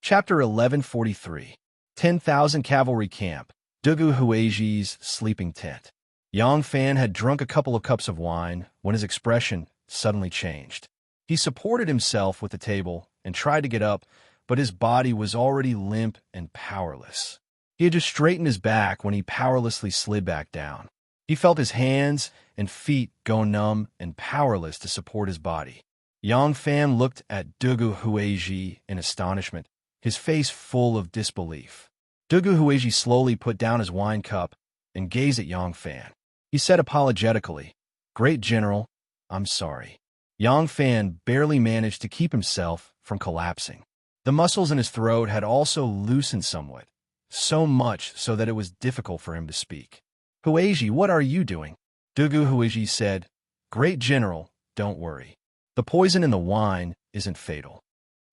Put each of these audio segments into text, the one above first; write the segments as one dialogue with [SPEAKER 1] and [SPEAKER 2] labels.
[SPEAKER 1] Chapter 1143. 10,000 Cavalry Camp. Dugu Huiji's sleeping tent. Yang Fan had drunk a couple of cups of wine when his expression suddenly changed. He supported himself with the table and tried to get up, but his body was already limp and powerless. He had just straightened his back when he powerlessly slid back down. He felt his hands and feet go numb and powerless to support his body. Yang Fan looked at Dugu Huiji in astonishment, his face full of disbelief. Dugu Huiji slowly put down his wine cup and gazed at Yang Fan. He said apologetically, "Great General, I'm sorry." Yang Fan barely managed to keep himself from collapsing. The muscles in his throat had also loosened somewhat, so much so that it was difficult for him to speak. "Huiji, what are you doing?" Dugu Huiji said, "Great General, don't worry. The poison in the wine isn't fatal."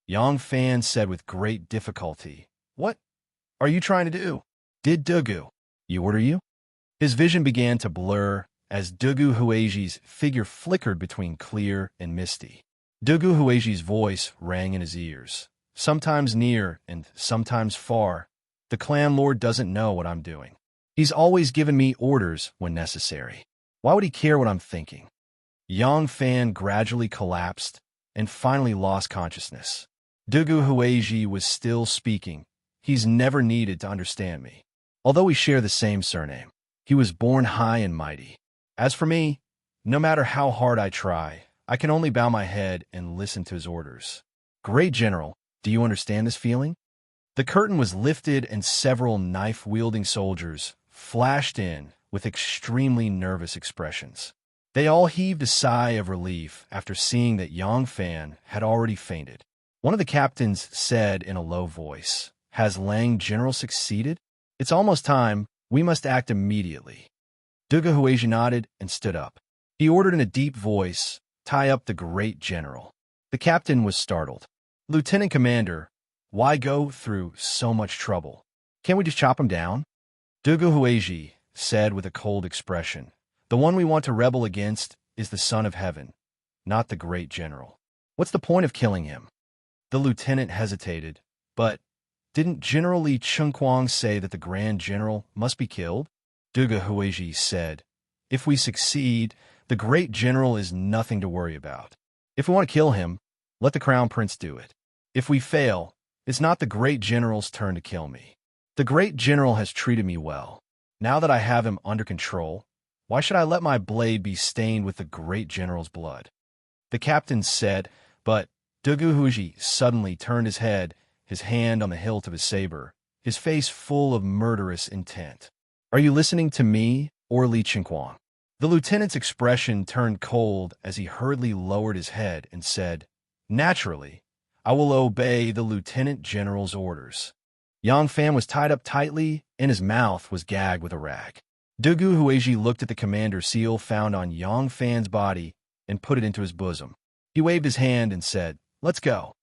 [SPEAKER 1] Yang Fan said with great difficulty, "What are you trying to do? Did Dugu order you?" His vision began to blur as Dugu Huiji's figure flickered between clear and misty. Dugu Huiji's voice rang in his ears, sometimes near and sometimes far. "The clan lord doesn't know what I'm doing. He's always given me orders when necessary. Why would he care what I'm thinking?" Yang Fan gradually collapsed and finally lost consciousness. Dugu Huiji was still speaking. "He's never needed to understand me. Although we share the same surname, he was born high and mighty. As for me, no matter how hard I try, I can only bow my head and listen to his orders." "Great General, do you understand this feeling?" The curtain was lifted and several knife-wielding soldiers flashed in with extremely nervous expressions. They all heaved a sigh of relief after seeing that Yang Fan had already fainted. One of the captains said in a low voice, "Has Lang General succeeded? It's almost time. We must act immediately." Dugu Huiji nodded and stood up. He ordered in a deep voice, "Tie up the Great General." The captain was startled. "Lieutenant Commander, why go through so much trouble? Can't we just chop him down?" Dugu Huiji said with a cold expression, "The one we want to rebel against is the Son of Heaven, not the Great General. What's the point of killing him?" The lieutenant hesitated, "But didn't General Li Chengquang say that the Grand General must be killed?" Dugu Huiji said, "If we succeed, the Great General is nothing to worry about. If we want to kill him, let the Crown Prince do it. If we fail, it's not the Great General's turn to kill me. The Great General has treated me well. Now that I have him under control, why should I let my blade be stained with the Great General's blood?" The captain said, but Dugu Huiji suddenly turned his head, his hand on the hilt of his saber, his face full of murderous intent. "Are you listening to me or Li Chengquang?" The lieutenant's expression turned cold as he hurriedly lowered his head and said, "Naturally, I will obey the Lieutenant General's orders." Yang Fan was tied up tightly and his mouth was gagged with a rag. Dugu Huiji looked at the commander's seal found on Yang Fan's body and put it into his bosom. He waved his hand and said, "Let's go."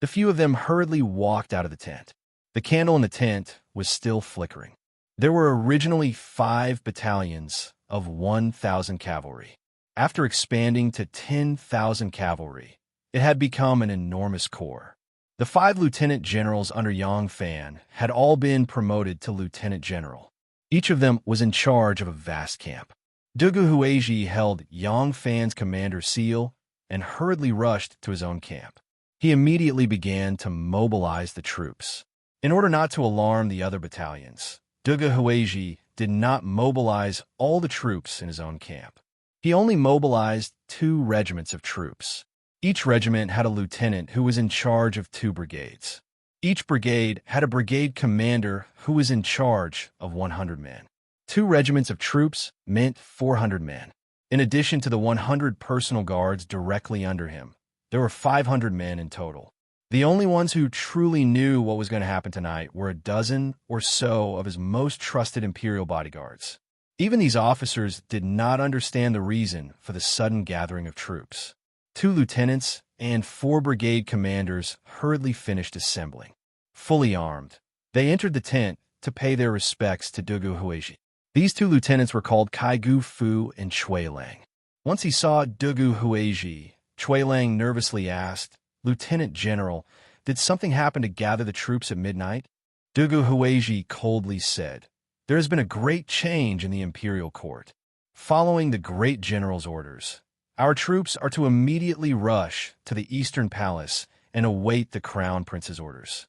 [SPEAKER 1] The few of them hurriedly walked out of the tent. The candle in the tent was still flickering. There were originally 5 battalions of 1,000 cavalry. After expanding to 10,000 cavalry, it had become an enormous corps. The 5 lieutenant generals under Yang Fan had all been promoted to lieutenant general. Each of them was in charge of a vast camp. Dugu Huiji held Yang Fan's commander's seal and hurriedly rushed to his own camp. He immediately began to mobilize the troops. In order not to alarm the other battalions, Dugu Huiji did not mobilize all the troops in his own camp. He only mobilized 2 regiments of troops. Each regiment had a lieutenant who was in charge of 2 brigades. Each brigade had a brigade commander who was in charge of 100 men. 2 regiments of troops meant 400 men. In addition to the 100 personal guards directly under him, there were 500 men in total. The only ones who truly knew what was going to happen tonight were a dozen or so of his most trusted imperial bodyguards. Even these officers did not understand the reason for the sudden gathering of troops. 2 lieutenants and 4 brigade commanders hurriedly finished assembling. Fully armed, they entered the tent to pay their respects to Dugu Huiji. These 2 lieutenants were called Kaigu Fu and Chui Lang. Once he saw Dugu Huiji, Chui Lang nervously asked, "Lieutenant General, did something happen to gather the troops at midnight? Dugu Hueji coldly said, there has been a great change in the imperial court. Following the great general's orders, our troops are to immediately rush to the eastern palace and await the crown prince's orders.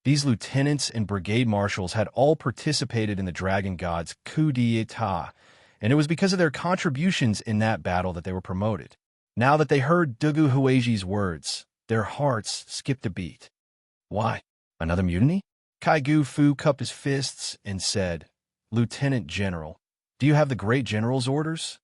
[SPEAKER 1] These lieutenants and brigade marshals had all participated in the dragon god's coup d'etat, and it was because of their contributions in that battle that they were promoted. Now that they heard Dugu Hueji's words, their hearts skipped a beat. Why? Another mutiny? Kai Fu cupped his fists and said, Lieutenant General, do you have the great general's orders?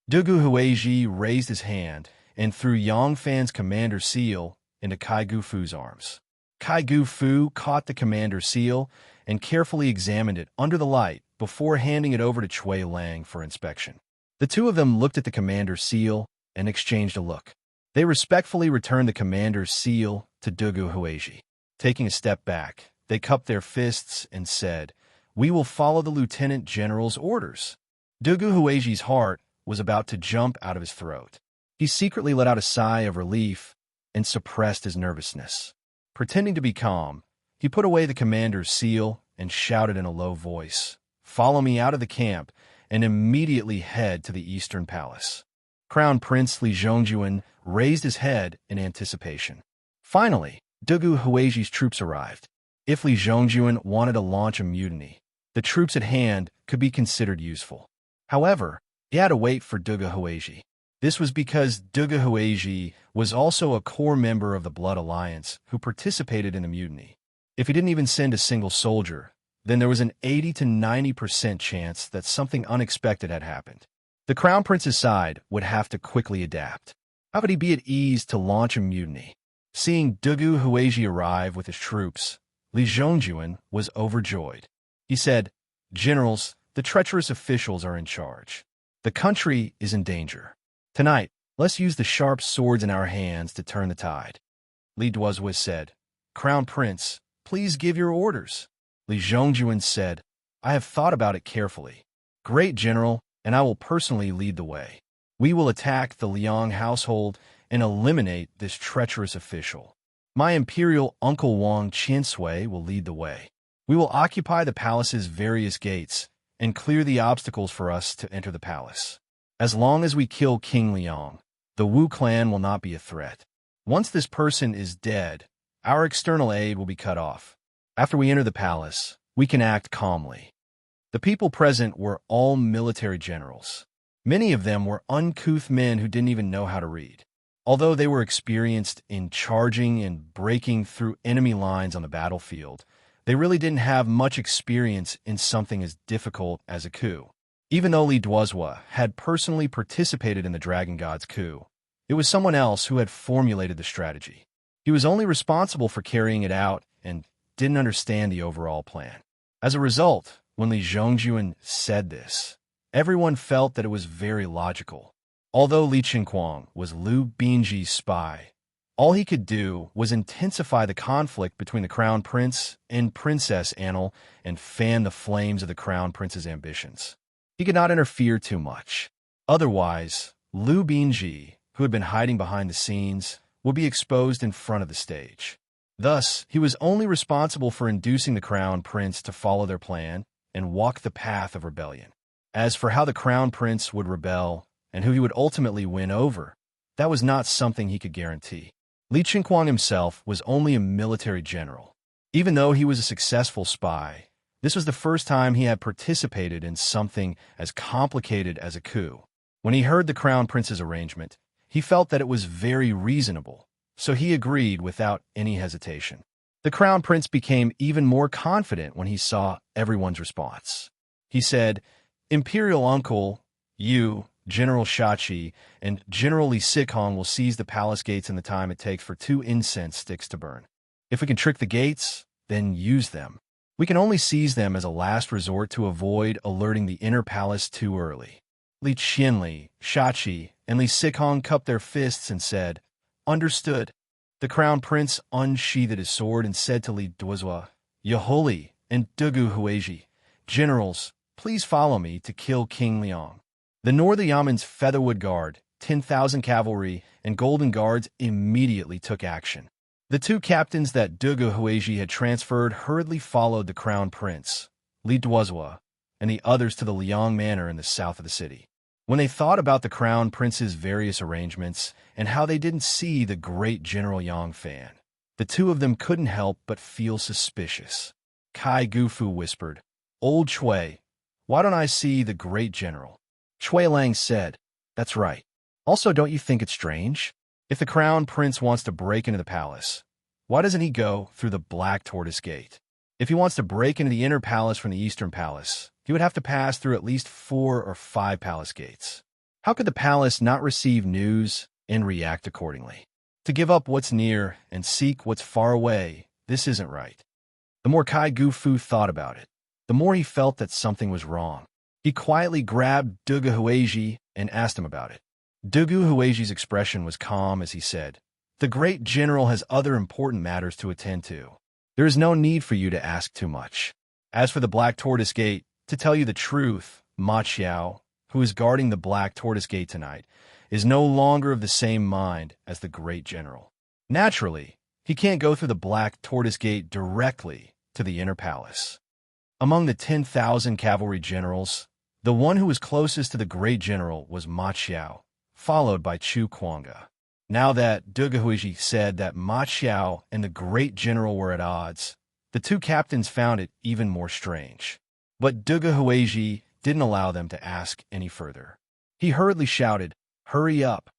[SPEAKER 1] Dugu Hueji raised his hand and threw Yang Fan's commander's seal into Kai Fu's arms. Kai Fu caught the commander's seal and carefully examined it under the light before handing it over to Chui Lang for inspection. The two of them looked at the commander's seal and exchanged a look. They respectfully returned the commander's seal to Dugu Hueji. Taking a step back, they cupped their fists and said, we will follow the lieutenant general's orders. Dugu Hueji's heart was about to jump out of his throat. He secretly let out a sigh of relief and suppressed his nervousness. Pretending to be calm, he put away the commander's seal and shouted in a low voice, follow me out of the camp and immediately head to the eastern palace. Crown Prince Li Zhongjuan raised his head in anticipation. Finally, Dugu Hueji's troops arrived. If Li Zhongjuan wanted to launch a mutiny, the troops at hand could be considered useful. However, he had to wait for Dugu Hueji. This was because Dugu Hueji was also a core member of the Blood Alliance who participated in the mutiny. If he didn't even send a single soldier, then there was an 80 to 90% chance that something unexpected had happened. The Crown Prince's side would have to quickly adapt. How could he be at ease to launch a mutiny? Seeing Dugu Hueji arrive with his troops, Li Zhongjuan was overjoyed. He said, Generals, the treacherous officials are in charge. The country is in danger. Tonight, let's use the sharp swords in our hands to turn the tide. Li Duozhui said, Crown Prince, please give your orders. Li Zhongjuan said, I have thought about it carefully. Great General, and I will personally lead the way. We will attack the Liang household and eliminate this treacherous official. My imperial uncle Wang Qinsui will lead the way. We will occupy the palace's various gates and clear the obstacles for us to enter the palace. As long as we kill King Liang, the Wu clan will not be a threat. Once this person is dead, our external aid will be cut off. After we enter the palace, we can act calmly. The people present were all military generals. Many of them were uncouth men who didn't even know how to read. Although they were experienced in charging and breaking through enemy lines on the battlefield, they really didn't have much experience in something as difficult as a coup. Even though Li Duozhui had personally participated in the Dragon God's coup, it was someone else who had formulated the strategy. He was only responsible for carrying it out and didn't understand the overall plan. As a result, when Li Zhongjuan said this, everyone felt that it was very logical. Although Li Qingquang was Liu Binji's spy, all he could do was intensify the conflict between the Crown Prince and Princess Annal and fan the flames of the Crown Prince's ambitions. He could not interfere too much. Otherwise, Liu Binji, who had been hiding behind the scenes, would be exposed in front of the stage. Thus, he was only responsible for inducing the Crown Prince to follow their plan and walk the path of rebellion. As for how the Crown Prince would rebel and who he would ultimately win over, that was not something he could guarantee. Li Qingquang himself was only a military general. Even though he was a successful spy, this was the first time he had participated in something as complicated as a coup. When he heard the Crown Prince's arrangement, he felt that it was very reasonable, so he agreed without any hesitation. The Crown Prince became even more confident when he saw everyone's response. He said, Imperial Uncle, you, General Shachi, and General Li Sikong will seize the palace gates in the time it takes for 2 incense sticks to burn. If we can trick the gates, then use them. We can only seize them as a last resort to avoid alerting the inner palace too early. Li Qianli, Shachi, and Li Sikong cupped their fists and said, Understood. The Crown Prince unsheathed his sword and said to Li Duozhui, Yaholi and Dugu Hueji, Generals, please follow me to kill King Liang. The Northern Yamen's Featherwood Guard, 10,000 cavalry, and Golden Guards immediately took action. The two captains that Dugu Hueji had transferred hurriedly followed the crown prince, Li Duozhua, and the others to the Liang Manor in the south of the city. When they thought about the crown prince's various arrangements and how they didn't see the great General Yang Fan, the two of them couldn't help but feel suspicious. Kai Gufu whispered, "Old Chui, why don't I see the great general?" Chui Lang said, "That's right. Also, don't you think it's strange? If the crown prince wants to break into the palace, why doesn't he go through the Black Tortoise Gate? If he wants to break into the inner palace from the eastern palace, he would have to pass through at least 4 or 5 palace gates. How could the palace not receive news and react accordingly? To give up what's near and seek what's far away, this isn't right." The more Kai Gufu thought about it, the more he felt that something was wrong. He quietly grabbed Dugu Hueji and asked him about it. Dugu Hueji's expression was calm as he said, "The great general has other important matters to attend to. There is no need for you to ask too much. As for the Black Tortoise Gate, to tell you the truth, Ma Qiao, who is guarding the Black Tortoise Gate tonight, is no longer of the same mind as the great general. Naturally, he can't go through the Black Tortoise Gate directly to the inner palace." Among the 10,000 cavalry generals, the one who was closest to the great general was Ma Qiao, followed by Chu Kuanga. Now that Dugu Hueji said that Ma Qiao and the great general were at odds, the two captains found it even more strange. But Dugu Hueji didn't allow them to ask any further. He hurriedly shouted, "Hurry up!"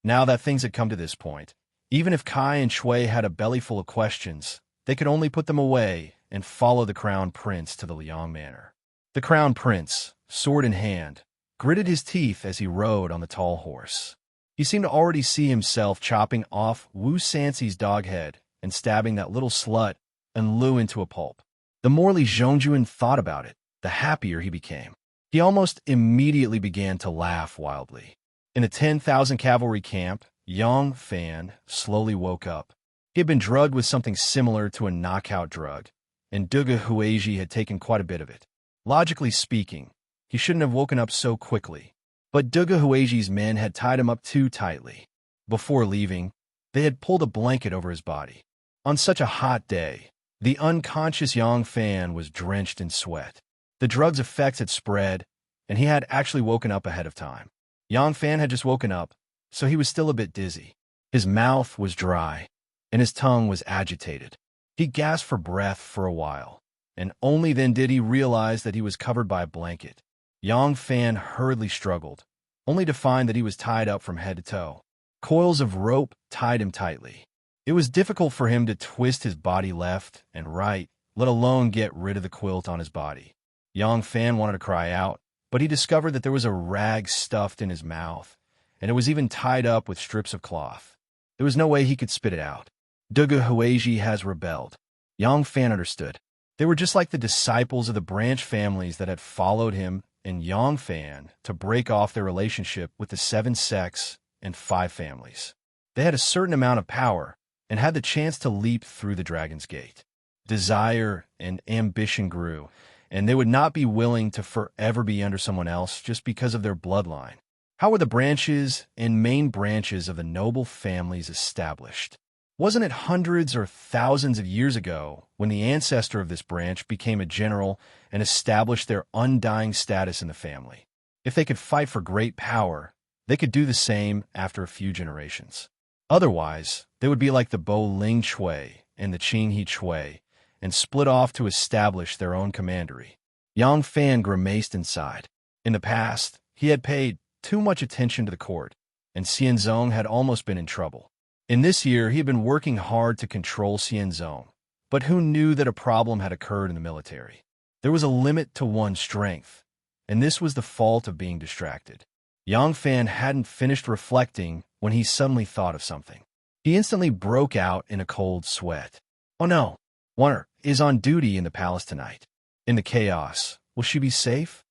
[SPEAKER 1] Now that things had come to this point, even if Kai and Chui had a bellyful of questions, they could only put them away and follow the crown prince to the Liang Manor. The crown prince, sword in hand, gritted his teeth as he rode on the tall horse. He seemed to already see himself chopping off Wu Sanxi's dog head and stabbing that little slut and Lu into a pulp. The more Li Zhongjuan thought about it, the happier he became. He almost immediately began to laugh wildly. In the 10,000 cavalry camp, Yang Fan slowly woke up. He had been drugged with something similar to a knockout drug, and Dugu Hueji had taken quite a bit of it. Logically speaking, he shouldn't have woken up so quickly, but Dugu Hueji's men had tied him up too tightly. Before leaving, they had pulled a blanket over his body. On such a hot day, the unconscious Yang Fan was drenched in sweat. The drug's effects had spread, and he had actually woken up ahead of time. Yang Fan had just woken up, so he was still a bit dizzy. His mouth was dry, and his tongue was agitated. He gasped for breath for a while, and only then did he realize that he was covered by a blanket. Yang Fan hurriedly struggled, only to find that he was tied up from head to toe. Coils of rope tied him tightly. It was difficult for him to twist his body left and right, let alone get rid of the quilt on his body. Yang Fan wanted to cry out, but he discovered that there was a rag stuffed in his mouth, and it was even tied up with strips of cloth. There was no way he could spit it out. Dugu Hueji has rebelled. Yang Fan understood. They were just like the disciples of the branch families that had followed him and Yang Fan to break off their relationship with the 7 sects and 5 families. They had a certain amount of power and had the chance to leap through the Dragon's Gate. Desire and ambition grew, and they would not be willing to forever be under someone else just because of their bloodline. How were the branches and main branches of the noble families established? Wasn't it hundreds or thousands of years ago when the ancestor of this branch became a general and established their undying status in the family? If they could fight for great power, they could do the same after a few generations. Otherwise, they would be like the Bo Ling Chui and the Qing He Chui and split off to establish their own commandery. Yang Fan grimaced inside. In the past, he had paid too much attention to the court, and Xianzong had almost been in trouble. In this year, he had been working hard to control Xianzong, but who knew that a problem had occurred in the military? There was a limit to one's strength, and this was the fault of being distracted. Yang Fan hadn't finished reflecting when he suddenly thought of something. He instantly broke out in a cold sweat. Oh no, Warner is on duty in the palace tonight. In the chaos, will she be safe?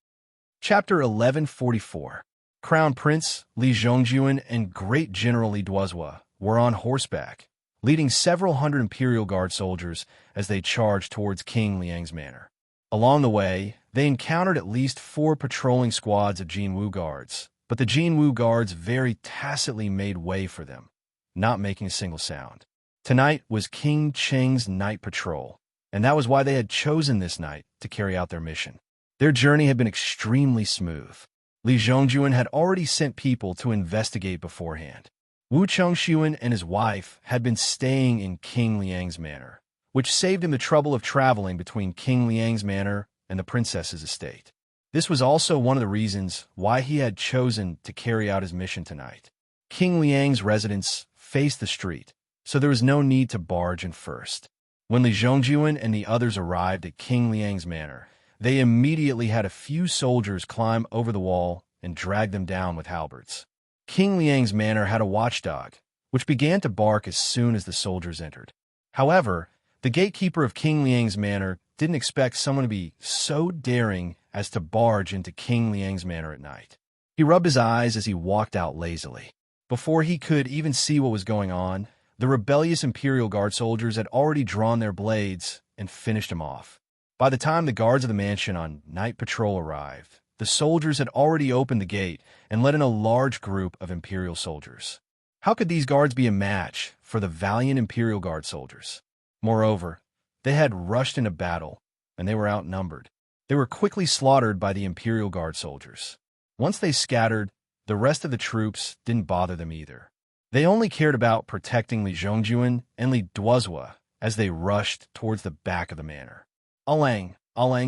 [SPEAKER 1] Chapter 1144. Crown Prince Li Zhongjuan and Great General Li Duozhua were on horseback, leading several hundred Imperial Guard soldiers as they charged towards King Liang's manor. Along the way, they encountered at least 4 patrolling squads of Jinwu guards, but the Jinwu guards very tacitly made way for them, not making a single sound. Tonight was King Cheng's night patrol, and that was why they had chosen this night to carry out their mission. Their journey had been extremely smooth. Li Zhongjuan had already sent people to investigate beforehand. Wu Chengxuan and his wife had been staying in King Liang's manor, which saved him the trouble of traveling between King Liang's manor and the princess's estate. This was also one of the reasons why he had chosen to carry out his mission tonight. King Liang's residence faced the street, so there was no need to barge in first. When Li Zhongjuan and the others arrived at King Liang's manor, they immediately had a few soldiers climb over the wall and drag them down with halberds. King Liang's manor had a watchdog, which began to bark as soon as the soldiers entered. However, the gatekeeper of King Liang's manor didn't expect someone to be so daring as to barge into King Liang's manor at night. He rubbed his eyes as he walked out lazily. Before he could even see what was going on, the rebellious Imperial Guard soldiers had already drawn their blades and finished him off. By the time the guards of the mansion on night patrol arrived, the soldiers had already opened the gate and let in a large group of Imperial soldiers. How could these guards be a match for the valiant Imperial Guard soldiers? Moreover, they had rushed into battle, and they were outnumbered. They were quickly slaughtered by the Imperial Guard soldiers. Once they scattered, the rest of the troops didn't bother them either. They only cared about protecting Li Zhongjuan and Li Duozhua as they rushed towards the back of the manor. Alang,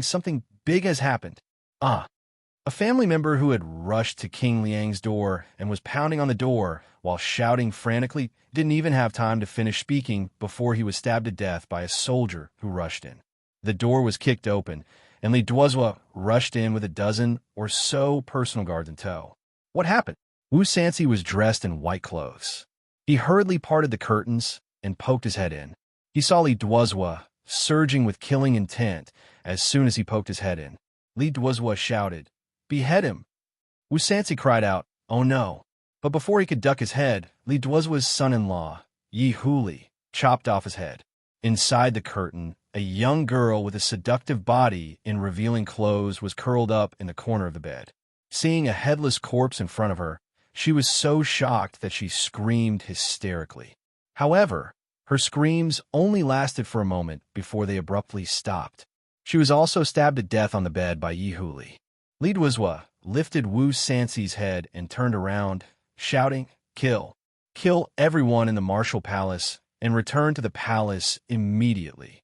[SPEAKER 1] something big has happened. Ah! A family member who had rushed to King Liang's door and was pounding on the door while shouting frantically didn't even have time to finish speaking before he was stabbed to death by a soldier who rushed in. The door was kicked open, and Li Duozhua rushed in with a dozen or so personal guards in tow. What happened? Wu Sanci was dressed in white clothes. He hurriedly parted the curtains and poked his head in. He saw Li Duozhua surging with killing intent as soon as he poked his head in. Li Duozhua shouted, "Behead him!" Wu Sanci cried out, "Oh no!" But before he could duck his head, Li Duozhua's son-in-law, Yi Huli, chopped off his head. Inside the curtain, a young girl with a seductive body in revealing clothes was curled up in the corner of the bed. Seeing a headless corpse in front of her, she was so shocked that she screamed hysterically. However, her screams only lasted for a moment before they abruptly stopped. She was also stabbed to death on the bed by Yi Huli. Li Duozhua lifted Wu Sanci's head and turned around, shouting, "Kill! Kill everyone in the martial palace and return to the palace immediately."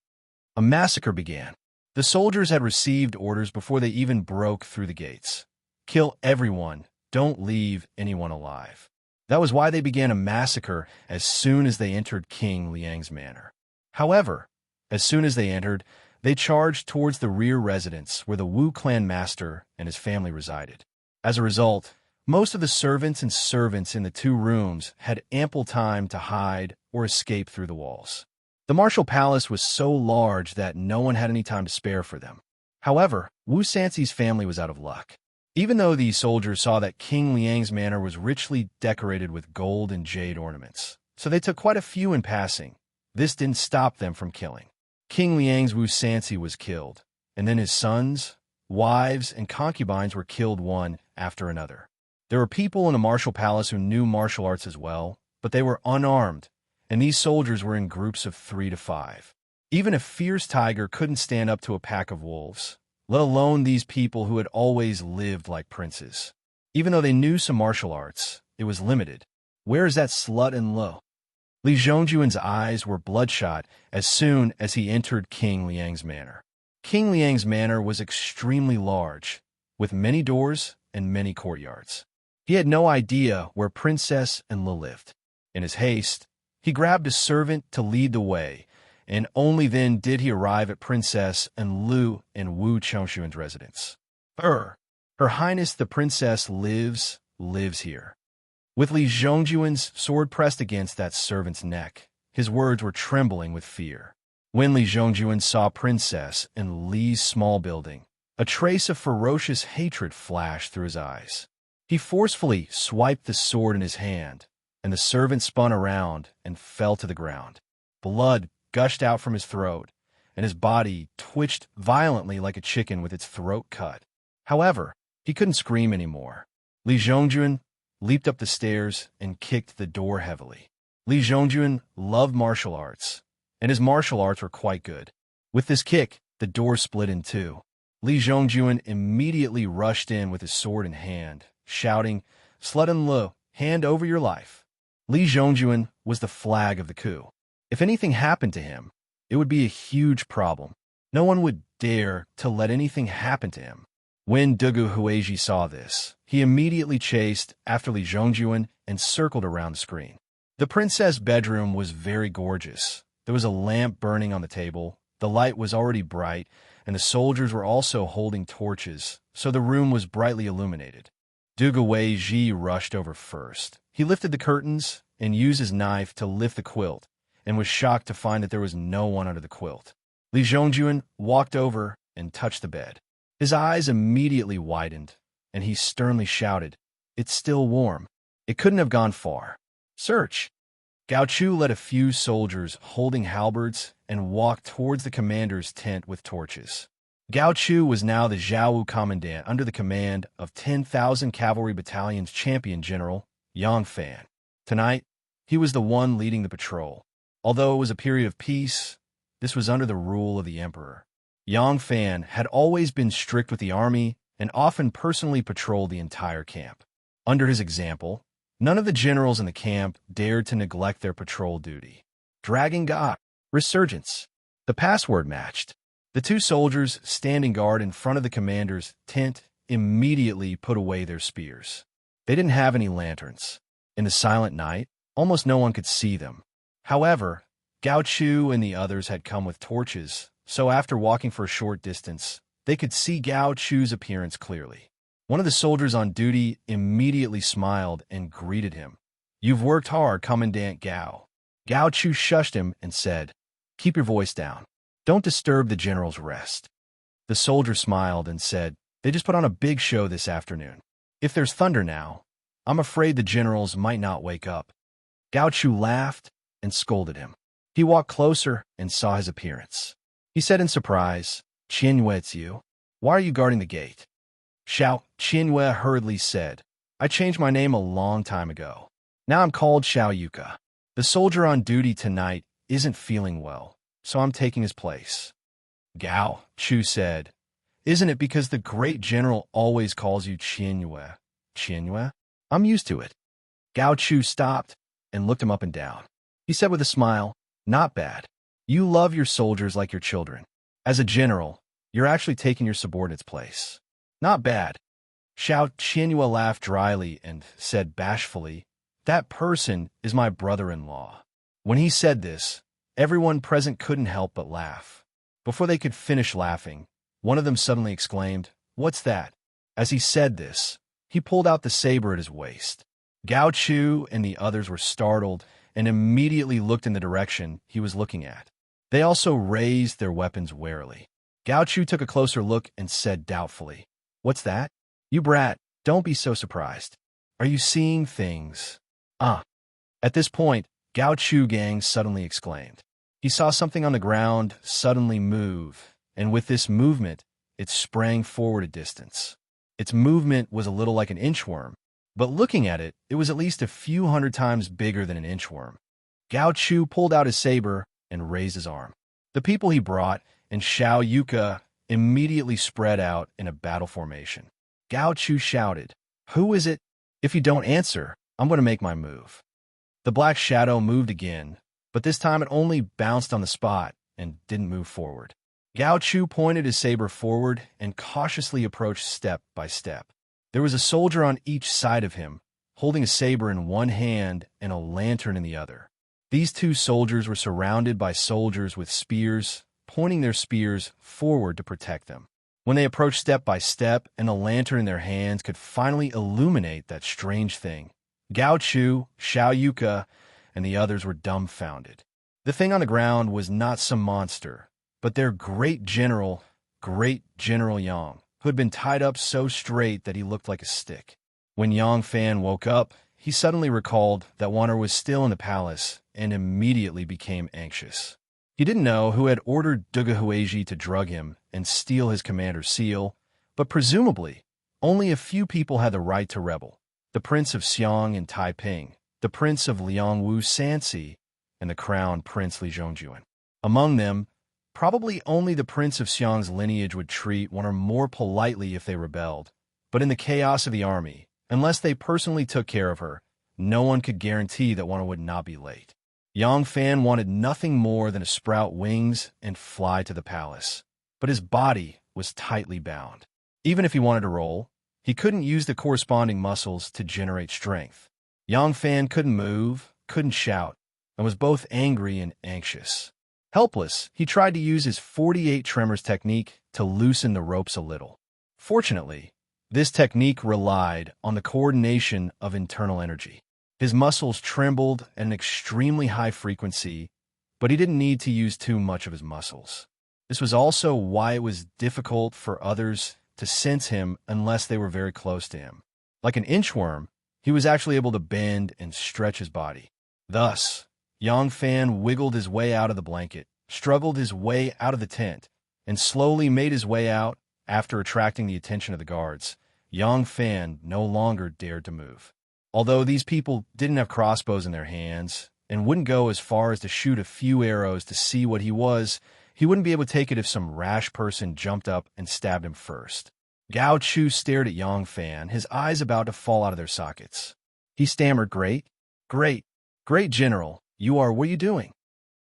[SPEAKER 1] A massacre began. The soldiers had received orders before they even broke through the gates. Kill everyone, don't leave anyone alive. That was why they began a massacre as soon as they entered King Liang's manor. However, as soon as they entered, they charged towards the rear residence where the Wu clan master and his family resided. As a result, most of the servants in the two rooms had ample time to hide or escape through the walls. The martial palace was so large that no one had any time to spare for them. However, Wu Sanci's family was out of luck. Even though these soldiers saw that King Liang's manor was richly decorated with gold and jade ornaments, so they took quite a few in passing, this didn't stop them from killing. King Liang's Wu Sanci was killed, and then his sons, wives, and concubines were killed one after another. There were people in the martial palace who knew martial arts as well, but they were unarmed, and these soldiers were in groups of 3 to 5. Even a fierce tiger couldn't stand up to a pack of wolves, let alone these people who had always lived like princes. Even though they knew some martial arts, it was limited. Where is that slut in Lo? Li Zhongjuan's eyes were bloodshot as soon as he entered King Liang's manor. King Liang's manor was extremely large, with many doors and many courtyards. He had no idea where Princess and Lo lived. In his haste, he grabbed a servant to lead the way, and only then did he arrive at Princess and Lu and Wu Chengxuan's residence. Her Highness the Princess lives here. With Li Zhongjuan's sword pressed against that servant's neck, his words were trembling with fear. When Li Zhongjuan saw Princess and Li's small building, a trace of ferocious hatred flashed through his eyes. He forcefully swiped the sword in his hand, and the servant spun around and fell to the ground. Blood gushed out from his throat, and his body twitched violently like a chicken with its throat cut. However, he couldn't scream anymore. Li Zhongjuan leaped up the stairs and kicked the door heavily. Li Zhongjuan loved martial arts, and his martial arts were quite good. With this kick, the door split in two. Li Zhongjuan immediately rushed in with his sword in hand, shouting, "Slutun Lu, hand over your life." Li Zhongjuan was the flag of the coup. If anything happened to him, it would be a huge problem. No one would dare to let anything happen to him. When Dugu Hueji saw this, he immediately chased after Li Zhongjuan and circled around the screen. The princess' bedroom was very gorgeous. There was a lamp burning on the table, the light was already bright, and the soldiers were also holding torches, so the room was brightly illuminated. Dugu Hueji rushed over first. He lifted the curtains and used his knife to lift the quilt, and was shocked to find that there was no one under the quilt. Li Zhongjuan walked over and touched the bed. His eyes immediately widened, and he sternly shouted, "It's still warm. It couldn't have gone far. Search." Gao Chu led a few soldiers holding halberds and walked towards the commander's tent with torches. Gao Chu was now the Zhao commandant under the command of 10,000 Cavalry Battalion's champion general, Yang Fan. Tonight, he was the one leading the patrol. Although it was a period of peace, this was under the rule of the emperor. Yang Fan had always been strict with the army and often personally patrolled the entire camp. Under his example, none of the generals in the camp dared to neglect their patrol duty. Dragon God, Resurgence. The password matched. The two soldiers standing guard in front of the commander's tent immediately put away their spears. They didn't have any lanterns. In the silent night, almost no one could see them. However, Gao Chu and the others had come with torches, so after walking for a short distance, they could see Gao Chu's appearance clearly. One of the soldiers on duty immediately smiled and greeted him. "You've worked hard, Commandant Gao." Gao Chu shushed him and said, "Keep your voice down. Don't disturb the general's rest." The soldier smiled and said, "They just put on a big show this afternoon. If there's thunder now, I'm afraid the generals might not wake up." Gao Chu laughed and scolded him. He walked closer and saw his appearance. He said in surprise, "Qianyue, it's you. Why are you guarding the gate?" Xiao Qianyue hurriedly said, "I changed my name a long time ago. Now I'm called Xiao Yuka. The soldier on duty tonight isn't feeling well, so I'm taking his place." Gao Chu said, "Isn't it because the great general always calls you Qianyue?" "Qianyue? I'm used to it." Gao Chu stopped and looked him up and down. He said with a smile, "Not bad. You love your soldiers like your children. As a general, you're actually taking your subordinate's place. Not bad." Xiao Qianyue laughed dryly and said bashfully, "That person is my brother-in-law." When he said this, everyone present couldn't help but laugh. Before they could finish laughing, one of them suddenly exclaimed, "What's that?" As he said this, he pulled out the saber at his waist. Gao Chu and the others were startled and immediately looked in the direction he was looking at. They also raised their weapons warily. Gao Chu took a closer look and said doubtfully, "What's that? You brat, don't be so surprised. Are you seeing things?" "Ah." At this point, Gao Chu Gang suddenly exclaimed. He saw something on the ground suddenly move, and with this movement, it sprang forward a distance. Its movement was a little like an inchworm, but looking at it, it was at least a few hundred times bigger than an inchworm. Gao Chu pulled out his saber and raised his arm. The people he brought and Xiao Yuka immediately spread out in a battle formation. Gao Chu shouted, "Who is it? If you don't answer, I'm going to make my move." The black shadow moved again, but this time it only bounced on the spot and didn't move forward. Gao Chu pointed his saber forward and cautiously approached step by step. There was a soldier on each side of him, holding a saber in one hand and a lantern in the other. These two soldiers were surrounded by soldiers with spears, pointing their spears forward to protect them. When they approached step by step and a lantern in their hands could finally illuminate that strange thing, Gao Chu, Xiao Yuka, and the others were dumbfounded. The thing on the ground was not some monster, but their great General Yang, who had been tied up so straight that he looked like a stick. When Yang Fan woke up, he suddenly recalled that Wanner was still in the palace and immediately became anxious. He didn't know who had ordered Dugu Hueji to drug him and steal his commander's seal, but presumably only a few people had the right to rebel: the Prince of Xiang and Taiping, the Prince of Liangwu Sanxi, and the Crown Prince Li Zhongjuan. Among them, probably only the Prince of Xiang's lineage would treat one or more politely if they rebelled, but in the chaos of the army, unless they personally took care of her, no one could guarantee that one would not be late. Yang Fan wanted nothing more than to sprout wings and fly to the palace, but his body was tightly bound. Even if he wanted to roll, he couldn't use the corresponding muscles to generate strength. Yang Fan couldn't move, couldn't shout, and was both angry and anxious. Helpless, he tried to use his 48 tremors technique to loosen the ropes a little. Fortunately, this technique relied on the coordination of internal energy. His muscles trembled at an extremely high frequency, but he didn't need to use too much of his muscles. This was also why it was difficult for others to sense him unless they were very close to him. Like an inchworm, he was actually able to bend and stretch his body. Thus, Yang Fan wiggled his way out of the blanket, struggled his way out of the tent, and slowly made his way out. After attracting the attention of the guards, Yang Fan no longer dared to move. Although these people didn't have crossbows in their hands and wouldn't go as far as to shoot a few arrows to see what he wouldn't be able to take it if some rash person jumped up and stabbed him first. Gao Chu stared at Yang Fan, his eyes about to fall out of their sockets. He stammered, Great, General, what are you doing?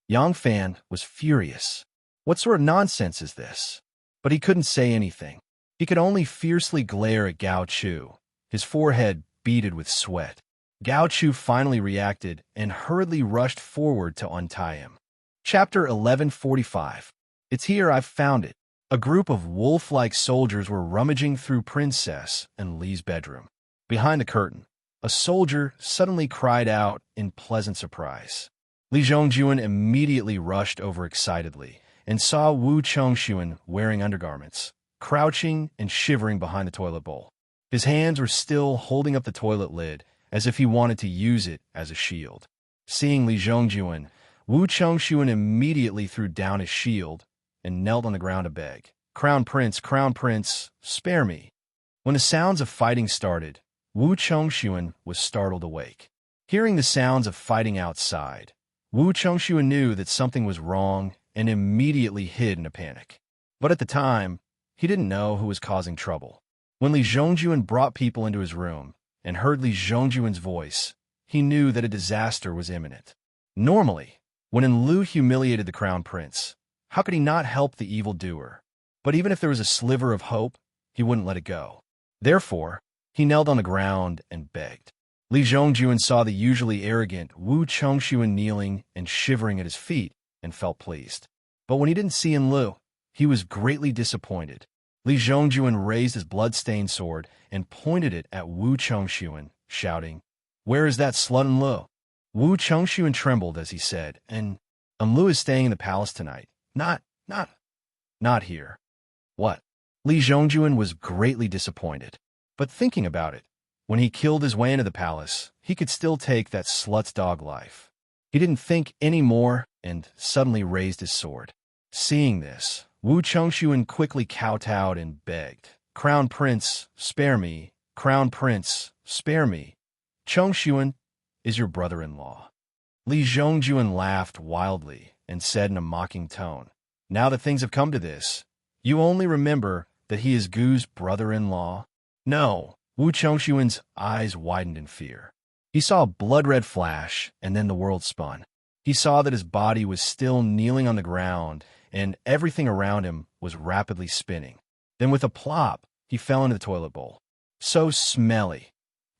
[SPEAKER 1] Yang Fan was furious. What sort of nonsense is this? But he couldn't say anything. He could only fiercely glare at Gao Chu, his forehead beaded with sweat. Gao Chu finally reacted and hurriedly rushed forward to untie him. Chapter 1145. It's here, I've found it. A group of wolf-like soldiers were rummaging through Princess and Li's bedroom. Behind the curtain, a soldier suddenly cried out in pleasant surprise. Li Zhongjuan immediately rushed over excitedly and saw Wu Chengxuan wearing undergarments, crouching and shivering behind the toilet bowl. His hands were still holding up the toilet lid as if he wanted to use it as a shield. Seeing Li Zhongjuan, Wu Chengxuan immediately threw down his shield and knelt on the ground to beg, Crown Prince, spare me." When the sounds of fighting started, Wu Chengxuan was startled awake. Hearing the sounds of fighting outside, Wu Chengxuan knew that something was wrong and immediately hid in a panic. But at the time, he didn't know who was causing trouble. When Li Zhongjuan brought people into his room and heard Li Zhongjuan's voice, he knew that a disaster was imminent. Normally, when Enlu humiliated the crown prince, how could he not help the evildoer? But even if there was a sliver of hope, he wouldn't let it go. Therefore, he knelt on the ground and begged. Li Zhongjuan saw the usually arrogant Wu Chengxuan kneeling and shivering at his feet and felt pleased. But when he didn't see Enlu, he was greatly disappointed. Li Zhongjuan raised his blood-stained sword and pointed it at Wu Chengxuan, shouting, "Where is that slut Enlu?" Wu Chengxuan trembled as he said, Enlu is staying in the palace tonight. Not here." What? Li Zhongjuan was greatly disappointed. But thinking about it, when he killed his way into the palace, he could still take that slut's dog life. He didn't think any more and suddenly raised his sword. Seeing this, Wu Chengxuan quickly kowtowed and begged, "Crown Prince, spare me. Crown Prince, spare me. Chengxuan is your brother-in-law." Li Zhongjuan laughed wildly and said in a mocking tone, "Now that things have come to this, you only remember that he is Gu's brother-in-law?" "No." Wu Chengxuan's eyes widened in fear. He saw a blood-red flash, and then the world spun. He saw that his body was still kneeling on the ground, and everything around him was rapidly spinning. Then with a plop, he fell into the toilet bowl. So smelly.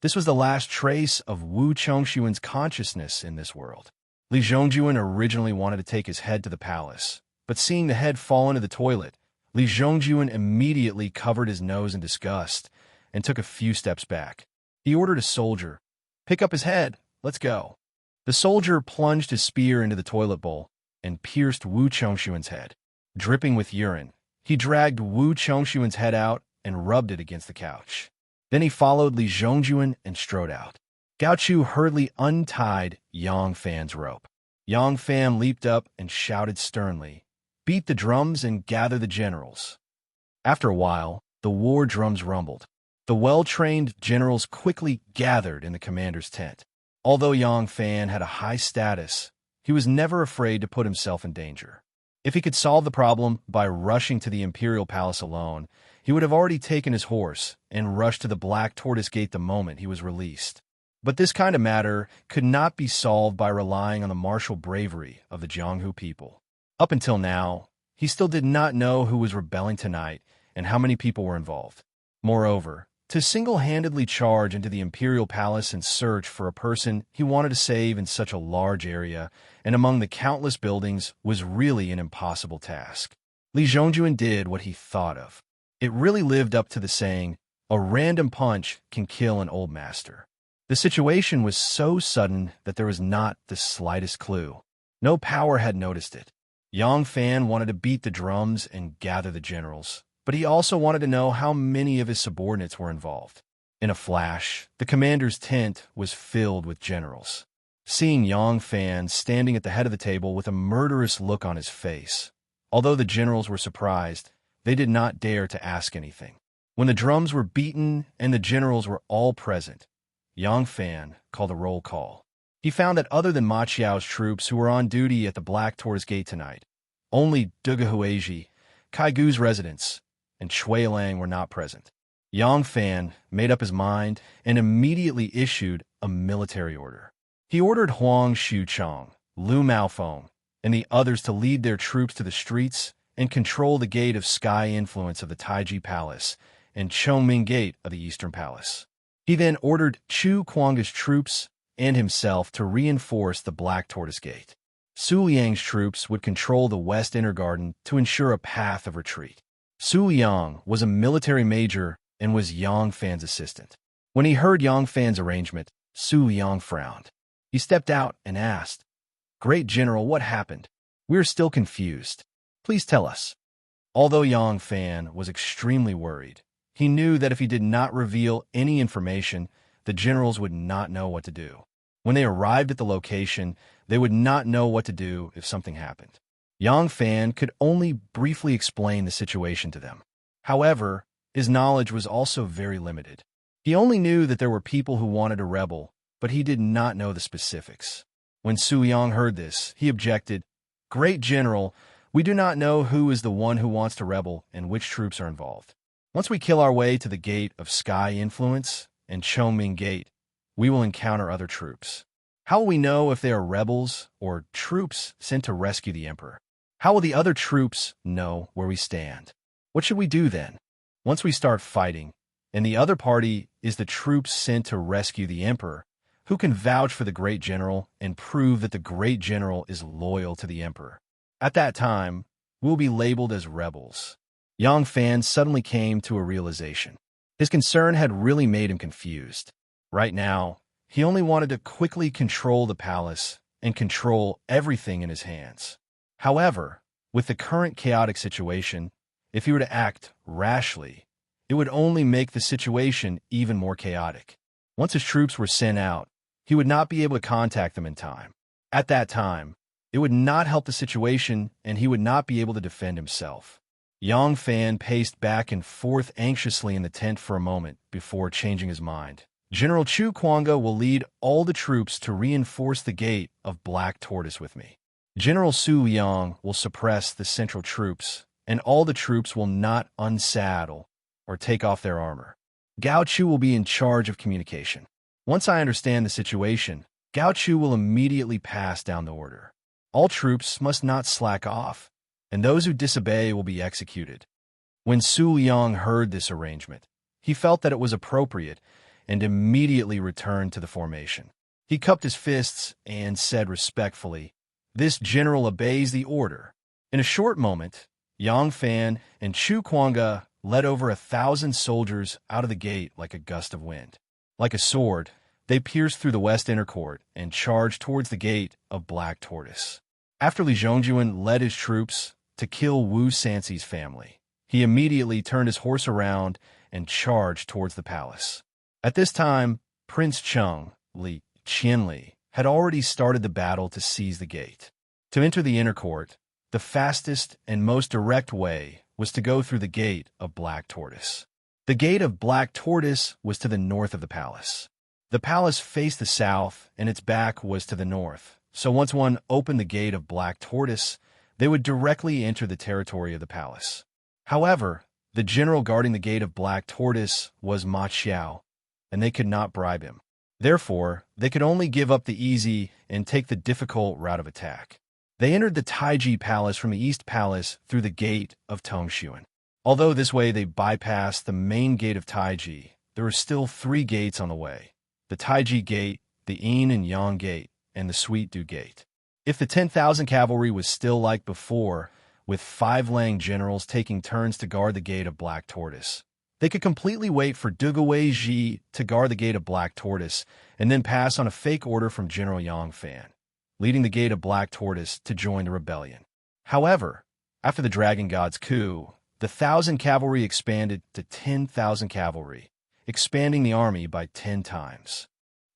[SPEAKER 1] This was the last trace of Wu Chengxuan's consciousness in this world. Li Zhongjuan originally wanted to take his head to the palace, but seeing the head fall into the toilet, Li Zhongjuan immediately covered his nose in disgust and took a few steps back. He ordered a soldier, "Pick up his head, let's go." The soldier plunged his spear into the toilet bowl and pierced Wu Chengxuan's head. Dripping with urine, he dragged Wu Chengxuan's head out and rubbed it against the couch. Then he followed Li Zhongjuan and strode out. Gao Chu hurriedly untied Yang Fan's rope. Yang Fan leaped up and shouted sternly, "Beat the drums and gather the generals." After a while, the war drums rumbled. The well-trained generals quickly gathered in the commander's tent. Although Yang Fan had a high status, he was never afraid to put himself in danger. If he could solve the problem by rushing to the imperial palace alone, he would have already taken his horse and rushed to the Black Tortoise Gate the moment he was released. But this kind of matter could not be solved by relying on the martial bravery of the Jianghu people. Up until now, he still did not know who was rebelling tonight and how many people were involved. Moreover, to single-handedly charge into the imperial palace and search for a person he wanted to save in such a large area and among the countless buildings was really an impossible task. Li Zhongjuan did what he thought of. It really lived up to the saying, "A random punch can kill an old master." The situation was so sudden that there was not the slightest clue. No power had noticed it. Yang Fan wanted to beat the drums and gather the generals, but he also wanted to know how many of his subordinates were involved. In a flash, the commander's tent was filled with generals. Seeing Yang Fan standing at the head of the table with a murderous look on his face, although the generals were surprised, they did not dare to ask anything. When the drums were beaten and the generals were all present, Yang Fan called a roll call. He found that other than Ma Qiao's troops who were on duty at the Black Tortoise Gate tonight, only Dugu Huiji, Kai Gu's residents, and Chui Lang were not present. Yang Fan made up his mind and immediately issued a military order. He ordered Huang Xuchong, Lu Maofeng, and the others to lead their troops to the streets and control the Gate of Sky Influence of the Taiji Palace and Chongming Gate of the Eastern Palace. He then ordered Chu Kuanga's troops and himself to reinforce the Black Tortoise Gate. Su Liang's troops would control the West Inner Garden to ensure a path of retreat. Su Liang was a military major and was Yang Fan's assistant. When he heard Yang Fan's arrangement, Su Liang frowned. He stepped out and asked, "Great General, what happened? We're still confused. Please tell us." Although Yang Fan was extremely worried, he knew that if he did not reveal any information, the generals would not know what to do. When they arrived at the location, they would not know what to do if something happened. Yang Fan could only briefly explain the situation to them. However, his knowledge was also very limited. He only knew that there were people who wanted to rebel, but he did not know the specifics. When Su Yang heard this, he objected, "Great General, we do not know who is the one who wants to rebel and which troops are involved. Once we kill our way to the Gate of Sky Influence and Chongming Gate, we will encounter other troops. How will we know if they are rebels or troops sent to rescue the Emperor? How will the other troops know where we stand? What should we do then? Once we start fighting, and the other party is the troops sent to rescue the Emperor, who can vouch for the Great General and prove that the Great General is loyal to the Emperor? At that time, we'll be labeled as rebels." Yang Fan suddenly came to a realization. His concern had really made him confused. Right now, he only wanted to quickly control the palace and control everything in his hands. However, with the current chaotic situation, if he were to act rashly, it would only make the situation even more chaotic. Once his troops were sent out, he would not be able to contact them in time. At that time, it would not help the situation and he would not be able to defend himself. Yang Fan paced back and forth anxiously in the tent for a moment before changing his mind. "General Chu Kuanga will lead all the troops to reinforce the Gate of Black Tortoise with me. General Su Liang will suppress the central troops, and all the troops will not unsaddle or take off their armor. Gao Chu will be in charge of communication. Once I understand the situation, Gao Chu will immediately pass down the order. All troops must not slack off, and those who disobey will be executed." When Su Liang heard this arrangement, he felt that it was appropriate and immediately returned to the formation. He cupped his fists and said respectfully, "This general obeys the order." In a short moment, Yang Fan and Chu Kuanga led over 1,000 soldiers out of the gate like a gust of wind. Like a sword, they pierced through the west inner court and charged towards the Gate of Black Tortoise. After Li Zhongjuan led his troops to kill Wu Sanxi's family, he immediately turned his horse around and charged towards the palace. At this time, Prince Cheng Li Qianli had already started the battle to seize the gate. To enter the inner court, the fastest and most direct way was to go through the Gate of Black Tortoise. The Gate of Black Tortoise was to the north of the palace. The palace faced the south, and its back was to the north, so once one opened the gate of Black Tortoise, they would directly enter the territory of the palace. However, the general guarding the gate of Black Tortoise was Ma Xiao, and they could not bribe him. Therefore, they could only give up the easy and take the difficult route of attack. They entered the Taiji Palace from the East Palace through the gate of Tongshuan. Although this way they bypassed the main gate of Taiji, there were still 3 gates on the way: the Taiji Gate, the Yin and Yang Gate, and the Sweet Dew Gate. If the 10,000 cavalry was still like before, with 5 Lang generals taking turns to guard the gate of Black Tortoise, they could completely wait for Dugawei Ji to guard the gate of Black Tortoise and then pass on a fake order from General Yang Fan, leading the gate of Black Tortoise to join the rebellion. However, after the Dragon God's coup, the 1,000 cavalry expanded to 10,000 cavalry, expanding the army by 10 times.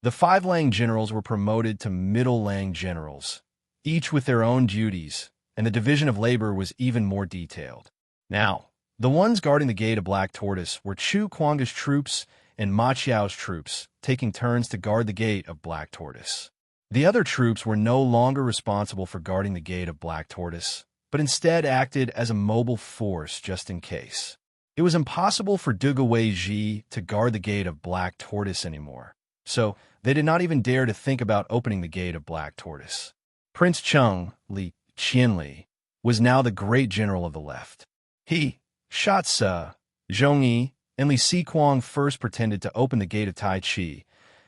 [SPEAKER 1] The 5 Lang generals were promoted to middle Lang generals, each with their own duties, and the division of labor was even more detailed. Now, the ones guarding the gate of Black Tortoise were Chu Kuanga's troops and Ma Qiao's troops, taking turns to guard the gate of Black Tortoise. The other troops were no longer responsible for guarding the gate of Black Tortoise, but instead acted as a mobile force just in case. It was impossible for Dugawei Ji to guard the gate of Black Tortoise anymore, so they did not even dare to think about opening the gate of Black Tortoise. Prince Cheng Li Qianli was now the great general of the left. He, Shatsa, Zhongyi, and Li Siquang first pretended to open the gate of Tai Chi,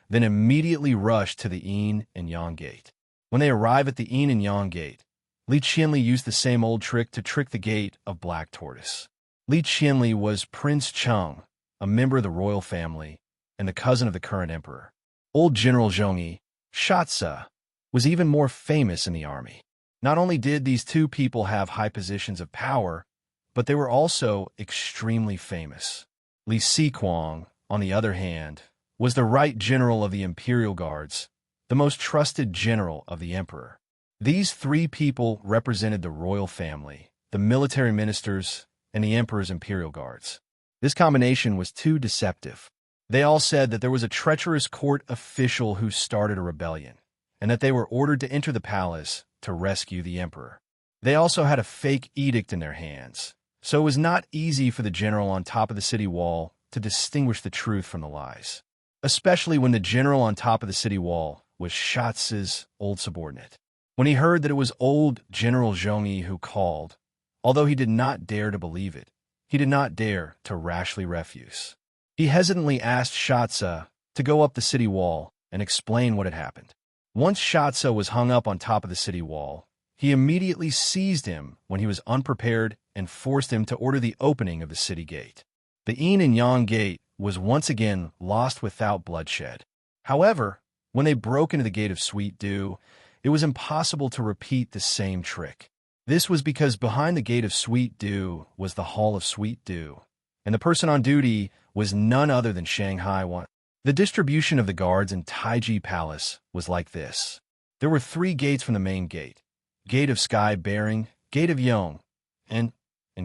[SPEAKER 1] then immediately rushed to the Yin and Yang Gate. When they arrived at the Yin and Yang Gate, Li Qianli used the same old trick to trick the gate of Black Tortoise. Li Qianli was Prince Cheng, a member of the royal family, and the cousin of the current emperor. Old General Zhongyi, Shatsa, was even more famous in the army. Not only did these two people have high positions of power, but they were also extremely famous. Li Siquang, on the other hand, was the right general of the Imperial Guards, the most trusted general of the emperor. These 3 people represented the royal family, the military ministers, and the emperor's Imperial Guards. This combination was too deceptive. They all said that there was a treacherous court official who started a rebellion, and that they were ordered to enter the palace to rescue the emperor. They also had a fake edict in their hands, so it was not easy for the general on top of the city wall to distinguish the truth from the lies, especially when the general on top of the city wall was Shatsa's old subordinate. When he heard that it was old General Zhongyi who called, although he did not dare to believe it, he did not dare to rashly refuse. He hesitantly asked Shatsa to go up the city wall and explain what had happened. Once Shatsa was hung up on top of the city wall, he immediately seized him when he was unprepared and forced him to order the opening of the city gate. The Yin and Yang Gate was once again lost without bloodshed. However, when they broke into the gate of Sweet Dew, it was impossible to repeat the same trick. This was because behind the gate of Sweet Dew was the Hall of Sweet Dew, and the person on duty was none other than Shanghai One. The distribution of the guards in Taiji Palace was like this. There were 3 gates from the main gate: Gate of Sky Bearing, Gate of Yong, and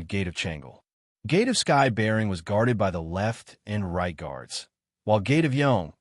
[SPEAKER 1] Gate of Chang'el. Gate of Sky Bearing was guarded by the left and right guards, while Gate of Yong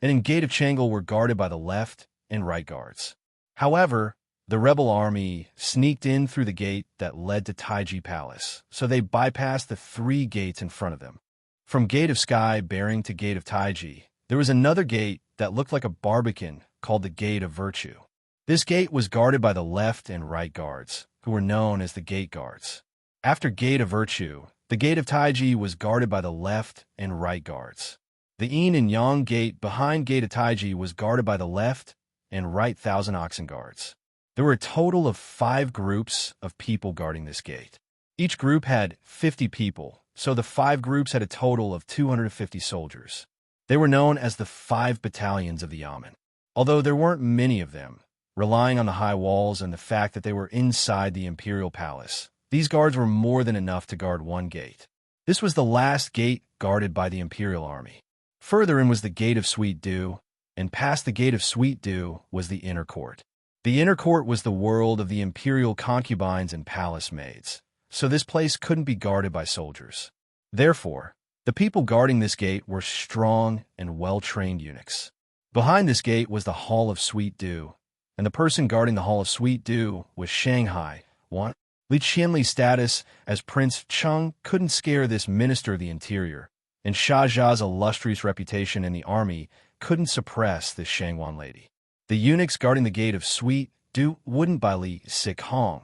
[SPEAKER 1] and Gate of Chang'el were guarded by the left and right guards. However, the rebel army sneaked in through the gate that led to Taiji Palace, so they bypassed the 3 gates in front of them. From Gate of Sky Bearing to Gate of Taiji, there was another gate that looked like a barbican called the Gate of Virtue. This gate was guarded by the left and right guards, who were known as the Gate Guards. After Gate of Virtue, the Gate of Taiji was guarded by the left and right guards. The Yin and Yang Gate behind Gate of Taiji was guarded by the left and right 1,000 oxen guards. There were a total of 5 groups of people guarding this gate. Each group had 50 people, so the 5 groups had a total of 250 soldiers. They were known as the 5 battalions of the Yamen. Although there weren't many of them, relying on the high walls and the fact that they were inside the Imperial Palace, these guards were more than enough to guard 1 gate. This was the last gate guarded by the Imperial Army. Further in was the Gate of Sweet Dew, and past the Gate of Sweet Dew was the inner court. The inner court was the world of the imperial concubines and palace maids, so this place couldn't be guarded by soldiers. Therefore, the people guarding this gate were strong and well-trained eunuchs. Behind this gate was the Hall of Sweet Dew, and the person guarding the Hall of Sweet Dew was Shanghai. Li Qianli's status as Prince Cheng couldn't scare this Minister of the Interior, and Xia Zha's illustrious reputation in the army couldn't suppress this Shangwan lady. The eunuchs guarding the gate of Sweet Dew wouldn't by Li Sihong,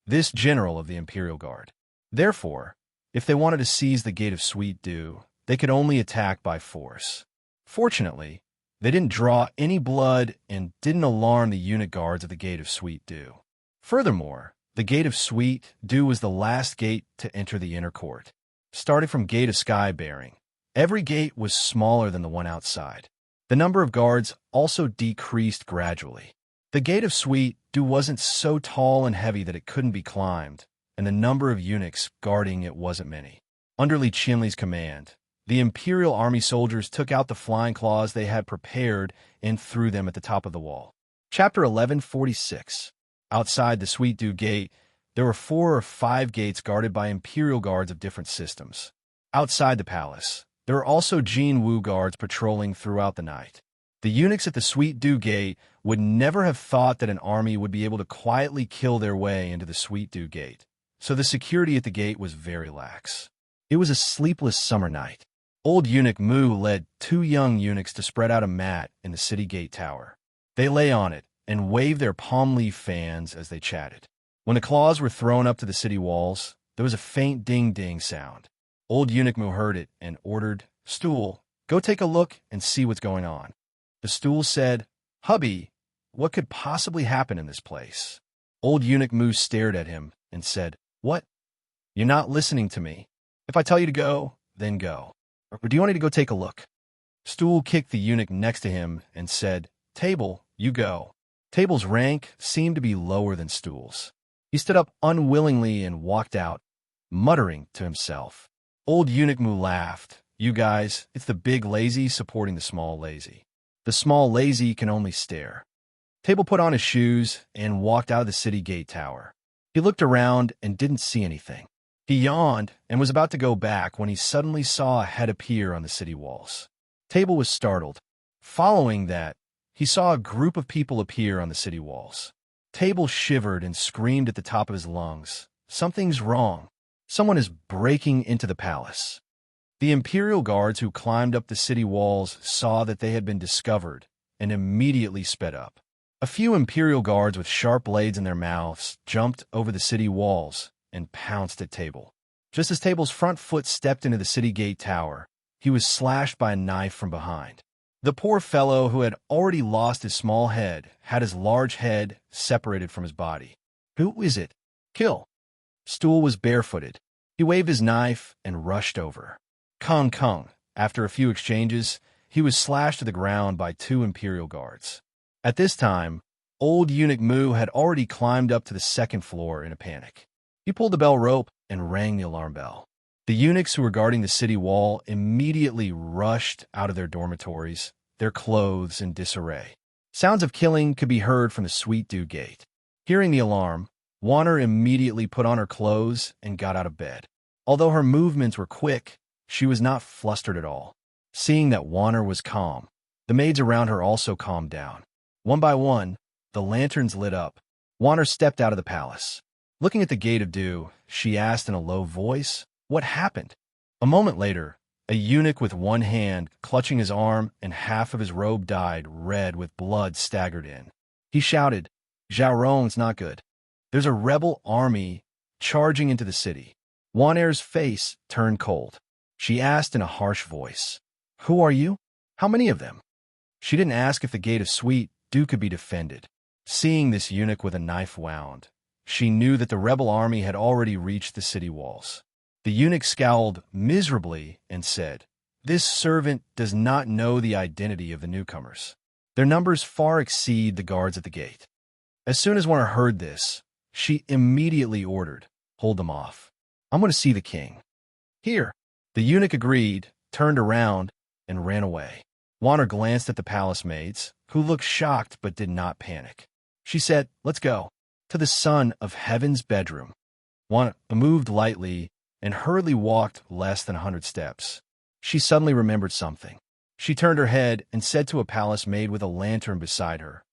[SPEAKER 1] this general of the Imperial Guard. Therefore, if they wanted to seize the gate of Sweet Dew, they could only attack by force. Fortunately, they didn't draw any blood and didn't alarm the eunuch guards at the gate of Sweet Dew. Furthermore, the gate of Sweet Dew was the last gate to enter the inner court. Starting from gate of Sky Bearing, every gate was smaller than the one outside. The number of guards also decreased gradually. The gate of Sweet Dew wasn't so tall and heavy that it couldn't be climbed, and the number of eunuchs guarding it wasn't many. Under Li Qianli's command, the Imperial Army soldiers took out the flying claws they had prepared and threw them at the top of the wall. Chapter 1146. Outside the Sweet Dew Gate, there were 4 or 5 gates guarded by Imperial guards of different systems. Outside the palace, there were also Jin Wu guards patrolling throughout the night. The eunuchs at the Sweet Dew Gate would never have thought that an army would be able to quietly kill their way into the Sweet Dew Gate, so the security at the gate was very lax. It was a sleepless summer night. Old Eunuch Mu led 2 young eunuchs to spread out a mat in the city gate tower. They lay on it and waved their palm leaf fans as they chatted. When the claws were thrown up to the city walls, there was a faint ding-ding sound. Old Eunuch Mu heard it and ordered, "Stool, go take a look and see what's going on." The stool said, "Hubby, what could possibly happen in this place?" Old Eunuch Mu stared at him and said, "What? You're not listening to me. If I tell you to go, then go. Or do you want me to go take a look?" Stool kicked the eunuch next to him and said, "Table, you go." Table's rank seemed to be lower than Stool's. He stood up unwillingly and walked out, muttering to himself. Old Eunuch Mu laughed. "You guys, it's the big lazy supporting the small lazy. The small lazy can only stare." Table put on his shoes and walked out of the city gate tower. He looked around and didn't see anything. He yawned and was about to go back when he suddenly saw a head appear on the city walls. Table was startled. Following that, he saw a group of people appear on the city walls. Table shivered and screamed at the top of his lungs, "Something's wrong. Someone is breaking into the palace." The Imperial guards who climbed up the city walls saw that they had been discovered and immediately sped up. A few Imperial guards with sharp blades in their mouths jumped over the city walls and pounced at Table. Just as Table's front foot stepped into the city gate tower, he was slashed by a knife from behind. The poor fellow, who had already lost his small head, had his large head separated from his body. "Who is it? Kill!" Stool was barefooted. He waved his knife and rushed over. Kung Kung. After a few exchanges, he was slashed to the ground by 2 Imperial guards. At this time, old Eunuch Mu had already climbed up to the 2nd floor in a panic. He pulled the bell rope and rang the alarm bell. The eunuchs who were guarding the city wall immediately rushed out of their dormitories, their clothes in disarray. Sounds of killing could be heard from the Sweet Dew Gate. Hearing the alarm, Warner immediately put on her clothes and got out of bed. Although her movements were quick, she was not flustered at all. Seeing that Warner was calm, the maids around her also calmed down. One by one, the lanterns lit up. Warner stepped out of the palace. Looking at the gate of Dew, she asked in a low voice, "What happened?" A moment later, a eunuch with one hand clutching his arm and half of his robe dyed red with blood staggered in. He shouted, "Zhao Rong's not good. There's a rebel army charging into the city." Waner's face turned cold. She asked in a harsh voice, "Who are you? How many of them?" She didn't ask if the gate of Sweet Dew could be defended. Seeing this eunuch with a knife wound, she knew that the rebel army had already reached the city walls. The eunuch scowled miserably and said, "This servant does not know the identity of the newcomers. Their numbers far exceed the guards at the gate." As soon as Warner heard this, she immediately ordered, "Hold them off. I'm going to see the king." "Here." The eunuch agreed, turned around, and ran away. Warner glanced at the palace maids, who looked shocked but did not panic. She said, "Let's go to the son of heaven's bedroom." Warner moved lightly and hurriedly walked less than 100 steps. She suddenly remembered something. She turned her head and said to a palace maid with a lantern beside her,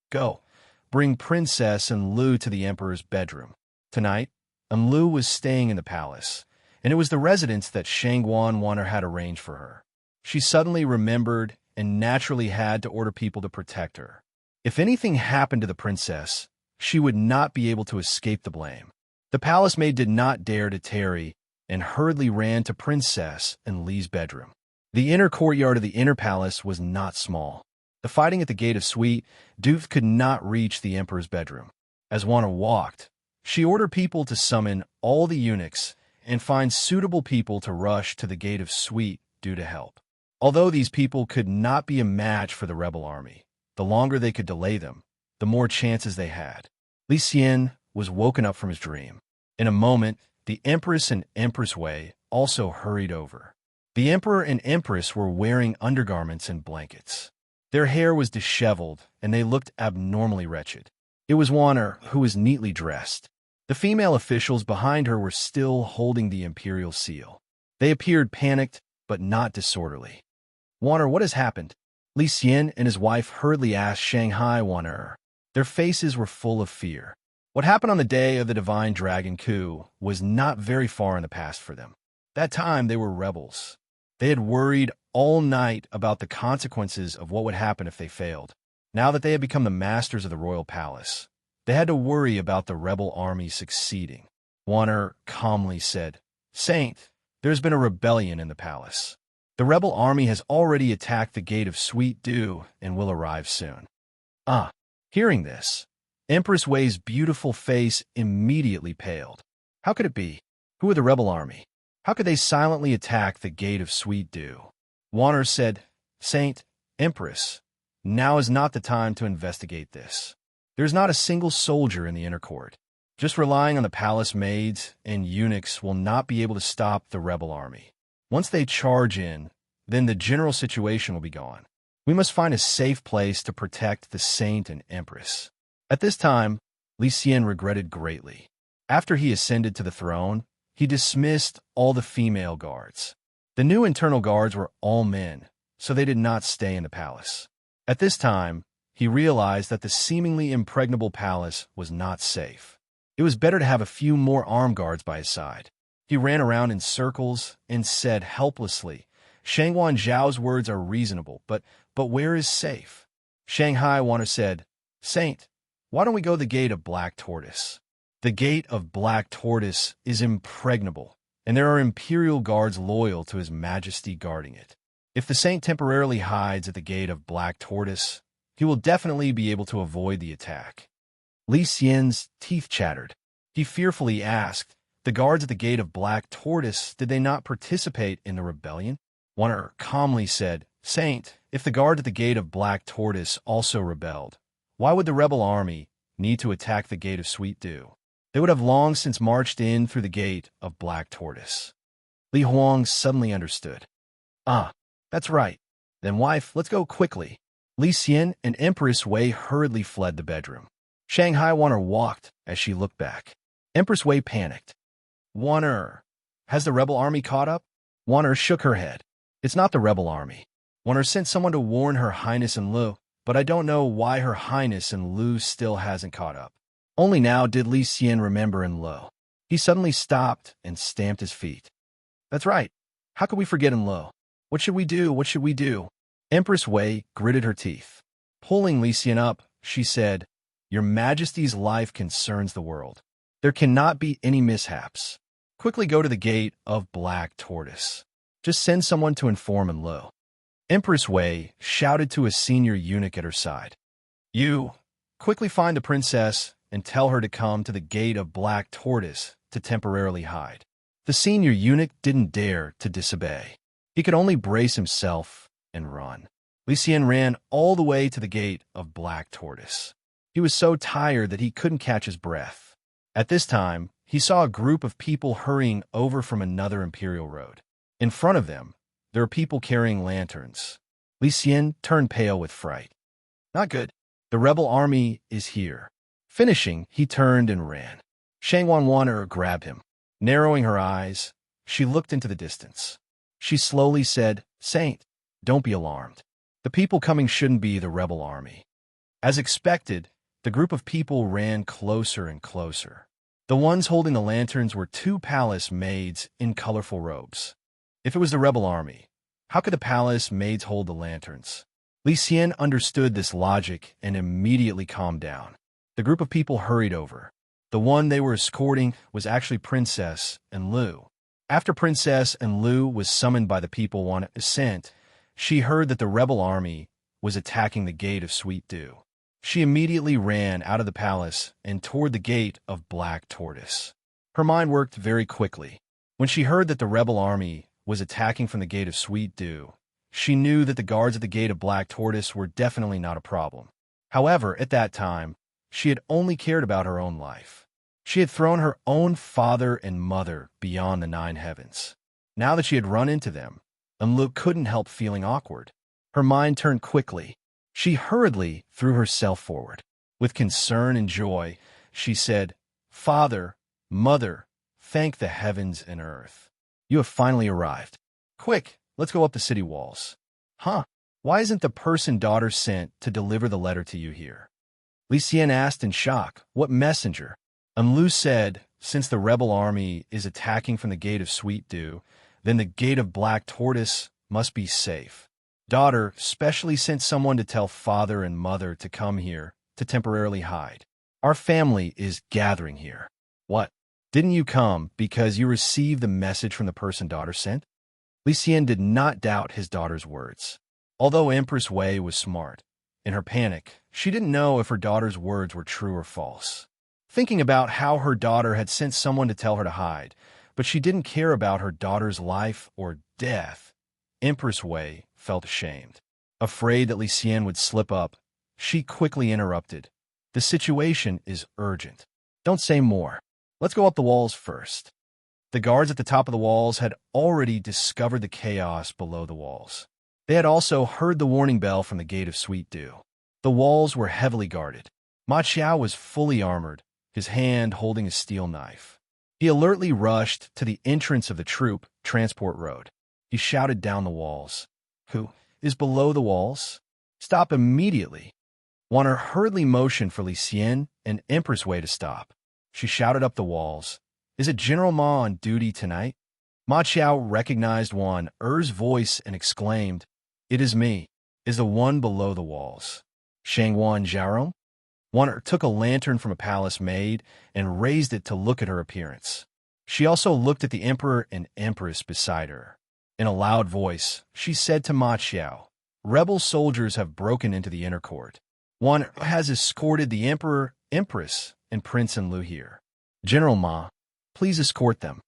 [SPEAKER 1] "Go, bring Princess Enlu to the Emperor's bedroom." Tonight, Enlu was staying in the palace, and it was the residence that Shangguan Wanner had arranged for her. She suddenly remembered and naturally had to order people to protect her. If anything happened to the princess, she would not be able to escape the blame. The palace maid did not dare to tarry and hurriedly ran to Princess Enlu's bedroom. The inner courtyard of the inner palace was not small. The fighting at the gate of Sweet Doof could not reach the emperor's bedroom. As Wanner walked, she ordered people to summon all the eunuchs and find suitable people to rush to the gate of Sweet Doo to help. Although these people could not be a match for the rebel army, the longer they could delay them, the more chances they had. Li Xian was woken up from his dream. In a moment, the Empress and Empress Wei also hurried over. The Emperor and Empress were wearing undergarments and blankets. Their hair was disheveled, and they looked abnormally wretched. It was Wanner, who was neatly dressed. The female officials behind her were still holding the imperial seal. They appeared panicked, but not disorderly. "Wanner, what has happened?" Li Xian and his wife hurriedly asked Shanghai Wanner. Their faces were full of fear. What happened on the day of the divine dragon coup was not very far in the past for them. That time they were rebels. They had worried all night about the consequences of what would happen if they failed. Now that they had become the masters of the royal palace, they had to worry about the rebel army succeeding. Wanner calmly said, "Saint, there's been a rebellion in the palace. The rebel army has already attacked the gate of Sweet Doo and will arrive soon." Hearing this, Empress Wei's beautiful face immediately paled. How could it be? Who were the rebel army? How could they silently attack the gate of Sweet Doo? Wanner said, "Saint, Empress, now is not the time to investigate this. There's not a single soldier in the inner court. Just relying on the palace maids and eunuchs will not be able to stop the rebel army. Once they charge in, then the general situation will be gone. We must find a safe place to protect the Saint and Empress." At this time, Li Xian regretted greatly. After he ascended to the throne, he dismissed all the female guards. The new internal guards were all men, so they did not stay in the palace. At this time, he realized that the seemingly impregnable palace was not safe. It was better to have a few more armed guards by his side. He ran around in circles and said helplessly, "Shangguan Zhao's words are reasonable, but where is safe?" Shanghai Wanner said, "Saint, why don't we go to the gate of Black Tortoise? The gate of Black Tortoise is impregnable, and there are imperial guards loyal to His Majesty guarding it. If the saint temporarily hides at the gate of Black Tortoise, he will definitely be able to avoid the attack." Li Xian's teeth chattered. He fearfully asked, "The guards at the gate of Black Tortoise, did they not participate in the rebellion?" Wanner calmly said, "Saint, if the guard at the gate of Black Tortoise also rebelled, why would the rebel army need to attack the gate of Sweet Doo? They would have long since marched in through the gate of Black Tortoise." Li Huang suddenly understood. That's right. Then, wife, let's go quickly." Li Xian and Empress Wei hurriedly fled the bedroom. Shanghai Wanner walked as she looked back. Empress Wei panicked. "Wanner, has the rebel army caught up?" Wanner shook her head. "It's not the rebel army. Wanner sent someone to warn Her Highness Enlu, but I don't know why Her Highness Enlu still hasn't caught up." Only now did Li Xian remember Enlu. He suddenly stopped and stamped his feet. "That's right. How could we forget Enlu? What should we do? What should we do?" Empress Wei gritted her teeth. Pulling Li Xian up, she said, "Your Majesty's life concerns the world. There cannot be any mishaps. Quickly go to the gate of Black Tortoise. Just send someone to inform Enlu." Empress Wei shouted to a senior eunuch at her side, "You, quickly find the princess and tell her to come to the gate of Black Tortoise to temporarily hide." The senior eunuch didn't dare to disobey. He could only brace himself and run. Li Xian ran all the way to the gate of Black Tortoise. He was so tired that he couldn't catch his breath. At this time, he saw a group of people hurrying over from another imperial road. In front of them, there were people carrying lanterns. Li Xian turned pale with fright. "Not good. The rebel army is here." Finishing, he turned and ran. Shangguan Wanner grabbed him. Narrowing her eyes, she looked into the distance. She slowly said, "Saint, Don't be alarmed. The people coming shouldn't be the rebel army. As expected, the group of people ran closer and closer. The ones holding the lanterns were two palace maids in colorful robes. If it was the rebel army, how could the palace maids hold the lanterns? Li Xian understood this logic and immediately calmed down. The group of people hurried over. The one they were escorting was actually Princess and Lu. After Princess and Lu was summoned by the people on ascent, she heard that the rebel army was attacking the gate of Sweet Dew. She immediately ran out of the palace and toward the gate of Black Tortoise. Her mind worked very quickly. When she heard that the rebel army was attacking from the gate of Sweet Dew, she knew that the guards at the gate of Black Tortoise were definitely not a problem. However, at that time, she had only cared about her own life. She had thrown her own father and mother beyond the 9 heavens. Now that she had run into them, Lu couldn't help feeling awkward. Her mind turned quickly. She hurriedly threw herself forward. With concern and joy, she said, "Father, Mother, thank the heavens and earth. You have finally arrived. Quick, let's go up the city walls." "Huh? Why isn't the person daughter sent to deliver the letter to you here?" Li Xian asked in shock. "What messenger?" Lu said, "Since the rebel army is attacking from the gate of Sweet Dew, then the gate of Black Tortoise must be safe. Daughter specially sent someone to tell father and mother to come here to temporarily hide. Our family is gathering here." "What? Didn't you come because you received the message from the person daughter sent?" Li Xian did not doubt his daughter's words. Although Empress Wei was smart, in her panic, she didn't know if her daughter's words were true or false. Thinking about how her daughter had sent someone to tell her to hide, but she didn't care about her daughter's life or death, Empress Wei felt ashamed. Afraid that Li Xian would slip up, she quickly interrupted. "The situation is urgent. Don't say more. Let's go up the walls first." The guards at the top of the walls had already discovered the chaos below the walls. They had also heard the warning bell from the gate of Sweet Dew. The walls were heavily guarded. Ma Qiao was fully armored, his hand holding a steel knife. He alertly rushed to the entrance of the troop transport road. He shouted down the walls. "Who is below the walls? Stop immediately." Wanner hurriedly motioned for Li Xian and Empress Wei to stop. She shouted up the walls, "Is it General Ma on duty tonight?" Ma Qiao recognized Wan Er's voice and exclaimed, "It is me. Is the one below the walls Shangwan Zhaorong?" Wan Er took a lantern from a palace maid and raised it to look at her appearance. She also looked at the emperor and empress beside her. In a loud voice, she said to Ma Qiao, "Rebel soldiers have broken into the inner court. One has escorted the emperor, empress, and Prince and Lu here. General Ma, please escort them."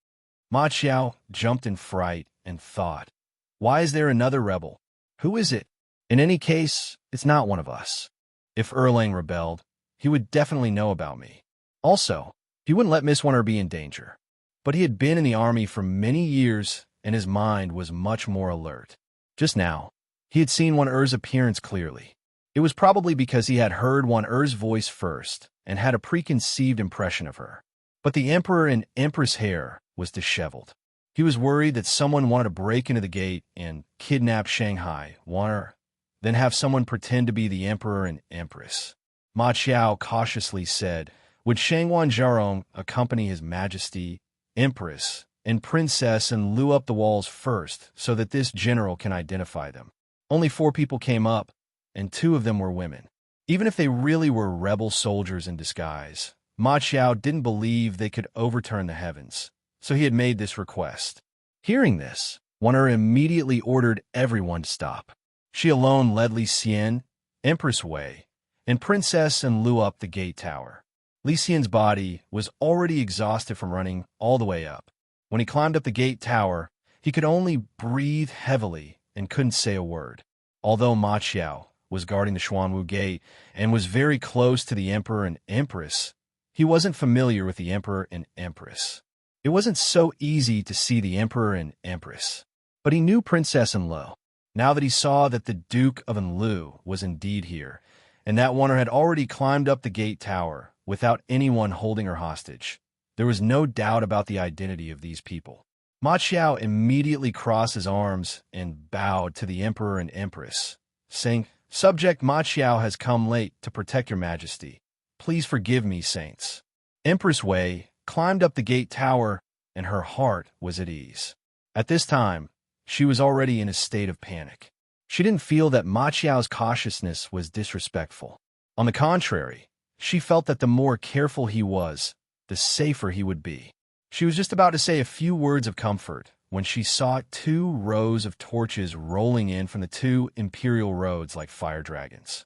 [SPEAKER 1] Ma Qiao jumped in fright and thought, "Why is there another rebel? Who is it? In any case, it's not one of us. If Erlang rebelled, he would definitely know about me. Also, he wouldn't let Miss Wanner be in danger." But he had been in the army for many years, and his mind was much more alert. Just now, he had seen Wan Er's appearance clearly. It was probably because he had heard Wan Er's voice first and had a preconceived impression of her. But the emperor and empress hair was disheveled. He was worried that someone wanted to break into the gate and kidnap Shanghai, Wan Er, then have someone pretend to be the emperor and empress. Ma Qiao cautiously said, "Would Shangwan Zhaorong accompany his majesty, empress, and princess and Lu up the walls first so that this general can identify them?" Only 4 people came up, and 2 of them were women. Even if they really were rebel soldiers in disguise, Ma Qiao didn't believe they could overturn the heavens, so he had made this request. Hearing this, Wan Er immediately ordered everyone to stop. She alone led Li Xian, Empress Wei, and Princess and Lu up the gate tower. Li Xian's body was already exhausted from running all the way up. When he climbed up the gate tower, he could only breathe heavily and couldn't say a word. Although Ma Qiao was guarding the Xuanwu Gate and was very close to the Emperor and Empress, he wasn't familiar with the Emperor and Empress. It wasn't so easy to see the Emperor and Empress, but he knew Princess Enlu. Now that he saw that the Duke of Enlu was indeed here, and that Wanner had already climbed up the gate tower without anyone holding her hostage, there was no doubt about the identity of these people. Ma Qiao immediately crossed his arms and bowed to the emperor and empress, saying, "Subject Ma Qiao has come late to protect your majesty. Please forgive me, saints." Empress Wei climbed up the gate tower, and her heart was at ease. At this time, she was already in a state of panic. She didn't feel that Ma Qiao's cautiousness was disrespectful. On the contrary, she felt that the more careful he was, the safer he would be. She was just about to say a few words of comfort when she saw 2 rows of torches rolling in from the 2 imperial roads like fire dragons.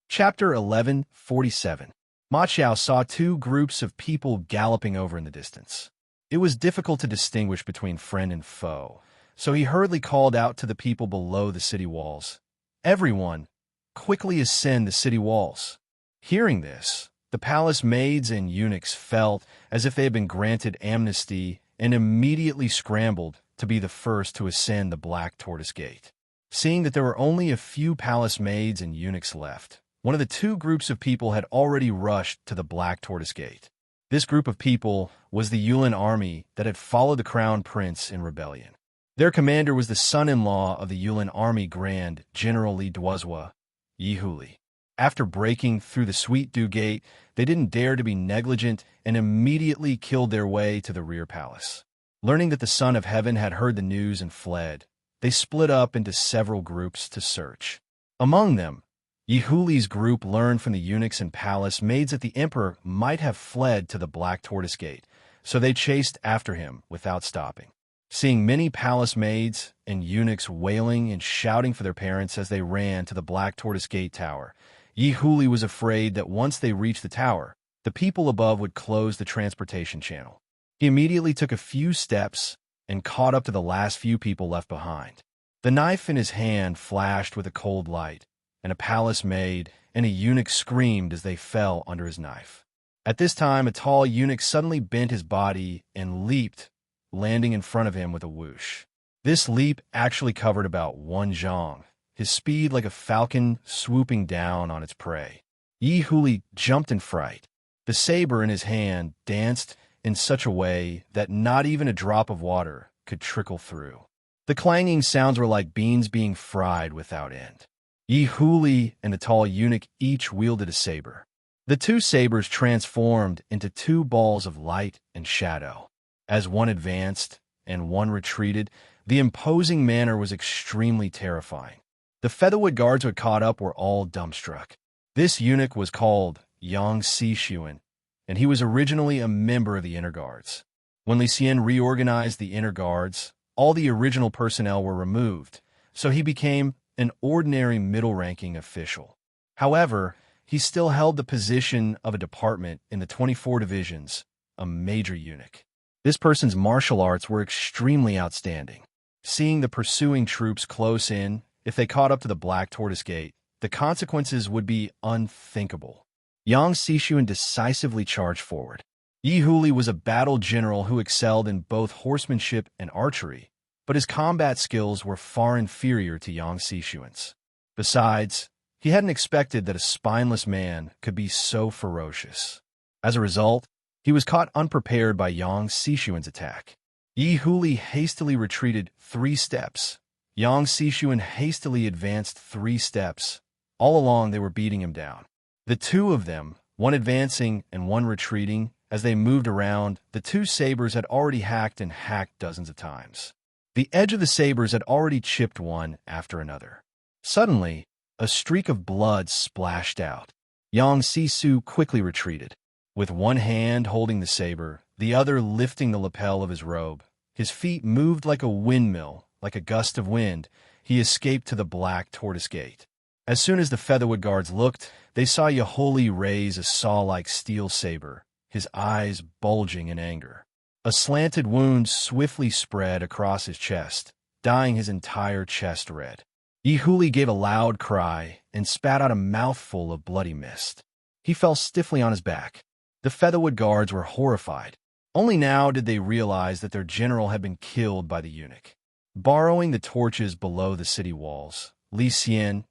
[SPEAKER 1] Chapter 11:47. Ma Qiao saw 2 groups of people galloping over in the distance. It was difficult to distinguish between friend and foe, so he hurriedly called out to the people below the city walls, "Everyone, quickly ascend the city walls." Hearing this, the palace maids and eunuchs felt as if they had been granted amnesty and immediately scrambled to be the first to ascend the Black Tortoise Gate. Seeing that there were only a few palace maids and eunuchs left, one of the 2 groups of people had already rushed to the Black Tortoise Gate. This group of people was the Yulin army that had followed the crown prince in rebellion. Their commander was the son-in-law of the Yulin army Grand General Li Duozhua, Yi Huli. After breaking through the Sweet Dew Gate, they didn't dare to be negligent and immediately killed their way to the rear palace. Learning that the Son of Heaven had heard the news and fled, they split up into several groups to search. Among them, Yi Huli's group learned from the eunuchs and palace maids that the emperor might have fled to the Black Tortoise Gate, so they chased after him without stopping. Seeing many palace maids and eunuchs wailing and shouting for their parents as they ran to the Black Tortoise Gate tower, Yi Huli was afraid that once they reached the tower, the people above would close the transportation channel. He immediately took a few steps and caught up to the last few people left behind. The knife in his hand flashed with a cold light, and a palace maid and a eunuch screamed as they fell under his knife. At this time, a tall eunuch suddenly bent his body and leaped, landing in front of him with a whoosh. This leap actually covered about 1 zhang, his speed like a falcon swooping down on its prey. Yi Huli jumped in fright. The saber in his hand danced in such a way that not even a drop of water could trickle through. The clanging sounds were like beans being fried without end. Yi Huli and the tall eunuch each wielded a saber. The 2 sabers transformed into 2 balls of light and shadow. As one advanced and one retreated, the imposing manner was extremely terrifying. The Featherwood guards who had caught up were all dumbstruck. This eunuch was called Yang Xixuan, and he was originally a member of the Inner Guards. When Li Xian reorganized the Inner Guards, all the original personnel were removed, so he became an ordinary middle-ranking official. However, he still held the position of a department in the 24 divisions, a major eunuch. This person's martial arts were extremely outstanding. Seeing the pursuing troops close in, if they caught up to the Black Tortoise Gate, the consequences would be unthinkable. Yang Xixuan decisively charged forward. Yi Huli was a battle general who excelled in both horsemanship and archery, but his combat skills were far inferior to Yang Xixuan's. Besides, he hadn't expected that a spineless man could be so ferocious. As a result, he was caught unprepared by Yang Xixuan's attack. Yi Huli hastily retreated 3 steps. Yang Xixuan hastily advanced 3 steps. All along they were beating him down. The 2 of them, one advancing and one retreating, as they moved around, the 2 sabers had already hacked and hacked dozens of times. The edge of the sabers had already chipped one after another. Suddenly, a streak of blood splashed out. Yang Sisu quickly retreated. With one hand holding the saber, the other lifting the lapel of his robe, his feet moved like a windmill, like a gust of wind. He escaped to the Black Tortoise Gate. As soon as the Featherwood guards looked, they saw Yaholi raise a saw-like steel saber, his eyes bulging in anger. A slanted wound swiftly spread across his chest, dyeing his entire chest red. Yi Huli gave a loud cry and spat out a mouthful of bloody mist. He fell stiffly on his back. The Featherwood guards were horrified. Only now did they realize that their general had been killed by the eunuch. Borrowing the torches below the city walls, Li Xian,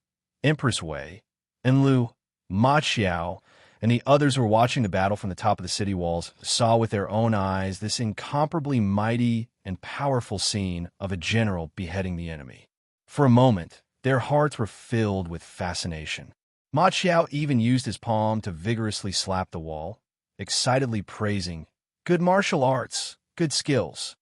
[SPEAKER 1] Empress Wei, and Ma Qiao, and the others who were watching the battle from the top of the city walls saw with their own eyes this incomparably mighty and powerful scene of a general beheading the enemy. For a moment, their hearts were filled with fascination. Ma Qiao even used his palm to vigorously slap the wall, excitedly praising, "Good martial arts, good skills."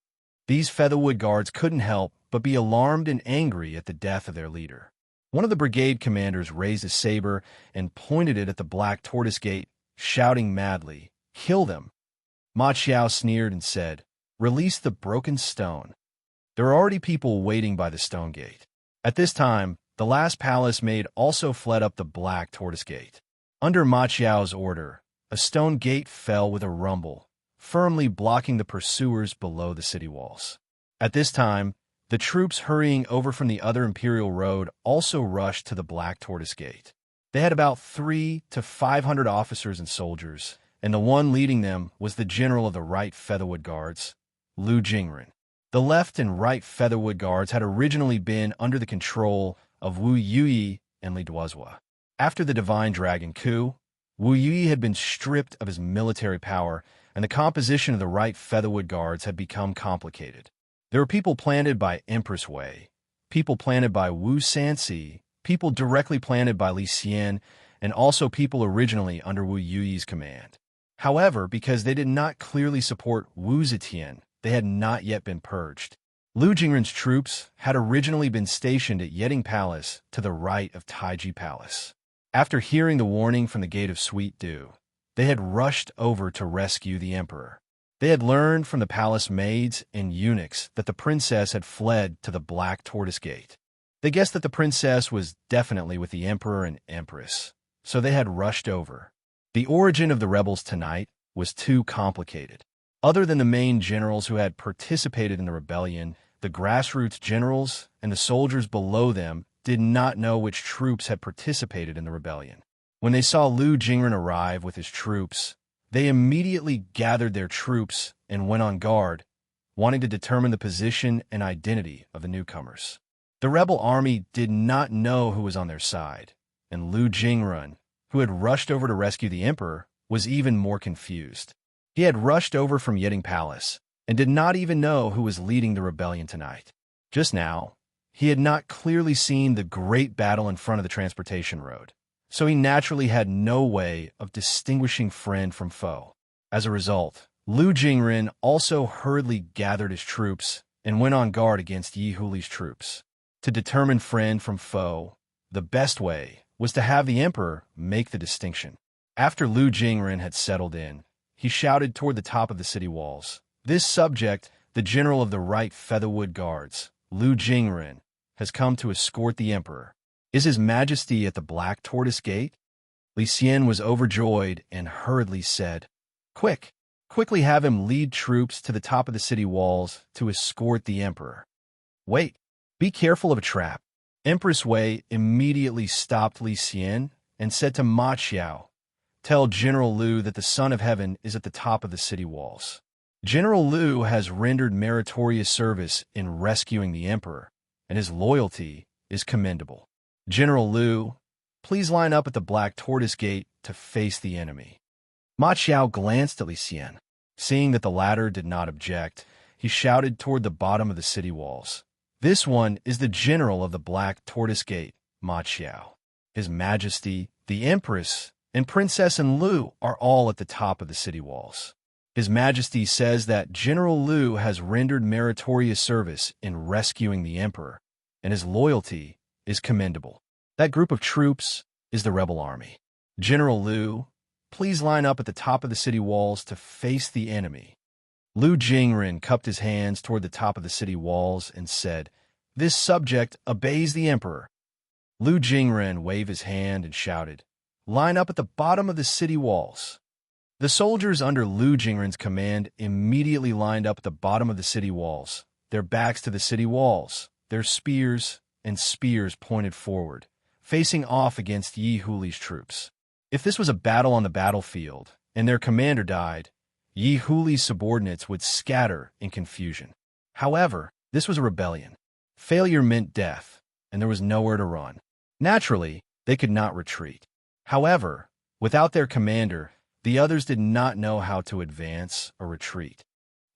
[SPEAKER 1] These Featherwood guards couldn't help but be alarmed and angry at the death of their leader. One of the brigade commanders raised his saber and pointed it at the Black Tortoise Gate, shouting madly, "Kill them!" Ma Qiao sneered and said, "Release the broken stone." There are already people waiting by the stone gate. At this time, the last palace maid also fled up the Black Tortoise Gate. Under Ma Qiao's order, a stone gate fell with a rumble, firmly blocking the pursuers below the city walls. At this time, the troops hurrying over from the other imperial road also rushed to the Black Tortoise Gate. They had about 300 to 500 officers and soldiers, and the one leading them was the general of the right Featherwood Guards, Lu Jingren. The left and right Featherwood Guards had originally been under the control of Wu Yuyi and Li Duozhua. After the Divine Dragon coup, Wu Yuyi had been stripped of his military power, and the composition of the right Featherwood Guards had become complicated. There were people planted by Empress Wei, people planted by Wu Sanxi, people directly planted by Li Xian, and also people originally under Wu Yuyi's command. However, because they did not clearly support Wu Zetian, they had not yet been purged. Lu Jingren's troops had originally been stationed at Yeding Palace to the right of Taiji Palace. After hearing the warning from the Gate of Sweet Dew, they had rushed over to rescue the emperor. They had learned from the palace maids and eunuchs that the princess had fled to the Black Tortoise Gate. They guessed that the princess was definitely with the emperor and empress, so they had rushed over. The origin of the rebels tonight was too complicated. Other than the main generals who had participated in the rebellion, the grassroots generals and the soldiers below them did not know which troops had participated in the rebellion. When they saw Lu Jingren arrive with his troops, they immediately gathered their troops and went on guard, wanting to determine the position and identity of the newcomers. The rebel army did not know who was on their side, and Lu Jingren, who had rushed over to rescue the emperor, was even more confused. He had rushed over from Yeding Palace and did not even know who was leading the rebellion tonight. Just now, he had not clearly seen the great battle in front of the transportation road, so he naturally had no way of distinguishing friend from foe. As a result, Lu Jingren also hurriedly gathered his troops and went on guard against Yi Huli's troops. To determine friend from foe, the best way was to have the emperor make the distinction. After Lu Jingren had settled in, he shouted toward the top of the city walls, "This subject, the general of the right Featherwood Guards, Lu Jingren, has come to escort the emperor. Is his majesty at the Black Tortoise Gate?" Li Xian was overjoyed and hurriedly said, Quickly have him lead troops to the top of the city walls to escort the emperor." "Wait, be careful of a trap." Empress Wei immediately stopped Li Xian and said to Ma Qiao, "Tell General Lu that the Son of Heaven is at the top of the city walls. General Lu has rendered meritorious service in rescuing the emperor, and his loyalty is commendable. General Lu, please line up at the Black Tortoise Gate to face the enemy." Ma Qiao glanced at Li Xian. Seeing that the latter did not object, he shouted toward the bottom of the city walls, "This one is the general of the Black Tortoise Gate, Ma Qiao. His Majesty, the Empress, and Princess and Lu are all at the top of the city walls. His Majesty says that General Lu has rendered meritorious service in rescuing the emperor, and his loyalty is commendable. That group of troops is the rebel army. General Lu, please line up at the top of the city walls to face the enemy." Lu Jingren cupped his hands toward the top of the city walls and said, "This subject obeys the emperor." Lu Jingren waved his hand and shouted, "Line up at the bottom of the city walls." The soldiers under Lu Jingren's command immediately lined up at the bottom of the city walls, their backs to the city walls, their spears pointed forward, facing off against Yi Huli's troops. If this was a battle on the battlefield, and their commander died, Yi Huli's subordinates would scatter in confusion. However, this was a rebellion. Failure meant death, and there was nowhere to run. Naturally, they could not retreat. However, without their commander, the others did not know how to advance or retreat.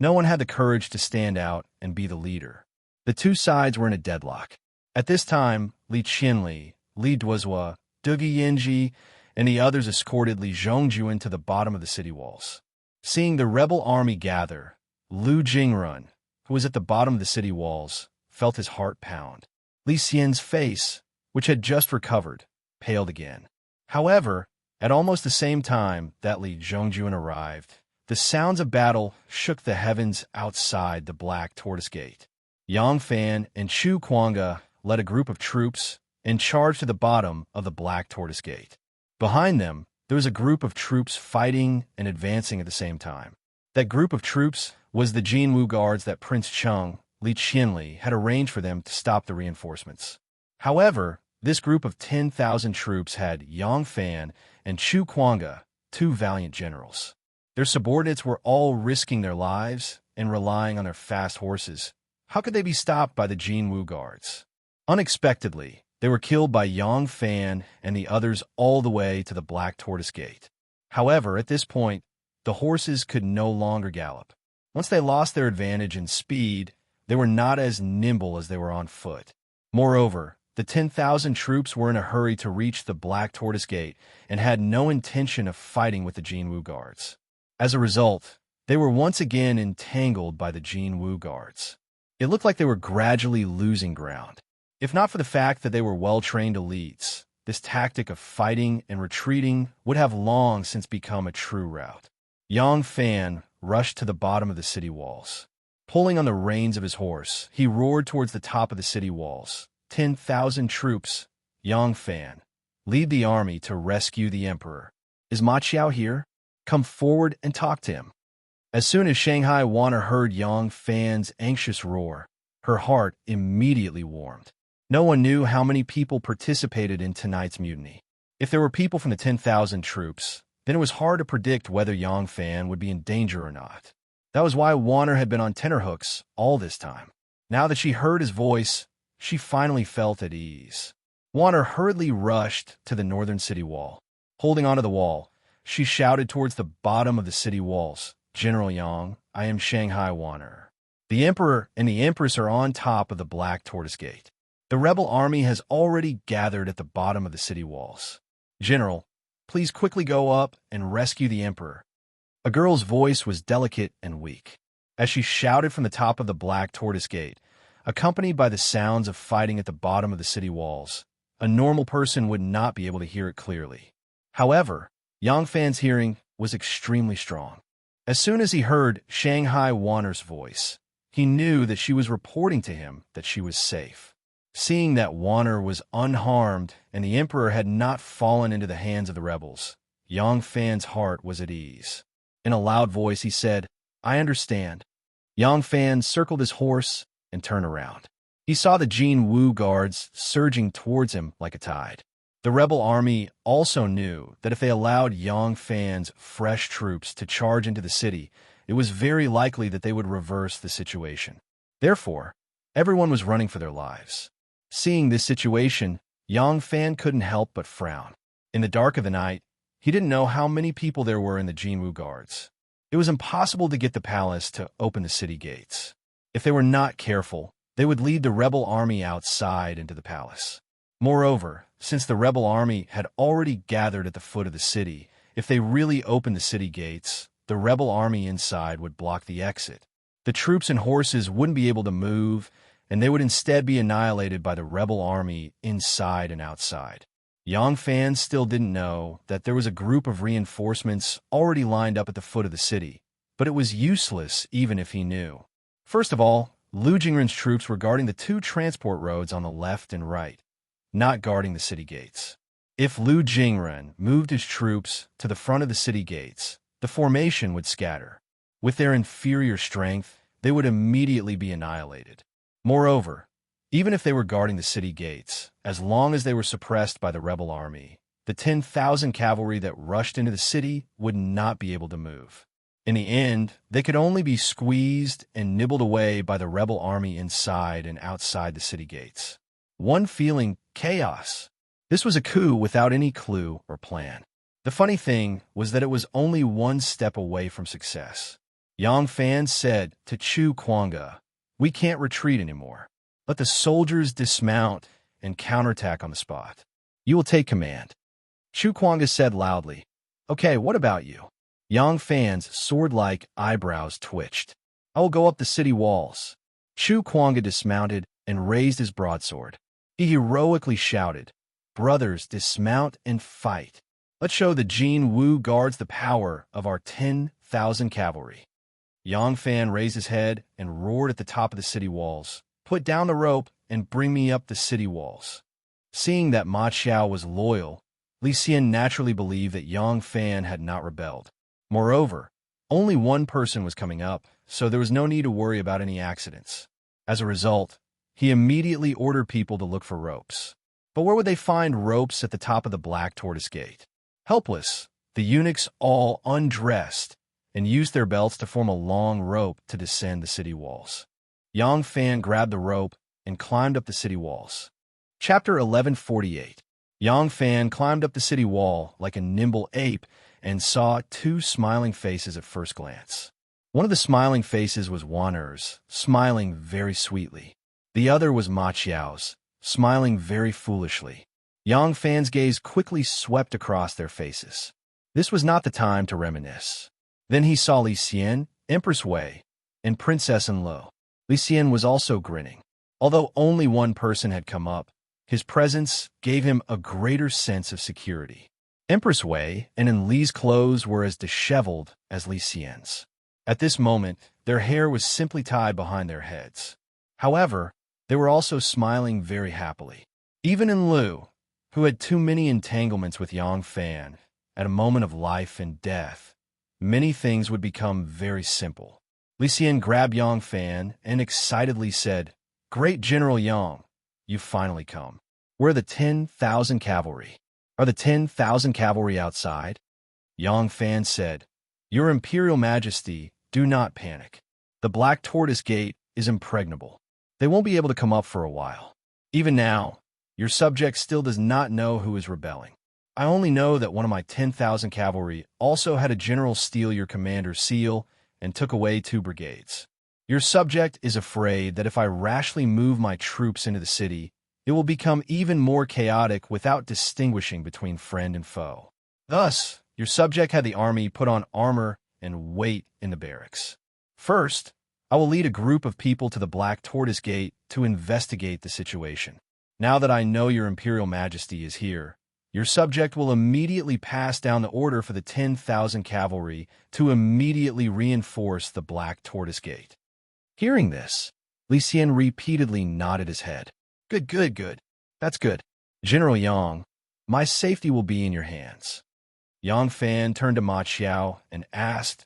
[SPEAKER 1] No one had the courage to stand out and be the leader. The two sides were in a deadlock. At this time, Li Qianli, Li Duozhua, Dugi Yinji, and the others escorted Li Zhongjuan to the bottom of the city walls. Seeing the rebel army gather, Lu Jingrun, who was at the bottom of the city walls, felt his heart pound. Li Xian's face, which had just recovered, paled again. However, at almost the same time that Li Zhongjuan arrived, the sounds of battle shook the heavens outside the Black Tortoise Gate. Yang Fan and Chu Kuanga led a group of troops and charged to the bottom of the Black Tortoise Gate. Behind them, there was a group of troops fighting and advancing at the same time. That group of troops was the Jinwu guards that Prince Cheng, Li Qianli, had arranged for them to stop the reinforcements. However, this group of 10,000 troops had Yang Fan and Chu Kuanga, two valiant generals. Their subordinates were all risking their lives and relying on their fast horses. How could they be stopped by the Jinwu guards? Unexpectedly, they were killed by Yang Fan and the others all the way to the Black Tortoise Gate. However, at this point, the horses could no longer gallop. Once they lost their advantage in speed, they were not as nimble as they were on foot. Moreover, the 10,000 troops were in a hurry to reach the Black Tortoise Gate and had no intention of fighting with the Jinwu guards. As a result, they were once again entangled by the Jinwu guards. It looked like they were gradually losing ground. If not for the fact that they were well-trained elites, this tactic of fighting and retreating would have long since become a true rout. Yang Fan rushed to the bottom of the city walls. Pulling on the reins of his horse, he roared towards the top of the city walls. 10,000 troops, Yang Fan, lead the army to rescue the emperor. Is Ma Qiao here? Come forward and talk to him. As soon as Shanghai Wanner heard Yang Fan's anxious roar, her heart immediately warmed. No one knew how many people participated in tonight's mutiny. If there were people from the 10,000 troops, then it was hard to predict whether Yang Fan would be in danger or not. That was why Wanner had been on tenterhooks all this time. Now that she heard his voice, she finally felt at ease. Wanner hurriedly rushed to the northern city wall. Holding onto the wall, she shouted towards the bottom of the city walls, "General Yang, I am Shanghai Wanner. The Emperor and the Empress are on top of the Black Tortoise Gate. The rebel army has already gathered at the bottom of the city walls. General, please quickly go up and rescue the Emperor." A girl's voice was delicate and weak. As she shouted from the top of the Black Tortoise Gate, accompanied by the sounds of fighting at the bottom of the city walls, a normal person would not be able to hear it clearly. However, Yang Fan's hearing was extremely strong. As soon as he heard Shanghai Wanner's voice, he knew that she was reporting to him that she was safe. Seeing that Wanner was unharmed and the Emperor had not fallen into the hands of the rebels, Yang Fan's heart was at ease. In a loud voice, he said, "I understand." Yang Fan circled his horse and turned around. He saw the Jinwu guards surging towards him like a tide. The rebel army also knew that if they allowed Yang Fan's fresh troops to charge into the city, it was very likely that they would reverse the situation. Therefore, everyone was running for their lives. Seeing this situation, Yang Fan couldn't help but frown. In the dark of the night, he didn't know how many people there were in the Jinwu guards. It was impossible to get the palace to open the city gates. If they were not careful, they would lead the rebel army outside into the palace. Moreover, since the rebel army had already gathered at the foot of the city, if they really opened the city gates, the rebel army inside would block the exit. The troops and horses wouldn't be able to move, and they would instead be annihilated by the rebel army inside and outside. Yang Fan still didn't know that there was a group of reinforcements already lined up at the foot of the city, but it was useless even if he knew. First of all, Lu Jingren's troops were guarding the two transport roads on the left and right, not guarding the city gates. If Lu Jingren moved his troops to the front of the city gates, the formation would scatter. With their inferior strength, they would immediately be annihilated. Moreover, even if they were guarding the city gates, as long as they were suppressed by the rebel army, the 10,000 cavalry that rushed into the city would not be able to move. In the end, they could only be squeezed and nibbled away by the rebel army inside and outside the city gates. One feeling, chaos. This was a coup without any clue or plan. The funny thing was that it was only one step away from success. Yang Fan said to Chu Kuanga, "We can't retreat anymore. Let the soldiers dismount and counterattack on the spot. You will take command." Chu Kuanga said loudly, "Okay, what about you?" Yang Fan's sword-like eyebrows twitched. "I will go up the city walls." Chu Kuanga dismounted and raised his broadsword. He heroically shouted, "Brothers, dismount and fight. Let's show the Jin Wu guards the power of our 10,000 cavalry." Yang Fan raised his head and roared at the top of the city walls, "Put down the rope and bring me up the city walls." Seeing that Ma Qiao was loyal, Li Xian naturally believed that Yang Fan had not rebelled. Moreover, only one person was coming up, so there was no need to worry about any accidents. As a result, he immediately ordered people to look for ropes. But where would they find ropes at the top of the Black Tortoise Gate? Helpless, the eunuchs all undressed and used their belts to form a long rope to descend the city walls. Yang Fan grabbed the rope and climbed up the city walls. Chapter 1148. Yang Fan climbed up the city wall like a nimble ape and saw two smiling faces at first glance. One of the smiling faces was Wan Er's, smiling very sweetly. The other was Ma Qiao's, smiling very foolishly. Yang Fan's gaze quickly swept across their faces. This was not the time to reminisce. Then he saw Li Xian, Empress Wei, and Princess Enlo. Li Xian was also grinning. Although only one person had come up, his presence gave him a greater sense of security. Empress Wei and Enli's clothes were as disheveled as Li Xian's. At this moment, their hair was simply tied behind their heads. However, they were also smiling very happily. Even Enlu, who had too many entanglements with Yang Fan, at a moment of life and death, many things would become very simple. Li Xian grabbed Yang Fan and excitedly said, "Great General Yang, you've finally come. Where are the 10,000 cavalry? Are the 10,000 cavalry outside?" Yang Fan said, "Your Imperial Majesty, do not panic. The Black Tortoise Gate is impregnable. They won't be able to come up for a while. Even now, your subject still does not know who is rebelling. I only know that one of my 10,000 cavalry also had a general steal your commander's seal and took away 2 brigades. Your subject is afraid that if I rashly move my troops into the city, it will become even more chaotic without distinguishing between friend and foe. Thus, your subject had the army put on armor and wait in the barracks. First, I will lead a group of people to the Black Tortoise Gate to investigate the situation. Now that I know your Imperial Majesty is here, your subject will immediately pass down the order for the 10,000 cavalry to immediately reinforce the Black Tortoise Gate." Hearing this, Li Xian repeatedly nodded his head. Good, good, good. That's good. General Yang, my safety will be in your hands." Yang Fan turned to Ma Qiao and asked,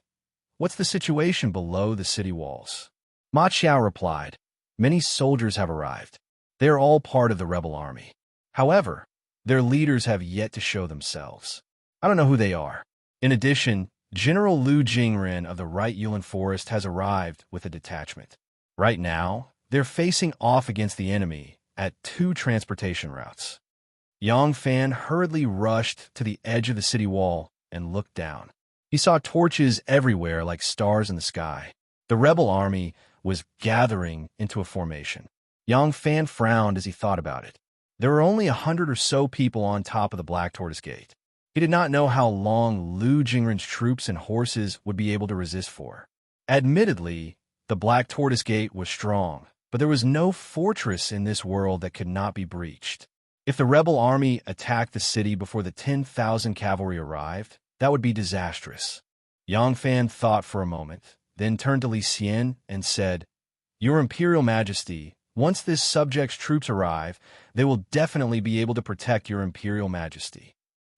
[SPEAKER 1] "What's the situation below the city walls?" Ma Qiao replied, "Many soldiers have arrived. They are all part of the rebel army. However, their leaders have yet to show themselves. I don't know who they are. In addition, General Lu Jingren of the Right Yulin Forest has arrived with a detachment. Right now, they're facing off against the enemy at 2 transportation routes." Yang Fan hurriedly rushed to the edge of the city wall and looked down. He saw torches everywhere like stars in the sky. The rebel army was gathering into a formation. Yang Fan frowned as he thought about it. There were only 100 or so people on top of the Black Tortoise Gate. He did not know how long Lu Jingren's troops and horses would be able to resist for. Admittedly, the Black Tortoise Gate was strong, but there was no fortress in this world that could not be breached. If the rebel army attacked the city before the 10,000 cavalry arrived, that would be disastrous. Yang Fan thought for a moment, then turned to Li Xian and said, "Your Imperial Majesty, once this subject's troops arrive, they will definitely be able to protect your Imperial Majesty."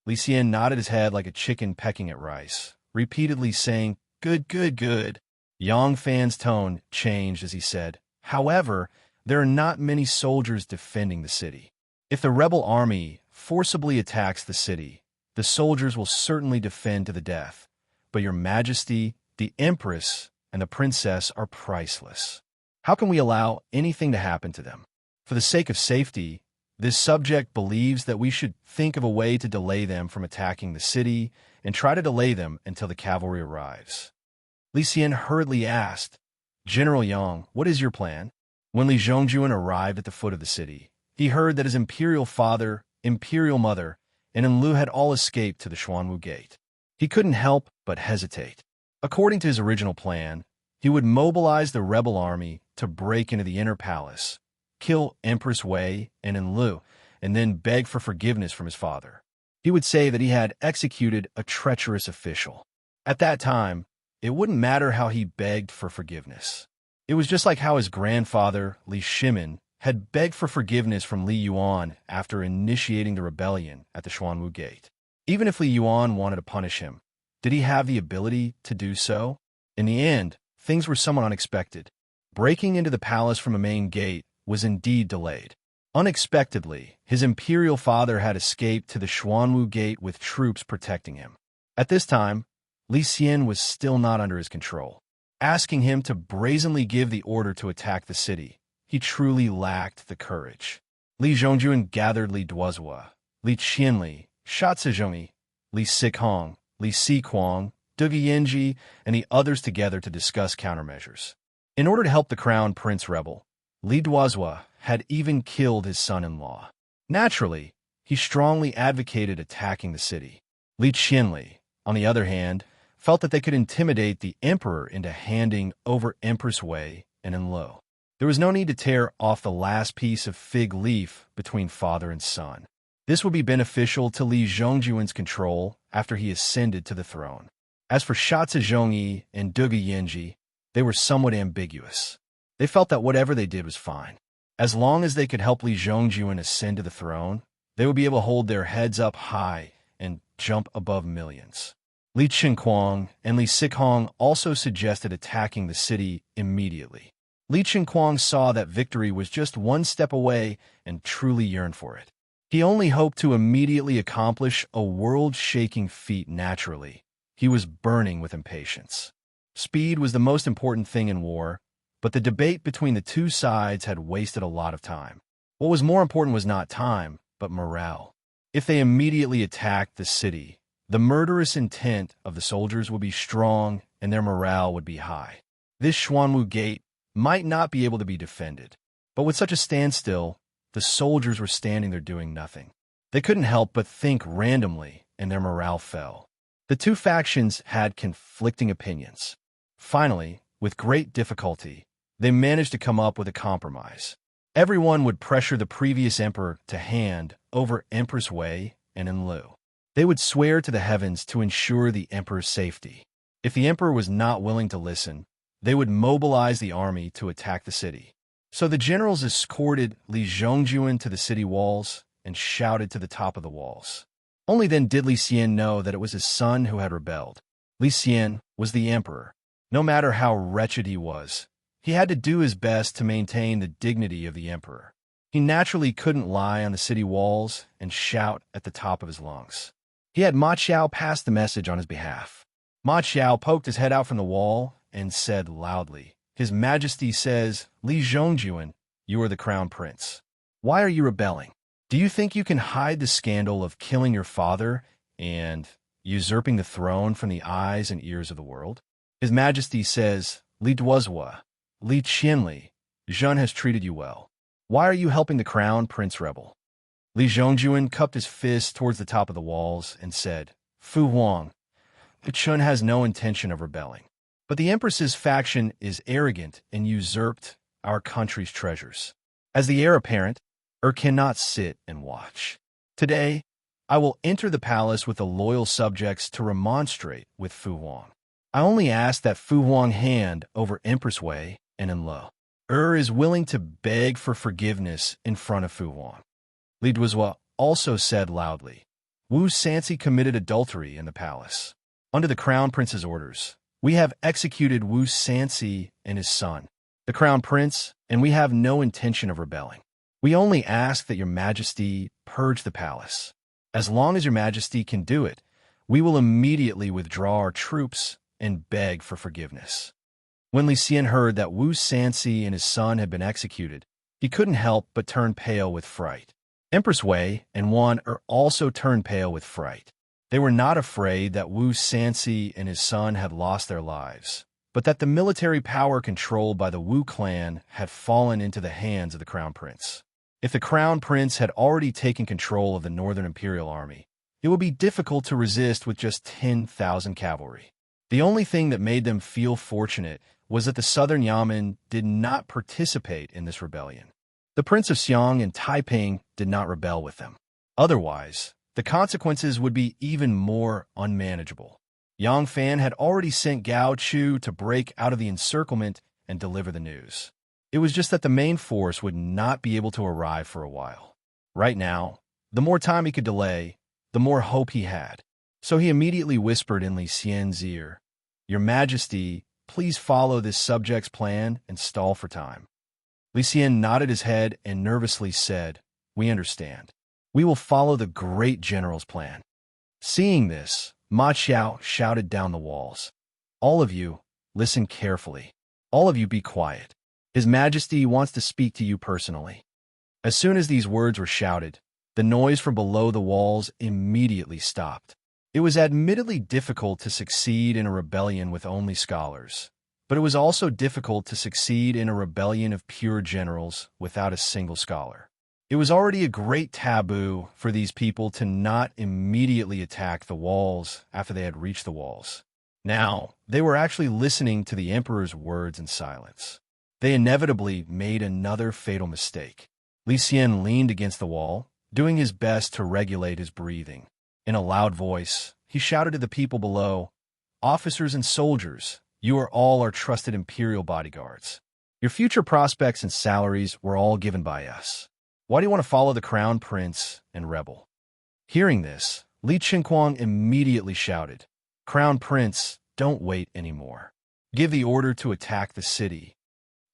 [SPEAKER 1] Li Xian nodded his head like a chicken pecking at rice, repeatedly saying, "Good, good, good." Yang Fan's tone changed as he said, "However, there are not many soldiers defending the city. If the rebel army forcibly attacks the city, the soldiers will certainly defend to the death, but your Majesty, the Empress, and the Princess are priceless. How can we allow anything to happen to them? For the sake of safety, this subject believes that we should think of a way to delay them from attacking the city and try to delay them until the cavalry arrives." Li Xian hurriedly asked, "General Yang, what is your plan?" When Li Zhongjuan arrived at the foot of the city, he heard that his imperial father, imperial mother, and Enlu had all escaped to the Xuanwu Gate. He couldn't help but hesitate. According to his original plan, he would mobilize the rebel army to break into the inner palace, kill Empress Wei and Enlu, and then beg for forgiveness from his father. He would say that he had executed a treacherous official. At that time, it wouldn't matter how he begged for forgiveness. It was just like how his grandfather, Li Shimin, had begged for forgiveness from Li Yuan after initiating the rebellion at the Xuanwu Gate. Even if Li Yuan wanted to punish him, did he have the ability to do so? In the end, things were somewhat unexpected. Breaking into the palace from a main gate was indeed delayed. Unexpectedly, his imperial father had escaped to the Xuanwu Gate with troops protecting him. At this time, Li Xian was still not under his control. Asking him to brazenly give the order to attack the city, he truly lacked the courage. Li Zhongjuan gathered Li Duozhua, Li Qianli, Shatzizhongyi, Li Sihong, Li Siquang, Duge Yenji, and the others together to discuss countermeasures. In order to help the crown prince rebel, Li Duozhua had even killed his son-in-law. Naturally, he strongly advocated attacking the city. Li Qianli, on the other hand, felt that they could intimidate the emperor into handing over Empress Wei and Enlu. There was no need to tear off the last piece of fig leaf between father and son. This would be beneficial to Li Zhongjuan's control after he ascended to the throne. As for Shatzizhongyi and Duge Yenji, they were somewhat ambiguous. They felt that whatever they did was fine. As long as they could help Li Zhongjuan ascend to the throne, they would be able to hold their heads up high and jump above millions. Li Qinquang and Li Sihong also suggested attacking the city immediately. Li Qinquang saw that victory was just one step away and truly yearned for it. He only hoped to immediately accomplish a world-shaking feat naturally. He was burning with impatience. Speed was the most important thing in war, but the debate between the two sides had wasted a lot of time. What was more important was not time, but morale. If they immediately attacked the city, the murderous intent of the soldiers would be strong and their morale would be high. This Xuanwu Gate might not be able to be defended, but with such a standstill, the soldiers were standing there doing nothing. They couldn't help but think randomly, and their morale fell. The two factions had conflicting opinions. Finally, with great difficulty, they managed to come up with a compromise. Everyone would pressure the previous emperor to hand over Empress Wei and Enlu. They would swear to the heavens to ensure the emperor's safety. If the emperor was not willing to listen, they would mobilize the army to attack the city. So the generals escorted Li Zhongjuan to the city walls and shouted to the top of the walls. Only then did Li Xian know that it was his son who had rebelled. Li Xian was the emperor. No matter how wretched he was, he had to do his best to maintain the dignity of the emperor. He naturally couldn't lie on the city walls and shout at the top of his lungs. He had Ma Qiao pass the message on his behalf. Ma Qiao poked his head out from the wall and said loudly, "His Majesty says, Li Zhongjuan, you are the crown prince. Why are you rebelling? Do you think you can hide the scandal of killing your father and usurping the throne from the eyes and ears of the world? His Majesty says, Li Duozhua, Li Qianli, Zhen has treated you well. Why are you helping the crown prince rebel?" Li Zhongjuan cupped his fist towards the top of the walls and said, "Fu Huang, the Chun has no intention of rebelling. But the Empress's faction is arrogant and usurped our country's treasures. As the heir apparent, cannot sit and watch. Today, I will enter the palace with the loyal subjects to remonstrate with Fu Huang. I only ask that Fu Huang hand over Empress Wei and Enlu. Is willing to beg for forgiveness in front of Fu Huang." Li Duozhua also said loudly, "Wu Sanci committed adultery in the palace. Under the crown prince's orders, we have executed Wu Sanci and his son, the crown prince, and we have no intention of rebelling. We only ask that your majesty purge the palace. As long as your majesty can do it, we will immediately withdraw our troops and beg for forgiveness." When Li Xian heard that Wu Sanci and his son had been executed, he couldn't help but turn pale with fright. Empress Wei and Wan also turned pale with fright. They were not afraid that Wu Sanci and his son had lost their lives. but that the military power controlled by the Wu clan had fallen into the hands of the Crown Prince. If the Crown Prince had already taken control of the Northern Imperial Army, it would be difficult to resist with just 10,000 cavalry. The only thing that made them feel fortunate was that the Southern Yamen did not participate in this rebellion. The Prince of Xiang and Taiping did not rebel with them. Otherwise, the consequences would be even more unmanageable. Yang Fan had already sent Gao Chu to break out of the encirclement and deliver the news. It was just that the main force would not be able to arrive for a while. Right now, the more time he could delay, the more hope he had. So he immediately whispered in Li Xian's ear, "Your Majesty, please follow this subject's plan and stall for time." Li Xian nodded his head and nervously said, "We understand. We will follow the great general's plan." Seeing this, Ma Qiao shouted down the walls, "All of you, listen carefully. All of you be quiet. His Majesty wants to speak to you personally." As soon as these words were shouted, the noise from below the walls immediately stopped. It was admittedly difficult to succeed in a rebellion with only scholars, but it was also difficult to succeed in a rebellion of pure generals without a single scholar. It was already a great taboo for these people to not immediately attack the walls after they had reached the walls. Now, they were actually listening to the emperor's words in silence. They inevitably made another fatal mistake. Li Xian leaned against the wall, doing his best to regulate his breathing. In a loud voice, he shouted to the people below, "Officers and soldiers, you are all our trusted imperial bodyguards. Your future prospects and salaries were all given by us. Why do you want to follow the Crown Prince and rebel?" Hearing this, Li Qingquang immediately shouted, "Crown Prince, don't wait anymore. Give the order to attack the city."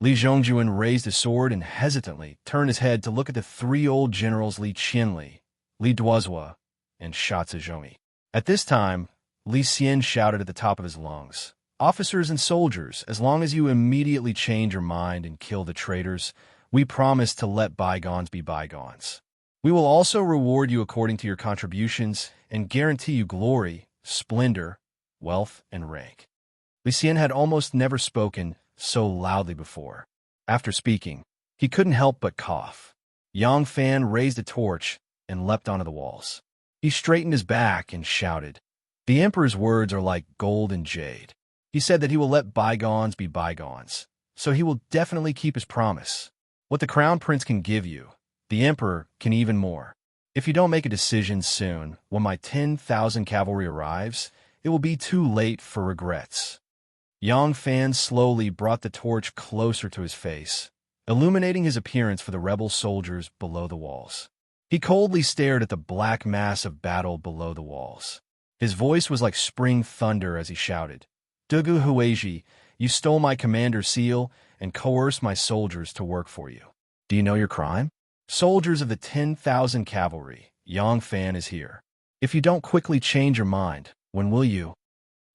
[SPEAKER 1] Li Zhongjuan raised his sword and hesitantly turned his head to look at the three old generals Li Qianli, Li Duozhua, and Sha Zizhongyi. At this time, Li Xian shouted at the top of his lungs, "Officers and soldiers, as long as you immediately change your mind and kill the traitors, we promise to let bygones be bygones. We will also reward you according to your contributions and guarantee you glory, splendor, wealth, and rank." Li Xian had almost never spoken so loudly before. After speaking, he couldn't help but cough. Yang Fan raised a torch and leapt onto the walls. He straightened his back and shouted, "The emperor's words are like gold and jade. He said that he will let bygones be bygones, so he will definitely keep his promise. What the Crown Prince can give you, the emperor can even more. If you don't make a decision soon, when my 10,000 cavalry arrives, it will be too late for regrets." Yang Fan slowly brought the torch closer to his face, illuminating his appearance for the rebel soldiers below the walls. He coldly stared at the black mass of battle below the walls. His voice was like spring thunder as he shouted, "Dugu Hueji, you stole my commander's seal and coerced my soldiers to work for you. Do you know your crime? Soldiers of the 10,000 cavalry, Yang Fan is here. If you don't quickly change your mind, when will you?"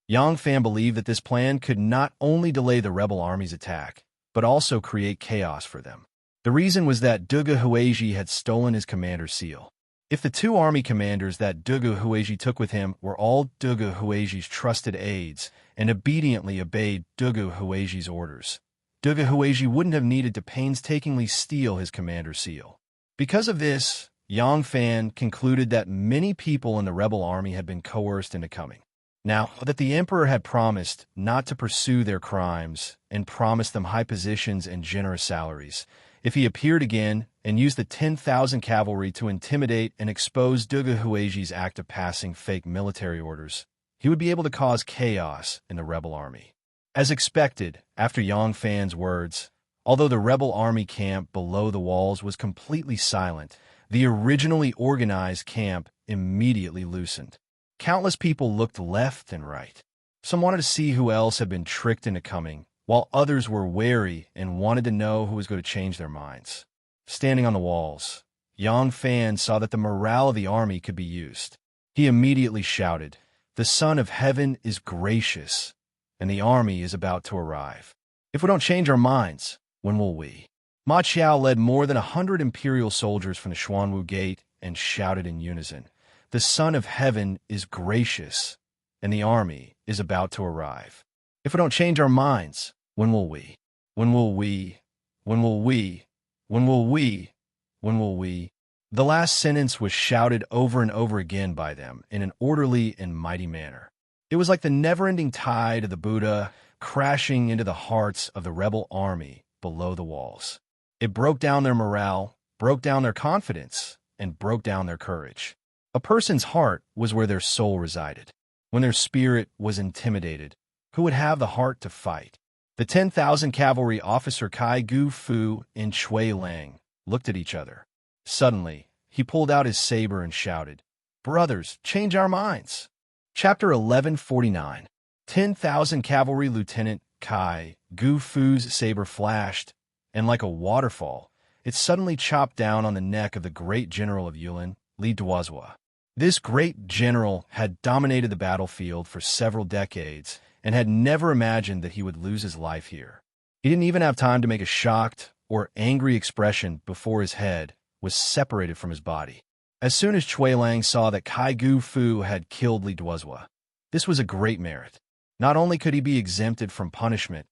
[SPEAKER 1] Yang Fan believed that this plan could not only delay the rebel army's attack, but also create chaos for them. The reason was that Dugu Hueji had stolen his commander's seal. If the two army commanders that Dugu Hueji took with him were all Dugu Hueji's trusted aides and obediently obeyed Dugu Hueji's orders, Dugu Hueji wouldn't have needed to painstakingly steal his commander's seal. Because of this, Yang Fan concluded that many people in the rebel army had been coerced into coming. Now that the emperor had promised not to pursue their crimes and promised them high positions and generous salaries, if he appeared again and used the 10,000 cavalry to intimidate and expose Dugu Hueji's act of passing fake military orders, he would be able to cause chaos in the rebel army. As expected, after Yang Fan's words, although the rebel army camp below the walls was completely silent, the originally organized camp immediately loosened. Countless people looked left and right. Some wanted to see who else had been tricked into coming, while others were wary and wanted to know who was going to change their minds. Standing on the walls, Yang Fan saw that the morale of the army could be used. He immediately shouted, "The Son of Heaven is gracious, and the army is about to arrive. If we don't change our minds, when will we?" Ma Qiao led more than 100 imperial soldiers from the Xuanwu Gate and shouted in unison, "The Son of Heaven is gracious, and the army is about to arrive." If we don't change our minds, when will we? When will we? When will we? When will we? When will we? The last sentence was shouted over and over again by them in an orderly and mighty manner. It was like the never-ending tide of the Buddha crashing into the hearts of the rebel army below the walls. It broke down their morale, broke down their confidence, and broke down their courage. A person's heart was where their soul resided. When their spirit was intimidated, who would have the heart to fight? The 10,000 cavalry officer Kai Gu Fu and Chui Lang looked at each other. Suddenly, he pulled out his saber and shouted, "Brothers, change our minds!" Chapter 1149. 10,000 cavalry Lieutenant Kai Gu Fu's saber flashed, and like a waterfall, it suddenly chopped down on the neck of the great general of Yulin, Li Duozhua. This great general had dominated the battlefield for several decades and had never imagined that he would lose his life here. He didn't even have time to make a shocked or angry expression before his head was separated from his body. As soon as Chui Lang saw that Kai Gu Fu had killed Li Duozhua, this was a great merit. Not only could he be exempted from punishment,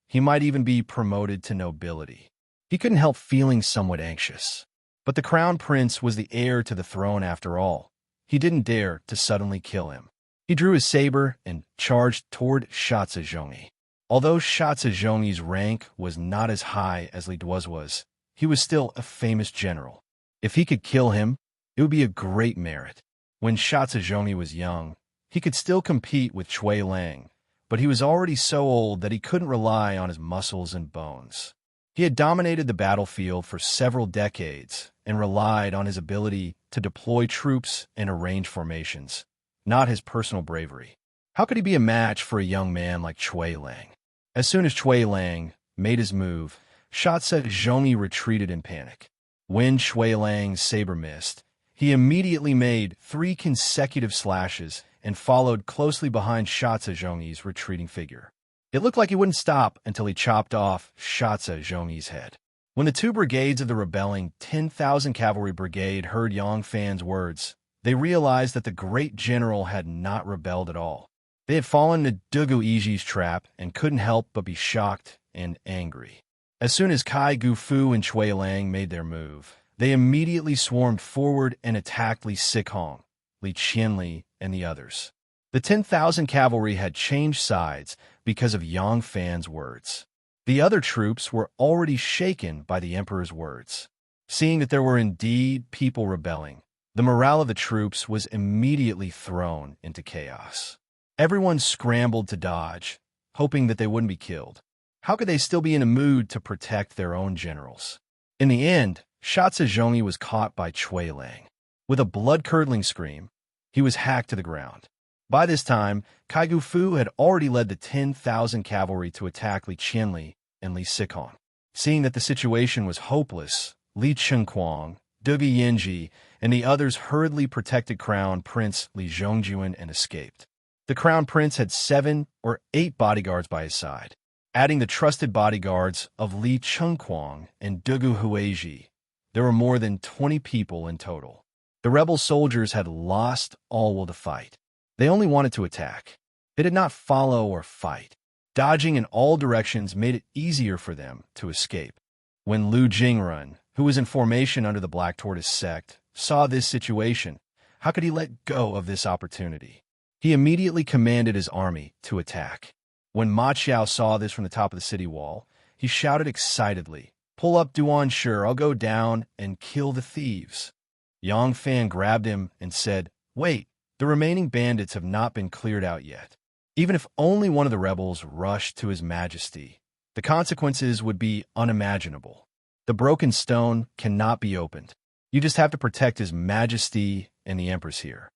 [SPEAKER 1] he might even be promoted to nobility. He couldn't help feeling somewhat anxious. But the crown prince was the heir to the throne after all. He didn't dare to suddenly kill him. He drew his saber and charged toward Shatsa Zhongyi. Although Shatsa Zhongyi's rank was not as high as Li Duozhua's, he was still a famous general. If he could kill him, it would be a great merit. When Shatsa Zhongyi was young, he could still compete with Chui Lang, but he was already so old that he couldn't rely on his muscles and bones. He had dominated the battlefield for several decades and relied on his ability to deploy troops and arrange formations, not his personal bravery. How could he be a match for a young man like Chui Lang? As soon as Chui Lang made his move, Shatsa Zhongyi retreated in panic. When Chui Lang's saber missed, he immediately made 3 consecutive slashes and followed closely behind Shatsa Zhongyi's retreating figure. It looked like he wouldn't stop until he chopped off Shatsa Zhongyi's head. When the 2 brigades of the rebelling 10,000 cavalry brigade heard Yang Fan's words, they realized that the great general had not rebelled at all. They had fallen into Dugu Iji's trap and couldn't help but be shocked and angry. As soon as Kai Gu Fu and Chui Lang made their move, they immediately swarmed forward and attacked Li Sihong, Li Qianli, and the others. The 10,000 cavalry had changed sides because of Yang Fan's words. The other troops were already shaken by the emperor's words. Seeing that there were indeed people rebelling, the morale of the troops was immediately thrown into chaos. Everyone scrambled to dodge, hoping that they wouldn't be killed. How could they still be in a mood to protect their own generals? In the end, Shatsa Zhongyi was caught by Chui Lang. With a blood-curdling scream, he was hacked to the ground. By this time, Kai Gu Fu had already led the 10,000 cavalry to attack Li Qianli and Li Sihong. Seeing that the situation was hopeless, Li Chengquang, Dugu Yinji, and the others hurriedly protected Crown Prince Li Zhongjuan and escaped. The Crown Prince had 7 or 8 bodyguards by his side. Adding the trusted bodyguards of Li Chengquang and Dugu Huiji, there were more than 20 people in total. The rebel soldiers had lost all will to fight. They only wanted to attack. They did not follow or fight. Dodging in all directions made it easier for them to escape. When Lu Jingrun, who was in formation under the Black Tortoise sect, saw this situation, how could he let go of this opportunity? He immediately commanded his army to attack. When Ma Qiao saw this from the top of the city wall, he shouted excitedly, "Pull up Duan Shi, I'll go down and kill the thieves." Yang Fan grabbed him and said, "Wait, the remaining bandits have not been cleared out yet. Even if only one of the rebels rushed to His Majesty, the consequences would be unimaginable. The broken stone cannot be opened. You just have to protect His Majesty and the Empress here."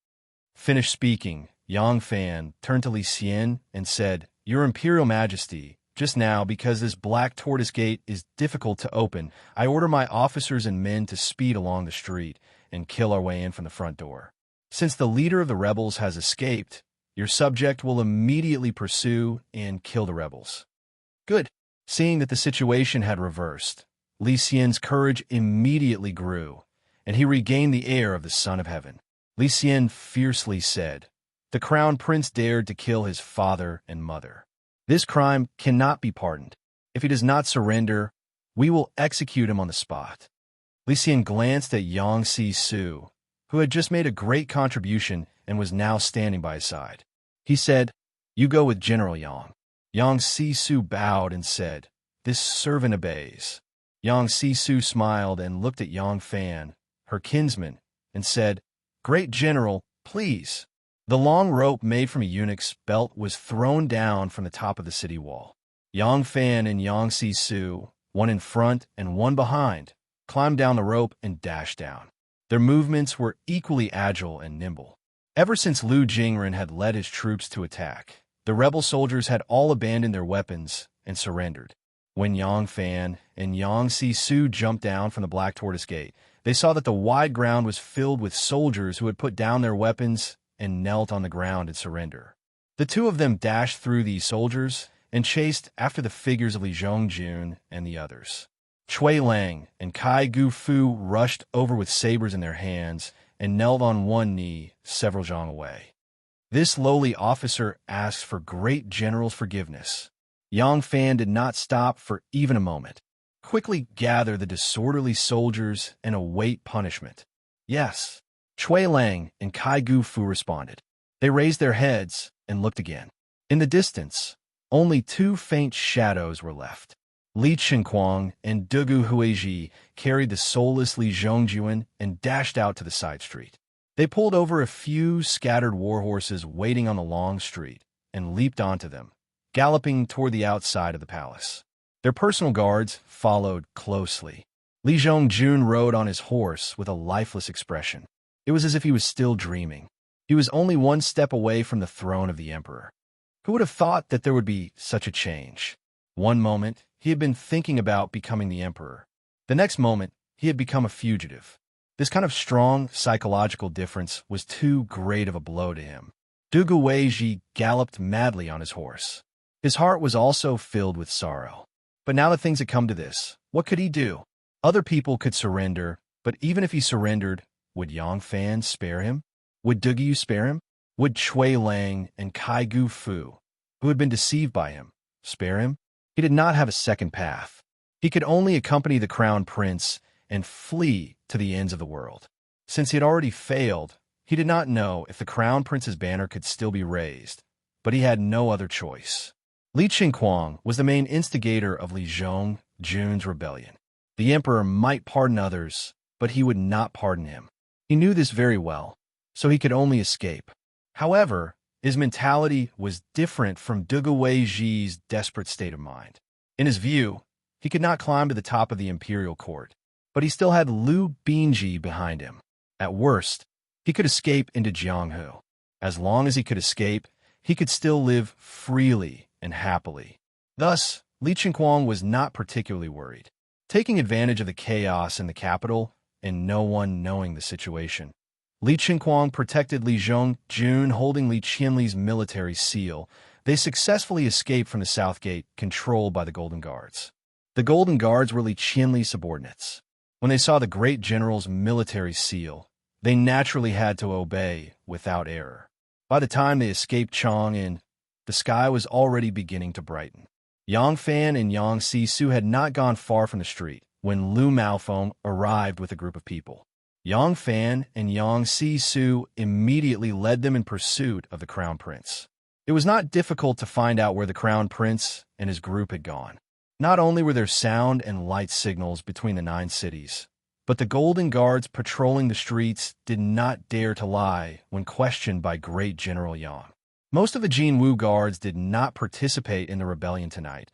[SPEAKER 1] Finished speaking, Yang Fan turned to Li Xian and said, "Your Imperial Majesty, just now, because this Black Tortoise Gate is difficult to open, I order my officers and men to speed along the street and kill our way in from the front door. Since the leader of the rebels has escaped, your subject will immediately pursue and kill the rebels." Good. Seeing that the situation had reversed, Li Xian's courage immediately grew, and he regained the air of the Son of Heaven. Li Xian fiercely said, "The Crown Prince dared to kill his father and mother. This crime cannot be pardoned. If he does not surrender, we will execute him on the spot. Li Xian glanced at Yang Si-su, who had just made a great contribution and was now standing by his side. He said, "You go with General Yang." Yang Si-su bowed and said, "This servant obeys." Yang Si-su smiled and looked at Yang Fan, her kinsman, and said, "Great General, please." The long rope made from a eunuch's belt was thrown down from the top of the city wall. Yang Fan and Yang Si-su, one in front and one behind, climbed down the rope and dashed down. Their movements were equally agile and nimble. Ever since Liu Jingren had led his troops to attack, the rebel soldiers had all abandoned their weapons and surrendered. When Yang Fan and Yang Si-su jumped down from the Black Tortoise Gate, they saw that the wide ground was filled with soldiers who had put down their weapons and knelt on the ground in surrender. The two of them dashed through these soldiers and chased after the figures of Li Zhongjun and the others. Chui Lang and Kai Gufu rushed over with sabers in their hands and knelt on one knee several zhang away. This lowly officer asked for great general's forgiveness. Yang Fan did not stop for even a moment. Quickly gather the disorderly soldiers and await punishment. Yes, Chui Lang and Kai Gufu responded. They raised their heads and looked again. In the distance, only two faint shadows were left. Li Qinquang and Dugu Huizhi carried the soulless Li Zhongjuan and dashed out to the side street. They pulled over a few scattered warhorses waiting on the long street and leaped onto them, galloping toward the outside of the palace. Their personal guards followed closely. Li Zhongjun rode on his horse with a lifeless expression. It was as if he was still dreaming. He was only one step away from the throne of the emperor. Who would have thought that there would be such a change? One moment, he had been thinking about becoming the emperor. The next moment, he had become a fugitive. This kind of strong psychological difference was too great of a blow to him. Dugu Weiji galloped madly on his horse. His heart was also filled with sorrow. But now that things had come to this, what could he do? Other people could surrender, but even if he surrendered, would Yang Fan spare him? Would Dugu spare him? Would Chui Lang and Kai Gufu, who had been deceived by him, spare him? He did not have a second path. He could only accompany the crown prince and flee to the ends of the world. Since he had already failed, he did not know if the crown prince's banner could still be raised, but he had no other choice. Li Qinquang was the main instigator of Li Zhongjun's rebellion. The emperor might pardon others, but he would not pardon him. He knew this very well, so he could only escape. However, his mentality was different from Dugu Weiji's desperate state of mind. In his view, he could not climb to the top of the imperial court, but he still had Liu Bingji behind him. At worst, he could escape into Jianghu. As long as he could escape, he could still live freely and happily. Thus, Li Qinquang was not particularly worried. Taking advantage of the chaos in the capital and no one knowing the situation, Li Qinquang protected Li Zhongjun holding Li Qianli's military seal. They successfully escaped from the South Gate, controlled by the Golden Guards. The Golden Guards were Li Qianli's subordinates. When they saw the great general's military seal, they naturally had to obey without error. By the time they escaped Chang'an, the sky was already beginning to brighten. Yang Fan and Yang Si-su had not gone far from the street when Lu Maofeng arrived with a group of people. Yang Fan and Yang Si-su immediately led them in pursuit of the crown prince. It was not difficult to find out where the crown prince and his group had gone. Not only were there sound and light signals between the 9 cities, but the Golden Guards patrolling the streets did not dare to lie when questioned by Great General Yang. Most of the Jinwu guards did not participate in the rebellion tonight,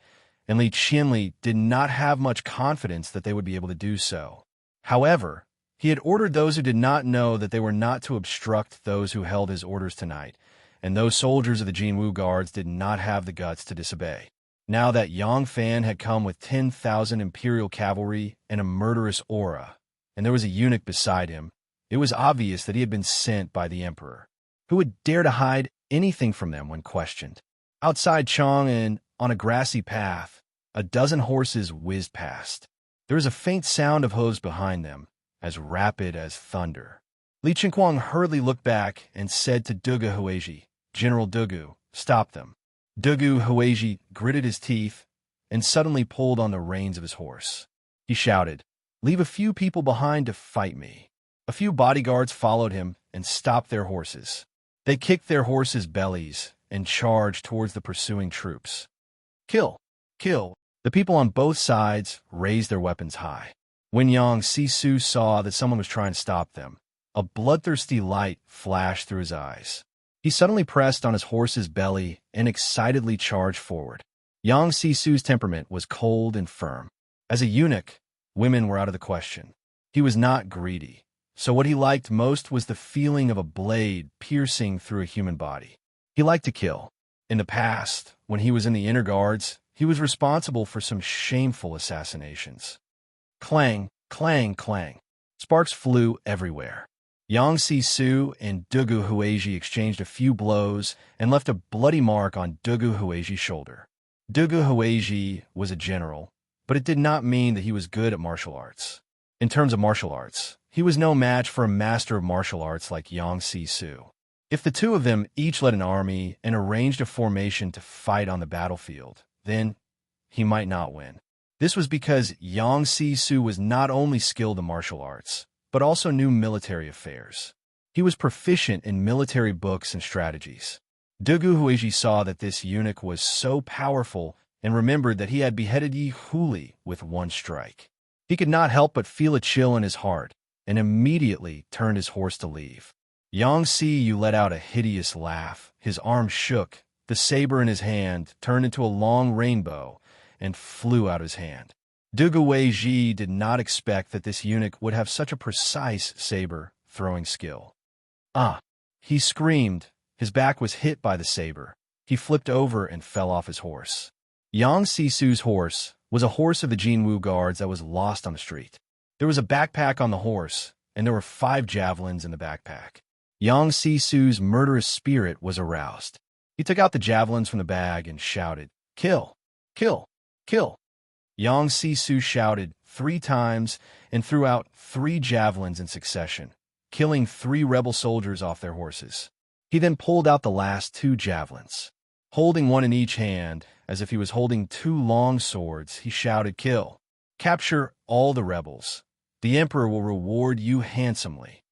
[SPEAKER 1] and Li Qianli did not have much confidence that they would be able to do so. However, he had ordered those who did not know that they were not to obstruct those who held his orders tonight, and those soldiers of the Jinwu guards did not have the guts to disobey. Now that Yang Fan had come with 10,000 imperial cavalry and a murderous aura, and there was a eunuch beside him, it was obvious that he had been sent by the emperor. Who would dare to hide anything from them when questioned? Outside Chang'an, on a grassy path, a dozen horses whizzed past. There was a faint sound of hooves behind them, as rapid as thunder. Li Qinquang hurriedly looked back and said to Dugu Huizhi, "General Dugu, stop them." Dugu Hueji gritted his teeth and suddenly pulled on the reins of his horse. He shouted, "Leave a few people behind to fight me." A few bodyguards followed him and stopped their horses. They kicked their horses' bellies and charged towards the pursuing troops. "Kill! Kill!" The people on both sides raised their weapons high. When Yang Sisu saw that someone was trying to stop them, a bloodthirsty light flashed through his eyes. He suddenly pressed on his horse's belly and excitedly charged forward. Yang Sisu's temperament was cold and firm. As a eunuch, women were out of the question. He was not greedy, so what he liked most was the feeling of a blade piercing through a human body. He liked to kill. In the past, when he was in the inner guards, he was responsible for some shameful assassinations. Clang, clang, clang. Sparks flew everywhere. Yang Sisu and Dugu Hueji exchanged a few blows and left a bloody mark on Dugu Hueji's shoulder. Dugu Hueji was a general, but it did not mean that he was good at martial arts. In terms of martial arts, he was no match for a master of martial arts like Yang Sisu. If the two of them each led an army and arranged a formation to fight on the battlefield, then he might not win. This was because Yang Sisu was not only skilled in martial arts, but also knew military affairs. He was proficient in military books and strategies. Dugu Hueji saw that this eunuch was so powerful and remembered that he had beheaded Yi Huli with one strike. He could not help but feel a chill in his heart and immediately turned his horse to leave. Yang Siyu let out a hideous laugh. His arm shook. The saber in his hand turned into a long rainbow and flew out of his hand. Dugu Hueji did not expect that this eunuch would have such a precise saber-throwing skill. "Ah!" He screamed. His back was hit by the saber. He flipped over and fell off his horse. Yang Sisu's horse was a horse of the Jinwu guards that was lost on the street. There was a backpack on the horse, and there were 5 javelins in the backpack. Yang Sisu's murderous spirit was aroused. He took out the javelins from the bag and shouted, "Kill! Kill! Kill!" Yang Sisu shouted 3 times and threw out 3 javelins in succession, killing 3 rebel soldiers off their horses. He then pulled out the last 2 javelins. Holding one in each hand, as if he was holding 2 long swords, he shouted, "Kill! Capture all the rebels. The emperor will reward you handsomely."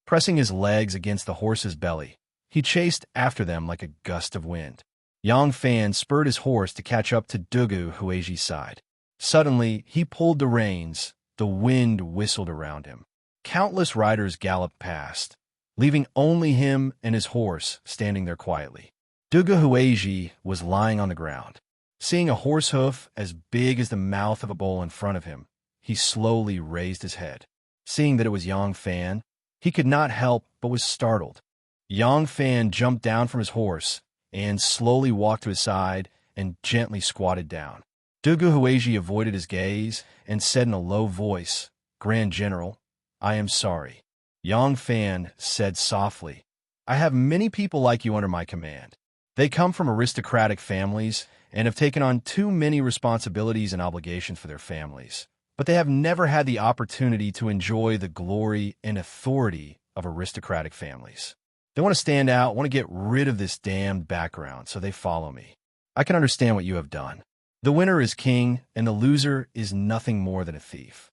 [SPEAKER 1] Pressing his legs against the horse's belly, he chased after them like a gust of wind. Yang Fan spurred his horse to catch up to Dugu Hueji's side. Suddenly, he pulled the reins. The wind whistled around him. Countless riders galloped past, leaving only him and his horse standing there quietly. Dugu Hueji was lying on the ground. Seeing a horse hoof as big as the mouth of a bowl in front of him, he slowly raised his head. Seeing that it was Yang Fan, he could not help but was startled. Yang Fan jumped down from his horse and slowly walked to his side and gently squatted down. Dugu Hueji avoided his gaze and said in a low voice, "Grand General, I am sorry." Yang Fan said softly, "I have many people like you under my command. They come from aristocratic families and have taken on too many responsibilities and obligations for their families, but they have never had the opportunity to enjoy the glory and authority of aristocratic families. They want to stand out, want to get rid of this damned background, so they follow me. I can understand what you have done. The winner is king, and the loser is nothing more than a thief."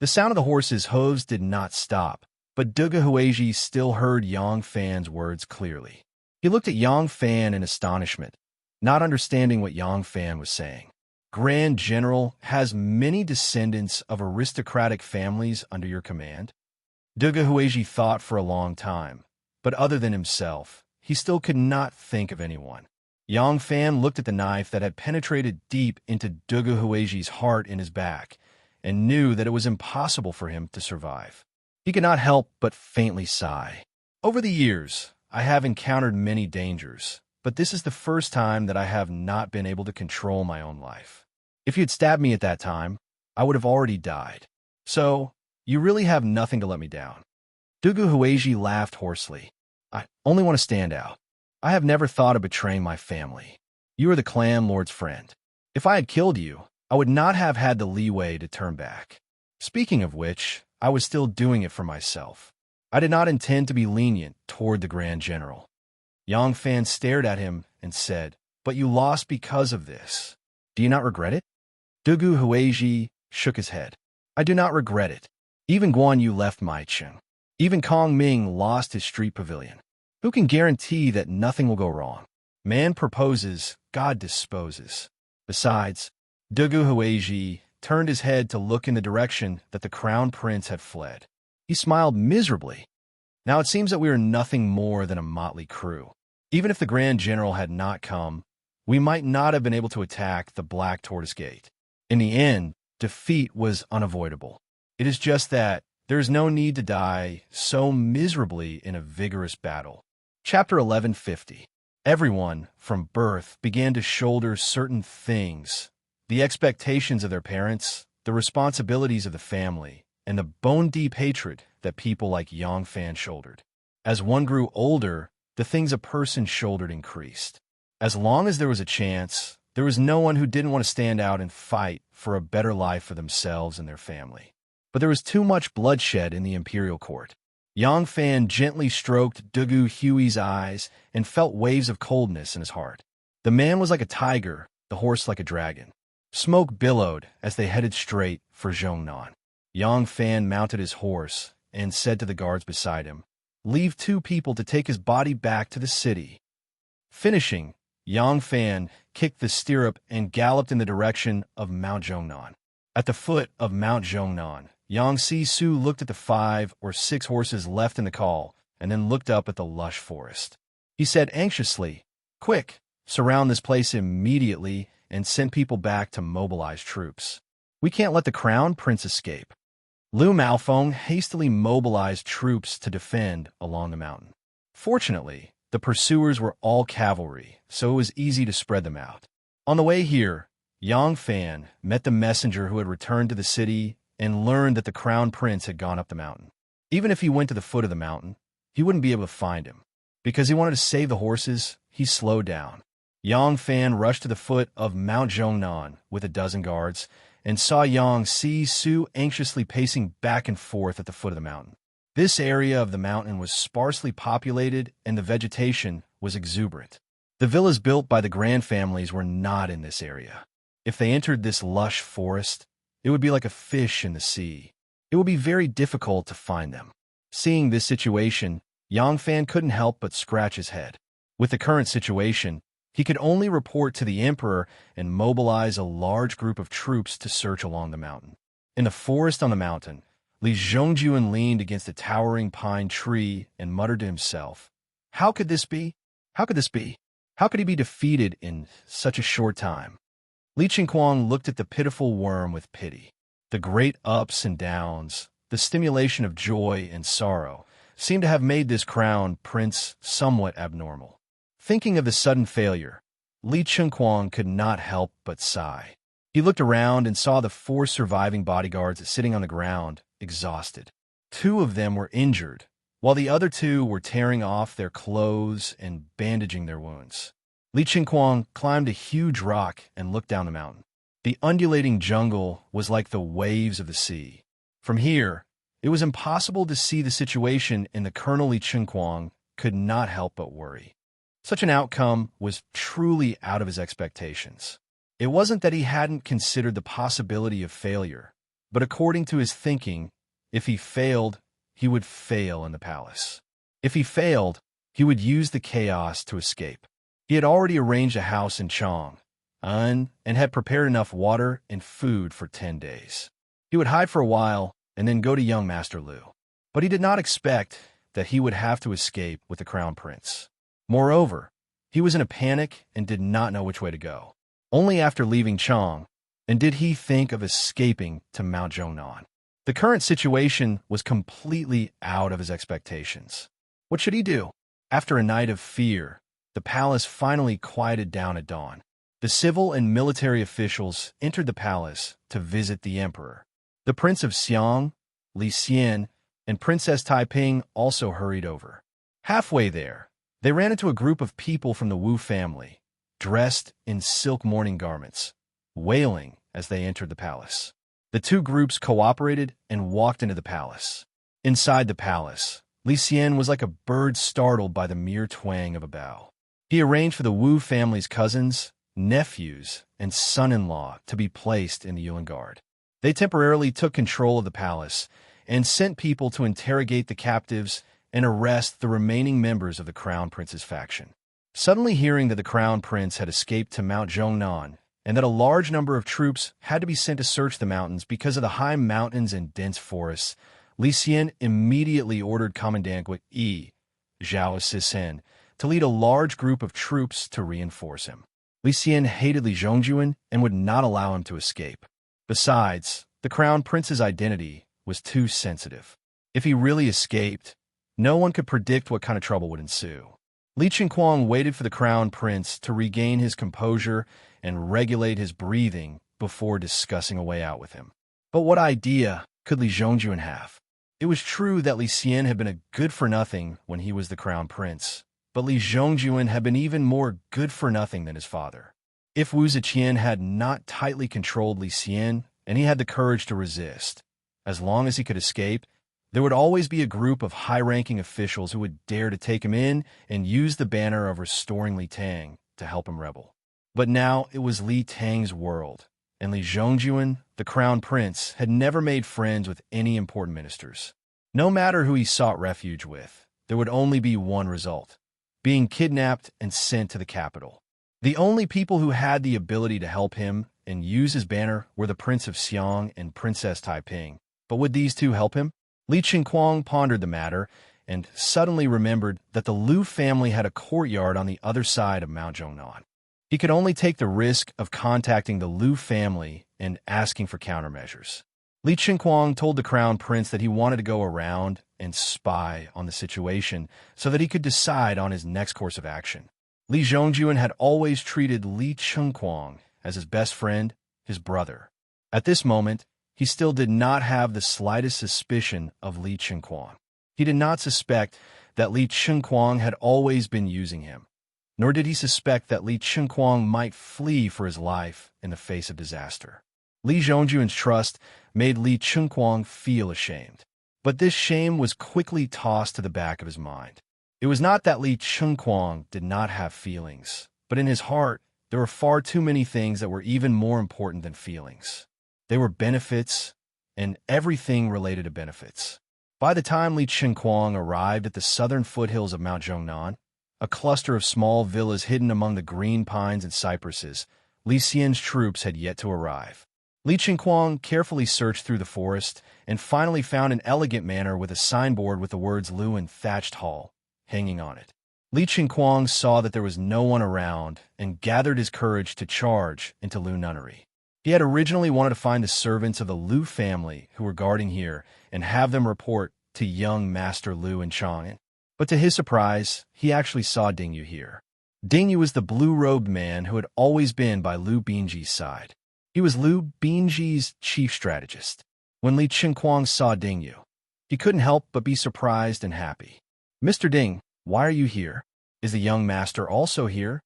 [SPEAKER 1] The sound of the horse's hooves did not stop, but Dugu Hueji still heard Yang Fan's words clearly. He looked at Yang Fan in astonishment, not understanding what Yang Fan was saying. "Grand General has many descendants of aristocratic families under your command?" Dugu Hueji thought for a long time, but other than himself, he still could not think of anyone. Yang Fan looked at the knife that had penetrated deep into Dugu Hueji's heart in his back and knew that it was impossible for him to survive. He could not help but faintly sigh. "Over the years, I have encountered many dangers, but this is the first time that I have not been able to control my own life. If you had stabbed me at that time, I would have already died. So, you really have nothing to let me down." Dugu Hueji laughed hoarsely. "I only want to stand out. I have never thought of betraying my family. You are the clan lord's friend. If I had killed you, I would not have had the leeway to turn back. Speaking of which, I was still doing it for myself. I did not intend to be lenient toward the Grand General." Yang Fan stared at him and said, but you lost because of this. Do you not regret it? Dugu Huizhi shook his head. I do not regret it. Even Guan Yu left Maicheng. Even Kong Ming lost his street pavilion. Who can guarantee that nothing will go wrong? Man proposes, God disposes. Besides, Dugu Huizhi turned his head to look in the direction that the crown prince had fled. He smiled miserably. Now it seems that we are nothing more than a motley crew. Even if the Grand General had not come, we might not have been able to attack the Black Tortoise Gate. In the end, defeat was unavoidable. It is just that there is no need to die so miserably in a vigorous battle. Chapter 1150. Everyone, from birth, began to shoulder certain things, the expectations of their parents, the responsibilities of the family, and the bone-deep hatred that people like Yang Fan shouldered. As one grew older, the things a person shouldered increased. As long as there was a chance, there was no one who didn't want to stand out and fight for a better life for themselves and their family. But there was too much bloodshed in the imperial court. Yang Fan gently stroked Dugu Hui's eyes and felt waves of coldness in his heart. The man was like a tiger, the horse like a dragon. Smoke billowed as they headed straight for Zhongnan. Yang Fan mounted his horse and said to the guards beside him, "Leave 2 people to take his body back to the city." Finishing, Yang Fan kicked the stirrup and galloped in the direction of Mount Zhongnan. At the foot of Mount Zhongnan, Yang Si-su looked at the 5 or 6 horses left in the call and then looked up at the lush forest. He said anxiously, "Quick, surround this place immediately and send people back to mobilize troops. We can't let the crown prince escape." Lu Maofeng hastily mobilized troops to defend along the mountain. Fortunately, the pursuers were all cavalry, so it was easy to spread them out. On the way here, Yang Fan met the messenger who had returned to the city and learned that the crown prince had gone up the mountain. Even if he went to the foot of the mountain, he wouldn't be able to find him. Because he wanted to save the horses, he slowed down. Yang Fan rushed to the foot of Mount Zhongnan with a dozen guards and saw Yang Si-su anxiously pacing back and forth at the foot of the mountain. This area of the mountain was sparsely populated and the vegetation was exuberant. The villas built by the grand families were not in this area. If they entered this lush forest, it would be like a fish in the sea. It would be very difficult to find them. Seeing this situation, Yang Fan couldn't help but scratch his head. With the current situation, he could only report to the emperor and mobilize a large group of troops to search along the mountain. In the forest on the mountain, Li Zhongjuan leaned against a towering pine tree and muttered to himself, "How could this be? How could this be? How could he be defeated in such a short time?" Li Qingquang looked at the pitiful worm with pity. The great ups and downs, the stimulation of joy and sorrow, seemed to have made this crown prince somewhat abnormal. Thinking of the sudden failure, Li Qingquang could not help but sigh. He looked around and saw the 4 surviving bodyguards sitting on the ground, exhausted. 2 of them were injured, while the other 2 were tearing off their clothes and bandaging their wounds. Li Qingquang climbed a huge rock and looked down the mountain. The undulating jungle was like the waves of the sea. From here, it was impossible to see the situation, and the Colonel Li Qingquang could not help but worry. Such an outcome was truly out of his expectations. It wasn't that he hadn't considered the possibility of failure, but according to his thinking, if he failed, he would fail in the palace. If he failed, he would use the chaos to escape. He had already arranged a house in Chong, and had prepared enough water and food for 10 days. He would hide for a while and then go to young Master Lu. But he did not expect that he would have to escape with the crown prince. Moreover, he was in a panic and did not know which way to go. Only after leaving Chong, and did he think of escaping to Mount Zhongnan. The current situation was completely out of his expectations. What should he do? After a night of fear, the palace finally quieted down at dawn. The civil and military officials entered the palace to visit the emperor. The Prince of Xiang, Li Xian, and Princess Taiping also hurried over. Halfway there, they ran into a group of people from the Wu family, dressed in silk mourning garments, wailing as they entered the palace. The 2 groups cooperated and walked into the palace. Inside the palace, Li Xian was like a bird startled by the mere twang of a bell. He arranged for the Wu family's cousins, nephews, and son-in-law to be placed in the Yuan Guard. They temporarily took control of the palace and sent people to interrogate the captives and arrest the remaining members of the Crown Prince's faction. Suddenly hearing that the Crown Prince had escaped to Mount Zhongnan and that a large number of troops had to be sent to search the mountains because of the high mountains and dense forests, Li Xian immediately ordered Commandant Yi Zhao Sisen to lead a large group of troops to reinforce him. Li Xian hated Li Zhongjuan and would not allow him to escape. Besides, the Crown Prince's identity was too sensitive. If he really escaped, no one could predict what kind of trouble would ensue. Li Qingquang waited for the Crown Prince to regain his composure and regulate his breathing before discussing a way out with him. But what idea could Li Zhongjuan have? It was true that Li Xian had been a good-for-nothing when he was the Crown Prince, but Li Zhongjuan had been even more good-for-nothing than his father. If Wu Ziqian had not tightly controlled Li Xian, and he had the courage to resist, as long as he could escape, there would always be a group of high-ranking officials who would dare to take him in and use the banner of restoring Li Tang to help him rebel. But now it was Li Tang's world, and Li Zhongjuan, the Crown Prince, had never made friends with any important ministers. No matter who he sought refuge with, there would only be one result: being kidnapped and sent to the capital. The only people who had the ability to help him and use his banner were the Prince of Xiang and Princess Taiping. But would these two help him? Li Qingquang pondered the matter and suddenly remembered that the Lu family had a courtyard on the other side of Mount Zhongnan. He could only take the risk of contacting the Lu family and asking for countermeasures. Li Qingquang told the Crown Prince that he wanted to go around and spy on the situation so that he could decide on his next course of action. Li Zhongjuan had always treated Li Qingquang as his best friend, his brother. At this moment, he still did not have the slightest suspicion of Li Qingquang. He did not suspect that Li Qingquang had always been using him, nor did he suspect that Li Qingquang might flee for his life in the face of disaster. Li Zhongjuan's trust made Li Qingquang feel ashamed, but this shame was quickly tossed to the back of his mind. It was not that Li Qingquang did not have feelings, but in his heart, there were far too many things that were even more important than feelings. They were benefits and everything related to benefits. By the time Li Qingquang arrived at the southern foothills of Mount Zhongnan, a cluster of small villas hidden among the green pines and cypresses, Li Xian's troops had yet to arrive. Li Qingquang carefully searched through the forest and finally found an elegant manor with a signboard with the words Lu and Thatched Hall hanging on it. Li Qingquang saw that there was no one around and gathered his courage to charge into Lu Nunnery. He had originally wanted to find the servants of the Lu family who were guarding here and have them report to young Master Lu in Chang'an. But to his surprise, he actually saw Ding Yu here. Ding Yu was the blue-robed man who had always been by Lu Bingji's side. He was Lu Bingji's chief strategist. When Li Qingquang saw Ding Yu, he couldn't help but be surprised and happy. "Mr. Ding, why are you here? Is the young master also here?"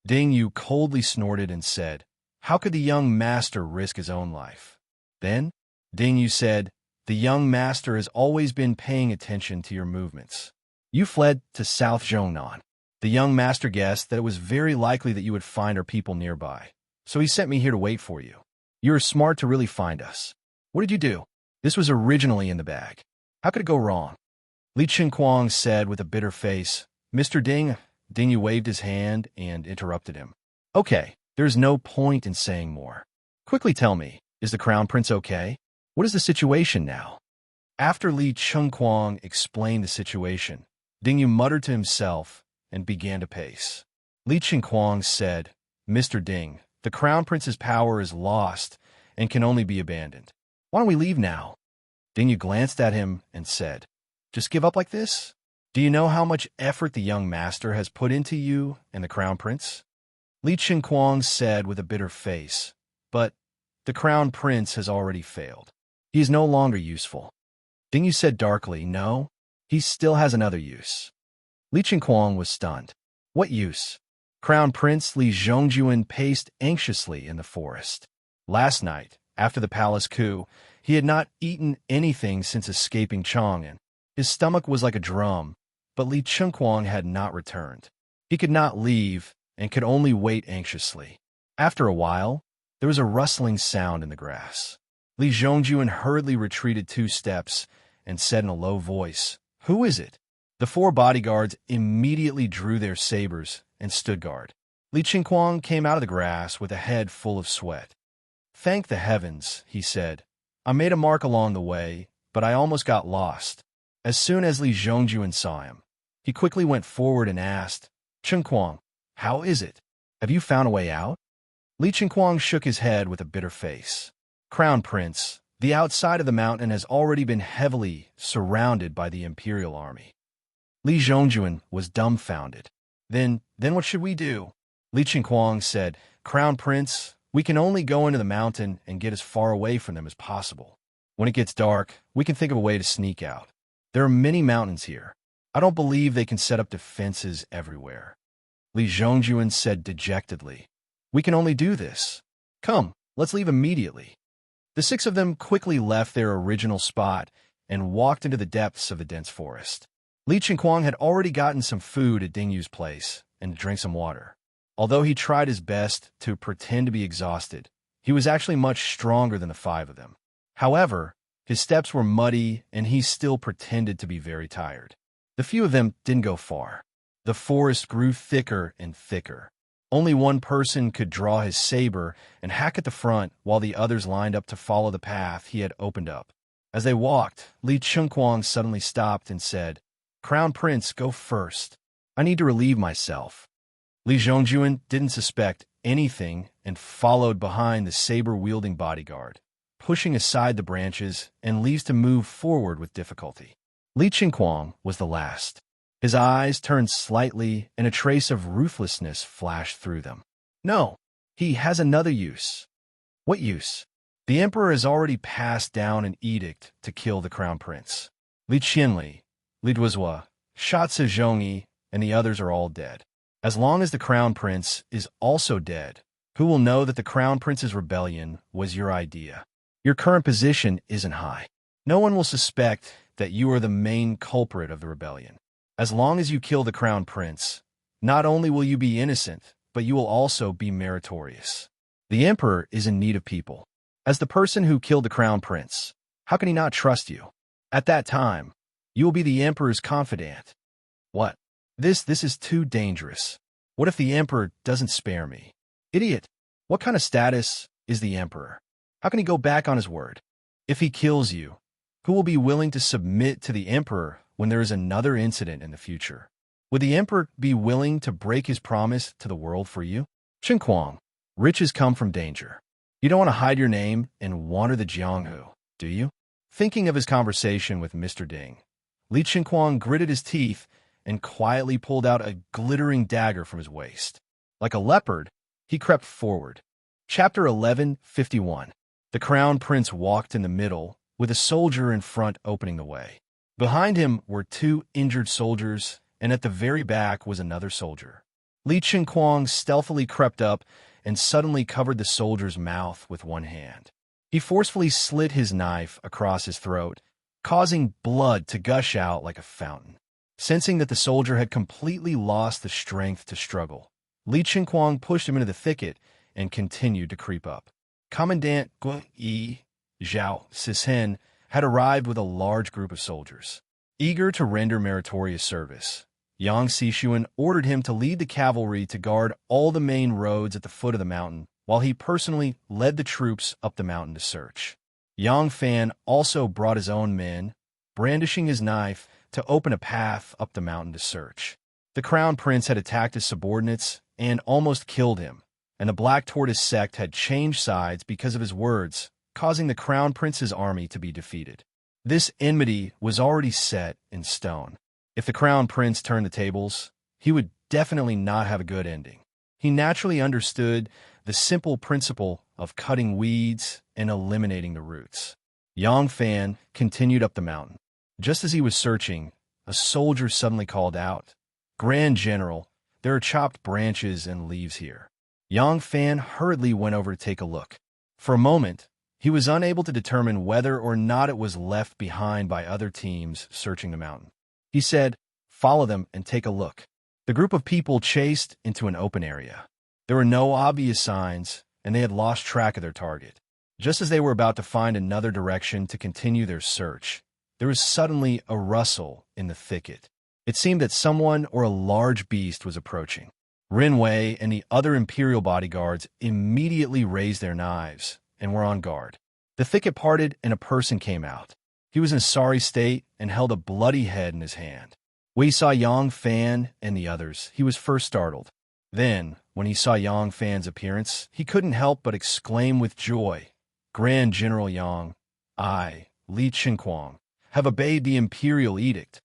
[SPEAKER 1] Ding Yu coldly snorted and said, "How could the young master risk his own life?" Then, Ding Yu said, "The young master has always been paying attention to your movements. You fled to South Zhongnan. The young master guessed that it was very likely that you would find our people nearby, so he sent me here to wait for you. You were smart to really find us. What did you do? This was originally in the bag. How could it go wrong?" Li Qingquang said with a bitter face, "Mr. Ding." Ding Yu waved his hand and interrupted him. "Okay, there's no point in saying more. Quickly tell me, is the Crown Prince okay? What is the situation now?" After Li Qingquang explained the situation, Ding Yu muttered to himself and began to pace. Li Qingquang said, "Mr. Ding, the Crown Prince's power is lost and can only be abandoned. Why don't we leave now?" Ding Yu glanced at him and said, "Just give up like this? Do you know how much effort the young master has put into you and the Crown Prince?" Li Qingquang said with a bitter face, "But the Crown Prince has already failed. He is no longer useful." Ding Yu said darkly, "No, he still has another use." Li Qingquang was stunned. "What use?" Crown Prince Li Zhongjuan paced anxiously in the forest. Last night, after the palace coup, he had not eaten anything since escaping Chang'an. His stomach was like a drum, but Li Qingquang had not returned. He could not leave and could only wait anxiously. After a while, there was a rustling sound in the grass. Li Zhongjuan hurriedly retreated 2 steps and said in a low voice, "Who is it?" The 4 bodyguards immediately drew their sabers and stood guard. Li Qingquang came out of the grass with a head full of sweat. "Thank the heavens," he said. "I made a mark along the way, but I almost got lost." As soon as Li Zhongjuan saw him, he quickly went forward and asked, "Qingquang, how is it? Have you found a way out?" Li Qingquang shook his head with a bitter face. "Crown Prince, the outside of the mountain has already been heavily surrounded by the Imperial army." Li Zhongjuan was dumbfounded. Then what should we do?" Li Qingquang said, "Crown Prince, we can only go into the mountain and get as far away from them as possible. When it gets dark, we can think of a way to sneak out. There are many mountains here. I don't believe they can set up defenses everywhere." Li Zhongjuan said dejectedly, "We can only do this. Come, let's leave immediately." The 6 of them quickly left their original spot and walked into the depths of the dense forest. Li Qingquang had already gotten some food at Dingyu's place and to drink some water. Although he tried his best to pretend to be exhausted, he was actually much stronger than the 5 of them. However, his steps were muddy and he still pretended to be very tired. The few of them didn't go far. The forest grew thicker and thicker. Only one person could draw his saber and hack at the front while the others lined up to follow the path he had opened up. As they walked, Li Qingquang suddenly stopped and said, "Crown Prince, go first. I need to relieve myself." Li Zhongjuan didn't suspect anything and followed behind the saber-wielding bodyguard, pushing aside the branches and leaves to move forward with difficulty. Li Qingquang was the last. His eyes turned slightly and a trace of ruthlessness flashed through them. "No, he has another use." "What use?" "The emperor has already passed down an edict to kill the crown prince. Li Qianli, Li Duozhua, Sha Zhongyi, and the others are all dead. As long as the crown prince is also dead, who will know that the crown prince's rebellion was your idea? Your current position isn't high. No one will suspect that you are the main culprit of the rebellion. As long as you kill the crown prince, not only will you be innocent, but you will also be meritorious. The emperor is in need of people. As the person who killed the crown prince, how can he not trust you? At that time, you will be the emperor's confidant." "What? This is too dangerous. What if the emperor doesn't spare me?" "Idiot! What kind of status is the emperor? How can he go back on his word? If he kills you, who will be willing to submit to the emperor when there is another incident in the future? Would the emperor be willing to break his promise to the world for you?" "Qingquang, riches come from danger. You don't want to hide your name and wander the Jianghu, do you?" Thinking of his conversation with Mr. Ding, Li Qingquang gritted his teeth and quietly pulled out a glittering dagger from his waist. Like a leopard, he crept forward. Chapter 11:51. The crown prince walked in the middle, with a soldier in front opening the way. Behind him were 2 injured soldiers, and at the very back was another soldier. Li Qingquang stealthily crept up and suddenly covered the soldier's mouth with one hand. He forcefully slid his knife across his throat, causing blood to gush out like a fountain. Sensing that the soldier had completely lost the strength to struggle, Li Qingquang pushed him into the thicket and continued to creep up. Commandant Guo Yi Zhao Sisen had arrived with a large group of soldiers. Eager to render meritorious service, Yang Xishuan ordered him to lead the cavalry to guard all the main roads at the foot of the mountain, while he personally led the troops up the mountain to search. Yang Fan also brought his own men, brandishing his knife, to open a path up the mountain to search. The crown prince had attacked his subordinates and almost killed him, and the Black Tortoise sect had changed sides because of his words, causing the crown prince's army to be defeated. This enmity was already set in stone. If the crown prince turned the tables, he would definitely not have a good ending. He naturally understood the simple principle of cutting weeds and eliminating the roots. Yang Fan continued up the mountain. Just as he was searching, a soldier suddenly called out, "Grand General, there are chopped branches and leaves here." Yang Fan hurriedly went over to take a look. For a moment, he was unable to determine whether or not it was left behind by other teams searching the mountain. He said, "Follow them and take a look." The The group of people chased into an open area. There were no obvious signs, and they had lost track of their target. Just as they were about to find another direction to continue their search, there was suddenly a rustle in the thicket. It seemed that someone or a large beast was approaching. Rinwei and the other Imperial bodyguards immediately raised their knives and were on guard. The thicket parted and a person came out. He was in a sorry state and held a bloody head in his hand. When he saw Yang Fan and the others, he was first startled. Then, when he saw Yang Fan's appearance, he couldn't help but exclaim with joy, "Grand General Yang, I, Li Qinquang, have obeyed the Imperial edict."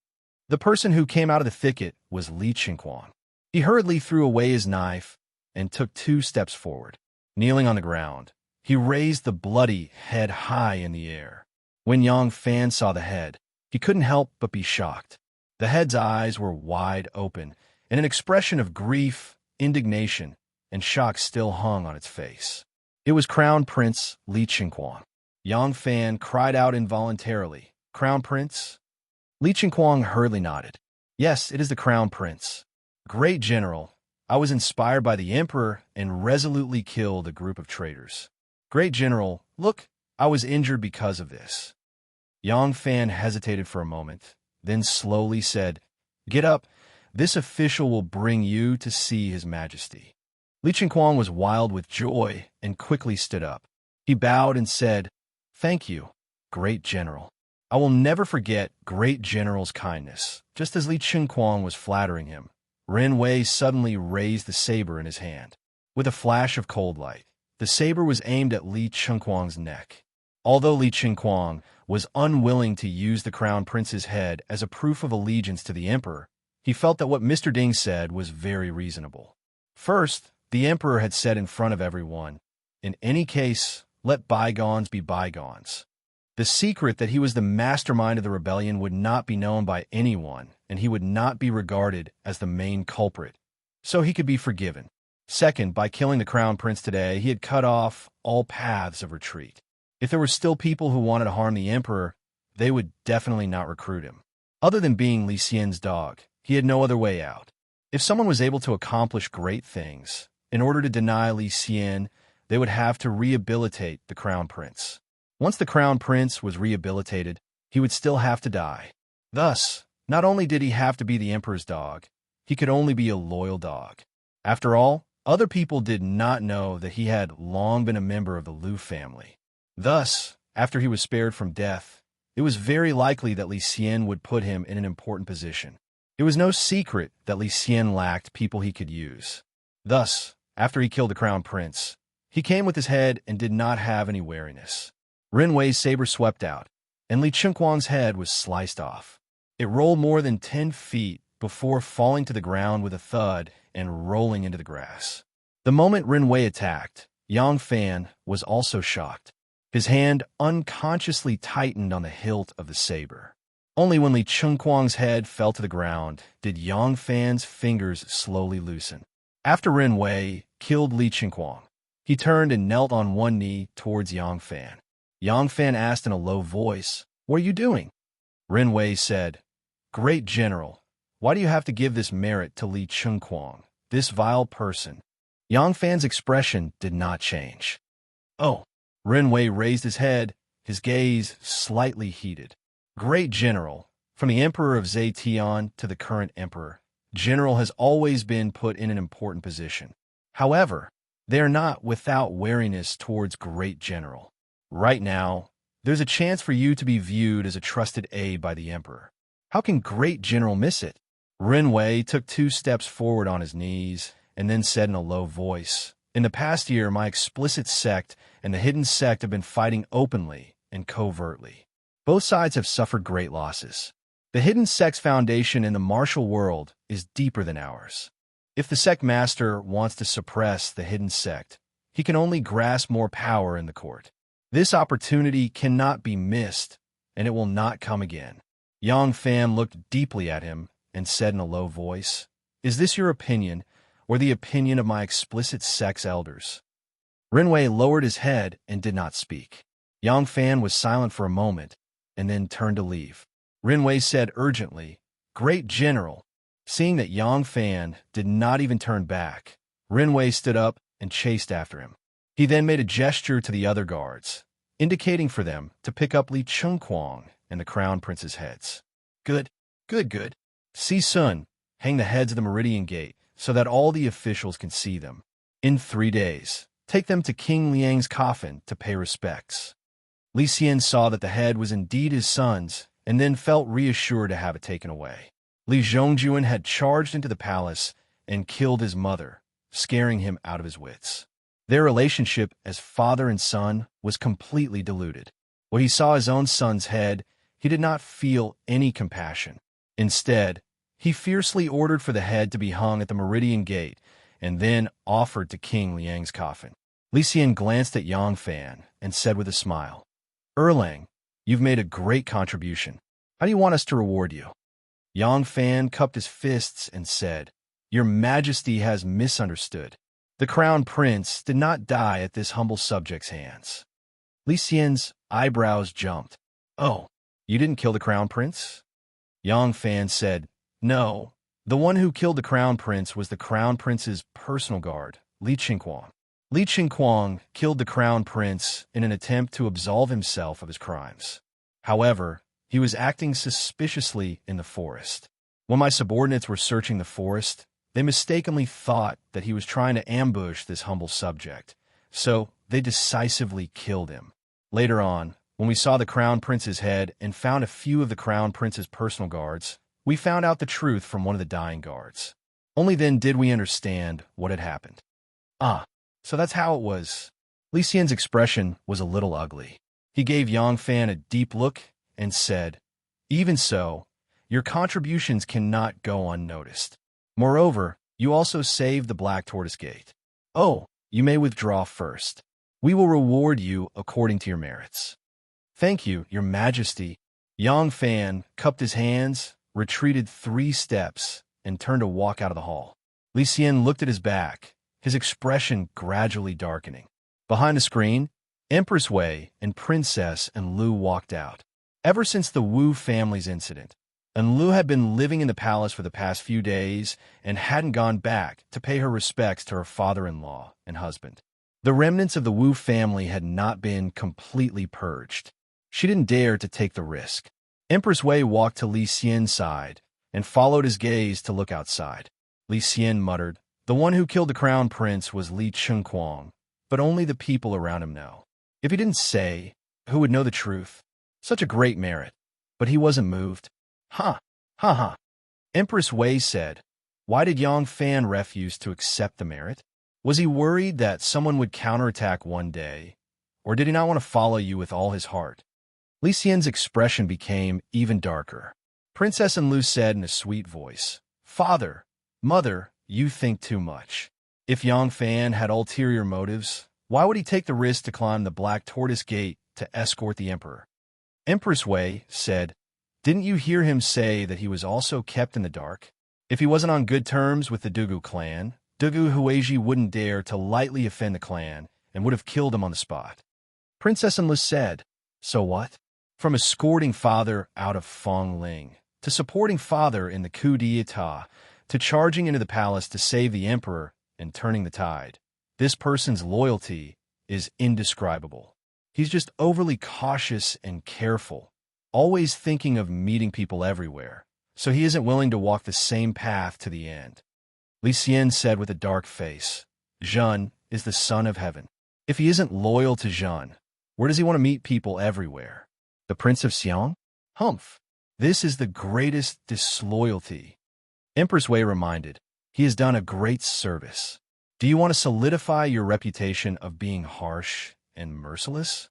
[SPEAKER 1] The person who came out of the thicket was Li Qinquang. He hurriedly threw away his knife and took 2 steps forward. Kneeling on the ground, he raised the bloody head high in the air. When Yang Fan saw the head, he couldn't help but be shocked. The head's eyes were wide open, and an expression of grief, indignation, and shock still hung on its face. It was Crown Prince Li Qinquang. Yang Fan cried out involuntarily, "Crown Prince?" Li Qinquang hurriedly nodded. "Yes, it is the Crown Prince. Great General, I was inspired by the Emperor and resolutely killed a group of traitors. Great General, look, I was injured because of this." Yang Fan hesitated for a moment, then slowly said, "Get up. This official will bring you to see His Majesty." Li Qinquang was wild with joy and quickly stood up. He bowed and said, "Thank you, Great General. I will never forget Great General's kindness." Just as Li Qinquang was flattering him, Ren Wei suddenly raised the saber in his hand. With a flash of cold light, the saber was aimed at Li Qinquang's neck. Although Li Qinquang was unwilling to use the Crown Prince's head as a proof of allegiance to the Emperor, he felt that what Mr. Ding said was very reasonable. First, the Emperor had said in front of everyone, "In any case, let bygones be bygones." The secret that he was the mastermind of the rebellion would not be known by anyone, and he would not be regarded as the main culprit, so he could be forgiven. Second, by killing the Crown Prince today, he had cut off all paths of retreat. If there were still people who wanted to harm the Emperor, they would definitely not recruit him. Other than being Li Xian's dog, he had no other way out. If someone was able to accomplish great things, in order to deny Li Xian, they would have to rehabilitate the Crown Prince. Once the Crown Prince was rehabilitated, he would still have to die. Thus, not only did he have to be the Emperor's dog, he could only be a loyal dog. After all, other people did not know that he had long been a member of the Liu family. Thus, after he was spared from death, it was very likely that Li Xian would put him in an important position. It was no secret that Li Xian lacked people he could use. Thus, after he killed the Crown Prince, he came with his head and did not have any wariness. Ren Wei's saber swept out, and Li Qinquang's head was sliced off. It rolled more than 10 feet before falling to the ground with a thud and rolling into the grass. The moment Ren Wei attacked, Yang Fan was also shocked. His hand unconsciously tightened on the hilt of the saber. Only when Li Qinquang's head fell to the ground did Yang Fan's fingers slowly loosen. After Ren Wei killed Li Qinquang, he turned and knelt on one knee towards Yang Fan. Yang Fan asked in a low voice, "What are you doing?" Ren Wei said, "Great General, why do you have to give this merit to Li Qinquang, this vile person?" Yang Fan's expression did not change. "Oh." Ren Wei raised his head, his gaze slightly heated. "Great General, from the Emperor of Zetian to the current Emperor, General has always been put in an important position. However, they are not without wariness towards Great General. Right now, there's a chance for you to be viewed as a trusted aide by the Emperor. How can Great General miss it?" Ren Wei took 2 steps forward on his knees and then said in a low voice, "In the past year, my explicit sect and the hidden sect have been fighting openly and covertly. Both sides have suffered great losses. The hidden sect's foundation in the martial world is deeper than ours. If the sect master wants to suppress the hidden sect, he can only grasp more power in the court. This opportunity cannot be missed, and it will not come again." Yang Fan looked deeply at him and said in a low voice, "Is this your opinion, or the opinion of my explicit sect's elders?" Ren Wei lowered his head and did not speak. Yang Fan was silent for a moment, and then turned to leave. Ren Wei said urgently, "Great General, Seeing that Yang Fan did not even turn back, Rinwei stood up and chased after him. He then made a gesture to the other guards, indicating for them to pick up Li Chunquang and the Crown Prince's heads. Good, good, good. Si Sun, hang the heads of the Meridian Gate so that all the officials can see them. In 3 days, take them to King Liang's coffin to pay respects. Li Xian saw that the head was indeed his son's and then felt reassured to have it taken away. Li Zhongjuan had charged into the palace and killed his mother, scaring him out of his wits. Their relationship as father and son was completely diluted. When he saw his own son's head, he did not feel any compassion. Instead, he fiercely ordered for the head to be hung at the Meridian Gate and then offered to King Liang's coffin. Li Xian glanced at Yang Fan and said with a smile, Erlang, you've made a great contribution. How do you want us to reward you? Yang Fan cupped his fists and said, Your Majesty has misunderstood. The Crown Prince did not die at this humble subject's hands. Li Xian's eyebrows jumped. Oh, you didn't kill the Crown Prince? Yang Fan said, No, the one who killed the Crown Prince was the Crown Prince's personal guard, Li Qingquang. Li Qingquang killed the Crown Prince in an attempt to absolve himself of his crimes. However, he was acting suspiciously in the forest. When my subordinates were searching the forest, they mistakenly thought that he was trying to ambush this humble subject, so they decisively killed him. Later on, when we saw the Crown Prince's head and found a few of the Crown Prince's personal guards, we found out the truth from one of the dying guards. Only then did we understand what had happened. Ah, so that's how it was. Li Xian's expression was a little ugly. He gave Yang Fan a deep look and said, Even so, your contributions cannot go unnoticed. Moreover, you also saved the Black Tortoise Gate. Oh, you may withdraw first. We will reward you according to your merits. Thank you, Your Majesty. Yang Fan cupped his hands, retreated 3 steps, and turned to walk out of the hall. Li Xian looked at his back, his expression gradually darkening. Behind the screen, Empress Wei and Princess and Lu walked out. Ever since the Wu family's incident, and Lu had been living in the palace for the past few days and hadn't gone back to pay her respects to her father-in-law and husband. The remnants of the Wu family had not been completely purged. She didn't dare to take the risk. Empress Wei walked to Li Xian's side and followed his gaze to look outside. Li Xian muttered, The one who killed the Crown Prince was Li Chunquang, but only the people around him know. If he didn't say, who would know the truth? Such a great merit. But he wasn't moved. Ha, ha, ha. Empress Wei said, Why did Yang Fan refuse to accept the merit? Was he worried that someone would counterattack one day, or did he not want to follow you with all his heart? Li Xian's expression became even darker. Princess and Lu said in a sweet voice, Father, Mother, you think too much. If Yang Fan had ulterior motives, why would he take the risk to climb the Black Tortoise Gate to escort the Emperor? Empress Wei said, Didn't you hear him say that he was also kept in the dark? If he wasn't on good terms with the Dugu clan, Dugu Huiji wouldn't dare to lightly offend the clan and would have killed him on the spot. Princess Enlil said, So what? From escorting father out of Fongling, to supporting father in the coup d'etat, to charging into the palace to save the emperor and turning the tide, this person's loyalty is indescribable. He's just overly cautious and careful, always thinking of meeting people everywhere, so he isn't willing to walk the same path to the end. Li Xian said with a dark face, Zhen is the son of heaven. If he isn't loyal to Zhen, where does he want to meet people everywhere? The Prince of Xiang? Humph. This is the greatest disloyalty. Empress Wei reminded, he has done a great service. Do you want to solidify your reputation of being harsh and merciless?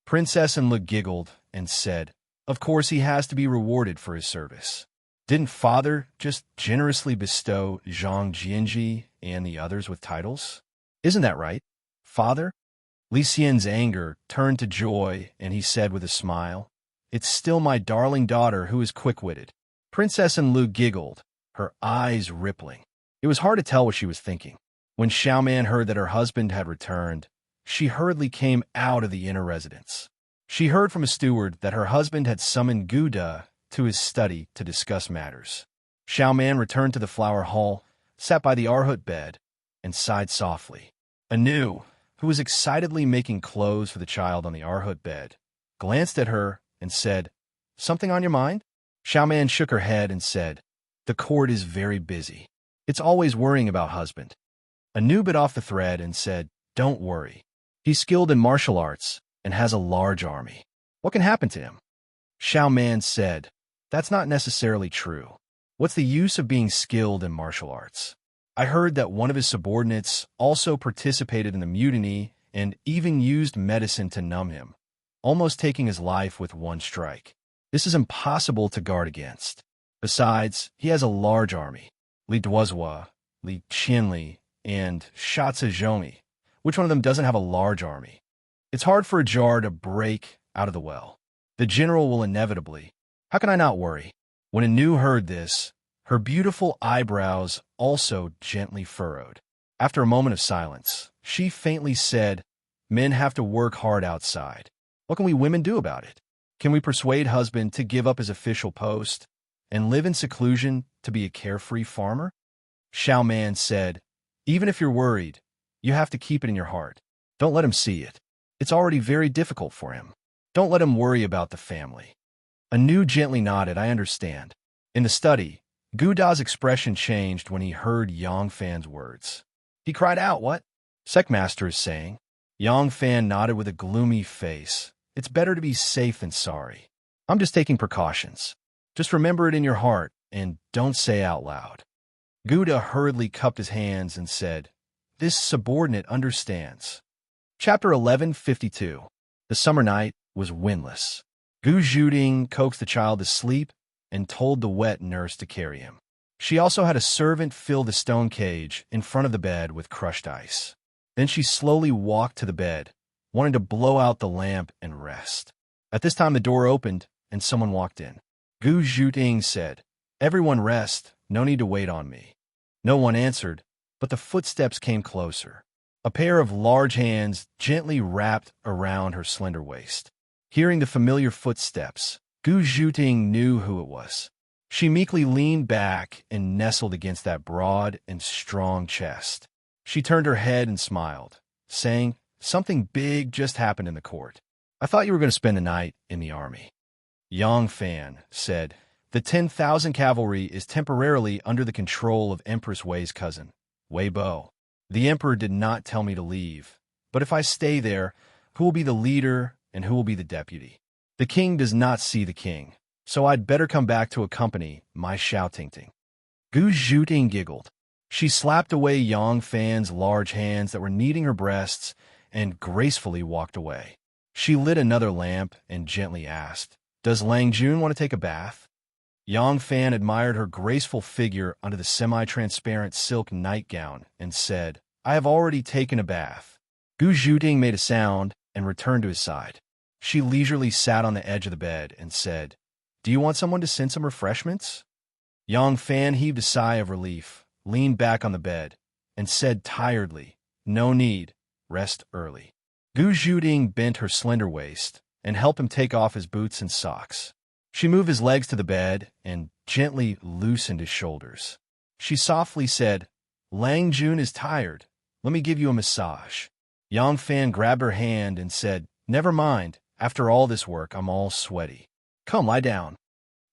[SPEAKER 1] Princess Enlil giggled and said, Of course he has to be rewarded for his service. Didn't father just generously bestow Zhang Jianji and the others with titles? Isn't that right, father? Li Xian's anger turned to joy, and he said with a smile, It's still my darling daughter who is quick-witted. Princess Enlil giggled, her eyes rippling. It was hard to tell what she was thinking. When Xiaoman heard that her husband had returned, she hurriedly came out of the inner residence. She heard from a steward that her husband had summoned Gu De to his study to discuss matters. Xiao Man returned to the flower hall, sat by the Arhut bed, and sighed softly. Anu, who was excitedly making clothes for the child on the Arhut bed, glanced at her and said, "Something on your mind?" Xiao Man shook her head and said, "The court is very busy. It's always worrying about husband." Anu bit off the thread and said, "Don't worry. He's skilled in martial arts and has a large army. What can happen to him?" Xiao Man said, "That's not necessarily true. What's the use of being skilled in martial arts? I heard that one of his subordinates also participated in the mutiny and even used medicine to numb him, almost taking his life with one strike. This is impossible to guard against. Besides, he has a large army. Li Duozhua, Li Qianli, and Shatsa Zhomi. Which one of them doesn't have a large army? It's hard for a jar to break out of the well. The general will inevitably. How can I not worry?" When Anu heard this, her beautiful eyebrows also gently furrowed. After a moment of silence, she faintly said, "Men have to work hard outside. What can we women do about it? Can we persuade husband to give up his official post and live in seclusion to be a carefree farmer?" Xiao Man said, "Even if you're worried, you have to keep it in your heart. Don't let him see it. It's already very difficult for him. Don't let him worry about the family." Anu gently nodded. "I understand." In the study, Gu Da's expression changed when he heard Yang Fan's words. He cried out, "What? Secmaster is saying?" Yang Fan nodded with a gloomy face. "It's better to be safe than sorry. I'm just taking precautions. Just remember it in your heart and don't say out loud." Gu Da hurriedly cupped his hands and said, "This subordinate understands." Chapter 1152. The summer night was windless. Gu Zhuding coaxed the child to sleep and told the wet nurse to carry him. She also had a servant fill the stone cage in front of the bed with crushed ice. Then she slowly walked to the bed, wanting to blow out the lamp and rest. At this time the door opened and someone walked in. Gu Zhuding said, "Everyone rest, no need to wait on me." No one answered, but the footsteps came closer. A pair of large hands gently wrapped around her slender waist. Hearing the familiar footsteps, Gu Zhuting knew who it was. She meekly leaned back and nestled against that broad and strong chest. She turned her head and smiled, saying, "Something big just happened in the court. I thought you were going to spend the night in the army." Yang Fan said, "The 10,000 cavalry is temporarily under the control of Empress Wei's cousin, Wei Bo. The emperor did not tell me to leave, but if I stay there, who will be the leader and who will be the deputy? The king does not see the king, so I'd better come back to accompany my Xiaotingting." Gu Zhuting giggled. She slapped away Yang Fan's large hands that were kneading her breasts and gracefully walked away. She lit another lamp and gently asked, "Does Lang Jun want to take a bath?" Yang Fan admired her graceful figure under the semi-transparent silk nightgown and said, "I have already taken a bath." Gu Zhuting made a sound and returned to his side. She leisurely sat on the edge of the bed and said, "Do you want someone to send some refreshments?" Yang Fan heaved a sigh of relief, leaned back on the bed, and said tiredly, "No need. Rest early." Gu Zhuting bent her slender waist and helped him take off his boots and socks. She moved his legs to the bed and gently loosened his shoulders. She softly said, "Lang Jun is tired. Let me give you a massage." Yang Fan grabbed her hand and said, "Never mind. After all this work, I'm all sweaty. Come, lie down."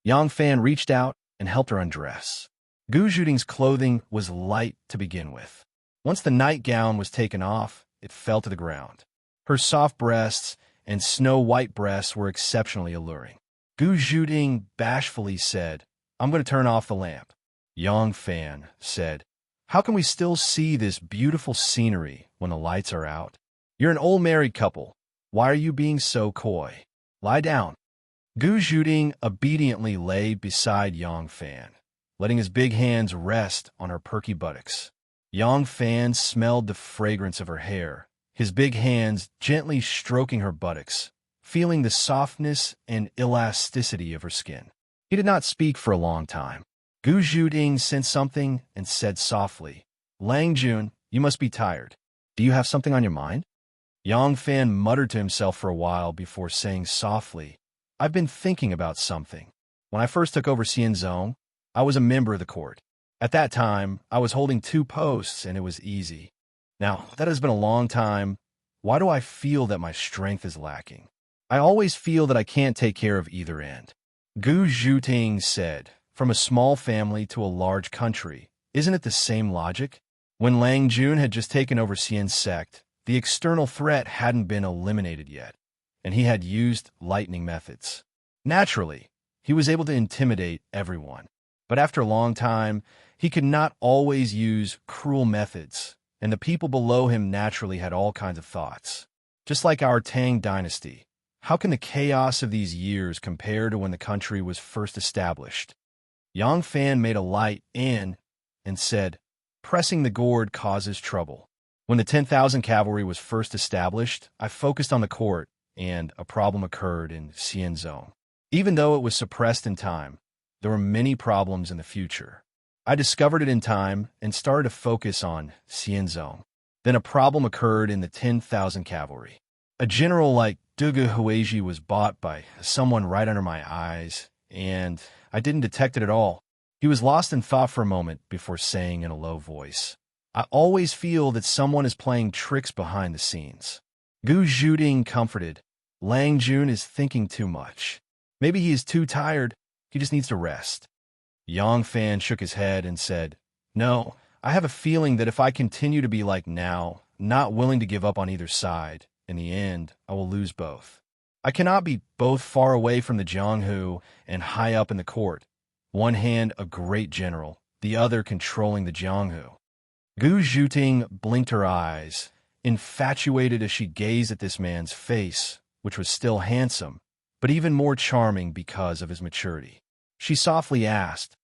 [SPEAKER 1] Yang Fan reached out and helped her undress. Gu Zhuting's clothing was light to begin with. Once the nightgown was taken off, it fell to the ground. Her soft breasts and snow-white breasts were exceptionally alluring. Gu Zhuting bashfully said, "I'm going to turn off the lamp." Yang Fan said, "How can we still see this beautiful scenery when the lights are out? You're an old married couple. Why are you being so coy? Lie down." Gu Zhuting obediently lay beside Yang Fan, letting his big hands rest on her perky buttocks. Yang Fan smelled the fragrance of her hair, his big hands gently stroking her buttocks, feeling the softness and elasticity of her skin. He did not speak for a long time. Gu Zhuting sensed something and said softly, "Lang Jun, you must be tired. Do you have something on your mind?" Yang Fan muttered to himself for a while before saying softly, "I've been thinking about something. When I first took over Xianzhong, I was a member of the court. At that time, I was holding 2 posts, and it was easy. Now, that has been a long time. Why do I feel that my strength is lacking? I always feel that I can't take care of either end. Gu Zhuting said, from a small family to a large country, isn't it the same logic? When Lang Jun had just taken over Xian's sect, the external threat hadn't been eliminated yet, and he had used lightning methods. Naturally, he was able to intimidate everyone. But after a long time, he could not always use cruel methods, and the people below him naturally had all kinds of thoughts. Just like our Tang dynasty, how can the chaos of these years compare to when the country was first established? Yang Fan made a light in and said, pressing the gourd causes trouble. When the 10,000 cavalry was first established, I focused on the court, and a problem occurred in Xianzhong. Even though it was suppressed in time, there were many problems in the future. I discovered it in time and started to focus on Xianzhong. Then a problem occurred in the 10,000 cavalry. A general like Dugu Huiji was bought by someone right under my eyes, and I didn't detect it at all. He was lost in thought for a moment before saying in a low voice, I always feel that someone is playing tricks behind the scenes. Gu Zhuting comforted, Lang Jun is thinking too much. Maybe he is too tired. He just needs to rest. Yang Fan shook his head and said, no, I have a feeling that if I continue to be like now, not willing to give up on either side, in the end, I will lose both. I cannot be both far away from the Jianghu and high up in the court. One hand a great general, the other controlling the Jianghu. Gu Zhuting blinked her eyes, infatuated as she gazed at this man's face, which was still handsome, but even more charming because of his maturity. She softly asked,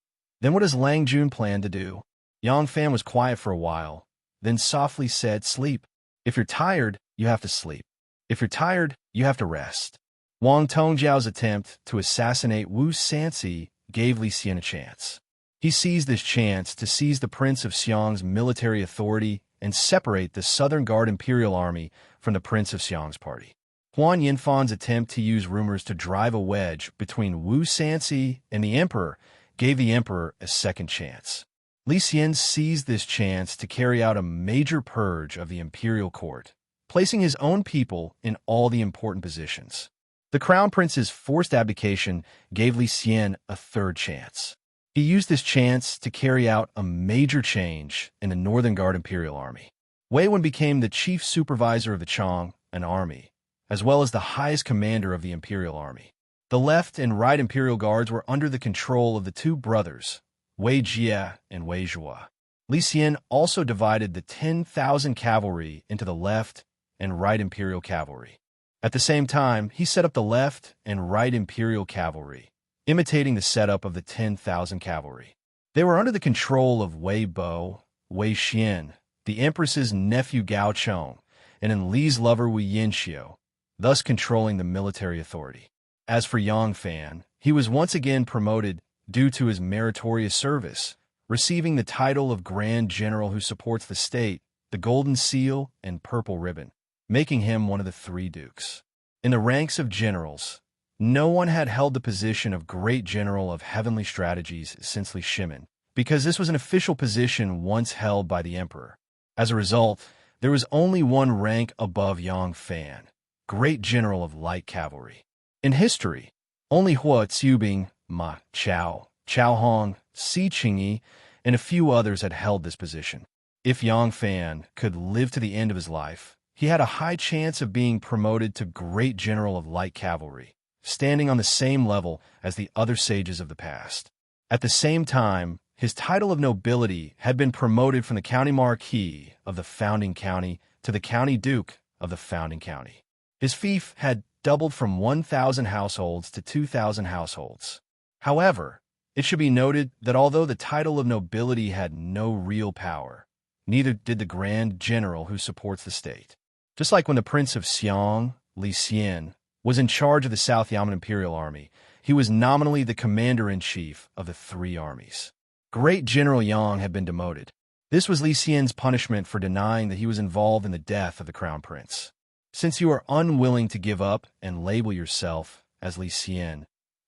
[SPEAKER 1] then what does Lang Jun plan to do? Yang Fan was quiet for a while, then softly said, sleep. If you're tired, you have to sleep. If you're tired, you have to rest. Wang Tongjiao's attempt to assassinate Wu Sanxi gave Li Xian a chance. He seized this chance to seize the Prince of Xiang's military authority and separate the Southern Guard Imperial Army from the Prince of Xiang's party. Huan Yinfan's attempt to use rumors to drive a wedge between Wu Sanxi and the Emperor gave the Emperor a second chance. Li Xian seized this chance to carry out a major purge of the imperial court, placing his own people in all the important positions. The Crown Prince's forced abdication gave Li Xian a third chance. He used this chance to carry out a major change in the Northern Guard Imperial Army. Wei Wen became the chief supervisor of the Chang, an army, as well as the highest commander of the Imperial Army. The left and right Imperial Guards were under the control of the 2 brothers, Wei Jie and Wei Zhua. Li Xian also divided the 10,000 cavalry into the left and right Imperial Cavalry. At the same time, he set up the left and right Imperial Cavalry, imitating the setup of the 10,000 cavalry. They were under the control of Wei Bo, Wei Xian, the Empress's nephew Gao Chong, and in Li's lover Wu Yinxiu, thus controlling the military authority. As for Yang Fan, he was once again promoted due to his meritorious service, receiving the title of Grand General who supports the state, the Golden Seal, and Purple Ribbon, making him one of the 3 dukes. In the ranks of generals, no one had held the position of Great General of Heavenly Strategies since Li Shimin, because this was an official position once held by the Emperor. As a result, there was only one rank above Yang Fan, Great General of Light Cavalry. In history, only Hua Xiubing, Ma Chao, Chao Hong, Si Qingyi, and a few others had held this position. If Yang Fan could live to the end of his life, he had a high chance of being promoted to Great General of Light Cavalry, standing on the same level as the other sages of the past. At the same time, his title of nobility had been promoted from the County Marquis of the founding county to the County Duke of the founding county. His fief had doubled from 1,000 households to 2,000 households. However, it should be noted that although the title of nobility had no real power, neither did the Grand General who supports the state. Just like when the Prince of Xiang, Li Xian, was in charge of the South Yamen Imperial Army, he was nominally the commander-in-chief of the 3 armies. Great General Yang had been demoted. This was Li Xian's punishment for denying that he was involved in the death of the Crown Prince. Since you are unwilling to give up and label yourself as Li Xian,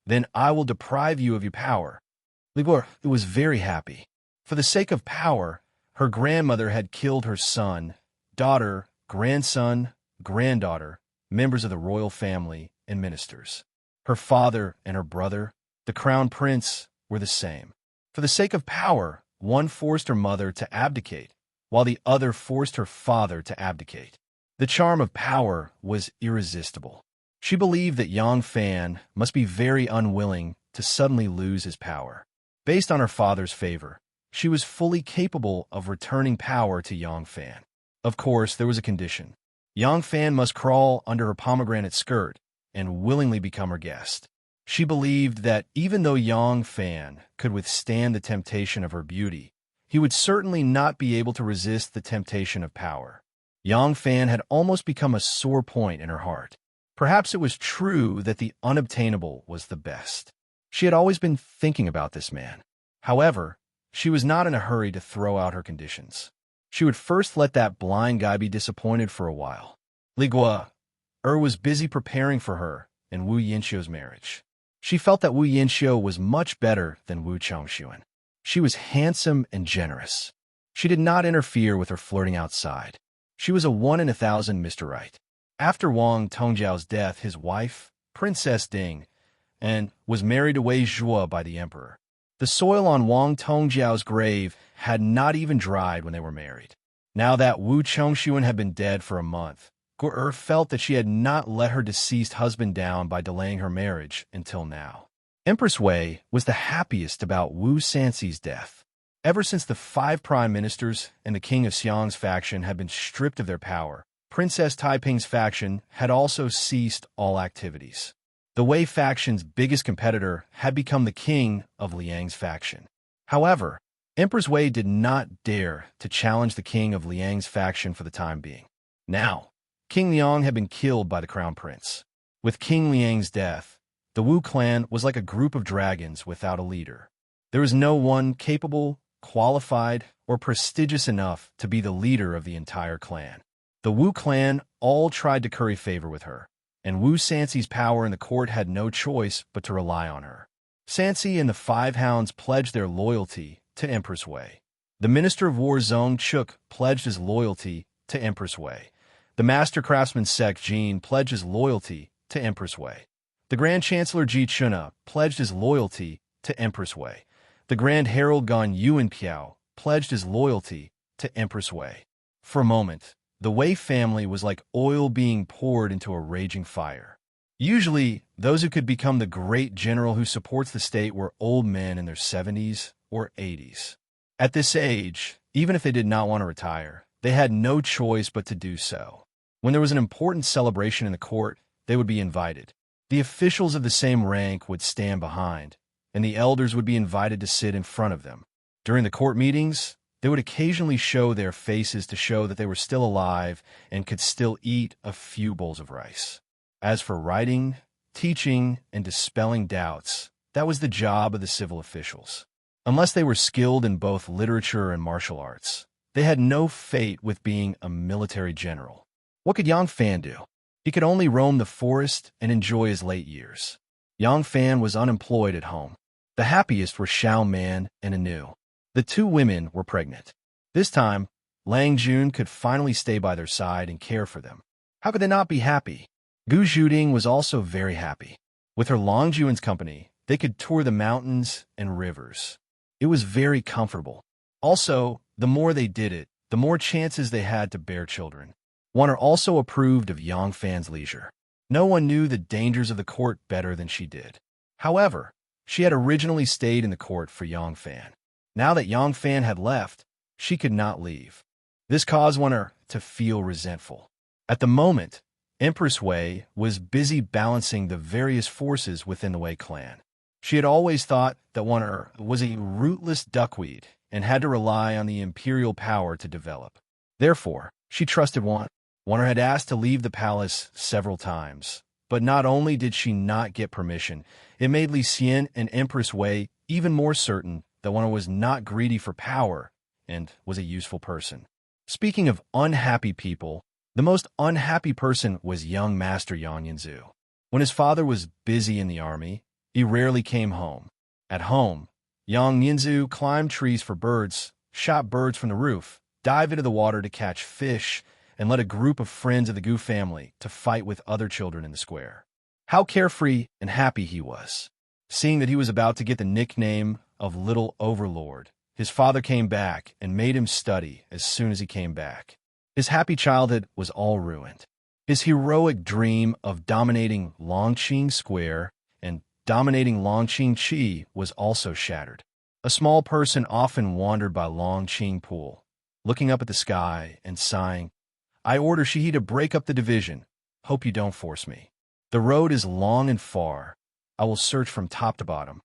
[SPEAKER 1] then I will deprive you of your power. Ligor was very happy. For the sake of power, her grandmother had killed her son, daughter, grandson, granddaughter, members of the royal family, and ministers. Her father and her brother, the crown prince, were the same. For the sake of power, one forced her mother to abdicate, while the other forced her father to abdicate. The charm of power was irresistible. She believed that Yang Fan must be very unwilling to suddenly lose his power. Based on her father's favor, she was fully capable of returning power to Yang Fan. Of course, there was a condition. Yang Fan must crawl under her pomegranate skirt and willingly become her guest. She believed that even though Yang Fan could withstand the temptation of her beauty, he would certainly not be able to resist the temptation of power. Yang Fan had almost become a sore point in her heart. Perhaps it was true that the unobtainable was the best. She had always been thinking about this man. However, she was not in a hurry to throw out her conditions. She would first let that blind guy be disappointed for a while. Li Guo was busy preparing for her and Wu Yinxiu's marriage. She felt that Wu Yinxiu was much better than Wu Chongxuan. She was handsome and generous. She did not interfere with her flirting outside. She was a 1 in 1,000 Mr. Right. After Wang Tongjiao's death, his wife, Princess Ding, and was married to Wei Zhuo by the emperor. The soil on Wang Tongjiao's grave had not even dried when they were married. Now that Wu Chongxuan had been dead for a month, Guo felt that she had not let her deceased husband down by delaying her marriage until now. Empress Wei was the happiest about Wu Sanxi's death. Ever since the 5 prime ministers and the king of Xiang's faction had been stripped of their power, Princess Taiping's faction had also ceased all activities. The Wei faction's biggest competitor had become the king of Liang's faction. However, Empress Wei did not dare to challenge the king of Liang's faction for the time being. Now, King Liang had been killed by the crown prince. With King Liang's death, the Wu clan was like a group of dragons without a leader. There was no one capable, qualified, or prestigious enough to be the leader of the entire clan. The Wu clan all tried to curry favor with her, and Wu Sanxi's power in the court had no choice but to rely on her. Sanxi and the 5 hounds pledged their loyalty to Empress Wei. The Minister of War Zhong Chuk pledged his loyalty to Empress Wei. The Master Craftsman Sek Jin pledged his loyalty to Empress Wei. The Grand Chancellor Ji Chuna pledged his loyalty to Empress Wei. The Grand Herald Gan Yuan Piao pledged his loyalty to Empress Wei. For a moment, the Wei family was like oil being poured into a raging fire. Usually, those who could become the great general who supports the state were old men in their 70s or 80s. At this age, even if they did not want to retire, they had no choice but to do so. When there was an important celebration in the court, they would be invited. The officials of the same rank would stand behind, and the elders would be invited to sit in front of them. During the court meetings, they would occasionally show their faces to show that they were still alive and could still eat a few bowls of rice. As for writing, teaching, and dispelling doubts, that was the job of the civil officials. Unless they were skilled in both literature and martial arts, they had no fate with being a military general. What could Yang Fan do? He could only roam the forest and enjoy his late years. Yang Fan was unemployed at home. The happiest were Xiao Man and Anu. The 2 women were pregnant. This time, Lang Jun could finally stay by their side and care for them. How could they not be happy? Gu Zhuding was also very happy. With her Long Juan's company, they could tour the mountains and rivers. It was very comfortable. Also, the more they did it, the more chances they had to bear children. Wanner also approved of Yang Fan's leisure. No one knew the dangers of the court better than she did. However, she had originally stayed in the court for Yang Fan. Now that Yang Fan had left, she could not leave. This caused Wanner to feel resentful. At the moment, Empress Wei was busy balancing the various forces within the Wei clan. She had always thought that Wanner was a rootless duckweed and had to rely on the imperial power to develop. Therefore, she trusted Wanner. Wanner had asked to leave the palace several times, but not only did she not get permission, it made Li Xian and Empress Wei even more certain that Wanner was not greedy for power and was a useful person. Speaking of unhappy people, the most unhappy person was young Master Yang Yanzu. When his father was busy in the army, he rarely came home. At home, Yang Ninzu climbed trees for birds, shot birds from the roof, dived into the water to catch fish, and led a group of friends of the Gu family to fight with other children in the square. How carefree and happy he was. Seeing that he was about to get the nickname of Little Overlord, his father came back and made him study as soon as he came back. His happy childhood was all ruined. His heroic dream of dominating Longqing Square and dominating Longqing Qi was also shattered. A small person often wandered by Longqing Pool, looking up at the sky and sighing, "I order Shihi to break up the division. Hope you don't force me. The road is long and far. I will search from top to bottom."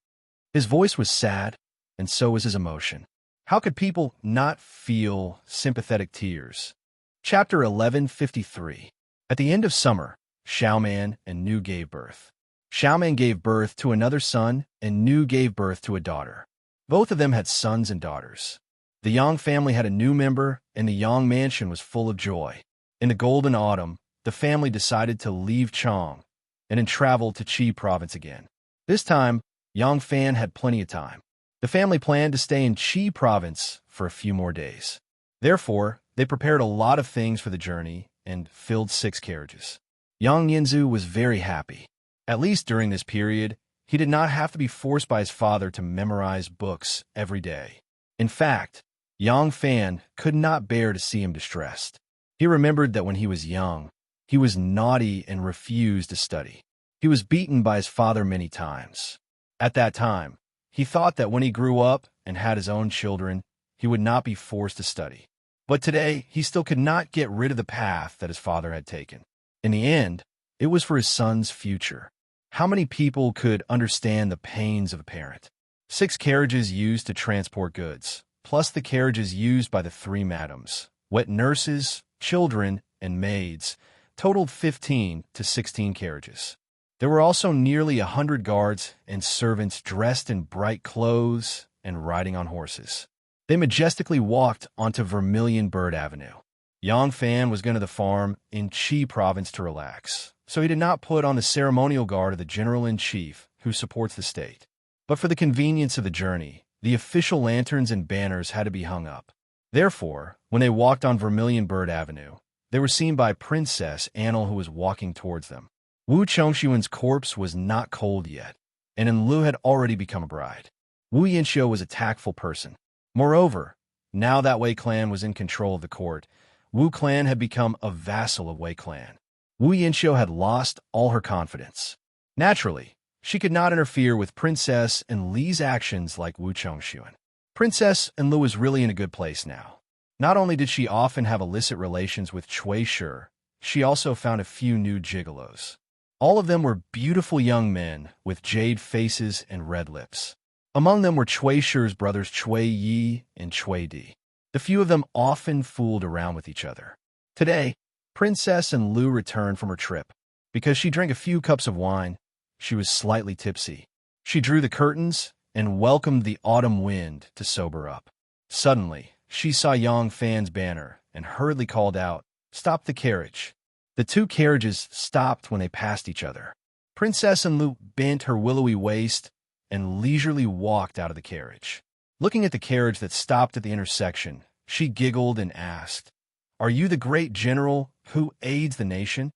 [SPEAKER 1] His voice was sad, and so was his emotion. How could people not feel sympathetic tears? Chapter 1153. At the end of summer, Xiaoman and Nu gave birth. Xiaoman gave birth to another son, and Nu gave birth to a daughter. Both of them had sons and daughters. The Yang family had a new member, and the Yang mansion was full of joy. In the golden autumn, the family decided to leave Chong and then travel to Qi province again. This time, Yang Fan had plenty of time. The family planned to stay in Qi province for a few more days. Therefore, they prepared a lot of things for the journey and filled 6 carriages. Yang Yinzu was very happy. At least during this period, he did not have to be forced by his father to memorize books every day. In fact, Yang Fan could not bear to see him distressed. He remembered that when he was young, he was naughty and refused to study. He was beaten by his father many times. At that time, he thought that when he grew up and had his own children, he would not be forced to study. But today, he still could not get rid of the path that his father had taken. In the end, it was for his son's future. How many people could understand the pains of a parent? 6 carriages used to transport goods, plus the carriages used by the 3 madams, wet nurses, children, and maids, totaled 15 to 16 carriages. There were also nearly 100 guards and servants dressed in bright clothes and riding on horses. They majestically walked onto Vermilion Bird Avenue. Yang Fan was going to the farm in Qi province to relax, so he did not put on the ceremonial guard of the general-in-chief who supports the state. But for the convenience of the journey, the official lanterns and banners had to be hung up. Therefore, when they walked on Vermilion Bird Avenue, they were seen by Princess Annel, who was walking towards them. Wu Chongxuan's corpse was not cold yet, and Enlu had already become a bride. Wu Yinxiu was a tactful person. Moreover, now that Wei clan was in control of the court, Wu clan had become a vassal of Wei clan. Wu Yinxiu had lost all her confidence. Naturally, she could not interfere with Princess Enli's actions like Wu Chongxuan. Princess Enlu was really in a good place now. Not only did she often have illicit relations with Cui Shi, she also found a few new gigolos. All of them were beautiful young men with jade faces and red lips. Among them were Cui Shi's brothers Cui Yi and Cui Di. The few of them often fooled around with each other. Today, Princess Enlu returned from her trip. Because she drank a few cups of wine, she was slightly tipsy. She drew the curtains and welcomed the autumn wind to sober up. Suddenly, she saw Yang Fan's banner and hurriedly called out, "Stop the carriage." The 2 carriages stopped when they passed each other. Princess Enlu bent her willowy waist and leisurely walked out of the carriage. Looking at the carriage that stopped at the intersection, she giggled and asked, "Are you the great general who aids the nation?"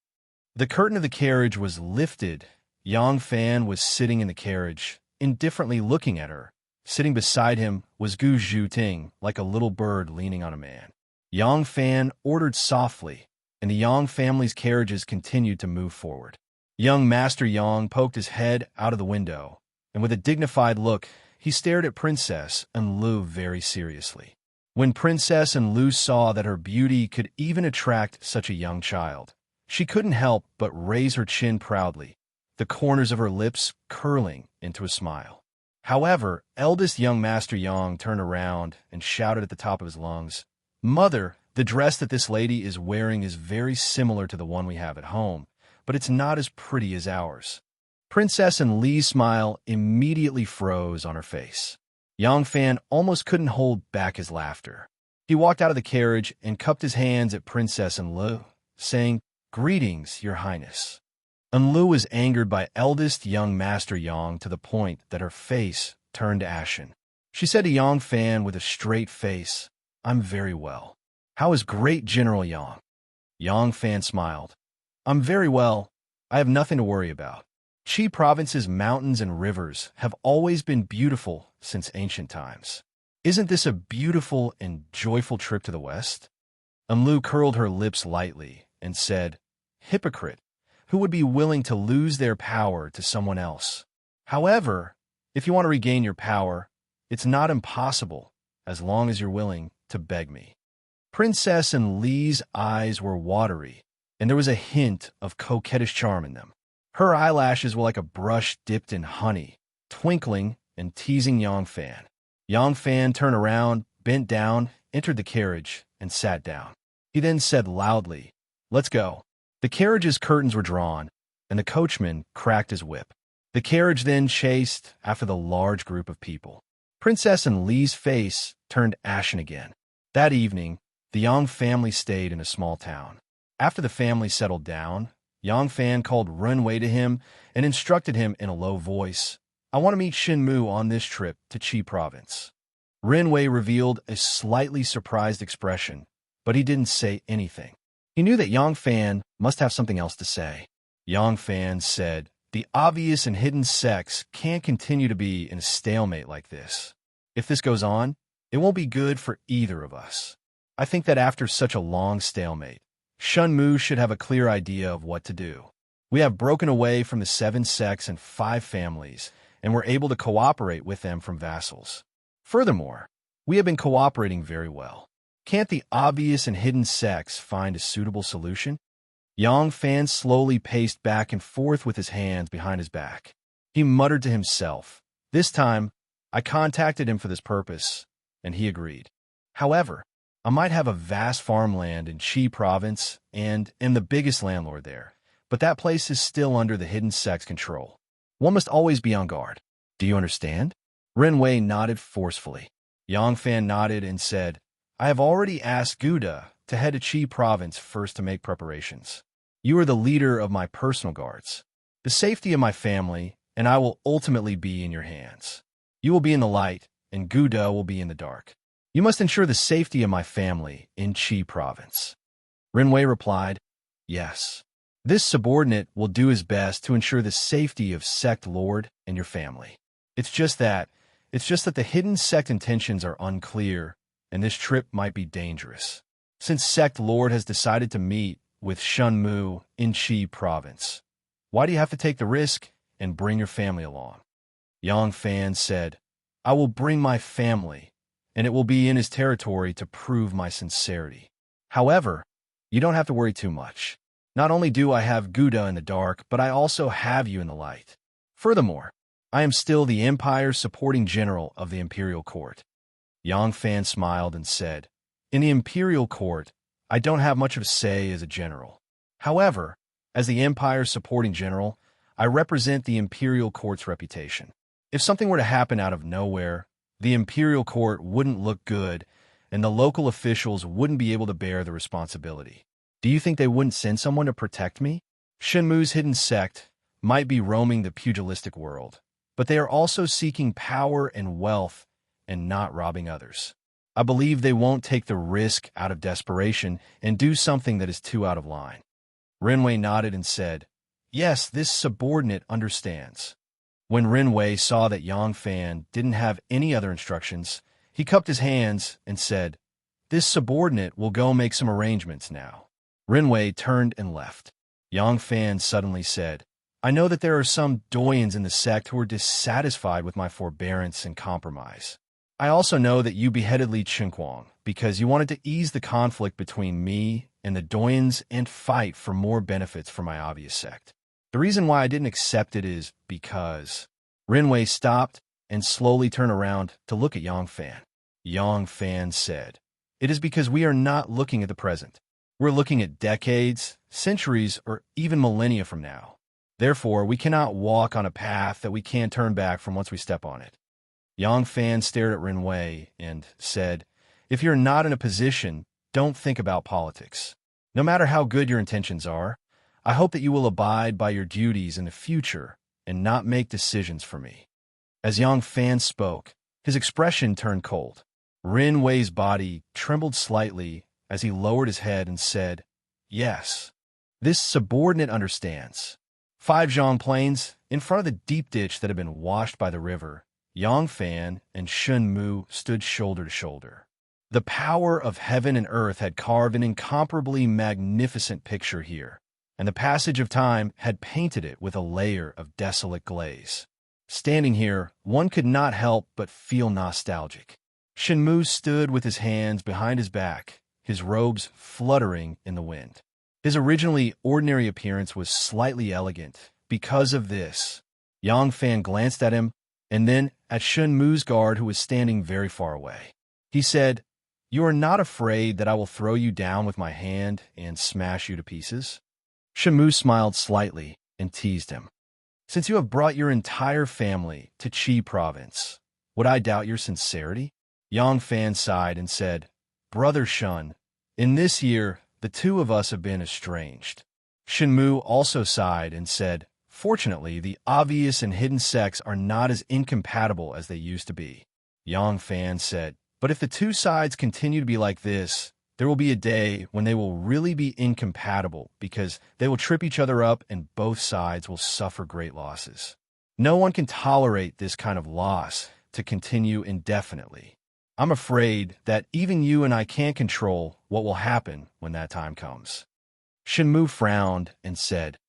[SPEAKER 1] The curtain of the carriage was lifted. Yang Fan was sitting in the carriage, indifferently looking at her. Sitting beside him was Gu Zhuting, like a little bird leaning on a man. Yang Fan ordered softly, and the Yang family's carriages continued to move forward. Young Master Yang poked his head out of the window, and with a dignified look, he stared at Princess Enlu very seriously. When Princess Enlu saw that her beauty could even attract such a young child, she couldn't help but raise her chin proudly, the corners of her lips curling into a smile. However, eldest young Master Yang turned around and shouted at the top of his lungs, "Mother, the dress that this lady is wearing is very similar to the one we have at home, but it's not as pretty as ours." Princess Enli's smile immediately froze on her face. Yang Fan almost couldn't hold back his laughter. He walked out of the carriage and cupped his hands at Princess Enlu, saying, "Greetings, Your Highness." Enlu was angered by eldest young Master Yang to the point that her face turned ashen. She said to Yang Fan with a straight face, "I'm very well. How is Great General Yang?" Yang Fan smiled. "I'm very well. I have nothing to worry about. Qi Province's mountains and rivers have always been beautiful since ancient times. Isn't this a beautiful and joyful trip to the west?" Lu curled her lips lightly and said, "Hypocrite, who would be willing to lose their power to someone else? However, if you want to regain your power, it's not impossible as long as you're willing to beg me." Princess Li's eyes were watery, and there was a hint of coquettish charm in them. Her eyelashes were like a brush dipped in honey, twinkling and teasing Yang Fan. Yang Fan turned around, bent down, entered the carriage, and sat down. He then said loudly, "Let's go." The carriage's curtains were drawn, and the coachman cracked his whip. The carriage then chased after the large group of people. Princess Li's face turned ashen again. That evening, the Yang family stayed in a small town. After the family settled down, Yang Fan called Renwei to him and instructed him in a low voice, "I want to meet Shinmu on this trip to Qi Province." Renwei revealed a slightly surprised expression, but he didn't say anything. He knew that Yang Fan must have something else to say. Yang Fan said, "The obvious and hidden sex can't continue to be in a stalemate like this. If this goes on, it won't be good for either of us. I think that after such a long stalemate, Shenmu should have a clear idea of what to do. We have broken away from the 7 sects and 5 families, and we're able to cooperate with them from vassals. Furthermore, we have been cooperating very well. Can't the obvious and hidden sects find a suitable solution?" Yang Fan slowly paced back and forth with his hands behind his back. He muttered to himself, "This time, I contacted him for this purpose, and he agreed. However, I might have a vast farmland in Qi Province and am the biggest landlord there, but that place is still under the hidden sect's control. One must always be on guard. Do you understand?" Renwei nodded forcefully. Yang Fan nodded and said, "I have already asked Gouda to head to Qi Province first to make preparations. You are the leader of my personal guards. The safety of my family and I will ultimately be in your hands. You will be in the light, and Gouda will be in the dark. You must ensure the safety of my family in Qi Province." Renwei replied, "Yes. This subordinate will do his best to ensure the safety of Sect Lord and your family. It's just that the hidden sect intentions are unclear, and this trip might be dangerous. Since Sect Lord has decided to meet with Shenmu in Qi Province, why do you have to take the risk and bring your family along?" Yang Fan said, "I will bring my family, and it will be in his territory to prove my sincerity. However, you don't have to worry too much. Not only do I have Gouda in the dark, but I also have you in the light. Furthermore, I am still the Empire's supporting general of the Imperial Court." Yang Fan smiled and said, "In the Imperial Court, I don't have much of a say as a general. However, as the Empire's supporting general, I represent the Imperial Court's reputation. If something were to happen out of nowhere, the Imperial Court wouldn't look good, and the local officials wouldn't be able to bear the responsibility. Do you think they wouldn't send someone to protect me? Shenmu's hidden sect might be roaming the pugilistic world, but they are also seeking power and wealth and not robbing others. I believe they won't take the risk out of desperation and do something that is too out of line." Renwei nodded and said, "Yes, this subordinate understands." When Renwei saw that Yang Fan didn't have any other instructions, he cupped his hands and said, "This subordinate will go make some arrangements now." Renwei turned and left. Yang Fan suddenly said, "I know that there are some doyens in the sect who are dissatisfied with my forbearance and compromise. I also know that you beheaded Li Chenquang because you wanted to ease the conflict between me and the doyens and fight for more benefits for my obvious sect. The reason why I didn't accept it is because..." Renwei stopped and slowly turned around to look at Yang Fan. Yang Fan said, "It is because we are not looking at the present. We're looking at decades, centuries, or even millennia from now. Therefore, we cannot walk on a path that we can't turn back from once we step on it." Yang Fan stared at Renwei and said, "If you're not in a position, don't think about politics. No matter how good your intentions are, I hope that you will abide by your duties in the future and not make decisions for me." As Yang Fan spoke, His expression turned cold. Rin Wei's body trembled slightly as he lowered his head and said, "Yes. This subordinate understands." 5 zhong planes, in front of the deep ditch that had been washed by the river, Yang Fan and Shun Mu stood shoulder to shoulder. The power of heaven and earth had carved an incomparably magnificent picture here, and the passage of time had painted it with a layer of desolate glaze. Standing here, one could not help but feel nostalgic. Shin Mu stood with his hands behind his back, his robes fluttering in the wind. His originally ordinary appearance was slightly elegant. Because of this, Yang Fan glanced at him and then at Shun Mu's guard, who was standing very far away. He said, "You are not afraid that I will throw you down with my hand and smash you to pieces?" Shun Mu smiled slightly and teased him. "Since you have brought your entire family to Qi province, would I doubt your sincerity?" Yang Fan sighed and said, "Brother Shun, in this year, the two of us have been estranged." Shin Mu also sighed and said, "Fortunately, the obvious and hidden sects are not as incompatible as they used to be." Yang Fan said, "But if the two sides continue to be like this, there will be a day when they will really be incompatible because they will trip each other up and both sides will suffer great losses. No one can tolerate this kind of loss to continue indefinitely. I'm afraid that even you and I can't control what will happen when that time comes." Shin Mu frowned and said,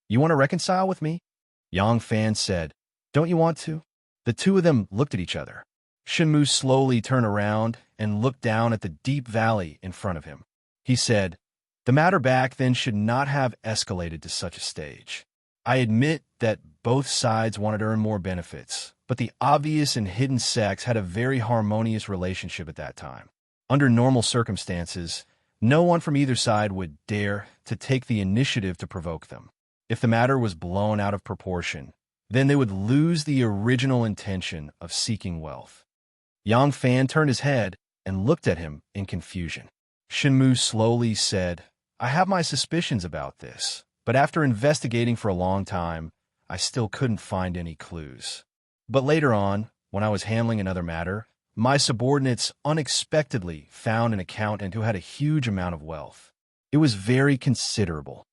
[SPEAKER 1] "You want to reconcile with me?" Yang Fan said, "Don't you want to?" The two of them looked at each other. Shin Mu slowly turned around and looked down at the deep valley in front of him. He said, "The matter back then should not have escalated to such a stage. I admit that both sides wanted to earn more benefits, but the obvious and hidden sects had a very harmonious relationship at that time. Under normal circumstances, no one from either side would dare to take the initiative to provoke them. If the matter was blown out of proportion, then they would lose the original intention of seeking wealth." Yang Fan turned his head and looked at him in confusion. Shin Mu slowly said, "I have my suspicions about this, but after investigating for a long time, I still couldn't find any clues. But later on, when I was handling another matter, my subordinates unexpectedly found an accountant who had a huge amount of wealth. It was very considerable."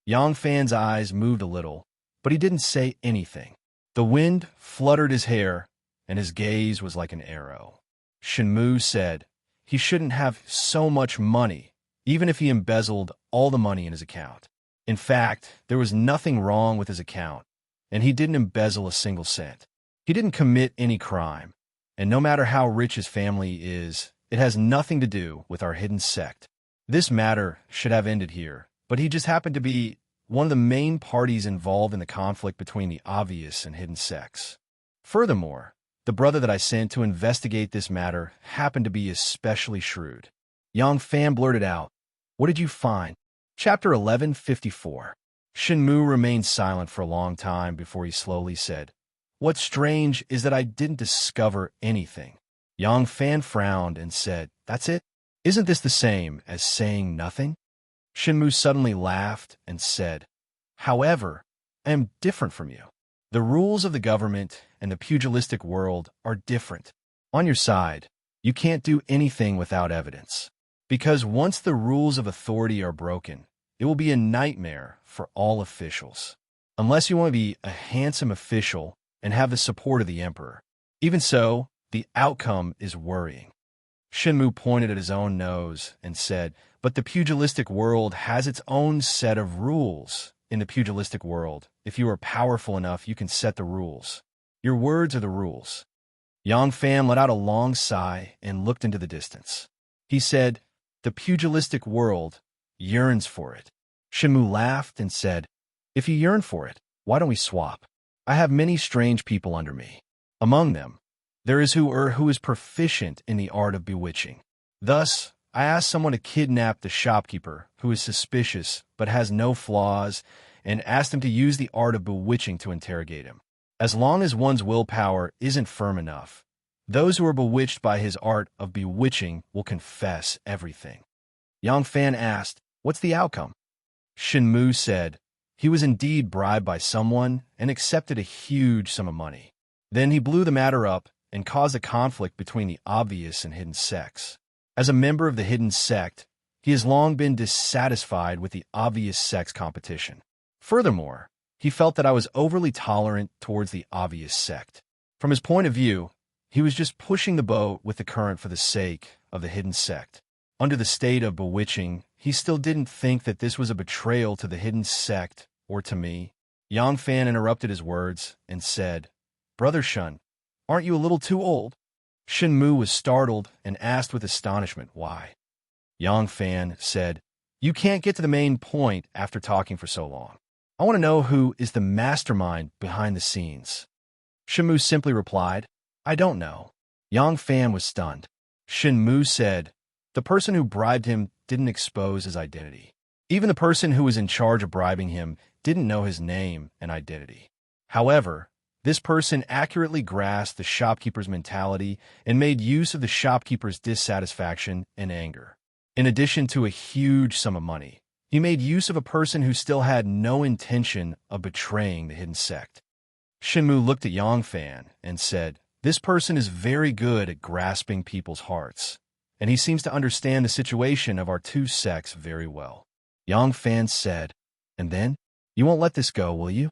[SPEAKER 1] Yang Fan's eyes moved a little, but he didn't say anything. The wind fluttered his hair, and his gaze was like an arrow. Shin Mu said, "He shouldn't have so much money, even if he embezzled all the money in his account. In fact, there was nothing wrong with his account, and he didn't embezzle a single cent. He didn't commit any crime, and no matter how rich his family is, it has nothing to do with our hidden sect. This matter should have ended here, but he just happened to be one of the main parties involved in the conflict between the obvious and hidden sects. Furthermore, the brother that I sent to investigate this matter happened to be especially shrewd." Yang Fan blurted out, "What did you find?" Chapter 1154. Shin Mu remained silent for a long time before he slowly said, "What's strange is that I didn't discover anything." Yang Fan frowned and said, "That's it? Isn't this the same as saying nothing?" Shin Mu suddenly laughed and said, "However, I am different from you. The rules of the government and the pugilistic world are different. On your side, you can't do anything without evidence, because once the rules of authority are broken, it will be a nightmare for all officials, unless you want to be a handsome official and have the support of the emperor. Even so, the outcome is worrying." Shin Mu pointed at his own nose and said, "But the pugilistic world has its own set of rules. In the pugilistic world, if you are powerful enough, you can set the rules. Your words are the rules." Yang Fan let out a long sigh and looked into the distance. He said, "The pugilistic world yearns for it." Shin Mu laughed and said, "If you yearn for it, why don't we swap? I have many strange people under me. Among them, there is who is proficient in the art of bewitching. Thus, I asked someone to kidnap the shopkeeper, who is suspicious but has no flaws, and asked him to use the art of bewitching to interrogate him. As long as one's willpower isn't firm enough, those who are bewitched by his art of bewitching will confess everything." Yang Fan asked, "What's the outcome?" Shin Mu said, "He was indeed bribed by someone and accepted a huge sum of money. Then he blew the matter up and caused a conflict between the obvious and hidden sects. As a member of the hidden sect, he has long been dissatisfied with the obvious sect's competition. Furthermore, he felt that I was overly tolerant towards the obvious sect. From his point of view, he was just pushing the boat with the current for the sake of the hidden sect. Under the state of bewitching, he still didn't think that this was a betrayal to the hidden sect or to me. Yang Fan interrupted his words and said, "Brother Shun, aren't you a little too old?" Shin Mu was startled and asked with astonishment why. Yang Fan said, "You can't get to the main point after talking for so long. I want to know who is the mastermind behind the scenes." Shin Mu simply replied, "I don't know." Yang Fan was stunned. Shin Mu said, "The person who bribed him didn't expose his identity. Even the person who was in charge of bribing him didn't know his name and identity. However, this person accurately grasped the shopkeeper's mentality and made use of the shopkeeper's dissatisfaction and anger. In addition to a huge sum of money, he made use of a person who still had no intention of betraying the hidden sect." Shinmu looked at Yang Fan and said, "This person is very good at grasping people's hearts, and he seems to understand the situation of our two sects very well." Yang Fan said, "And then? You won't let this go, will you?"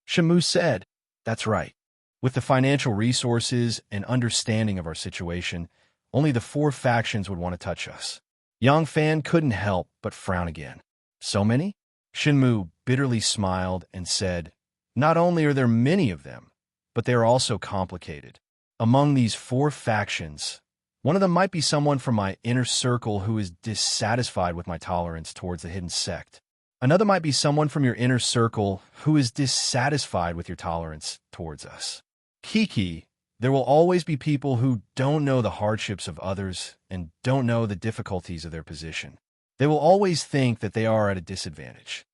[SPEAKER 1] Shinmu said, "That's right. With the financial resources and understanding of our situation, only the 4 factions would want to touch us." Yang Fan couldn't help but frown again. "So many?" Shinmu bitterly smiled and said, "Not only are there many of them, but they are also complicated. Among these 4 factions, one of them might be someone from my inner circle who is dissatisfied with my tolerance towards the hidden sect. Another might be someone from your inner circle who is dissatisfied with your tolerance towards us. Kiki, there will always be people who don't know the hardships of others and don't know the difficulties of their position. They will always think that they are at a disadvantage."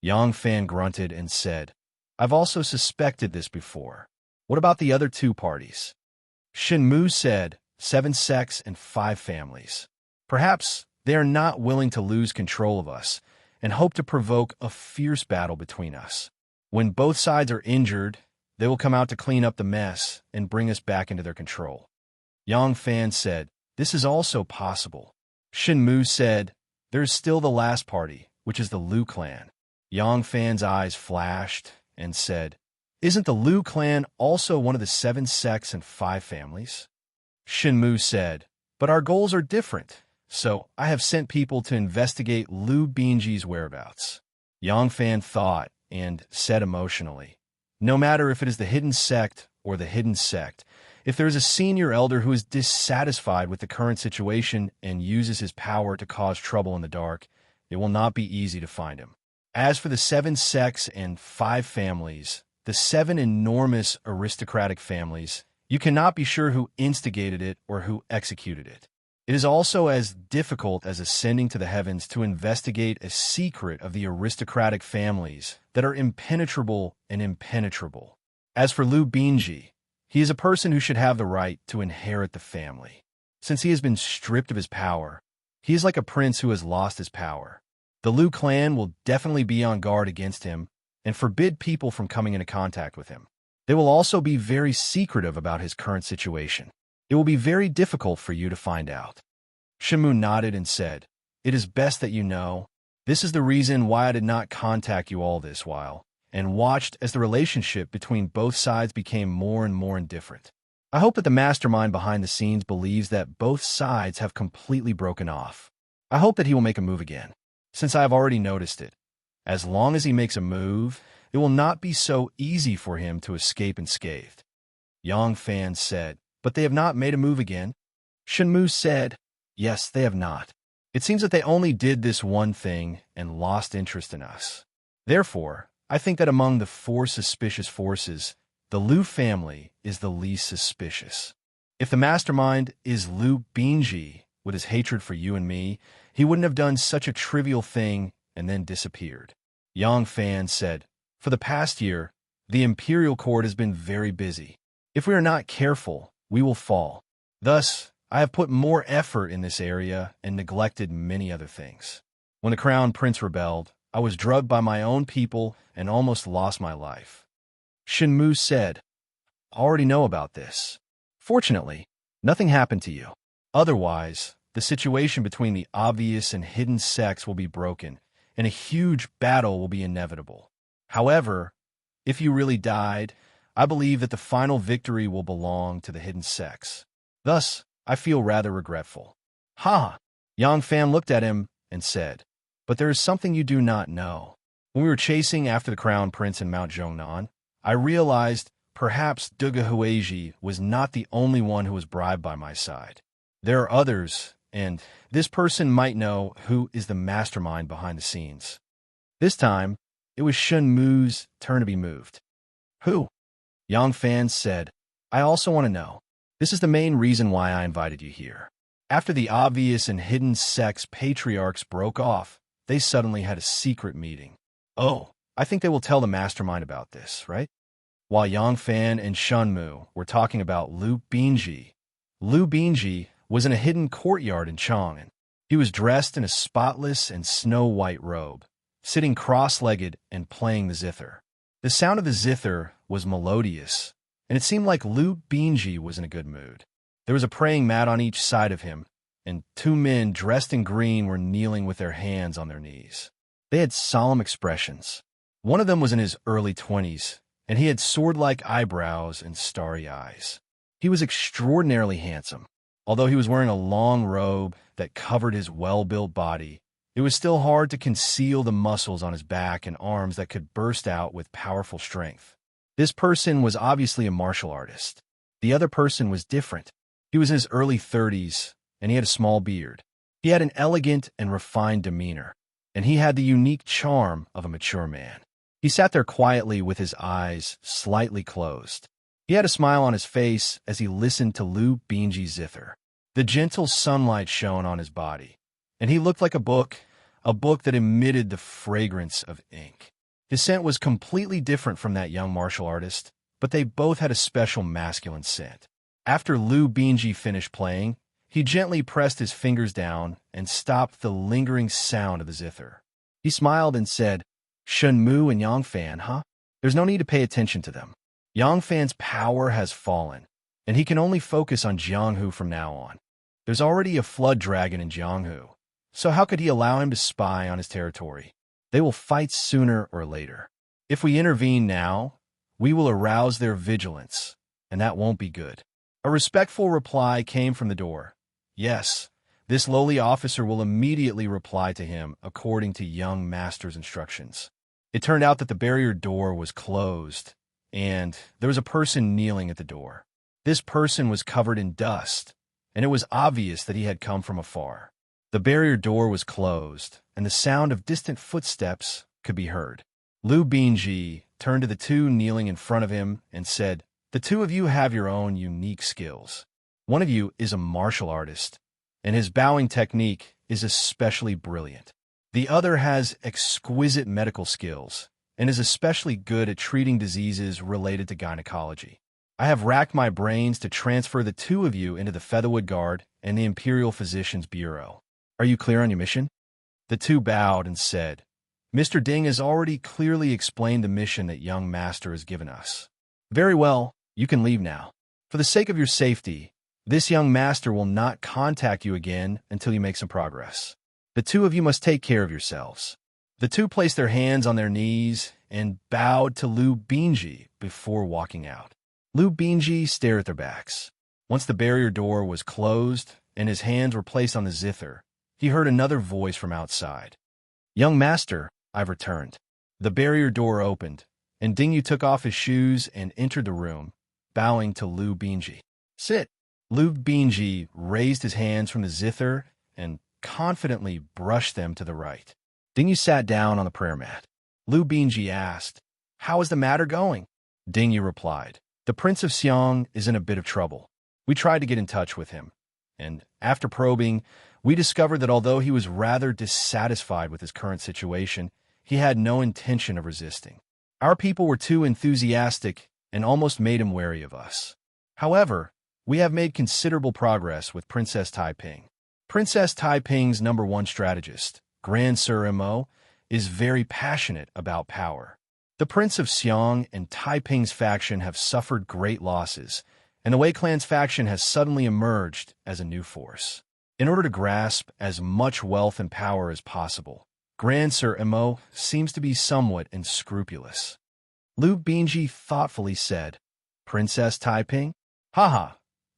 [SPEAKER 1] Yang Fan grunted and said, "I've also suspected this before. What about the other 2 parties?" Shin Mu said, 7 sects and 5 families. Perhaps they are not willing to lose control of us and hope to provoke a fierce battle between us. When both sides are injured, they will come out to clean up the mess and bring us back into their control. Yang Fan said, "This is also possible." Shin Mu said, "There is still the last party, which is the Liu clan." Yang Fan's eyes flashed and said, "Isn't the Liu clan also one of the 7 sects and 5 families?" Shin Mu said, "But our goals are different, so I have sent people to investigate Liu Binji's whereabouts." Yang Fan thought and said emotionally, "No matter if it is the hidden sect or the hidden sect, if there is a senior elder who is dissatisfied with the current situation and uses his power to cause trouble in the dark, it will not be easy to find him. As for the 7 sects and 5 families, the 7 enormous aristocratic families, you cannot be sure who instigated it or who executed it. It is also as difficult as ascending to the heavens to investigate a secret of the aristocratic families that are impenetrable and impenetrable. As for Liu Binji, he is a person who should have the right to inherit the family. Since he has been stripped of his power, he is like a prince who has lost his power. The Liu clan will definitely be on guard against him and forbid people from coming into contact with him. They will also be very secretive about his current situation. It will be very difficult for you to find out." Shinmu nodded and said, "It is best that you know. This is the reason why I did not contact you all this while, and watched as the relationship between both sides became more and more indifferent. I hope that the mastermind behind the scenes believes that both sides have completely broken off. I hope that he will make a move again, since I have already noticed it. As long as he makes a move, it will not be so easy for him to escape unscathed." Yang Fan said, "But they have not made a move again?" Shinmu said, "Yes, they have not. It seems that they only did this one thing and lost interest in us. Therefore, I think that among the 4 suspicious forces, the Liu family is the least suspicious. If the mastermind is Liu Binji, with his hatred for you and me, he wouldn't have done such a trivial thing and then disappeared." Yang Fan said, "For the past year, the imperial court has been very busy. If we are not careful, we will fall. Thus, I have put more effort in this area and neglected many other things. When the crown prince rebelled, I was drugged by my own people and almost lost my life." Shinmu said, "I already know about this. Fortunately, nothing happened to you. Otherwise, the situation between the obvious and hidden sects will be broken, and a huge battle will be inevitable. However, if you really died, I believe that the final victory will belong to the hidden sects. Thus, I feel rather regretful. Ha! Yang Fan looked at him and said, "But there is something you do not know. When we were chasing after the Crown Prince in Mount Zhongnan, I realized perhaps Duga Hueji was not the only one who was bribed by my side. There are others, and this person might know who is the mastermind behind the scenes." This time, it was Shun Mu's turn to be moved. "Who?" Yang Fan said, "I also want to know. This is the main reason why I invited you here. After the obvious and hidden sects patriarchs broke off, they suddenly had a secret meeting. Oh, I think they will tell the mastermind about this, right?" While Yang Fan and Shun Mu were talking about Lu Binji was in a hidden courtyard in Chang'an. He was dressed in a spotless and snow-white robe, sitting cross-legged and playing the zither. The sound of the zither was melodious, and it seemed like Lu Binji was in a good mood. There was a praying mat on each side of him, and two men dressed in green were kneeling with their hands on their knees. They had solemn expressions. One of them was in his early 20s, and he had sword-like eyebrows and starry eyes. He was extraordinarily handsome. Although he was wearing a long robe that covered his well-built body, it was still hard to conceal the muscles on his back and arms that could burst out with powerful strength. This person was obviously a martial artist. The other person was different. He was in his early 30s, and he had a small beard. He had an elegant and refined demeanor, and he had the unique charm of a mature man. He sat there quietly with his eyes slightly closed. He had a smile on his face as he listened to Lu Binji's zither. The gentle sunlight shone on his body, and he looked like a book that emitted the fragrance of ink. His scent was completely different from that young martial artist, but they both had a special masculine scent. After Lu Binji finished playing, he gently pressed his fingers down and stopped the lingering sound of the zither. He smiled and said, "Shun Mu and Yang Fan, huh? There's no need to pay attention to them. Yang Fan's power has fallen, and he can only focus on Jianghu from now on. There's already a flood dragon in Jianghu, so how could he allow him to spy on his territory? They will fight sooner or later. If we intervene now, we will arouse their vigilance, and that won't be good." A respectful reply came from the door. Yes, this lowly officer will immediately reply to him according to young master's instructions. It turned out that the barrier door was closed, and there was a person kneeling at the door. This person was covered in dust, and it was obvious that he had come from afar. The barrier door was closed, and the sound of distant footsteps could be heard. Lu Binji turned to the two kneeling in front of him and said, "The two of you have your own unique skills. One of you is a martial artist, and his bowing technique is especially brilliant. The other has exquisite medical skills and is especially good at treating diseases related to gynecology. I have racked my brains to transfer the two of you into the Featherwood Guard and the Imperial Physician's Bureau. Are you clear on your mission?" The two bowed and said, "Mr. Ding has already clearly explained the mission that young master has given us." "Very well, you can leave now. For the sake of your safety, this young master will not contact you again until you make some progress. The two of you must take care of yourselves." The two placed their hands on their knees and bowed to Lu Binji before walking out. Lu Binji stared at their backs. Once the barrier door was closed and his hands were placed on the zither, he heard another voice from outside. "Young master, I've returned." The barrier door opened, and Dingyu took off his shoes and entered the room, bowing to Lu Binji. "Sit." Lu Binji raised his hands from the zither and confidently brushed them to the right. Dingyu sat down on the prayer mat. Lu Binji asked, "How is the matter going?" Dingyu replied, "The Prince of Xiang is in a bit of trouble. We tried to get in touch with him, and after probing, we discovered that although he was rather dissatisfied with his current situation, he had no intention of resisting. Our people were too enthusiastic and almost made him wary of us. However, we have made considerable progress with Princess Taiping. Princess Taiping's #1 strategist, Grand Sir Mo, is very passionate about power. The Prince of Xiang and Taiping's faction have suffered great losses, and the Wei clan's faction has suddenly emerged as a new force. In order to grasp as much wealth and power as possible, Grand Sir Mo seems to be somewhat unscrupulous. Lu Bingji thoughtfully said, Princess Taiping? Haha,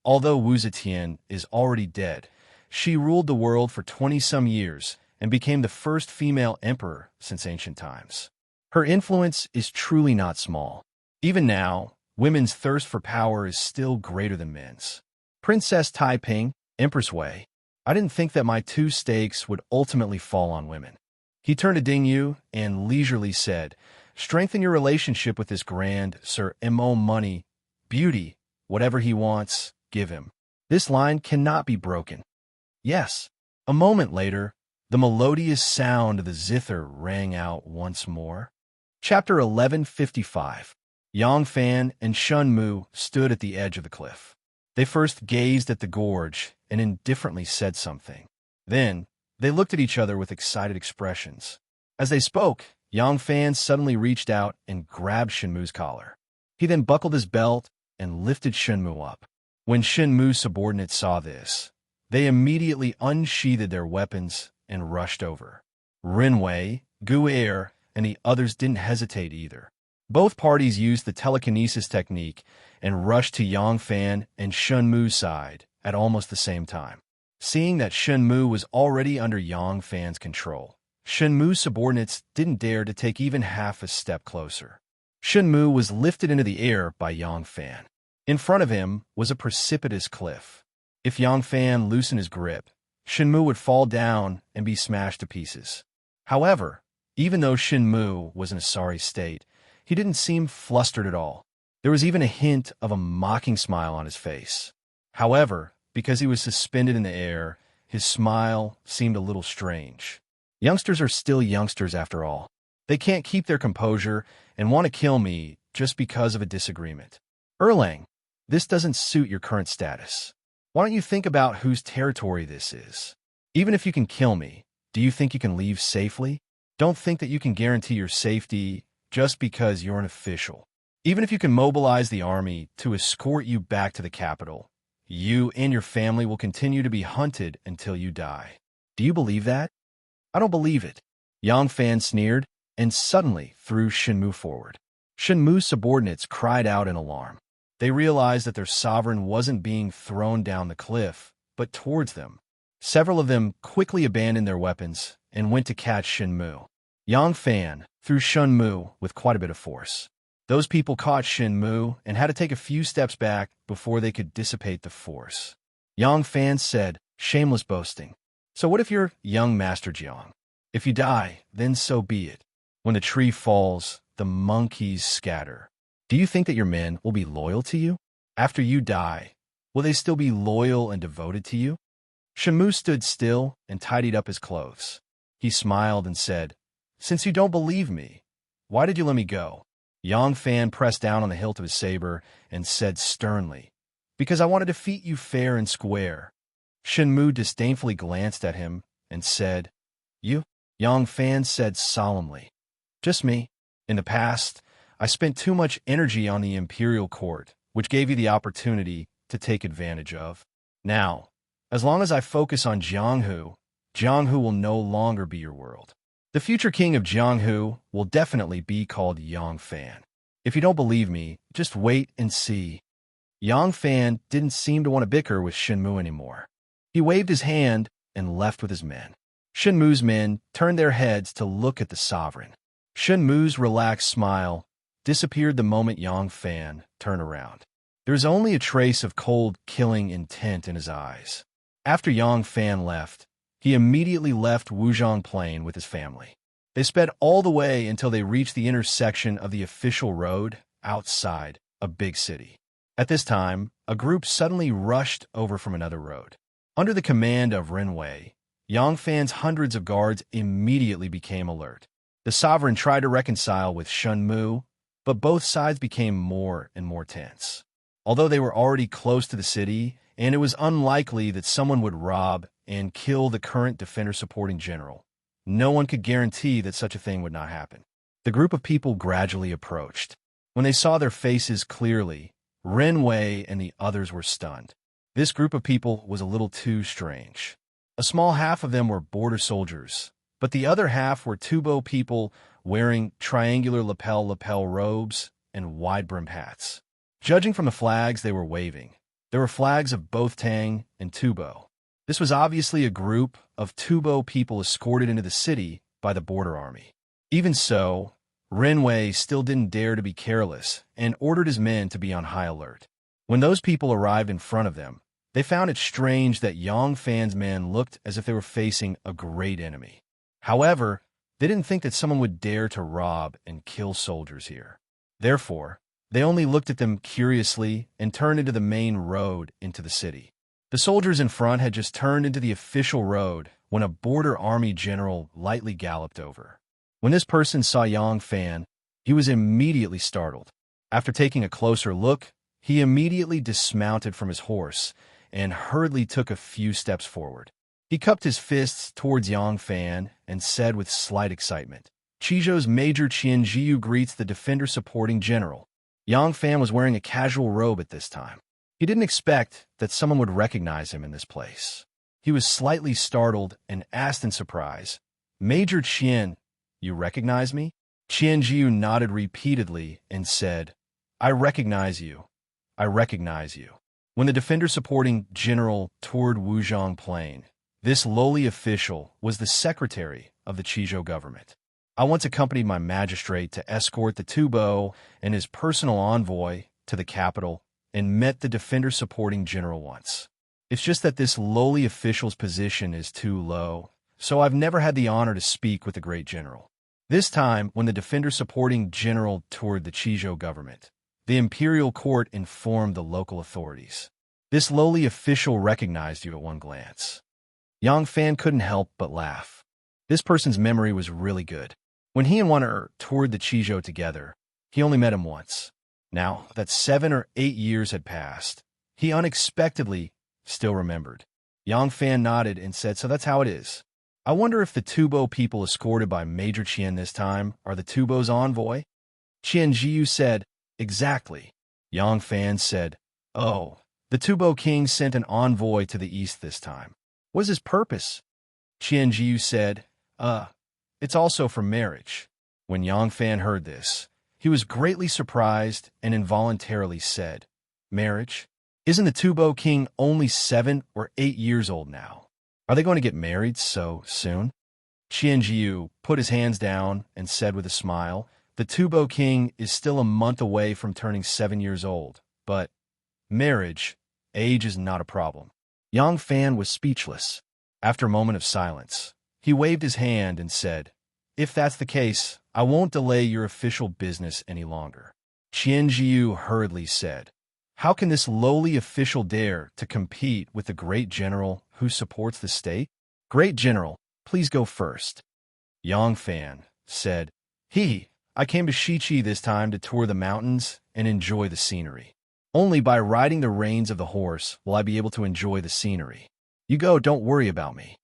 [SPEAKER 1] although Wu Zetian is already dead, she ruled the world for 20-some years and became the first female emperor since ancient times. Her influence is truly not small. Even now, women's thirst for power is still greater than men's. Princess Taiping, Empress Wei, I didn't think that my two stakes would ultimately fall on women. He turned to Ding Yu and leisurely said, strengthen your relationship with this Grand Sir Mo. Money, beauty, whatever he wants, give him. This line cannot be broken. Yes. A moment later, the melodious sound of the zither rang out once more. Chapter 1155. Yang Fan and Shun Mu stood at the edge of the cliff. They first gazed at the gorge and indifferently said something. Then, they looked at each other with excited expressions. As they spoke, Yang Fan suddenly reached out and grabbed Shen Mu's collar. He then buckled his belt and lifted Shen Mu up. When Shen Mu's subordinates saw this, they immediately unsheathed their weapons and rushed over. Rinwei, Gu Er, and the others didn't hesitate either. Both parties used the telekinesis technique and rushed to Yang Fan and Shen Mu's side at almost the same time. Seeing that Shen Mu was already under Yang Fan's control, Shen Mu's subordinates didn't dare to take even half a step closer. Shen Mu was lifted into the air by Yang Fan. In front of him was a precipitous cliff. If Yang Fan loosened his grip, Shen Mu would fall down and be smashed to pieces. However, even though Shen Mu was in a sorry state, he didn't seem flustered at all. There was even a hint of a mocking smile on his face. However, because he was suspended in the air, his smile seemed a little strange. Youngsters are still youngsters after all. They can't keep their composure and want to kill me just because of a disagreement. Erlang, this doesn't suit your current status. Why don't you think about whose territory this is? Even if you can kill me, do you think you can leave safely? Don't think that you can guarantee your safety just because you're an official. Even if you can mobilize the army to escort you back to the capital, you and your family will continue to be hunted until you die. Do you believe that? I don't believe it. Yang Fan sneered and suddenly threw Shen Mu forward. Shen Mu's subordinates cried out in alarm. They realized that their sovereign wasn't being thrown down the cliff, but towards them. Several of them quickly abandoned their weapons and went to catch Shen Mu. Yang Fan threw Shen Mu with quite a bit of force. Those people caught Shen Mu and had to take a few steps back before they could dissipate the force. Yang Fan said, shameless boasting. So what if you're young Master Jiang? If you die, then so be it. When the tree falls, the monkeys scatter. Do you think that your men will be loyal to you? After you die, will they still be loyal and devoted to you? Shen Mu stood still and tidied up his clothes. He smiled and said, since you don't believe me, why did you let me go? Yang Fan pressed down on the hilt of his saber and said sternly, because I want to defeat you fair and square. Shen Mu disdainfully glanced at him and said, you? Yang Fan said solemnly, just me. In the past, I spent too much energy on the imperial court, which gave you the opportunity to take advantage of. Now, as long as I focus on Jianghu, Jianghu will no longer be your world. The future king of Jianghu will definitely be called Yang Fan. If you don't believe me, just wait and see. Yang Fan didn't seem to want to bicker with Shen Mu anymore. He waved his hand and left with his men. Shen Mu's men turned their heads to look at the sovereign. Shen Mu's relaxed smile disappeared the moment Yang Fan turned around. There was only a trace of cold, killing intent in his eyes. After Yang Fan left, he immediately left Wuzhong Plain with his family. They sped all the way until they reached the intersection of the official road outside a big city. At this time, a group suddenly rushed over from another road. Under the command of Rinwei, Yang Fan's hundreds of guards immediately became alert. The sovereign tried to reconcile with Shen Mu, but both sides became more and more tense. Although they were already close to the city, and it was unlikely that someone would rob and kill the current defender-supporting general, no one could guarantee that such a thing would not happen. The group of people gradually approached. When they saw their faces clearly, Ren Wei and the others were stunned. This group of people was a little too strange. A small half of them were border soldiers, but the other half were Tubo people wearing triangular lapel robes and wide-brimmed hats. Judging from the flags they were waving, there were flags of both Tang and Tubo. This was obviously a group of Tubo people escorted into the city by the border army. Even so, Ren Wei still didn't dare to be careless and ordered his men to be on high alert. When those people arrived in front of them, they found it strange that Yang Fan's men looked as if they were facing a great enemy. However, they didn't think that someone would dare to rob and kill soldiers here. Therefore, they only looked at them curiously and turned into the main road into the city. The soldiers in front had just turned into the official road when a border army general lightly galloped over. When this person saw Yang Fan, he was immediately startled. After taking a closer look, he immediately dismounted from his horse and hurriedly took a few steps forward. He cupped his fists towards Yang Fan and said with slight excitement, "Chizhou's Major Qian Jiu greets the defender supporting general." Yang Fan was wearing a casual robe at this time. He didn't expect that someone would recognize him in this place. He was slightly startled and asked in surprise, "Major Qian, you recognize me?" Qian Jiu nodded repeatedly and said, "I recognize you. I recognize you." When the defender supporting general toured Wuzhong Plain, this lowly official was the secretary of the Chizhou government. "I once accompanied my magistrate to escort the Tubo and his personal envoy to the capital and met the defender supporting general once. It's just that this lowly official's position is too low, so I've never had the honor to speak with the great general." This time, when the defender supporting general toured the Chizhou government, the imperial court informed the local authorities. This lowly official recognized you at one glance. Yang Fan couldn't help but laugh. This person's memory was really good. When he and Wan'er toured the Chizhou together, he only met him once. Now that 7 or 8 years had passed, he unexpectedly still remembered. Yang Fan nodded and said, "So that's how it is. I wonder if the Tubo people escorted by Major Qian this time are the Tubo's envoy?" Qian Jiu said, "Exactly." Yang Fan said, "Oh, the Tubo king sent an envoy to the east this time. What is his purpose?" Qian Jiu said, It's also for marriage." When Yang Fan heard this, he was greatly surprised and involuntarily said, "Marriage? Isn't the Tubo king only 7 or 8 years old now? Are they going to get married so soon?" Qian Jiu put his hands down and said with a smile, "The Tubo king is still a month away from turning 7 years old, but marriage, age is not a problem." Yang Fan was speechless. After a moment of silence, he waved his hand and said, "If that's the case, I won't delay your official business any longer." Qian Jiu hurriedly said, "How can this lowly official dare to compete with the great general who supports the state? Great general, please go first." Yang Fan said, I came to Shiqi this time to tour the mountains and enjoy the scenery. Only by riding the reins of the horse will I be able to enjoy the scenery. You go, don't worry about me."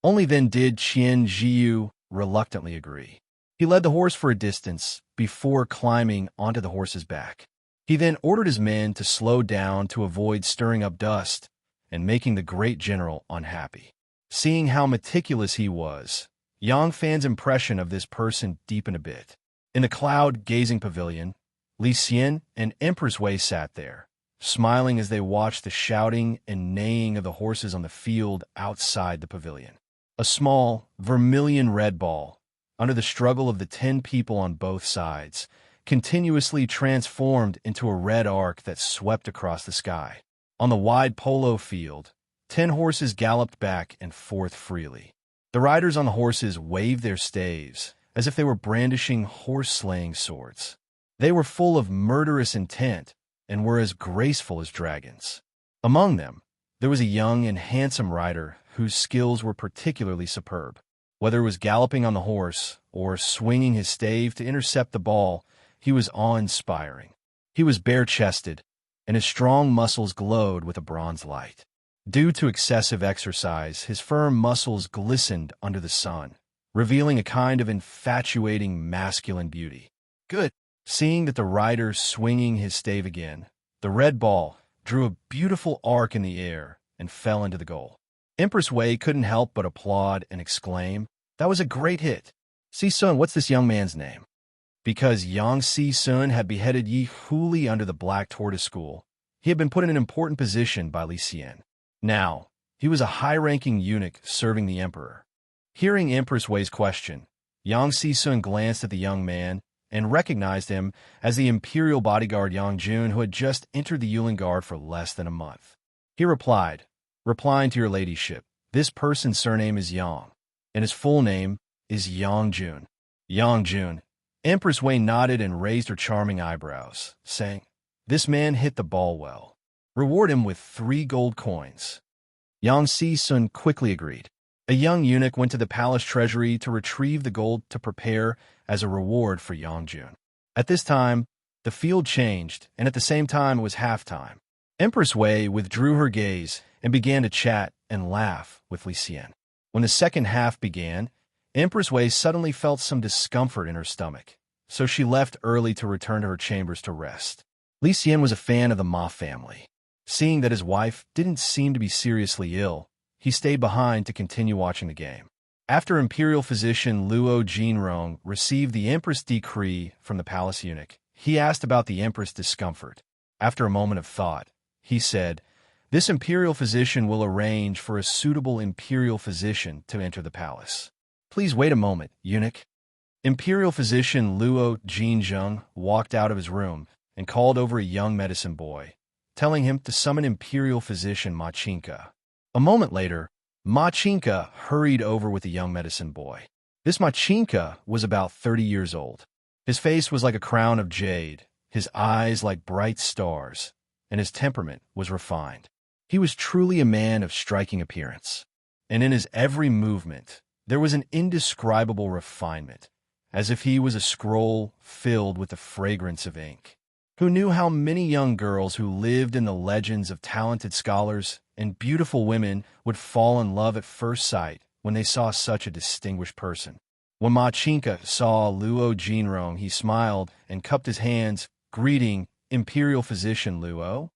[SPEAKER 1] Only then did Qian Jiu reluctantly agree. He led the horse for a distance before climbing onto the horse's back. He then ordered his men to slow down to avoid stirring up dust and making the great general unhappy. Seeing how meticulous he was, Yang Fan's impression of this person deepened a bit. In the cloud-gazing pavilion, Li Xian and Empress Wei sat there, smiling as they watched the shouting and neighing of the horses on the field outside the pavilion. A small, vermilion-red ball, under the struggle of the 10 people on both sides, continuously transformed into a red arc that swept across the sky. On the wide polo field, 10 horses galloped back and forth freely. The riders on the horses waved their staves as if they were brandishing horse-slaying swords. They were full of murderous intent and were as graceful as dragons. Among them, there was a young and handsome rider whose skills were particularly superb. Whether it was galloping on the horse or swinging his stave to intercept the ball, he was awe-inspiring. He was bare-chested, and his strong muscles glowed with a bronze light. Due to excessive exercise, his firm muscles glistened under the sun, revealing a kind of infatuating masculine beauty. Good. Seeing that the rider swinging his stave again, The red ball drew a beautiful arc in the air and fell into the goal. Empress Wei couldn't help but applaud and exclaim, "That was a great hit. Si-sun, what's this young man's name?" Because Yang Si-sun had beheaded Yi Huli under the Black Tortoise School, he had been put in an important position by Li Xian. Now, he was a high-ranking eunuch serving the emperor. Hearing Empress Wei's question, Yang Si-sun glanced at the young man and recognized him as the imperial bodyguard Yang Jun, who had just entered the Yulin Guard for less than a month. He replied, "Replying to your ladyship, this person's surname is Yang, and his full name is Yang Jun." Yang Jun. Empress Wei nodded and raised her charming eyebrows, saying, "This man hit the ball well. Reward him with 3 gold coins." Yang Si-sun quickly agreed. A young eunuch went to the palace treasury to retrieve the gold to prepare as a reward for Yang Jun. At this time, the field changed, and at the same time it was halftime. Empress Wei withdrew her gaze and began to chat and laugh with Li Xian. When the second half began, Empress Wei suddenly felt some discomfort in her stomach, so she left early to return to her chambers to rest. Li Xian was a fan of the Ma family. Seeing that his wife didn't seem to be seriously ill, he stayed behind to continue watching the game. After Imperial Physician Luo Jinrong received the Empress' decree from the palace eunuch, he asked about the Empress' discomfort. After a moment of thought, he said, "This Imperial Physician will arrange for a suitable Imperial Physician to enter the palace." "Please wait a moment, eunuch." Imperial Physician Luo Jinzheng walked out of his room and called over a young medicine boy, telling him to summon Imperial Physician Machinka. A moment later, Machinka hurried over with the young medicine boy. This Machinka was about 30 years old. His face was like a crown of jade, his eyes like bright stars, and his temperament was refined. He was truly a man of striking appearance, and in his every movement there was an indescribable refinement, as if he was a scroll filled with the fragrance of ink. Who knew how many young girls who lived in the legends of talented scholars and beautiful women would fall in love at first sight when they saw such a distinguished person? When Machinka saw Luo Jinrong, he smiled and cupped his hands, greeting Imperial Physician Luo.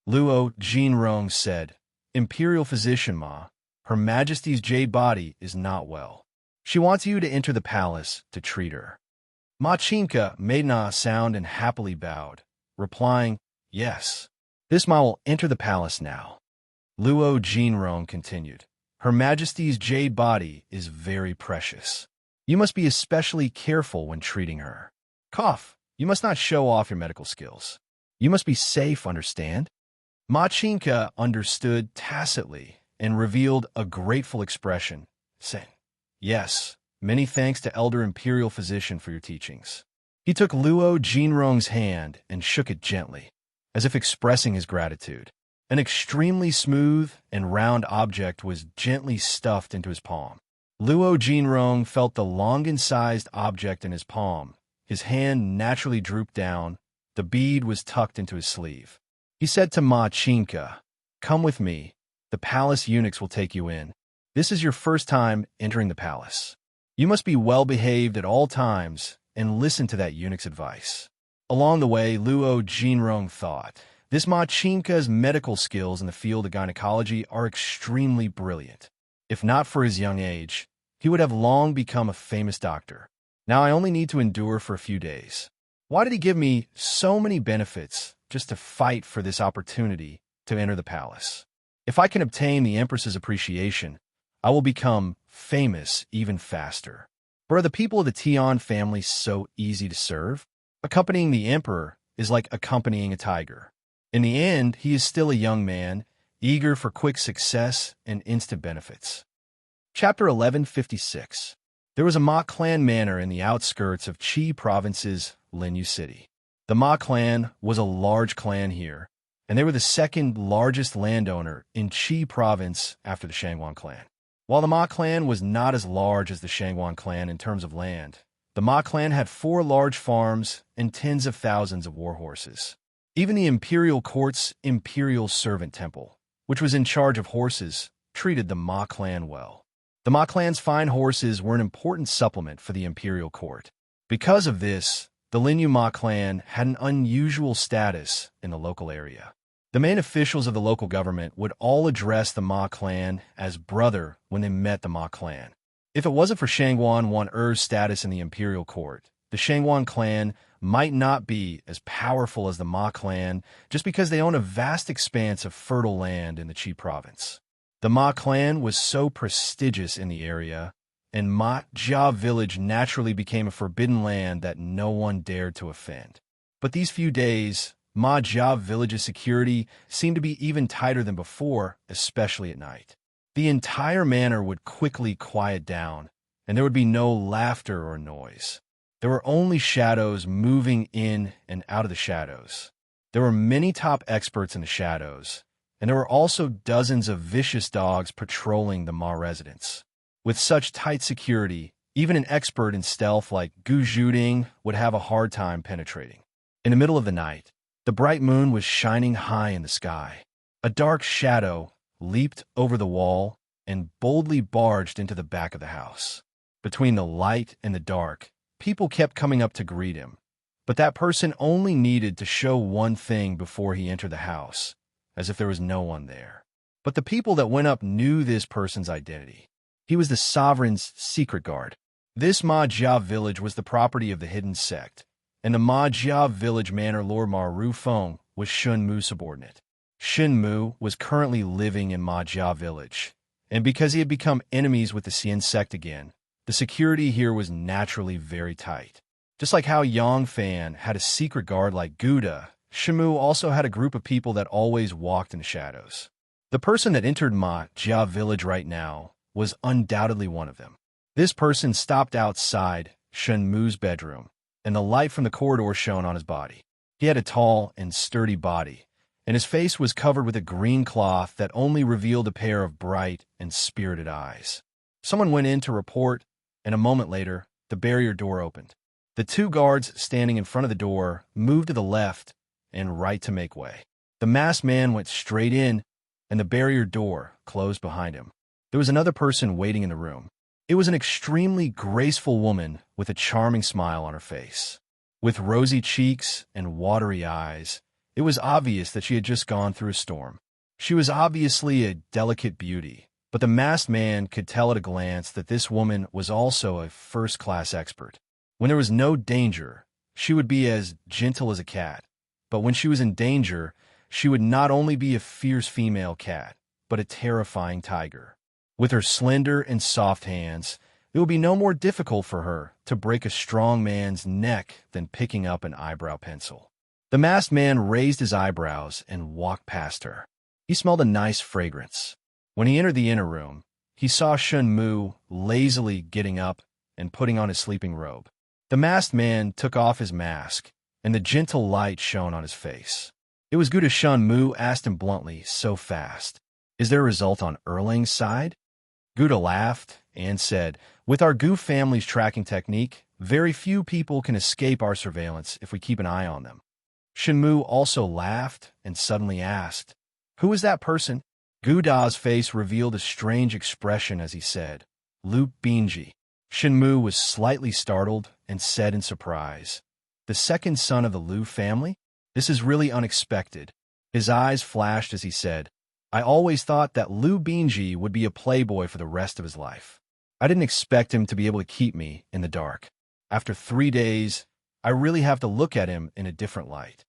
[SPEAKER 1] Luo Jinrong said, "Imperial Physician Ma, Her Majesty's jade body is not well. She wants you to enter the palace to treat her." Machinka made a sound and happily bowed, replying, "Yes, this Ma will enter the palace now." Luo Jinrong continued, "Her Majesty's jade body is very precious. You must be especially careful when treating her. Cough, you must not show off your medical skills. You must be safe, understand?" Machinka understood tacitly and revealed a grateful expression, saying, "Yes, many thanks to Elder Imperial Physician for your teachings." He took Luo Jinrong's hand and shook it gently, as if expressing his gratitude. An extremely smooth and round object was gently stuffed into his palm. Luo Jinrong felt the longan-sized object in his palm. His hand naturally drooped down. The bead was tucked into his sleeve. He said to Machinka, "Come with me. The palace eunuchs will take you in. This is your first time entering the palace. You must be well-behaved at all times and listen to that eunuch's advice." Along the way, Luo Jinrong thought, this Machinka's medical skills in the field of gynecology are extremely brilliant. If not for his young age, he would have long become a famous doctor. Now I only need to endure for a few days. Why did he give me so many benefits just to fight for this opportunity to enter the palace? If I can obtain the Empress's appreciation, I will become famous even faster. For are the people of the Tian family so easy to serve? Accompanying the emperor is like accompanying a tiger. In the end, he is still a young man, eager for quick success and instant benefits. Chapter 1156. There was a Ma clan manor in the outskirts of Qi Province's Linyu City. The Ma clan was a large clan here, and they were the second largest landowner in Qi Province after the Shangguan clan. While the Ma clan was not as large as the Shangguan clan in terms of land, the Ma clan had 4 large farms and tens of thousands of war horses. Even the imperial court's imperial servant temple, which was in charge of horses, treated the Ma clan well. The Ma clan's fine horses were an important supplement for the imperial court. Because of this, the Linyu Ma clan had an unusual status in the local area. The main officials of the local government would all address the Ma clan as brother when they met the Ma clan. If it wasn't for Shangguan Wan Er's status in the imperial court, the Shangguan clan might not be as powerful as the Ma clan just because they own a vast expanse of fertile land in the Qi province. The Ma clan was so prestigious in the area, and Ma Jia village naturally became a forbidden land that no one dared to offend. But these few days, Ma Jia village's security seemed to be even tighter than before, especially at night. The entire manor would quickly quiet down, and there would be no laughter or noise. There were only shadows moving in and out of the shadows. There were many top experts in the shadows, and there were also dozens of vicious dogs patrolling the Ma residence. With such tight security, even an expert in stealth like Gu Zhuding would have a hard time penetrating. In the middle of the night, the bright moon was shining high in the sky. A dark shadow leaped over the wall and boldly barged into the back of the house. Between the light and the dark, people kept coming up to greet him, but that person only needed to show one thing before he entered the house, as if there was no one there. But the people that went up knew this person's identity. He was the sovereign's secret guard. This Ma Jia village was the property of the hidden sect, and the Ma Jia village manor lord Ma Rufeng was Shun Mu's subordinate. Shun Mu was currently living in Ma Jia village, and because he had become enemies with the Xian sect again, the security here was naturally very tight. Just like how Yang Fan had a secret guard like Gouda, Shimu also had a group of people that always walked in the shadows. The person that entered Ma Jia village right now was undoubtedly one of them. This person stopped outside Shun Mu's bedroom, and the light from the corridor shone on his body. He had a tall and sturdy body, and his face was covered with a green cloth that only revealed a pair of bright and spirited eyes. Someone went in to report, and a moment later, the barrier door opened. The two guards standing in front of the door moved to the left and right to make way. The masked man went straight in, and the barrier door closed behind him. There was another person waiting in the room. It was an extremely graceful woman with a charming smile on her face. With rosy cheeks and watery eyes, it was obvious that she had just gone through a storm. She was obviously a delicate beauty, but the masked man could tell at a glance that this woman was also a first-class expert. When there was no danger, she would be as gentle as a cat, but when she was in danger, she would not only be a fierce female cat, but a terrifying tiger. With her slender and soft hands, it would be no more difficult for her to break a strong man's neck than picking up an eyebrow pencil. The masked man raised his eyebrows and walked past her. He smelled a nice fragrance. When he entered the inner room, he saw Shun Mu lazily getting up and putting on his sleeping robe. The masked man took off his mask, and the gentle light shone on his face. It was good as Shun Mu asked him bluntly, so fast, "Is there a result on Erlang's side?" Gouda laughed and said, "With our Gu family's tracking technique, very few people can escape our surveillance if we keep an eye on them." Shinmu also laughed and suddenly asked, "Who is that person?" Gouda's face revealed a strange expression as he said, "Lu Binji." Shinmu was slightly startled and said in surprise, "The second son of the Lu family? This is really unexpected." His eyes flashed as he said, "I always thought that Lu Binji would be a playboy for the rest of his life. I didn't expect him to be able to keep me in the dark. After 3 days, I really have to look at him in a different light."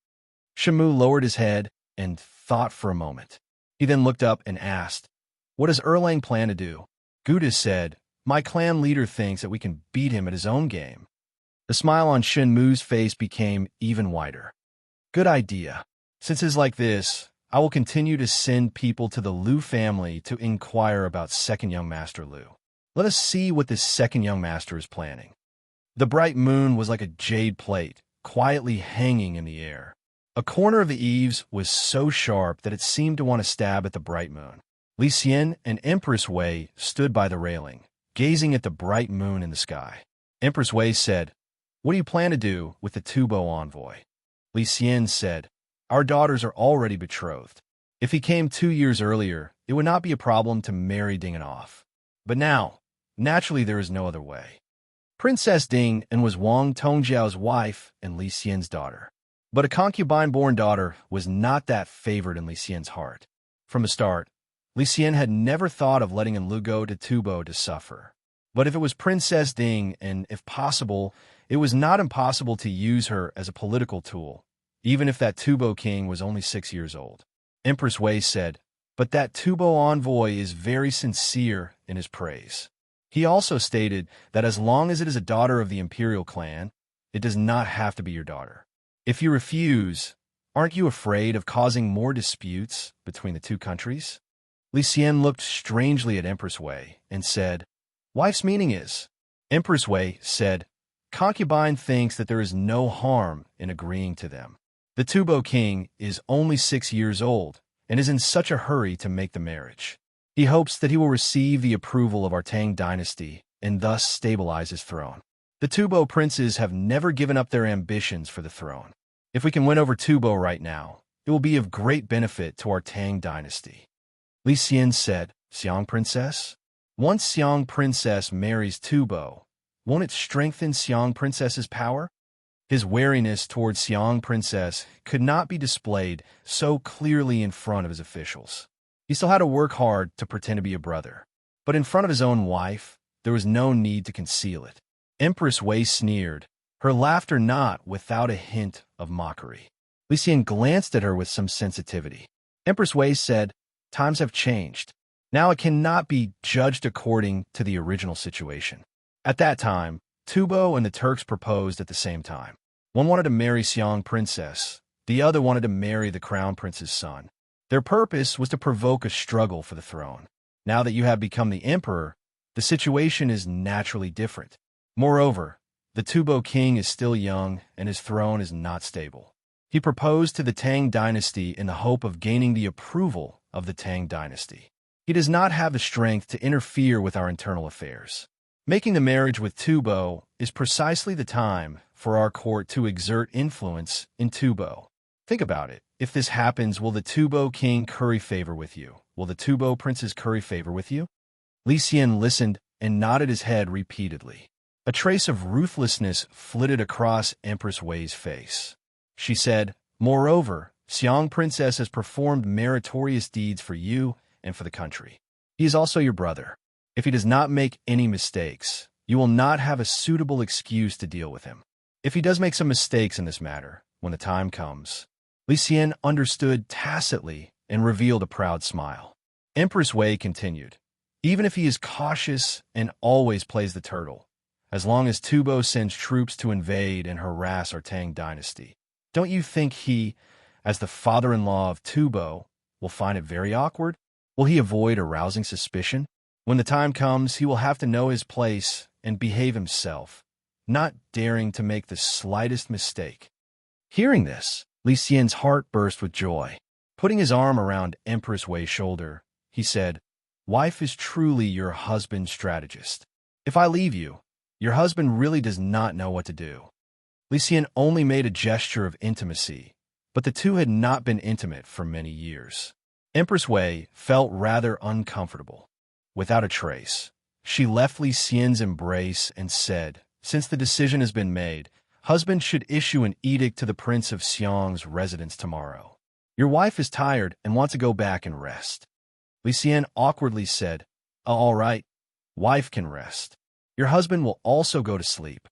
[SPEAKER 1] Shimu lowered his head and thought for a moment. He then looked up and asked, "What does Erlang plan to do?" Gouda said, "My clan leader thinks that we can beat him at his own game." The smile on Shinmu's face became even wider. "Good idea. Since it's like this, I will continue to send people to the Lu family to inquire about second young master Lu. Let us see what this second young master is planning." The bright moon was like a jade plate, quietly hanging in the air. A corner of the eaves was so sharp that it seemed to want to stab at the bright moon. Li Xian and Empress Wei stood by the railing, gazing at the bright moon in the sky. Empress Wei said, "What do you plan to do with the Tubo envoy?" Li Xian said, "Our daughters are already betrothed. If he came 2 years earlier, it would not be a problem to marry Dinganoff. But now, naturally there is no other way." Princess Ding and was Wang Tongjiao's wife and Li Xian's daughter. But a concubine-born daughter was not that favored in Li Xian's heart. From the start, Li Xian had never thought of letting Enlugo de Tubo to suffer. But if it was Princess Ding, and if possible, it was not impossible to use her as a political tool, even if that Tubo king was only 6 years old. Empress Wei said, but that Tubo envoy is very sincere in his praise. He also stated that as long as it is a daughter of the imperial clan, it does not have to be your daughter. If you refuse, aren't you afraid of causing more disputes between the two countries? Li Xian looked strangely at Empress Wei and said, wife's meaning is. Empress Wei said, concubine thinks that there is no harm in agreeing to them. The Tubo king is only 6 years old and is in such a hurry to make the marriage. He hopes that he will receive the approval of our Tang dynasty and thus stabilize his throne. The Tubo princes have never given up their ambitions for the throne. If we can win over Tubo right now, it will be of great benefit to our Tang dynasty. Li Xian said, Xiang Princess? Once Xiang Princess marries Tubo, won't it strengthen Xiang Princess's power? His wariness towards Xiang Princess could not be displayed so clearly in front of his officials. He still had to work hard to pretend to be a brother. But in front of his own wife, there was no need to conceal it. Empress Wei sneered, her laughter not without a hint of mockery. Li Xian glanced at her with some sensitivity. Empress Wei said, times have changed. Now it cannot be judged according to the original situation. At that time, Tubo and the Turks proposed at the same time. One wanted to marry Xiang Princess, the other wanted to marry the Crown Prince's son. Their purpose was to provoke a struggle for the throne. Now that you have become the emperor, the situation is naturally different. Moreover, the Tubo king is still young and his throne is not stable. He proposed to the Tang dynasty in the hope of gaining the approval of the Tang dynasty. He does not have the strength to interfere with our internal affairs. Making the marriage with Tubo is precisely the time for our court to exert influence in Tubo. Think about it. If this happens, will the Tubo king curry favor with you? Will the Tubo princes curry favor with you? Li Xian listened and nodded his head repeatedly. A trace of ruthlessness flitted across Empress Wei's face. She said, moreover, Xiang Princess has performed meritorious deeds for you and for the country. He is also your brother. If he does not make any mistakes, you will not have a suitable excuse to deal with him. If he does make some mistakes in this matter, when the time comes, Li Xian understood tacitly and revealed a proud smile. Empress Wei continued, even if he is cautious and always plays the turtle, as long as Tubo sends troops to invade and harass our Tang dynasty, don't you think he, as the father-in-law of Tubo, will find it very awkward? Will he avoid arousing suspicion? When the time comes, he will have to know his place and behave himself, not daring to make the slightest mistake. Hearing this, Li Xian's heart burst with joy. Putting his arm around Empress Wei's shoulder, he said, wife is truly your husband's strategist. If I leave you, your husband really does not know what to do. Li Xian only made a gesture of intimacy, but the two had not been intimate for many years. Empress Wei felt rather uncomfortable. Without a trace, she left Li Xian's embrace and said, since the decision has been made, husband should issue an edict to the Prince of Xiang's residence tomorrow. Your wife is tired and wants to go back and rest. Li Xian awkwardly said, all right, wife can rest. Your husband will also go to sleep.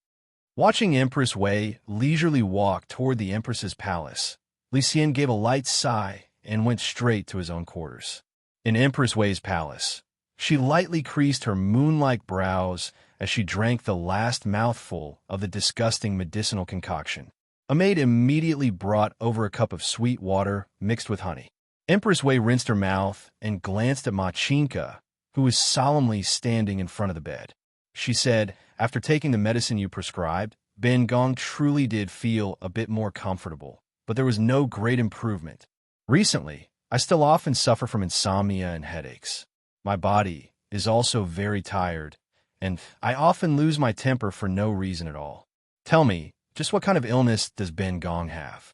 [SPEAKER 1] Watching Empress Wei leisurely walk toward the Empress's palace, Li Xian gave a light sigh and went straight to his own quarters. In Empress Wei's palace, she lightly creased her moon-like brows as she drank the last mouthful of the disgusting medicinal concoction. A maid immediately brought over a cup of sweet water mixed with honey. Empress Wei rinsed her mouth and glanced at Machinka, who was solemnly standing in front of the bed. She said, after taking the medicine you prescribed, Ben Gong truly did feel a bit more comfortable, but there was no great improvement. Recently, I still often suffer from insomnia and headaches. My body is also very tired, and I often lose my temper for no reason at all. Tell me, just what kind of illness does Ben Gong have?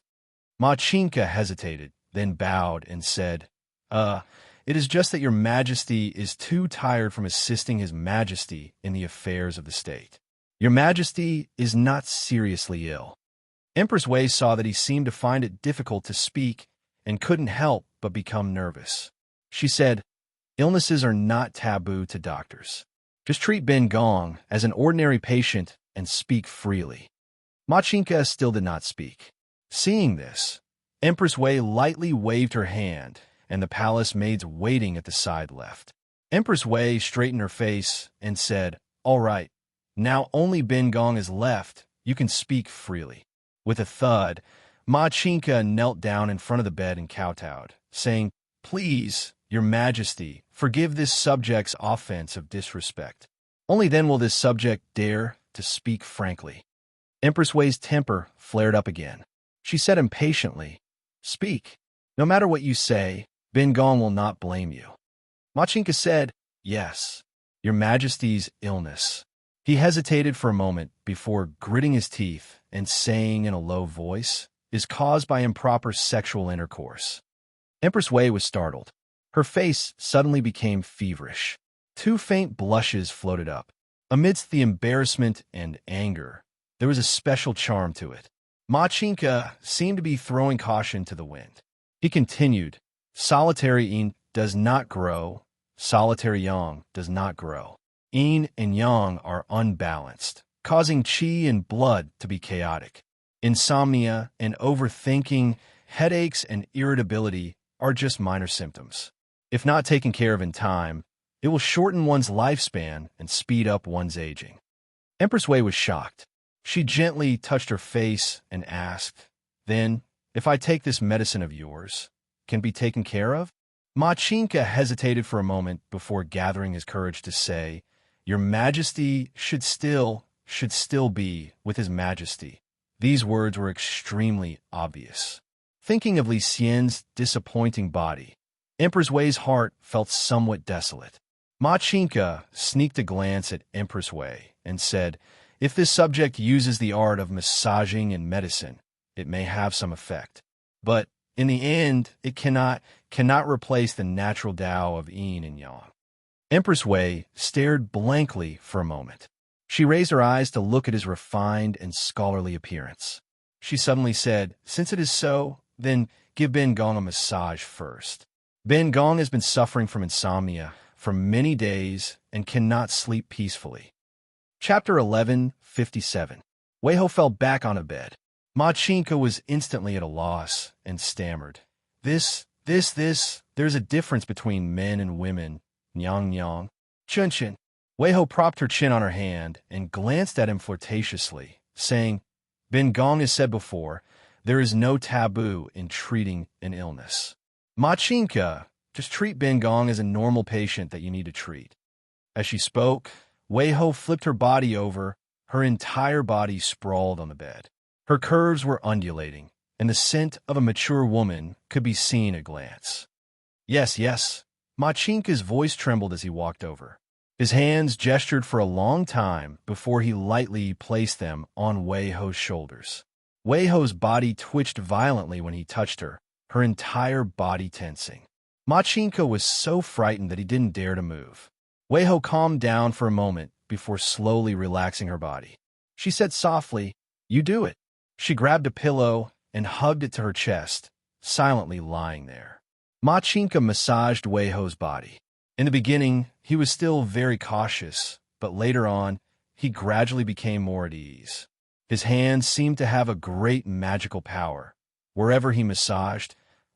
[SPEAKER 1] Machinka hesitated, then bowed and said, it is just that your majesty is too tired from assisting his majesty in the affairs of the state. Your Majesty is not seriously ill. Empress Wei saw that he seemed to find it difficult to speak and couldn't help but become nervous. She said, illnesses are not taboo to doctors. Just treat Ben Gong as an ordinary patient and speak freely. Machinka still did not speak. Seeing this, Empress Wei lightly waved her hand, and the palace maids waiting at the side left. Empress Wei straightened her face and said, all right, now only Ben Gong is left. You can speak freely. With a thud, Machinka knelt down in front of the bed and kowtowed, saying, please, Your Majesty, forgive this subject's offense of disrespect. Only then will this subject dare to speak frankly. Empress Wei's temper flared up again. She said impatiently, speak. No matter what you say, Ben Gong will not blame you. Machinka said, yes, Your Majesty's illness. He hesitated for a moment before gritting his teeth and saying in a low voice, is caused by improper sexual intercourse. Empress Wei was startled. Her face suddenly became feverish. 2 faint blushes floated up. Amidst the embarrassment and anger, there was a special charm to it. Machinka seemed to be throwing caution to the wind. He continued, solitary yin does not grow, solitary yang does not grow. Yin and yang are unbalanced, causing qi and blood to be chaotic. Insomnia and overthinking, headaches and irritability are just minor symptoms. If not taken care of in time, it will shorten one's lifespan and speed up one's aging. Empress Wei was shocked. She gently touched her face and asked, then, if I take this medicine of yours, can it be taken care of? Machinka hesitated for a moment before gathering his courage to say, Your Majesty should still be with His Majesty. These words were extremely obvious. Thinking of Li Xian's disappointing body, Empress Wei's heart felt somewhat desolate. Machinka sneaked a glance at Empress Wei and said, if this subject uses the art of massaging and medicine, it may have some effect. But in the end, it cannot replace the natural Tao of yin and yang. Empress Wei stared blankly for a moment. She raised her eyes to look at his refined and scholarly appearance. She suddenly said, since it is so, then give Ben Gong a massage first. Ben Gong has been suffering from insomnia for many days and cannot sleep peacefully. Chapter 11:57. Weiho fell back on a bed. Machinka was instantly at a loss and stammered. There's a difference between men and women, Nyang. Chun. Weiho propped her chin on her hand and glanced at him flirtatiously, saying, Ben Gong has said before, there is no taboo in treating an illness. Machinka, just treat Ben Gong as a normal patient that you need to treat. As she spoke, Weiho flipped her body over, her entire body sprawled on the bed. Her curves were undulating, and the scent of a mature woman could be seen at a glance. Yes. Machinka's voice trembled as he walked over. His hands gestured for a long time before he lightly placed them on Weiho's shoulders. Weiho's body twitched violently when he touched her, her entire body tensing. Machinka was so frightened that he didn't dare to move. Weiho calmed down for a moment before slowly relaxing her body. She said softly, you do it. She grabbed a pillow and hugged it to her chest, silently lying there. Machinka massaged Weiho's body. In the beginning, he was still very cautious, but later on, he gradually became more at ease. His hands seemed to have a great magical power. Wherever he massaged,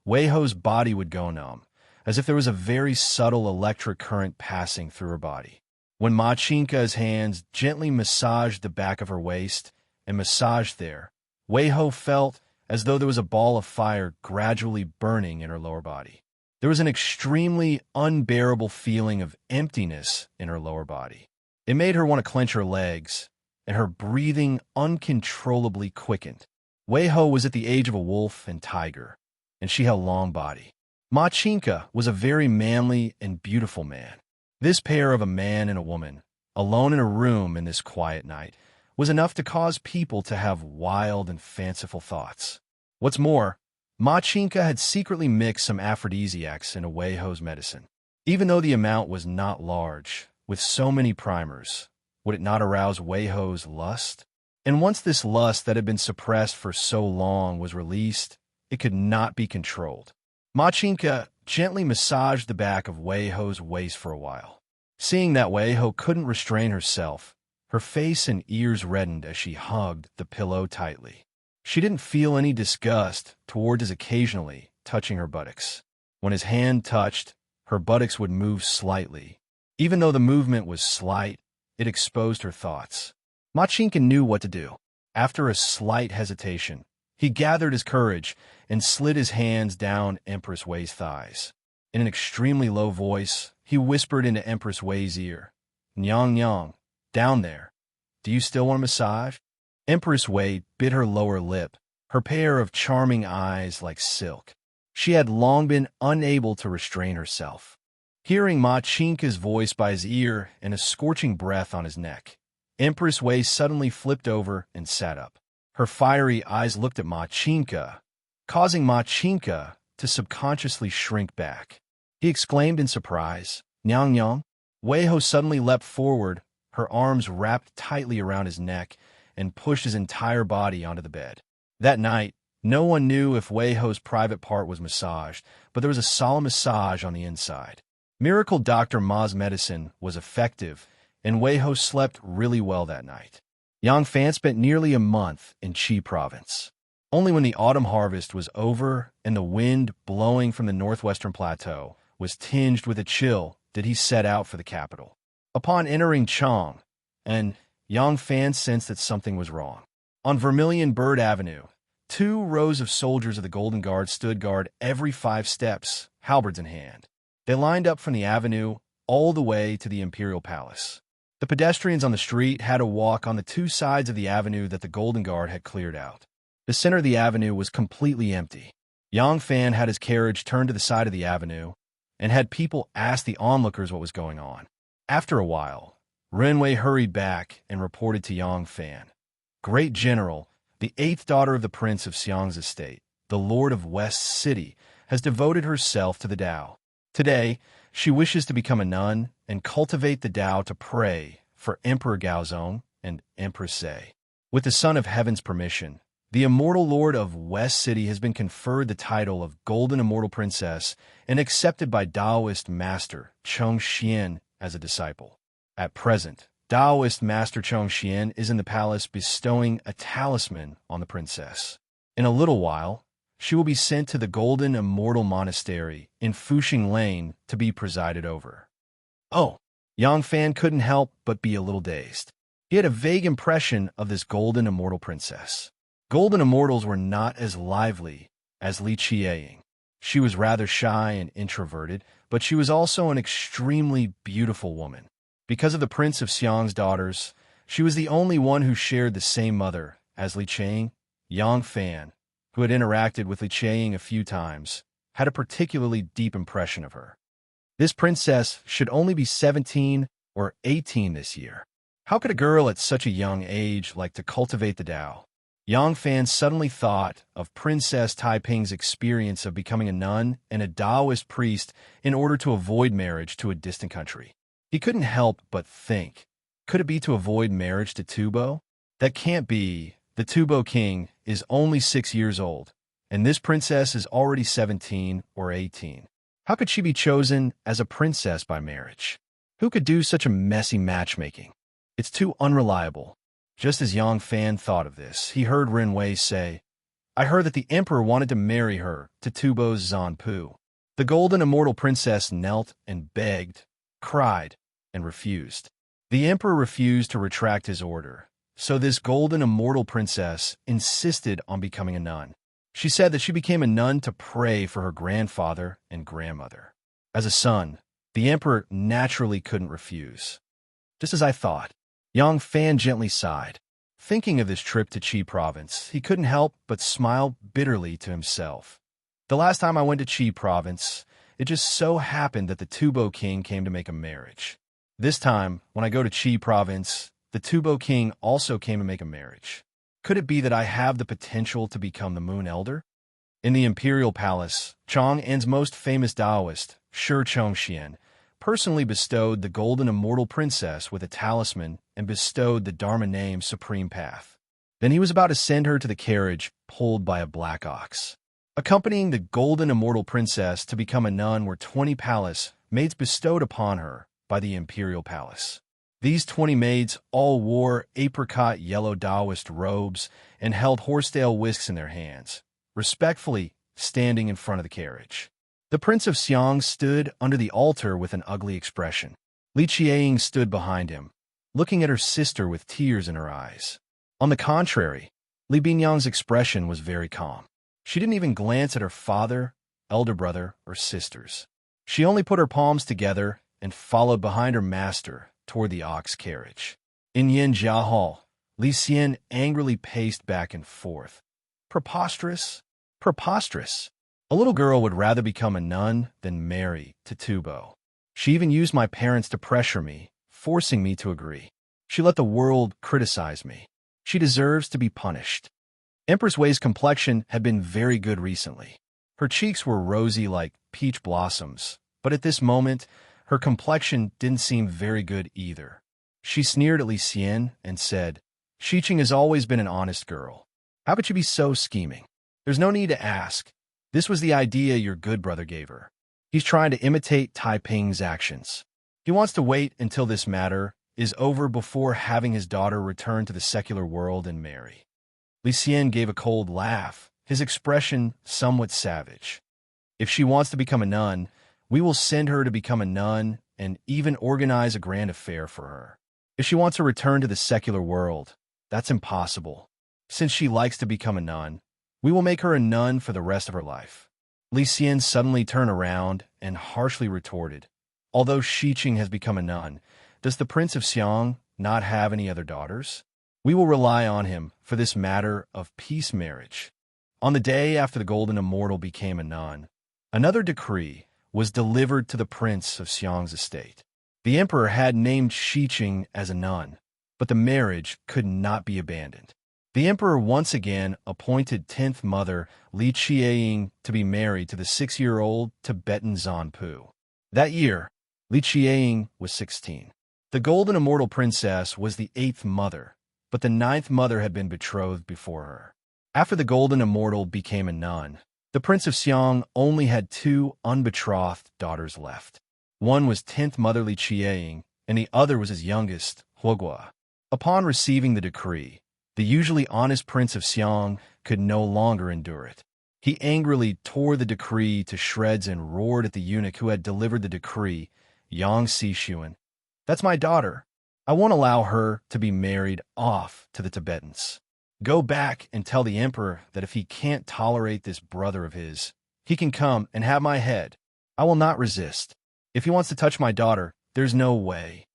[SPEAKER 1] Weiho's body would go numb, as if there was a very subtle electric current passing through her body. When Machinka's hands gently massaged the back of her waist and massaged there, Weiho felt as though there was a ball of fire gradually burning in her lower body. There was an extremely unbearable feeling of emptiness in her lower body. It made her want to clench her legs, and her breathing uncontrollably quickened. Weiho was at the age of a wolf and tiger, and she had a long body. Machinka was a very manly and beautiful man. This pair of a man and a woman, alone in a room in this quiet night, was enough to cause people to have wild and fanciful thoughts. What's more, Machinka had secretly mixed some aphrodisiacs into Weiho's medicine. Even though the amount was not large, with so many primers, Would it not arouse Weiho's lust? And once this lust that had been suppressed for so long was released, it could not be controlled. Machinka gently massaged the back of Weiho's waist for a while. Seeing that Weiho couldn't restrain herself, her face and ears reddened as she hugged the pillow tightly. She didn't feel any disgust toward his occasionally touching her buttocks. When his hand touched, her buttocks would move slightly. Even though the movement was slight, it exposed her thoughts. Machinka knew what to do. After a slight hesitation, he gathered his courage and slid his hands down Empress Wei's thighs. In an extremely low voice, he whispered into Empress Wei's ear, "Nyang Nyang, down there. Do you still want a massage?" Empress Wei bit her lower lip, her pair of charming eyes like silk. She had long been unable to restrain herself. Hearing Machinka's voice by his ear and a scorching breath on his neck, Empress Wei suddenly flipped over and sat up. Her fiery eyes looked at Machinka, causing Machinka to subconsciously shrink back. He exclaimed in surprise, "Nyang Nyang." Weiho suddenly leapt forward, her arms wrapped tightly around his neck, and pushed his entire body onto the bed. That night, no one knew if Weiho's private part was massaged, but there was a solemn massage on the inside. Miracle Dr. Ma's medicine was effective, and Weiho slept really well that night. Yang Fan spent nearly a month in Qi province. Only when the autumn harvest was over and the wind blowing from the northwestern plateau was tinged with a chill did he set out for the capital. Upon entering Chang, and Yang Fan sensed that something was wrong. On Vermilion Bird Avenue, 2 rows of soldiers of the Golden Guard stood guard every 5 steps, halberds in hand. They lined up from the avenue all the way to the Imperial Palace. The pedestrians on the street had to walk on the 2 sides of the avenue that the Golden Guard had cleared out. The center of the avenue was completely empty. Yang Fan had his carriage turned to the side of the avenue and had people ask the onlookers what was going on. After a while, Renwei hurried back and reported to Yang Fan. "Great General, the 8th daughter of the Prince of Xiang's estate, the Lord of West City, has devoted herself to the Tao. Today, she wishes to become a nun and cultivate the Tao to pray for Emperor Gaozong and Empress Sei. With the Son of Heaven's permission, the immortal Lord of West City has been conferred the title of Golden Immortal Princess and accepted by Taoist Master Cheng Xian as a disciple. At present, Taoist Master Cheng Xian is in the palace bestowing a talisman on the princess. In a little while, she will be sent to the Golden Immortal Monastery in Fuxing Lane to be presided over." Oh, Yang Fan couldn't help but be a little dazed. He had a vague impression of this Golden Immortal Princess. Golden Immortals were not as lively as Li Qieying. She was rather shy and introverted, but she was also an extremely beautiful woman. Because of the Prince of Xiang's daughters, she was the only one who shared the same mother as Li Qieying. Yang Fan, who had interacted with Li Qieying a few times, had a particularly deep impression of her. This princess should only be 17 or 18 this year. How could a girl at such a young age like to cultivate the Tao? Yang Fan suddenly thought of Princess Taiping's experience of becoming a nun and a Taoist priest in order to avoid marriage to a distant country. He couldn't help but think, could it be to avoid marriage to Tubo? That can't be. The Tubo king is only 6 years old, and this princess is already 17 or 18. How could she be chosen as a princess by marriage? Who could do such a messy matchmaking? It's too unreliable. Just as Yang Fan thought of this, he heard Renwei say, "I heard that the emperor wanted to marry her to Tubo's Zanpu." The Golden Immortal Princess knelt and begged, cried, and refused. The emperor refused to retract his order, so this Golden Immortal Princess insisted on becoming a nun. She said that she became a nun to pray for her grandfather and grandmother. As a son, the emperor naturally couldn't refuse. Just as I thought, Yang Fan gently sighed. Thinking of this trip to Qi province, he couldn't help but smile bitterly to himself. The last time I went to Qi province, it just so happened that the Tubo king came to make a marriage. This time, when I go to Qi province, the Tubo king also came to make a marriage. Could it be that I have the potential to become the Moon Elder? In the Imperial Palace, Chang'an's most famous Taoist, Shi Chongxian, personally bestowed the golden immortal princess with a talisman and bestowed the Dharma name Supreme Path. Then he was about to send her to the carriage pulled by a black ox. Accompanying the golden immortal princess to become a nun were 20 palace maids bestowed upon her by the imperial palace. These 20 maids all wore apricot yellow Taoist robes and held horsetail whisks in their hands, respectfully standing in front of the carriage. The Prince of Xiang stood under the altar with an ugly expression. Li Qiang stood behind him, looking at her sister with tears in her eyes. On the contrary, Li Binyang's expression was very calm. She didn't even glance at her father, elder brother, or sisters. She only put her palms together and followed behind her master toward the ox carriage. In Yanjia Hall, Li Xian angrily paced back and forth. Preposterous! Preposterous! A little girl would rather become a nun than marry to Tubo. She even used my parents to pressure me, forcing me to agree. She let the world criticize me. She deserves to be punished. Empress Wei's complexion had been very good recently. Her cheeks were rosy like peach blossoms, but at this moment, her complexion didn't seem very good either. She sneered at Li Xian and said, Xiqing has always been an honest girl. How could you be so scheming? There's no need to ask. This was the idea your good brother gave her. He's trying to imitate Taiping's actions. He wants to wait until this matter is over before having his daughter return to the secular world and marry. Li Xian gave a cold laugh, his expression somewhat savage. If she wants to become a nun, we will send her to become a nun and even organize a grand affair for her. If she wants to return to the secular world, that's impossible. Since she likes to become a nun, we will make her a nun for the rest of her life. Li Xian suddenly turned around and harshly retorted, Although Xiqing has become a nun, does the Prince of Xiang not have any other daughters? We will rely on him for this matter of peace marriage. On the day after the Golden Immortal became a nun, another decree was delivered to the Prince of Xiang's estate. The emperor had named Xiqing as a nun, but the marriage could not be abandoned. The emperor once again appointed 10th mother Li Qiang to be married to the 6-year-old Tibetan Zanpu. That year, Li Qiang was 16. The Golden Immortal Princess was the 8th mother, but the 9th mother had been betrothed before her. After the Golden Immortal became a nun, the Prince of Xiang only had 2 unbetrothed daughters left. One was 10th mother Li Qiang, and the other was his youngest, Huogua. Upon receiving the decree, the usually honest Prince of Xiang could no longer endure it. He angrily tore the decree to shreds and roared at the eunuch who had delivered the decree, Yang Xixuan. "That's my daughter. I won't allow her to be married off to the Tibetans. Go back and tell the emperor that if he can't tolerate this brother of his, he can come and have my head. I will not resist. If he wants to touch my daughter, there's no way."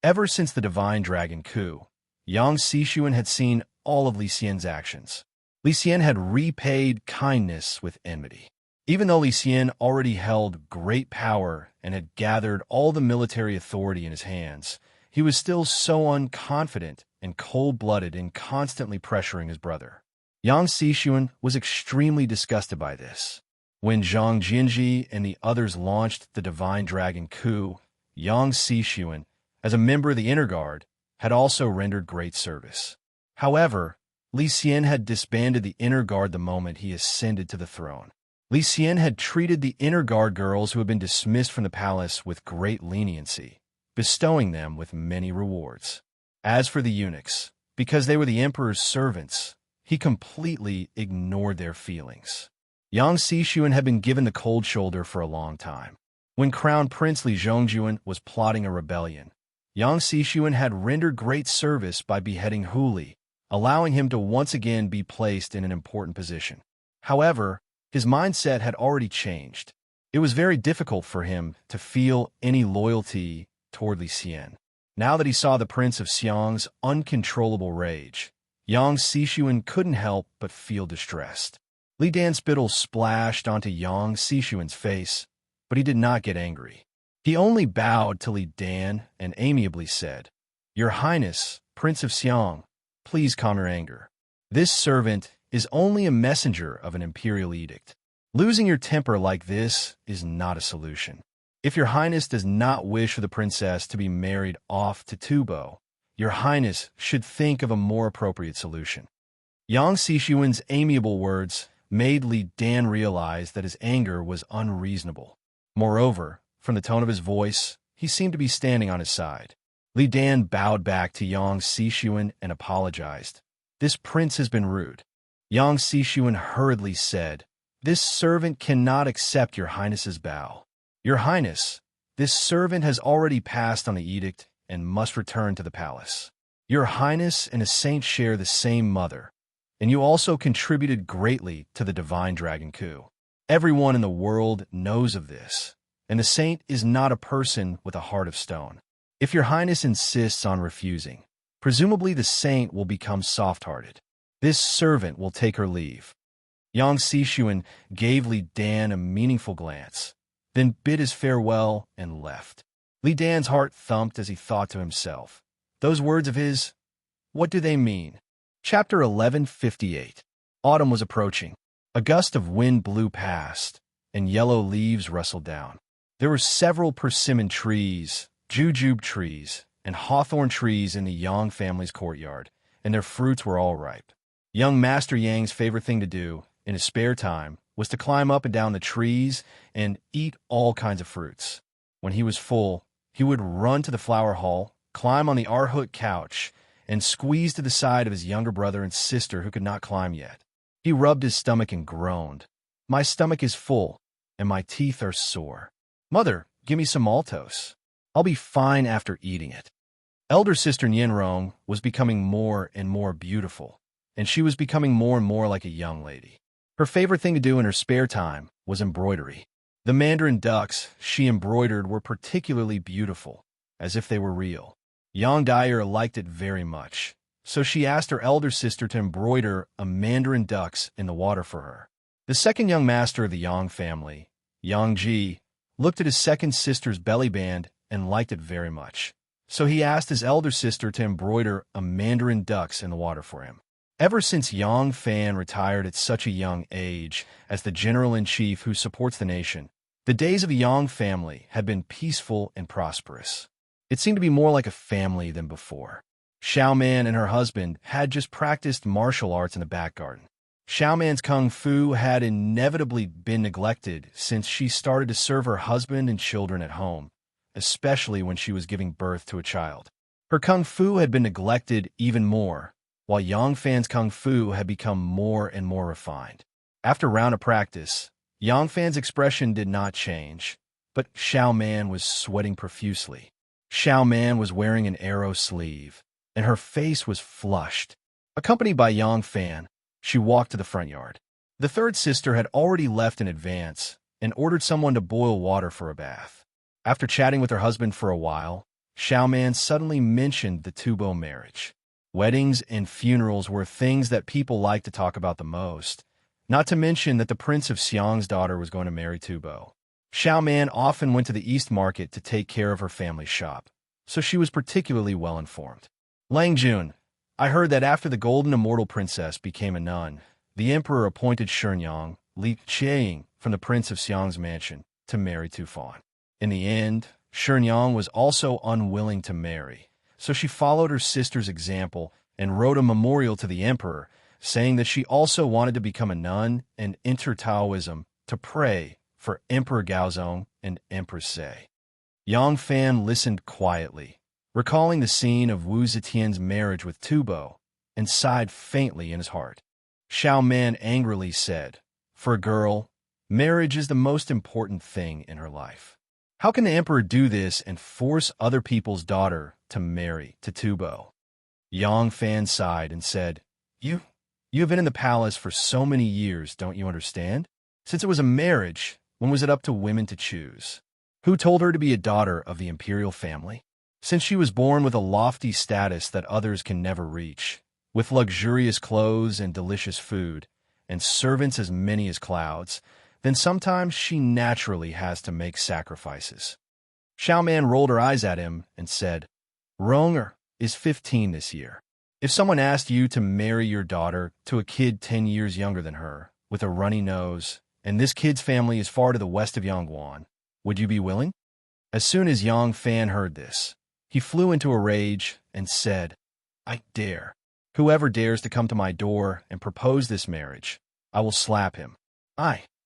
[SPEAKER 1] Ever since the divine dragon coup, Yang Xixuan had seen all of Li Xian's actions. Li Xian had repaid kindness with enmity. Even though Li Xian already held great power and had gathered all the military authority in his hands, he was still so unconfident and cold-blooded in constantly pressuring his brother. Yang Xixuan was extremely disgusted by this. When Zhang Jinji and the others launched the divine dragon coup, Yang Xixuan, as a member of the Inner Guard, had also rendered great service. However, Li Xian had disbanded the Inner Guard the moment he ascended to the throne. Li Xian had treated the Inner Guard girls who had been dismissed from the palace with great leniency, bestowing them with many rewards. As for the eunuchs, because they were the emperor's servants, he completely ignored their feelings. Yang Xixuan had been given the cold shoulder for a long time. When Crown Prince Li Zhongjuan was plotting a rebellion, Yang Xixuan had rendered great service by beheading Hu Li, allowing him to once again be placed in an important position. However, his mindset had already changed. It was very difficult for him to feel any loyalty toward Li Xian. Now that he saw the Prince of Xiang's uncontrollable rage, Yang Xixuan couldn't help but feel distressed. Li Dan's spittle splashed onto Yang Xixuan's face, but he did not get angry. He only bowed to Li Dan and amiably said, "Your Highness, Prince of Xiang, please calm your anger. This servant is only a messenger of an imperial edict. Losing your temper like this is not a solution. If your highness does not wish for the princess to be married off to Tubo, your highness should think of a more appropriate solution. Yang Xishuan's amiable words made Li Dan realize that his anger was unreasonable. Moreover, from the tone of his voice, he seemed to be standing on his side. Li Dan bowed back to Yang Xishuan and apologized. This prince has been rude. Yang Xishuan hurriedly said, "This servant cannot accept your highness's bow. Your highness, this servant has already passed on the edict and must return to the palace. Your highness and a saint share the same mother, and you also contributed greatly to the divine dragon coup. Everyone in the world knows of this, and the saint is not a person with a heart of stone. If your highness insists on refusing, presumably the saint will become soft-hearted. This servant will take her leave." Yang Xishuan gave Li Dan a meaningful glance, then bid his farewell and left. Li Dan's heart thumped as he thought to himself, "Those words of his, what do they mean?" Chapter 1158. Autumn was approaching. A gust of wind blew past, and yellow leaves rustled down. There were several persimmon trees, jujube trees, and hawthorn trees in the Yang family's courtyard, and their fruits were all ripe. Young Master Yang's favorite thing to do, in his spare time, was to climb up and down the trees and eat all kinds of fruits. When he was full, he would run to the flower hall, climb on the arhut couch, and squeeze to the side of his younger brother and sister who could not climb yet. He rubbed his stomach and groaned, "My stomach is full, and my teeth are sore. Mother, give me some maltose. I'll be fine after eating it." Elder sister Nianrong was becoming more and more beautiful, and she was becoming more and more like a young lady. Her favorite thing to do in her spare time was embroidery. The mandarin ducks she embroidered were particularly beautiful, as if they were real. Yang Dyer liked it very much, so she asked her elder sister to embroider a mandarin ducks in the water for her. The second young master of the Yang family, Yang Ji, looked at his second sister's belly band and liked it very much, so he asked his elder sister to embroider a mandarin ducks in the water for him. Ever since Yang Fan retired at such a young age as the general-in-chief who supports the nation, the days of the Yang family had been peaceful and prosperous. It seemed to be more like a family than before. Xiaoman and her husband had just practiced martial arts in the back garden. Xiaoman's kung fu had inevitably been neglected since she started to serve her husband and children at home, especially when she was giving birth to a child. Her kung fu had been neglected even more, while Yang Fan's kung fu had become more and more refined. After a round of practice, Yang Fan's expression did not change, but Xiaoman was sweating profusely. Xiaoman was wearing an arrow sleeve, and her face was flushed. Accompanied by Yang Fan, she walked to the front yard. The third sister had already left in advance and ordered someone to boil water for a bath. After chatting with her husband for a while, Xiaoman suddenly mentioned the Tubo marriage. Weddings and funerals were things that people liked to talk about the most, not to mention that the Prince of Xiang's daughter was going to marry Tubo. Xiaoman often went to the East Market to take care of her family's shop, so she was particularly well informed. Lang Jun, I heard that after the Golden Immortal Princess became a nun, the Emperor appointed Shenyang, Li Qiang, from the Prince of Xiang's mansion, to marry Tufan. In the end, Shenyang was also unwilling to marry, so she followed her sister's example and wrote a memorial to the Emperor, saying that she also wanted to become a nun and enter Taoism to pray for Emperor Gaozong and Empress Sei. Yang Fan listened quietly, recalling the scene of Wu Zetian's marriage with Tubo, and sighed faintly in his heart. Xiaoman angrily said, "For a girl, marriage is the most important thing in her life. How can the emperor do this and force other people's daughter to marry to Tubo?" Yang Fan sighed and said, You have been in the palace for so many years, don't you understand? Since it was a marriage, when was it up to women to choose? Who told her to be a daughter of the imperial family? Since she was born with a lofty status that others can never reach, with luxurious clothes and delicious food, and servants as many as clouds, then sometimes she naturally has to make sacrifices. Xiaoman rolled her eyes at him and said, Ronger is 15 this year. If someone asked you to marry your daughter to a kid 10 years younger than her, with a runny nose, and this kid's family is far to the west of Yangguan, would you be willing? As soon as Yang Fan heard this, he flew into a rage and said, I dare. Whoever dares to come to my door and propose this marriage, I will slap him.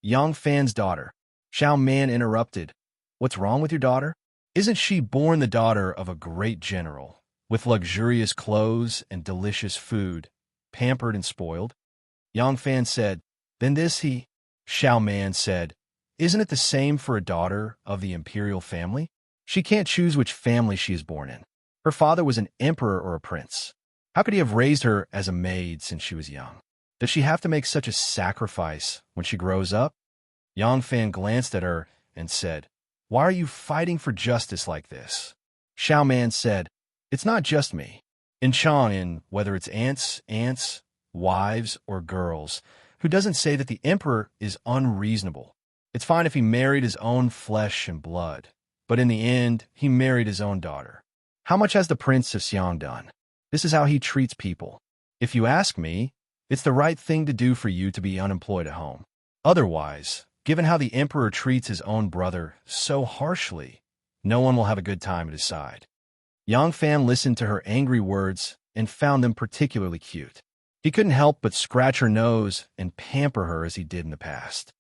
[SPEAKER 1] Yang Fan's daughter. Xiao Man interrupted. What's wrong with your daughter? Isn't she born the daughter of a great general, with luxurious clothes and delicious food, pampered and spoiled? Yang Fan said, Then this he. Xiao Man said, Isn't it the same for a daughter of the imperial family? She can't choose which family she is born in. Her father was an emperor or a prince. How could he have raised her as a maid since she was young? Does she have to make such a sacrifice when she grows up? Yang Fan glanced at her and said, Why are you fighting for justice like this? Xiao Man said, It's not just me. In Chang'an, whether it's aunts, wives, or girls, who doesn't say that the emperor is unreasonable? It's fine if he married his own flesh and blood, but in the end, he married his own daughter. How much has the Prince of Xiang done? This is how he treats people. If you ask me, it's the right thing to do for you to be unemployed at home. Otherwise, given how the emperor treats his own brother so harshly, no one will have a good time at his side. Yang Fan listened to her angry words and found them particularly cute. He couldn't help but scratch her nose and pamper her as he did in the past.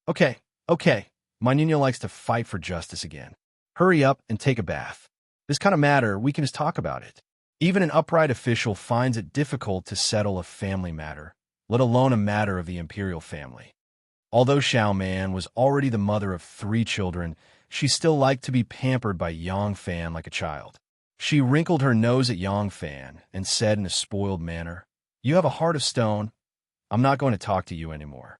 [SPEAKER 1] Okay, my Nino likes to fight for justice again. Hurry up and take a bath. This kind of matter, we can just talk about it. Even an upright official finds it difficult to settle a family matter, let alone a matter of the imperial family. Although Xiao Man was already the mother of 3 children, she still liked to be pampered by Yang Fan like a child. She wrinkled her nose at Yang Fan and said in a spoiled manner, You have a heart of stone. I'm not going to talk to you anymore.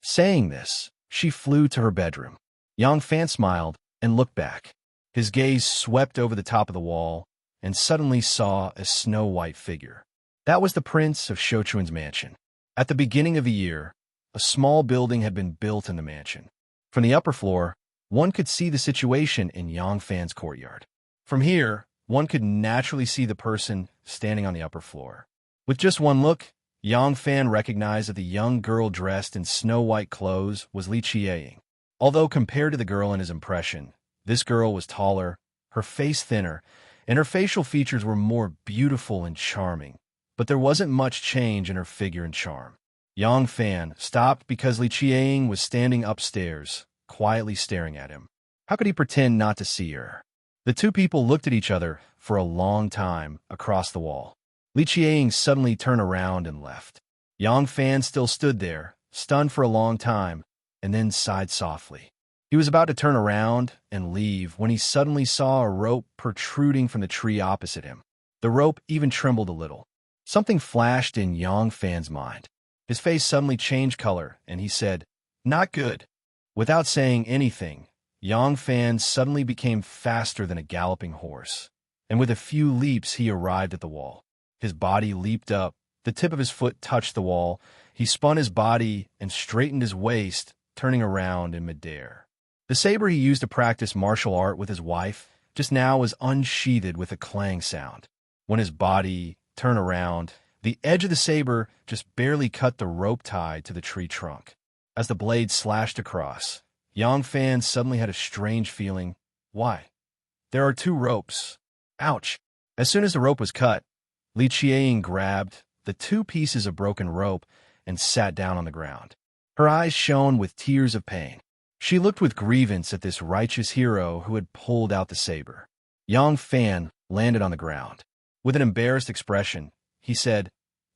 [SPEAKER 1] Saying this, she flew to her bedroom. Yang Fan smiled and looked back. His gaze swept over the top of the wall and suddenly saw a snow-white figure. That was the prince of Shouchuan's mansion. At the beginning of the year, a small building had been built in the mansion. From the upper floor, one could see the situation in Yang Fan's courtyard. From here, one could naturally see the person standing on the upper floor. With just one look, Yang Fan recognized that the young girl dressed in snow-white clothes was Li Qieying. Although compared to the girl in his impression, this girl was taller, her face thinner, and her facial features were more beautiful and charming. But there wasn't much change in her figure and charm. Yang Fan stopped because Li Qieying was standing upstairs, quietly staring at him. How could he pretend not to see her? The two people looked at each other for a long time across the wall. Li Qieying suddenly turned around and left. Yang Fan still stood there, stunned for a long time, and then sighed softly. He was about to turn around and leave when he suddenly saw a rope protruding from the tree opposite him. The rope even trembled a little. Something flashed in Yang Fan's mind. His face suddenly changed color, and he said, Not good. Without saying anything, Yang Fan suddenly became faster than a galloping horse, and with a few leaps he arrived at the wall. His body leaped up, the tip of his foot touched the wall, he spun his body and straightened his waist, turning around in midair. The saber he used to practice martial art with his wife just now was unsheathed with a clang sound. When his body turned around, the edge of the saber just barely cut the rope tied to the tree trunk. As the blade slashed across, Yang Fan suddenly had a strange feeling. Why? There are 2 ropes. Ouch! As soon as the rope was cut, Li Qieying grabbed the 2 pieces of broken rope and sat down on the ground. Her eyes shone with tears of pain. She looked with grievance at this righteous hero who had pulled out the saber. Yang Fan landed on the ground. With an embarrassed expression, he said,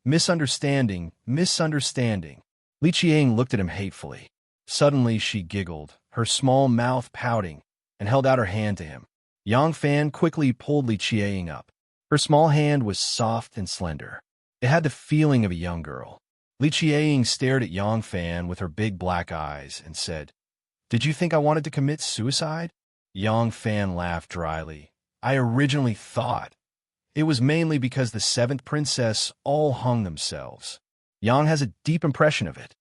[SPEAKER 1] Misunderstanding. Li Qieying looked at him hatefully. Suddenly she giggled, her small mouth pouting, and held out her hand to him. Yang Fan quickly pulled Li Qieying up. Her small hand was soft and slender. It had the feeling of a young girl. Li Qieying stared at Yang Fan with her big black eyes and said, Did you think I wanted to commit suicide? Yang Fan laughed dryly. I originally thought it was mainly because the 7th princess all hung themselves. Yang has a deep impression of it.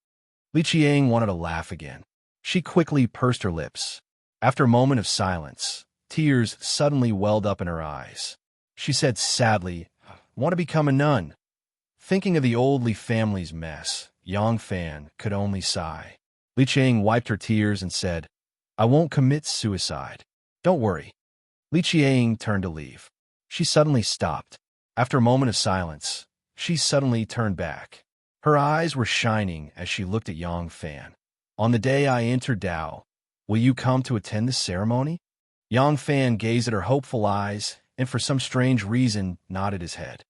[SPEAKER 1] Li Qieying wanted to laugh again. She quickly pursed her lips. After a moment of silence, tears suddenly welled up in her eyes. She said sadly, Want to become a nun. Thinking of the old Li family's mess, Yang Fan could only sigh. Li Qieying wiped her tears and said, I won't commit suicide. Don't worry. Li Qiang turned to leave. She suddenly stopped. After a moment of silence, she suddenly turned back. Her eyes were shining as she looked at Yang Fan. On the day I enter Dao, will you come to attend the ceremony? Yang Fan gazed at her hopeful eyes and for some strange reason nodded his head.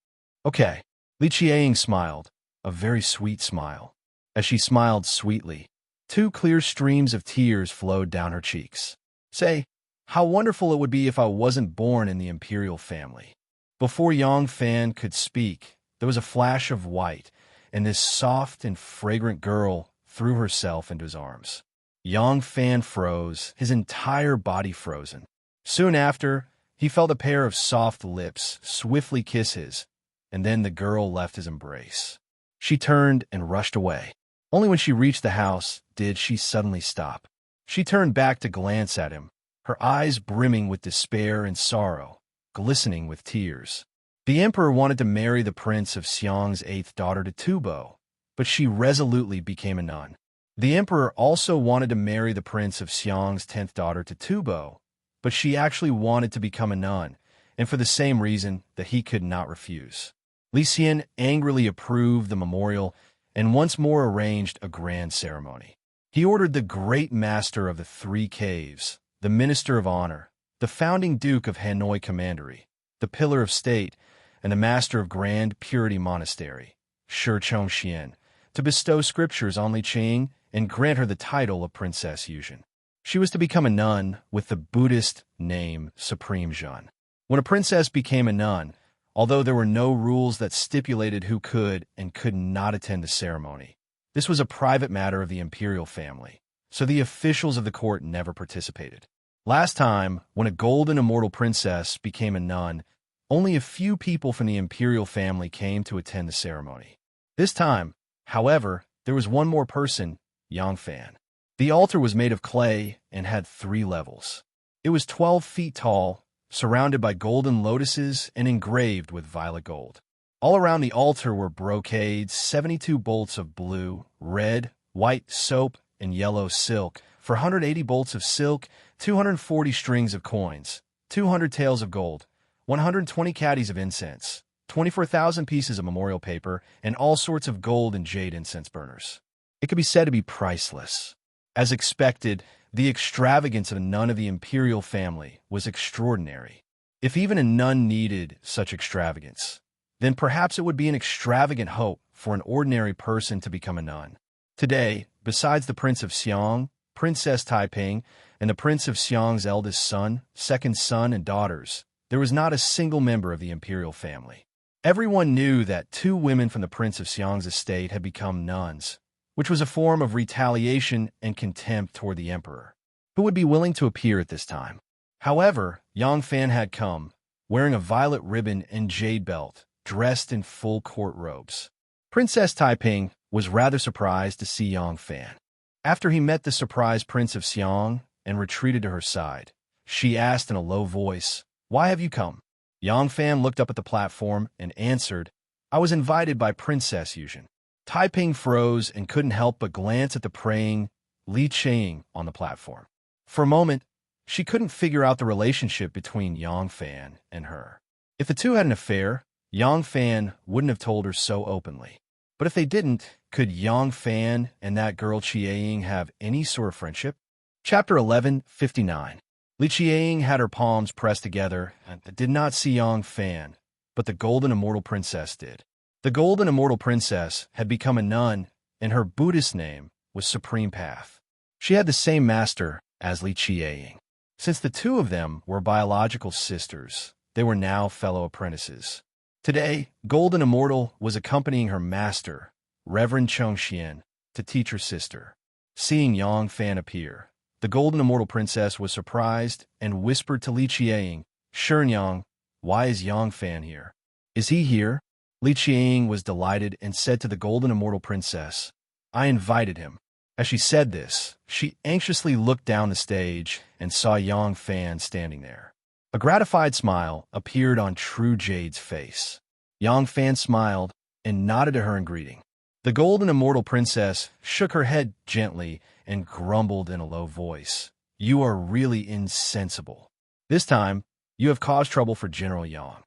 [SPEAKER 1] Okay. Li Qiang smiled, a very sweet smile. As she smiled sweetly, 2 clear streams of tears flowed down her cheeks. Say, how wonderful it would be if I wasn't born in the imperial family. Before Yang Fan could speak, there was a flash of white, and this soft and fragrant girl threw herself into his arms. Yang Fan froze, his entire body frozen. Soon after, he felt a pair of soft lips swiftly kiss his, and then the girl left his embrace. She turned and rushed away. Only when she reached the house did she suddenly stop. She turned back to glance at him, her eyes brimming with despair and sorrow, glistening with tears. The emperor wanted to marry the prince of Xiang's 8th daughter to Tubo, but she resolutely became a nun. The emperor also wanted to marry the prince of Xiang's 10th daughter to Tubo, but she actually wanted to become a nun, and for the same reason that he could not refuse. Li Xian angrily approved the memorial and once more arranged a grand ceremony. He ordered the great master of the 3 caves, the minister of honor, the founding duke of Hanoi Commandery, the pillar of state, and the master of Grand Purity Monastery, Shi Chongxian, to bestow scriptures on Li Qiang and grant her the title of Princess Yuzhen. She was to become a nun with the Buddhist name Supreme Zhen. When a princess became a nun, although there were no rules that stipulated who could and could not attend the ceremony, this was a private matter of the imperial family, so the officials of the court never participated. Last time, when a golden immortal princess became a nun, only a few people from the imperial family came to attend the ceremony. This time, however, there was one more person, Yang Fan. The altar was made of clay and had 3 levels. It was 12 feet tall, surrounded by golden lotuses and engraved with violet gold. All around the altar were brocades, 72 bolts of blue, red, white soap, and yellow silk, for 180 bolts of silk, 240 strings of coins, 200 taels of gold, 120 caddies of incense, 24,000 pieces of memorial paper, and all sorts of gold and jade incense burners. It could be said to be priceless. As expected, the extravagance of a nun of the imperial family was extraordinary. If even a nun needed such extravagance, then perhaps it would be an extravagant hope for an ordinary person to become a nun. Today, besides the Prince of Xiang, Princess Taiping, and the Prince of Xiang's eldest son, second son, and daughters, there was not a single member of the imperial family. Everyone knew that 2 women from the Prince of Xiang's estate had become nuns, which was a form of retaliation and contempt toward the emperor, who would be willing to appear at this time. However, Yang Fan had come, wearing a violet ribbon and jade belt, dressed in full court robes. Princess Taiping was rather surprised to see Yang Fan. After he met the surprised Prince of Xiang and retreated to her side, she asked in a low voice, "Why have you come?" Yang Fan looked up at the platform and answered, "I was invited by Princess Yuzhen." Taiping froze and couldn't help but glance at the praying Li Qiang on the platform. For a moment, she couldn't figure out the relationship between Yang Fan and her. If the two had an affair, Yang Fan wouldn't have told her so openly. But if they didn't, could Yang Fan and that girl Qiang have any sort of friendship? Chapter 11:59. Li Qiang had her palms pressed together and did not see Yang Fan, but the golden immortal princess did. The golden immortal princess had become a nun, and her Buddhist name was Supreme Path. She had the same master as Li Qiang. Since the 2 of them were biological sisters, they were now fellow apprentices. Today, Golden Immortal was accompanying her master, Reverend Chongxian, to teach her sister. Seeing Yang Fan appear, the Golden Immortal Princess was surprised and whispered to Li Qiang, "Yang, why is Yang Fan here? Is he here?" Li Qiang was delighted and said to the Golden Immortal Princess, "I invited him." As she said this, she anxiously looked down the stage and saw Yang Fan standing there. A gratified smile appeared on True Jade's face. Yang Fan smiled and nodded to her in greeting. The Golden Immortal Princess shook her head gently and grumbled in a low voice, "You are really insensible. This time, you have caused trouble for General Yang.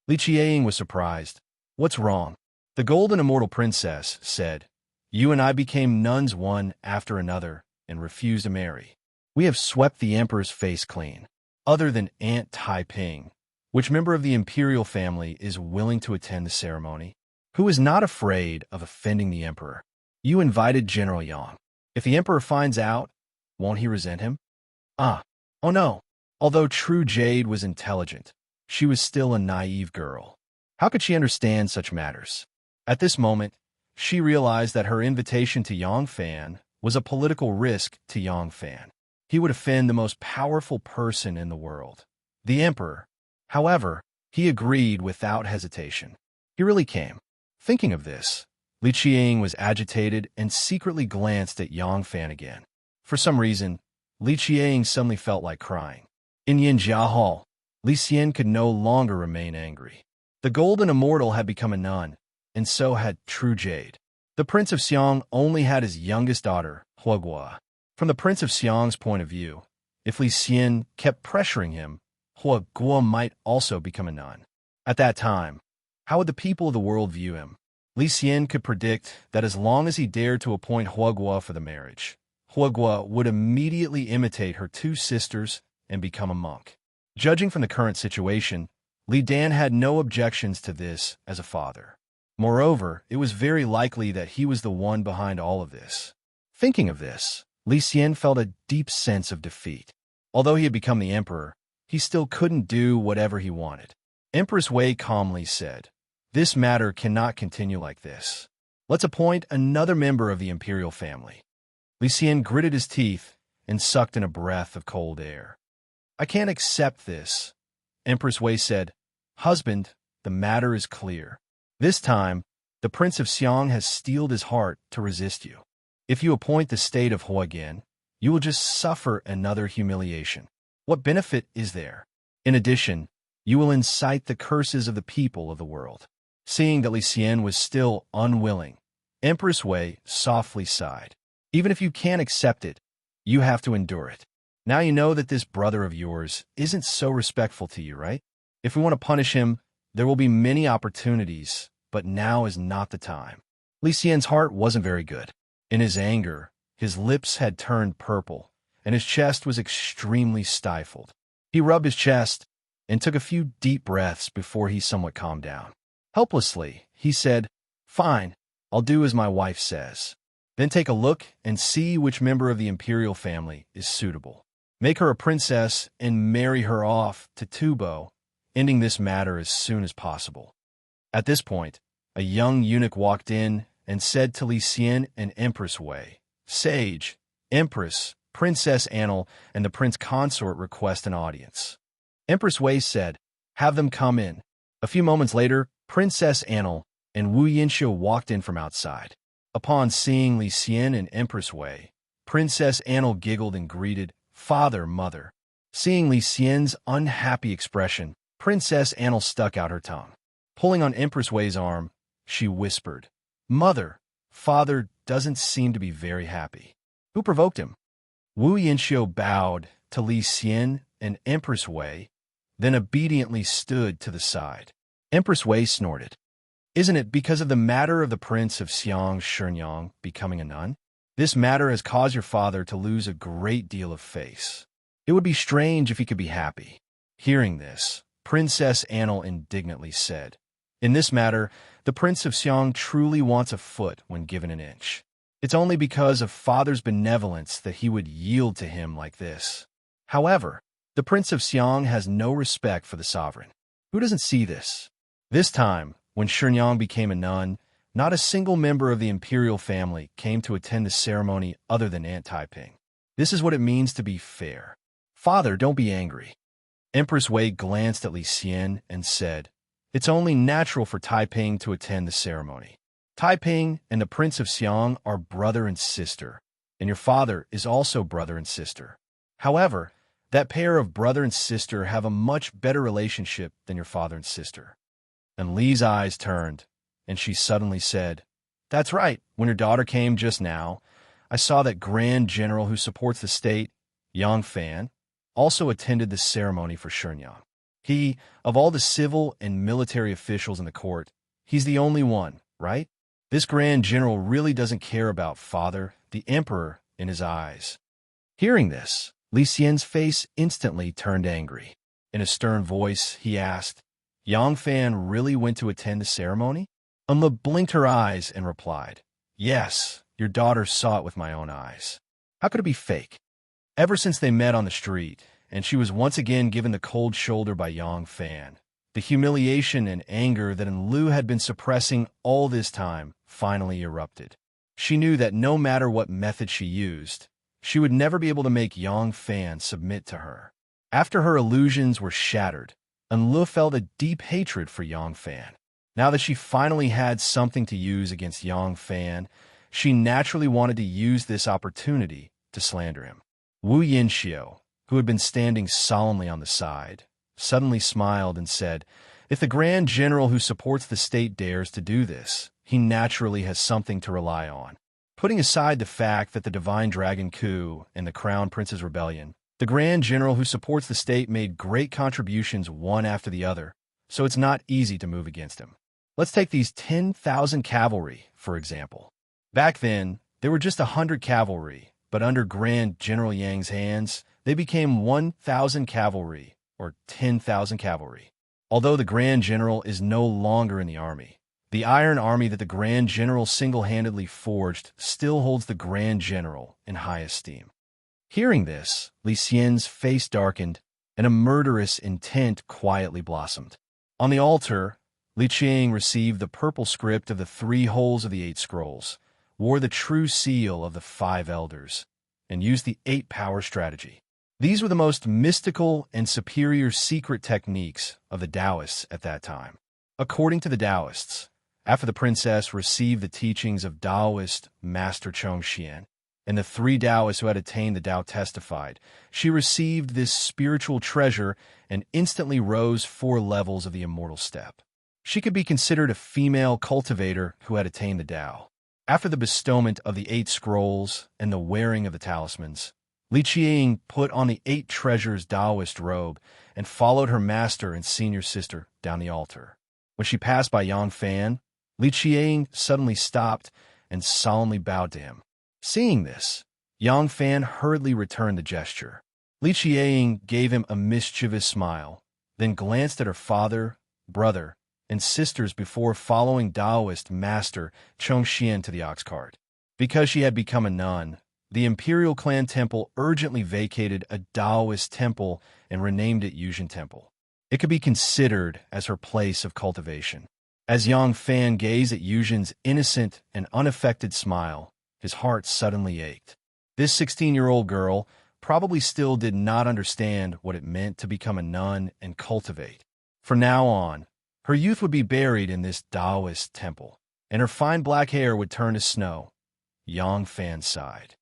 [SPEAKER 1] Li Qiang was surprised. What's wrong? The golden immortal princess said, You and I became nuns one after another and refused to marry. We have swept the emperor's face clean. Other than Aunt Taiping, which member of the imperial family is willing to attend the ceremony? Who is not afraid of offending the emperor? You invited General Yang. If the emperor finds out, won't he resent him? Oh no. Although True Jade was intelligent, she was still a naive girl. How could she understand such matters? At this moment, she realized that her invitation to Yang Fan was a political risk to Yang Fan. He would offend the most powerful person in the world, the emperor. However, he agreed without hesitation. He really came. Thinking of this, Li Qiang was agitated and secretly glanced at Yang Fan again. For some reason, Li Qiang suddenly felt like crying. In Yinjia Hall, Li Xian could no longer remain angry. The golden immortal had become a nun, and so had True Jade. The Prince of Xiang only had his youngest daughter, Huoguo. From the Prince of Xiang's point of view, if Li Xian kept pressuring him, Huoguo might also become a nun. At that time, how would the people of the world view him? Li Xian could predict that as long as he dared to appoint Huoguo for the marriage, Huoguo would immediately imitate her two sisters and become a monk. Judging from the current situation, Li Dan had no objections to this as a father. Moreover, it was very likely that he was the one behind all of this. Thinking of this, Li Xian felt a deep sense of defeat. Although he had become the emperor, he still couldn't do whatever he wanted. Empress Wei calmly said, This matter cannot continue like this. Let's appoint another member of the imperial family. Li Xian gritted his teeth and sucked in a breath of cold air. I can't accept this. Empress Wei said, Husband, the matter is clear. This time, the Prince of Xiang has steeled his heart to resist you. If you appoint the state of Huogen, you will just suffer another humiliation. What benefit is there? In addition, you will incite the curses of the people of the world. Seeing that Li Xian was still unwilling, Empress Wei softly sighed. Even if you can't accept it, you have to endure it. Now you know that this brother of yours isn't so respectful to you, right? If we want to punish him, there will be many opportunities, but now is not the time. Li Xian's heart wasn't very good. In his anger, his lips had turned purple, and his chest was extremely stifled. He rubbed his chest and took a few deep breaths before he somewhat calmed down. Helplessly, he said, Fine, I'll do as my wife says. Then take a look and see which member of the imperial family is suitable. Make her a princess and marry her off to Tubo, ending this matter as soon as possible. At this point, a young eunuch walked in and said to Li Xian and Empress Wei, Sage, Empress, Princess Annal, and the Prince Consort request an audience. Empress Wei said, Have them come in. A few moments later, Princess Annal and Wu Yinxiu walked in from outside. Upon seeing Li Xian and Empress Wei, Princess Annal giggled and greeted, Father, Mother. Seeing Li Xian's unhappy expression, Princess Annal stuck out her tongue. Pulling on Empress Wei's arm, she whispered, Mother, Father doesn't seem to be very happy. Who provoked him? Wu Yinxiu bowed to Li Xian and Empress Wei, then obediently stood to the side. Empress Wei snorted. Isn't it because of the matter of the Prince of Xiang Shenyang becoming a nun? This matter has caused your father to lose a great deal of face. It would be strange if he could be happy. Hearing this, Princess Annal indignantly said, In this matter, the Prince of Xiang truly wants a foot when given an inch. It's only because of father's benevolence that he would yield to him like this. However, the Prince of Xiang has no respect for the sovereign. Who doesn't see this? This time, when Shenyang became a nun, not a single member of the imperial family came to attend the ceremony other than Aunt Taiping. This is what it means to be fair. Father, don't be angry. Empress Wei glanced at Li Xian and said, It's only natural for Taiping to attend the ceremony. Taiping and the Prince of Xiang are brother and sister, and your father is also brother and sister. However, that pair of brother and sister have a much better relationship than your father and sister. And Li's eyes turned, and she suddenly said, That's right, when your daughter came just now, I saw that Grand General who supports the state, Yang Fan. also attended the ceremony for Shenyang. He, of all the civil and military officials in the court, he's the only one, right? This grand general really doesn't care about father, the emperor, in his eyes. Hearing this, Li Xian's face instantly turned angry. In a stern voice, he asked, Yang Fan really went to attend the ceremony? Unla blinked her eyes and replied, Yes, your daughter saw it with my own eyes. How could it be fake? Ever since they met on the street, and she was once again given the cold shoulder by Yang Fan, the humiliation and anger that Enlu had been suppressing all this time finally erupted. She knew that no matter what method she used, she would never be able to make Yang Fan submit to her. After her illusions were shattered, Enlu felt a deep hatred for Yang Fan. Now that she finally had something to use against Yang Fan, she naturally wanted to use this opportunity to slander him. Wu Yinxiu, who had been standing solemnly on the side, suddenly smiled and said, If the Grand General who supports the state dares to do this, he naturally has something to rely on. Putting aside the fact that the Divine Dragon coup and the Crown Prince's rebellion, the Grand General who supports the state made great contributions one after the other, so it's not easy to move against him. Let's take these 10,000 cavalry, for example. Back then, there were just 100 cavalry, but under Grand General Yang's hands, they became 1,000 cavalry, or 10,000 cavalry. Although the Grand General is no longer in the army, the Iron Army that the Grand General single-handedly forged still holds the Grand General in high esteem. Hearing this, Li Xian's face darkened, and a murderous intent quietly blossomed. On the altar, Li Qiang received the purple script of the 3 holes of the 8 scrolls, wore the true seal of the 5 elders, and used the 8-power strategy. These were the most mystical and superior secret techniques of the Taoists at that time. According to the Taoists, after the princess received the teachings of Taoist Master Chongxian, and the 3 Taoists who had attained the Tao testified, she received this spiritual treasure and instantly rose 4 levels of the immortal step. She could be considered a female cultivator who had attained the Tao. After the bestowment of the 8 scrolls and the wearing of the talismans, Li Qiang put on the 8 treasures Taoist robe and followed her master and senior sister down the altar. When she passed by Yang Fan, Li Qiang suddenly stopped and solemnly bowed to him. Seeing this, Yang Fan hurriedly returned the gesture. Li Qiang gave him a mischievous smile, then glanced at her father, brother, and sisters before following Taoist master Chongxian to the ox cart. Because she had become a nun, the Imperial Clan Temple urgently vacated a Taoist temple and renamed it Yuzhen Temple. It could be considered as her place of cultivation. As Yang Fan gazed at Yuzhen's innocent and unaffected smile, his heart suddenly ached. This 16-year-old girl probably still did not understand what it meant to become a nun and cultivate. From now on, her youth would be buried in this Taoist temple, and her fine black hair would turn to snow. Yang Fan sighed.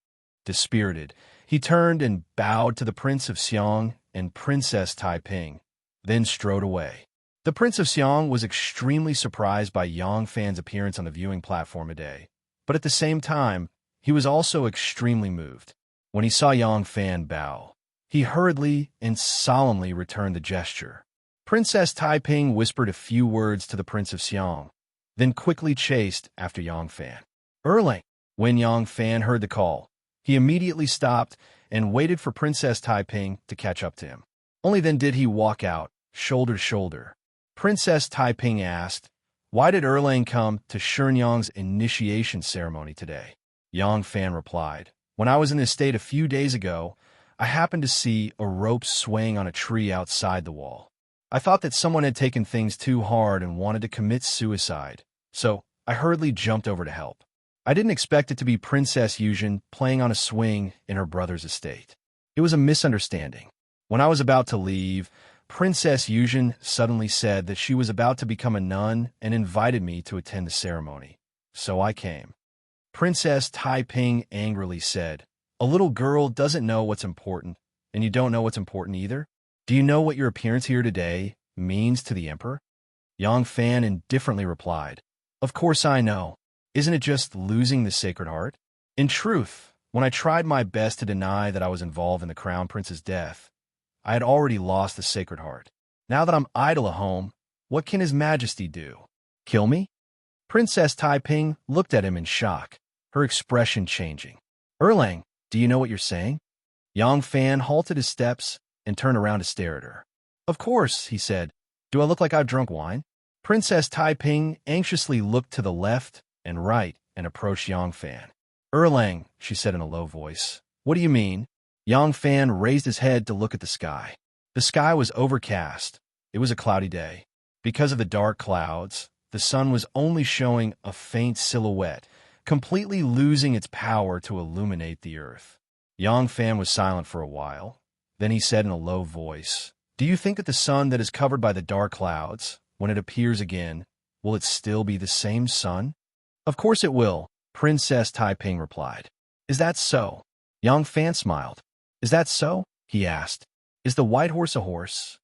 [SPEAKER 1] Dispirited, he turned and bowed to the Prince of Xiang and Princess Taiping, then strode away. The Prince of Xiang was extremely surprised by Yang Fan's appearance on the viewing platform today, but at the same time, he was also extremely moved. When he saw Yang Fan bow, he hurriedly and solemnly returned the gesture. Princess Taiping whispered a few words to the Prince of Xiang, then quickly chased after Yang Fan. Erlang! When Yang Fan heard the call, he immediately stopped and waited for Princess Taiping to catch up to him. Only then did he walk out, shoulder to shoulder. Princess Taiping asked, Why did Erlang come to Shenyang's initiation ceremony today? Yang Fan replied, When I was in this state a few days ago, I happened to see a rope swaying on a tree outside the wall. I thought that someone had taken things too hard and wanted to commit suicide, so I hurriedly jumped over to help. I didn't expect it to be Princess Yuzhen playing on a swing in her brother's estate. It was a misunderstanding. When I was about to leave, Princess Yuzhen suddenly said that she was about to become a nun and invited me to attend the ceremony. So I came. Princess Taiping angrily said, A little girl doesn't know what's important, and you don't know what's important either? Do you know what your appearance here today means to the emperor? Yang Fan indifferently replied, Of course I know. Isn't it just losing the Sacred Heart? In truth, when I tried my best to deny that I was involved in the Crown Prince's death, I had already lost the Sacred Heart. Now that I'm idle at home, what can His Majesty do? Kill me? Princess Taiping looked at him in shock, her expression changing. Erlang, do you know what you're saying? Yang Fan halted his steps and turned around to stare at her. Of course, he said. Do I look like I've drunk wine? Princess Taiping anxiously looked to the left and right and approached Yang Fan. Erlang, she said in a low voice. What do you mean? Yang Fan raised his head to look at the sky. The sky was overcast. It was a cloudy day. Because of the dark clouds, the sun was only showing a faint silhouette, completely losing its power to illuminate the earth. Yang Fan was silent for a while. Then he said in a low voice, Do you think that the sun that is covered by the dark clouds, when it appears again, will it still be the same sun? Of course it will, Princess Taiping replied. Is that so? Yang Fan smiled. Is that so? He asked. Is the white horse a horse?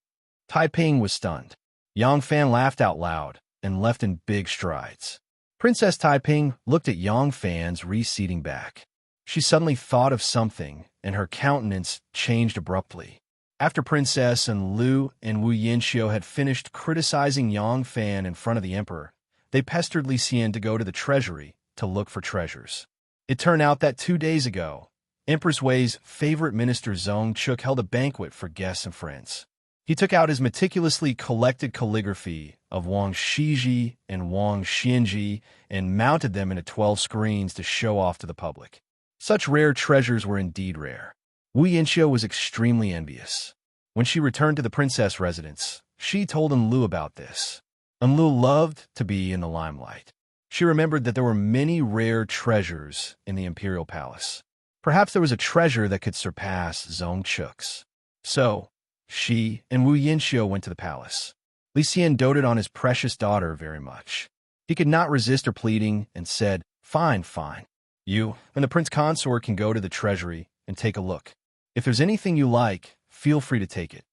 [SPEAKER 1] Taiping was stunned. Yang Fan laughed out loud and left in big strides. Princess Taiping looked at Yang Fan's receding back. She suddenly thought of something, and her countenance changed abruptly. After Princess and Lu and Wu Yinxiu had finished criticizing Yang Fan in front of the emperor, they pestered Li Xian to go to the treasury to look for treasures. It turned out that 2 days ago, Empress Wei's favorite minister Zhong Chuk held a banquet for guests and friends. He took out his meticulously collected calligraphy of Wang Shiji and Wang Xianji and mounted them into 12 screens to show off to the public. Such rare treasures were indeed rare. Wu Yinxiu was extremely envious. When she returned to the princess residence, she told Enlu about this. Enlu loved to be in the limelight. She remembered that there were many rare treasures in the imperial palace. Perhaps there was a treasure that could surpass Zhong Chuk's. So, she and Wu Yinxiu went to the palace. Li Xian doted on his precious daughter very much. He could not resist her pleading and said, Fine, fine. You and the prince consort can go to the treasury and take a look. If there's anything you like, feel free to take it.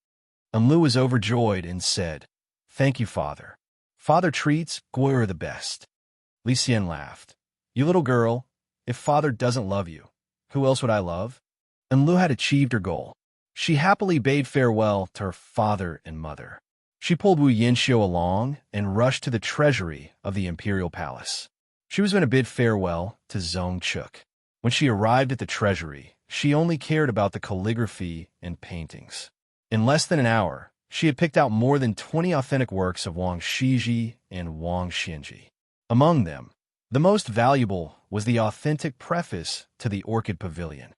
[SPEAKER 1] Enlu was overjoyed and said, Thank you, father. Father treats Gui are the best. Li Xian laughed. You little girl, if father doesn't love you, who else would I love? Enlu had achieved her goal. She happily bade farewell to her father and mother. She pulled Wu Yinxiu along and rushed to the treasury of the imperial palace. She was going to bid farewell to Zhong Chuk. When she arrived at the treasury, she only cared about the calligraphy and paintings. In less than an hour, she had picked out more than 20 authentic works of Wang Shiji and Wang Xianji. Among them, the most valuable was the authentic preface to the Orchid Pavilion.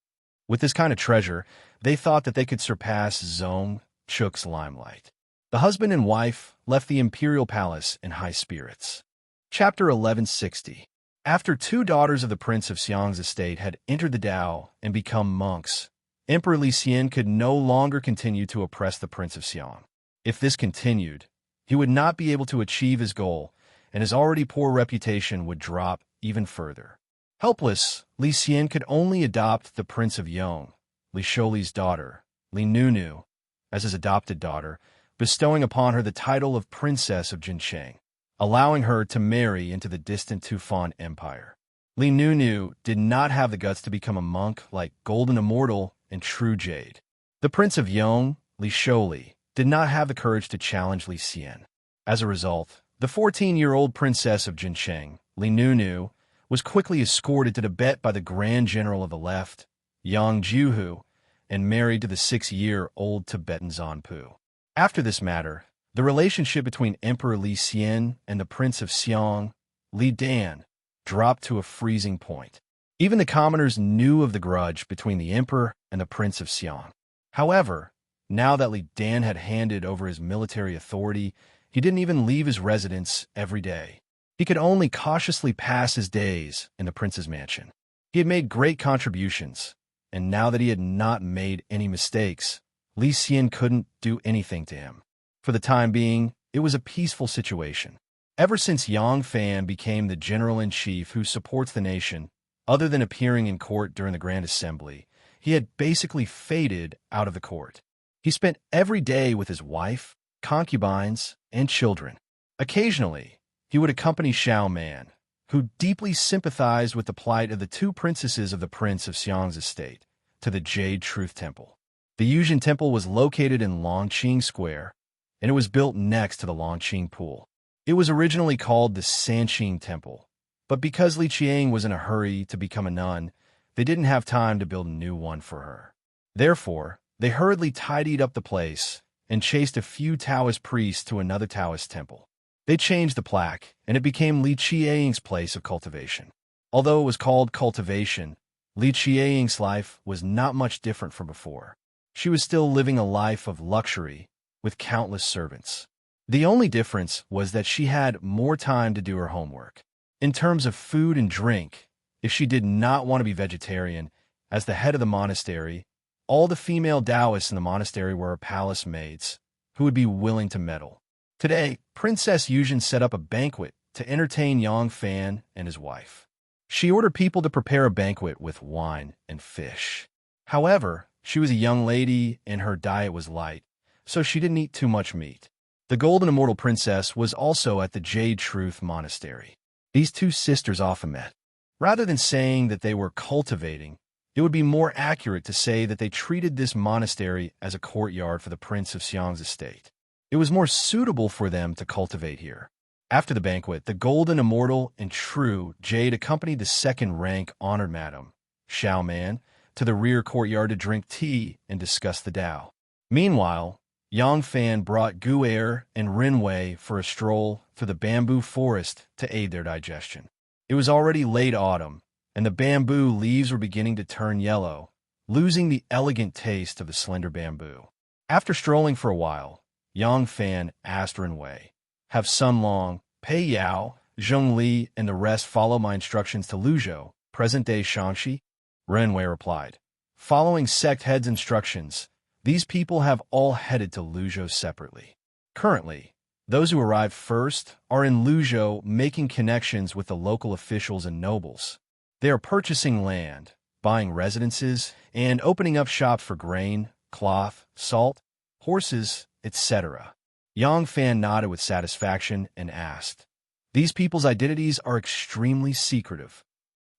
[SPEAKER 1] With this kind of treasure, they thought that they could surpass Zhong Chuk's limelight. The husband and wife left the imperial palace in high spirits. Chapter 1160. After 2 daughters of the Prince of Xiang's estate had entered the Dao and become monks, Emperor Li Xian could no longer continue to oppress the Prince of Xiang. If this continued, he would not be able to achieve his goal, and his already poor reputation would drop even further. Helpless, Li Xian could only adopt the Prince of Yong, Li Shouli's daughter, Li Nunu, as his adopted daughter, bestowing upon her the title of Princess of Jincheng, allowing her to marry into the distant Tufan Empire. Li Nunu did not have the guts to become a monk like Golden Immortal and True Jade. The Prince of Yong, Li Shouli, did not have the courage to challenge Li Xian. As a result, the 14-year-old Princess of Jincheng, Li Nunu, was quickly escorted to Tibet by the Grand General of the Left, Yang Jiuhu, and married to the 6-year-old Tibetan Zanpu. After this matter, the relationship between Emperor Li Xian and the Prince of Xiang, Li Dan, dropped to a freezing point. Even the commoners knew of the grudge between the emperor and the Prince of Xiang. However, now that Li Dan had handed over his military authority, he didn't even leave his residence every day. He could only cautiously pass his days in the prince's mansion. He had made great contributions, and now that he had not made any mistakes, Li Xian couldn't do anything to him. For the time being, it was a peaceful situation. Ever since Yang Fan became the general-in-chief who supports the nation, other than appearing in court during the Grand Assembly, he had basically faded out of the court. He spent every day with his wife, concubines, and children. Occasionally, he would accompany Xiao Man, who deeply sympathized with the plight of the 2 princesses of the Prince of Xiang's estate, to the Jade Truth Temple. The Yuzhen Temple was located in Longqing Square, and it was built next to the Longqing Pool. It was originally called the Sanqing Temple, but because Li Qiang was in a hurry to become a nun, they didn't have time to build a new one for her. Therefore, they hurriedly tidied up the place and chased a few Taoist priests to another Taoist temple. They changed the plaque, and it became Li Qiang's place of cultivation. Although it was called cultivation, Li Qiang's life was not much different from before. She was still living a life of luxury with countless servants. The only difference was that she had more time to do her homework. In terms of food and drink, if she did not want to be vegetarian, as the head of the monastery, all the female Taoists in the monastery were her palace maids, who would be willing to meddle. Today, Princess Yuzhen set up a banquet to entertain Yang Fan and his wife. She ordered people to prepare a banquet with wine and fish. However, she was a young lady and her diet was light, so she didn't eat too much meat. The Golden Immortal Princess was also at the Jade Truth Monastery. These two sisters often met. Rather than saying that they were cultivating, it would be more accurate to say that they treated this monastery as a courtyard for the Prince of Xiang's estate. It was more suitable for them to cultivate here. After the banquet, the Golden Immortal and True Jade accompanied the second-rank honored madam, Xiao Man, to the rear courtyard to drink tea and discuss the Tao. Meanwhile, Yang Fan brought Gu Er and Rin Wei for a stroll through the bamboo forest to aid their digestion. It was already late autumn, and the bamboo leaves were beginning to turn yellow, losing the elegant taste of the slender bamboo. After strolling for a while, Yang Fan asked Rin Wei, "Have Sun Long, Pei Yao, Zheng Li, and the rest follow my instructions to Luzhou, present-day Shanxi?" Rin Wei replied, "Following sect heads' instructions, these people have all headed to Luzhou separately. Currently, those who arrived first are in Luzhou making connections with the local officials and nobles. They are purchasing land, buying residences, and opening up shops for grain, cloth, salt, horses, etc." Yang Fan nodded with satisfaction and asked, "These people's identities are extremely secretive."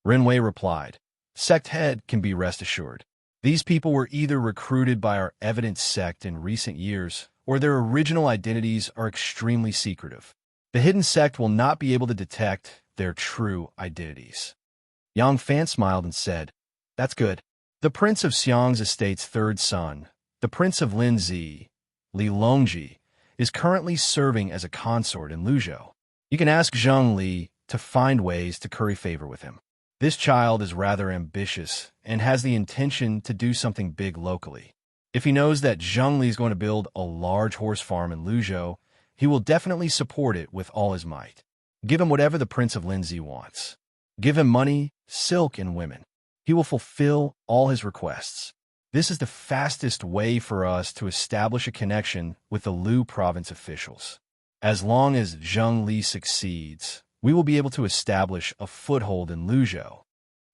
[SPEAKER 1] Rin Wei replied, "Sect head can be rest assured. These people were either recruited by our evident sect in recent years, or their original identities are extremely secretive. The hidden sect will not be able to detect their true identities." Yang Fan smiled and said, "That's good." The Prince of Xiang's estate's third son, the Prince of Linzi, Li Longji, is currently serving as a consort in Luzhou. You can ask Zheng Li to find ways to curry favor with him. This child is rather ambitious and has the intention to do something big locally. If he knows that Zheng Li is going to build a large horse farm in Luzhou, he will definitely support it with all his might. Give him whatever the Prince of Linzi wants. Give him money, silk, and women. He will fulfill all his requests. This is the fastest way for us to establish a connection with the Lu province officials. As long as Zheng Li succeeds, we will be able to establish a foothold in Luzhou.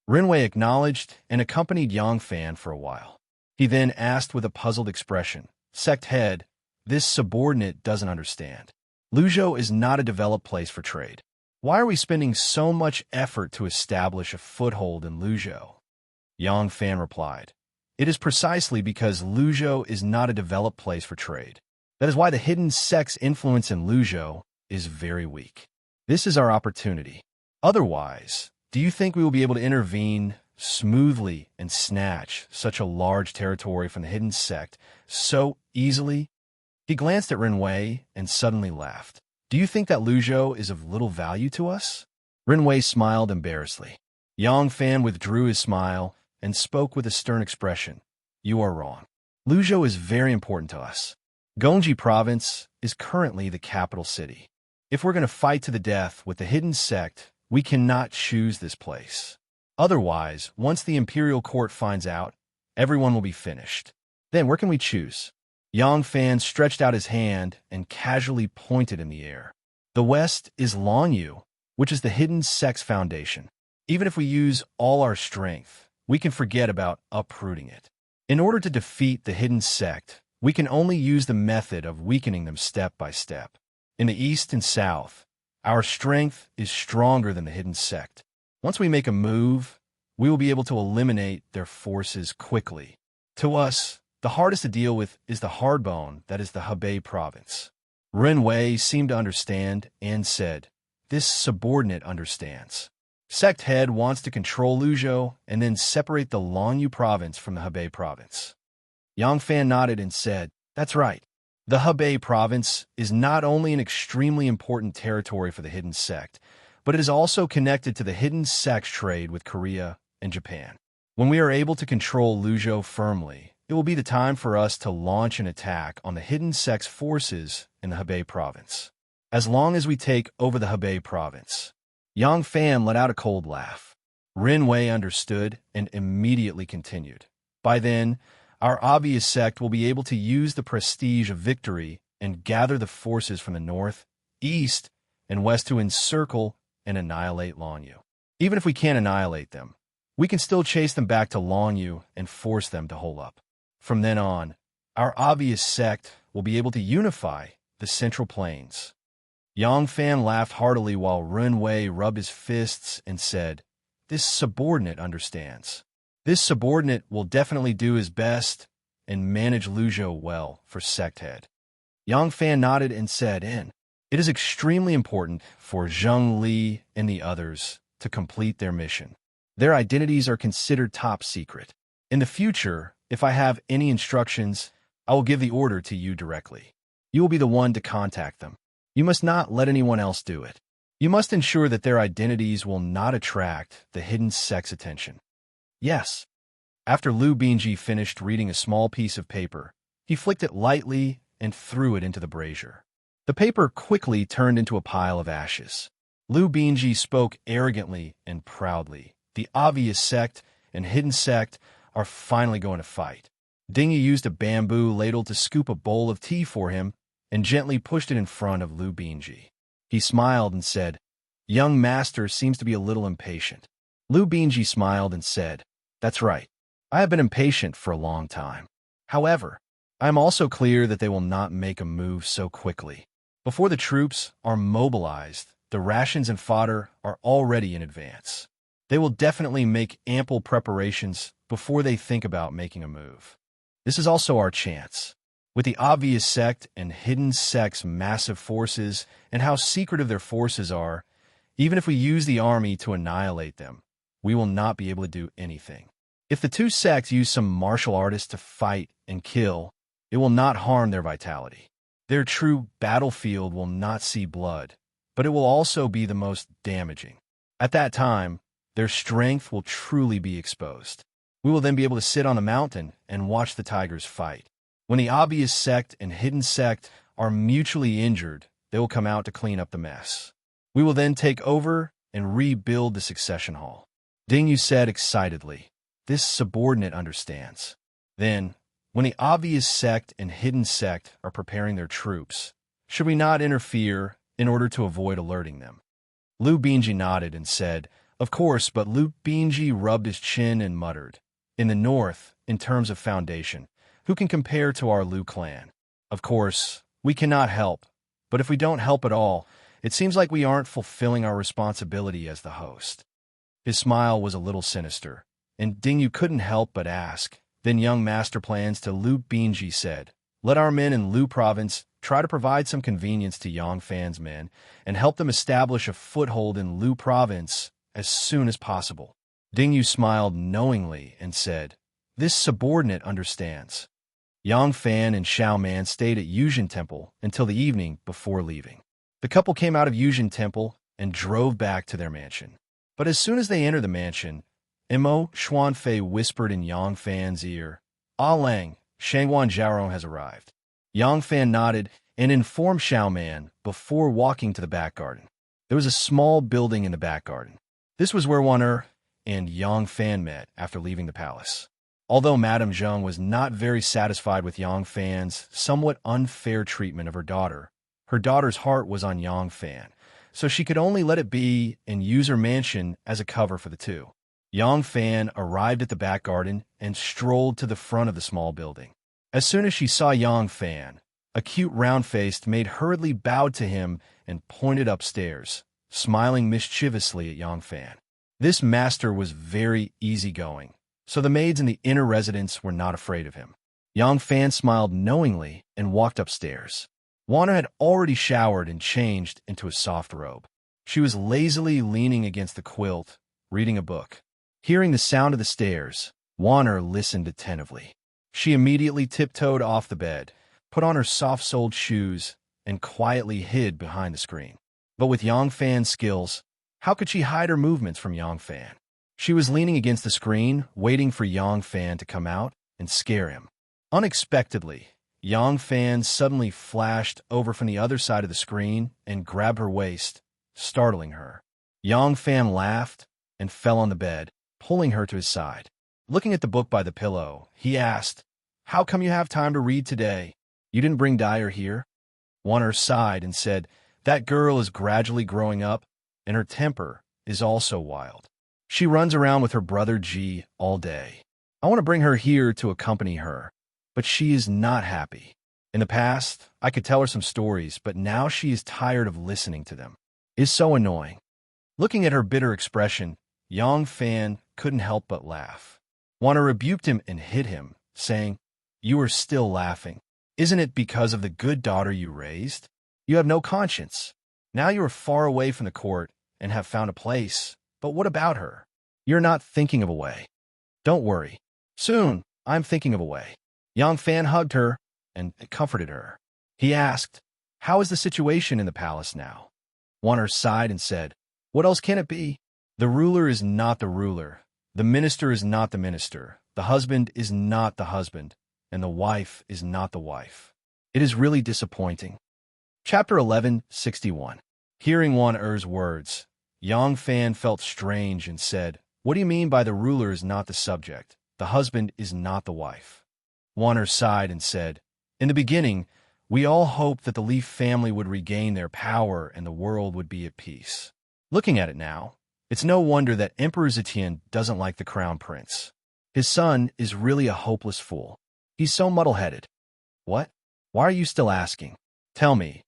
[SPEAKER 1] Rin Wei acknowledged and accompanied Yang Fan for a while. He then asked with a puzzled expression, "Sect head, this subordinate doesn't understand. Luzhou is not a developed place for trade. Why are we spending so much effort to establish a foothold in Luzhou?" Yang Fan replied, "It is precisely because Luzhou is not a developed place for trade. That is why the hidden sect's influence in Luzhou is very weak. This is our opportunity. Otherwise, do you think we will be able to intervene smoothly and snatch such a large territory from the hidden sect so easily?" He glanced at Rin Wei and suddenly laughed. "Do you think that Luzhou is of little value to us?" Rin Wei smiled embarrassedly. Yang Fan withdrew his smile and spoke with a stern expression. "You are wrong. Luzhou is very important to us. Gongji province is currently the capital city. If we're going to fight to the death with the hidden sect, we cannot choose this place. Otherwise, once the imperial court finds out, everyone will be finished. Then where can we choose?" Yang Fan stretched out his hand and casually pointed in the air. "The west is Longyu, which is the hidden sect's foundation. Even if we use all our strength, we can forget about uprooting it. In order to defeat the hidden sect, we can only use the method of weakening them step by step. In the east and south, our strength is stronger than the hidden sect. Once we make a move, we will be able to eliminate their forces quickly. To us, The hardest to deal with is the hardbone that is the Hebei province. Ren Wei seemed to understand and said, "This subordinate understands. Sect head wants to control Luzhou and then separate the Longyu province from the Hebei province." Yang Fan nodded and said, "That's right. The Hebei province is not only an extremely important territory for the hidden sect, but it is also connected to the hidden sect's trade with Korea and Japan. When we are able to control Luzhou firmly, it will be the time for us to launch an attack on the hidden sect's forces in the Hebei province. As long as we take over the Hebei province." Yang Fan let out a cold laugh. Ren Wei understood and immediately continued. "By then, our obvious sect will be able to use the prestige of victory and gather the forces from the north, east, and west to encircle and annihilate Longyu. Even if we can't annihilate them, we can still chase them back to Longyu and force them to hold up. From then on, our obvious sect will be able to unify the Central Plains." Yang Fan laughed heartily while Ren Wei rubbed his fists and said, "This subordinate understands. This subordinate will definitely do his best and manage Luzhou well for sect head." Yang Fan nodded and said, "It is extremely important for Zheng Li and the others to complete their mission. Their identities are considered top secret. In the future, if I have any instructions, I will give the order to you directly. You will be the one to contact them. You must not let anyone else do it. You must ensure that their identities will not attract the hidden sect's attention." "Yes." After Lu Bingji finished reading a small piece of paper, he flicked it lightly and threw it into the brazier. The paper quickly turned into a pile of ashes. Lu Bingji spoke arrogantly and proudly. "The obvious sect and hidden sect are finally going to fight." Ding Yu used a bamboo ladle to scoop a bowl of tea for him and gently pushed it in front of Lu Bingji. He smiled and said, "Young master seems to be a little impatient." Lu Bingji smiled and said, "That's right. I have been impatient for a long time. However, I am also clear that they will not make a move so quickly. Before the troops are mobilized, the rations and fodder are already in advance. They will definitely make ample preparations before they think about making a move. This is also our chance. With the obvious sect and hidden sect's massive forces and how secretive their forces are, even if we use the army to annihilate them, we will not be able to do anything. If the two sects use some martial artists to fight and kill, it will not harm their vitality. Their true battlefield will not see blood, but it will also be the most damaging. At that time, their strength will truly be exposed. We will then be able to sit on the mountain and watch the tigers fight. When the obvious sect and hidden sect are mutually injured, they will come out to clean up the mess. We will then take over and rebuild the succession hall." Ding Yu said excitedly, "This subordinate understands. Then, when the obvious sect and hidden sect are preparing their troops, should we not interfere in order to avoid alerting them?" Lu Bingji nodded and said, "Of course," but Lu Bingji rubbed his chin and muttered, "In the north, in terms of foundation, who can compare to our Lu clan? Of course, we cannot help, but if we don't help at all, it seems like we aren't fulfilling our responsibility as the host." His smile was a little sinister, and Ding Yu couldn't help but ask. Then young master plans to Lu Bingji said, "Let our men in Lu province try to provide some convenience to Yang Fan's men and help them establish a foothold in Lu province as soon as possible." Ding Yu smiled knowingly and said, "This subordinate understands." Yang Fan and Xiao Man stayed at Yuzhen Temple until the evening before leaving. The couple came out of Yuzhen Temple and drove back to their mansion. But as soon as they entered the mansion, Mo Xuanfei whispered in Yang Fan's ear, "Ah Lang, Shangguan Zhaorong has arrived." Yang Fan nodded and informed Xiao Man before walking to the back garden. There was a small building in the back garden. This was where Wan and Yang Fan met after leaving the palace. Although Madame Zheng was not very satisfied with Yang Fan's somewhat unfair treatment of her daughter's heart was on Yang Fan, so she could only let it be and use her mansion as a cover for the two. Yang Fan arrived at the back garden and strolled to the front of the small building. As soon as she saw Yang Fan, a cute round-faced maid hurriedly bowed to him and pointed upstairs, smiling mischievously at Yang Fan. This master was very easygoing, so the maids in the inner residence were not afraid of him. Yang Fan smiled knowingly and walked upstairs. Wanner had already showered and changed into a soft robe. She was lazily leaning against the quilt, reading a book. Hearing the sound of the stairs, Wanner listened attentively. She immediately tiptoed off the bed, put on her soft-soled shoes, and quietly hid behind the screen. But with Yang Fan's skills, how could she hide her movements from Yang Fan? She was leaning against the screen, waiting for Yang Fan to come out and scare him. Unexpectedly, Yang Fan suddenly flashed over from the other side of the screen and grabbed her waist, startling her. Yang Fan laughed and fell on the bed, pulling her to his side. Looking at the book by the pillow, he asked, "How come you have time to read today? You didn't bring Dyer here?" Wanner sighed and said, "That girl is gradually growing up, and her temper is also wild. She runs around with her brother G all day. I want to bring her here to accompany her, but she is not happy. In the past, I could tell her some stories, but now she is tired of listening to them. It's so annoying." Looking at her bitter expression, Yang Fan couldn't help but laugh. Wanner rebuked him and hit him, saying, "You are still laughing. Isn't it because of the good daughter you raised? You have no conscience. Now you are far away from the court and have found a place, but what about her? You're not thinking of a way. Don't worry. Soon, I'm thinking of a way." Yang Fan hugged her and comforted her. He asked, "How is the situation in the palace now?" Wanner sighed and said, "What else can it be? The ruler is not the ruler. The minister is not the minister. The husband is not the husband. And the wife is not the wife. It is really disappointing." Chapter 1161. Hearing Wanner's words, Yang Fan felt strange and said, "What do you mean by the ruler is not the subject? The husband is not the wife?" Wanner sighed and said, "In the beginning, we all hoped that the Leaf family would regain their power and the world would be at peace. Looking at it now, it's no wonder that Emperor Zetian doesn't like the crown prince. His son is really a hopeless fool. He's so muddle-headed." "What? Why are you still asking? Tell me,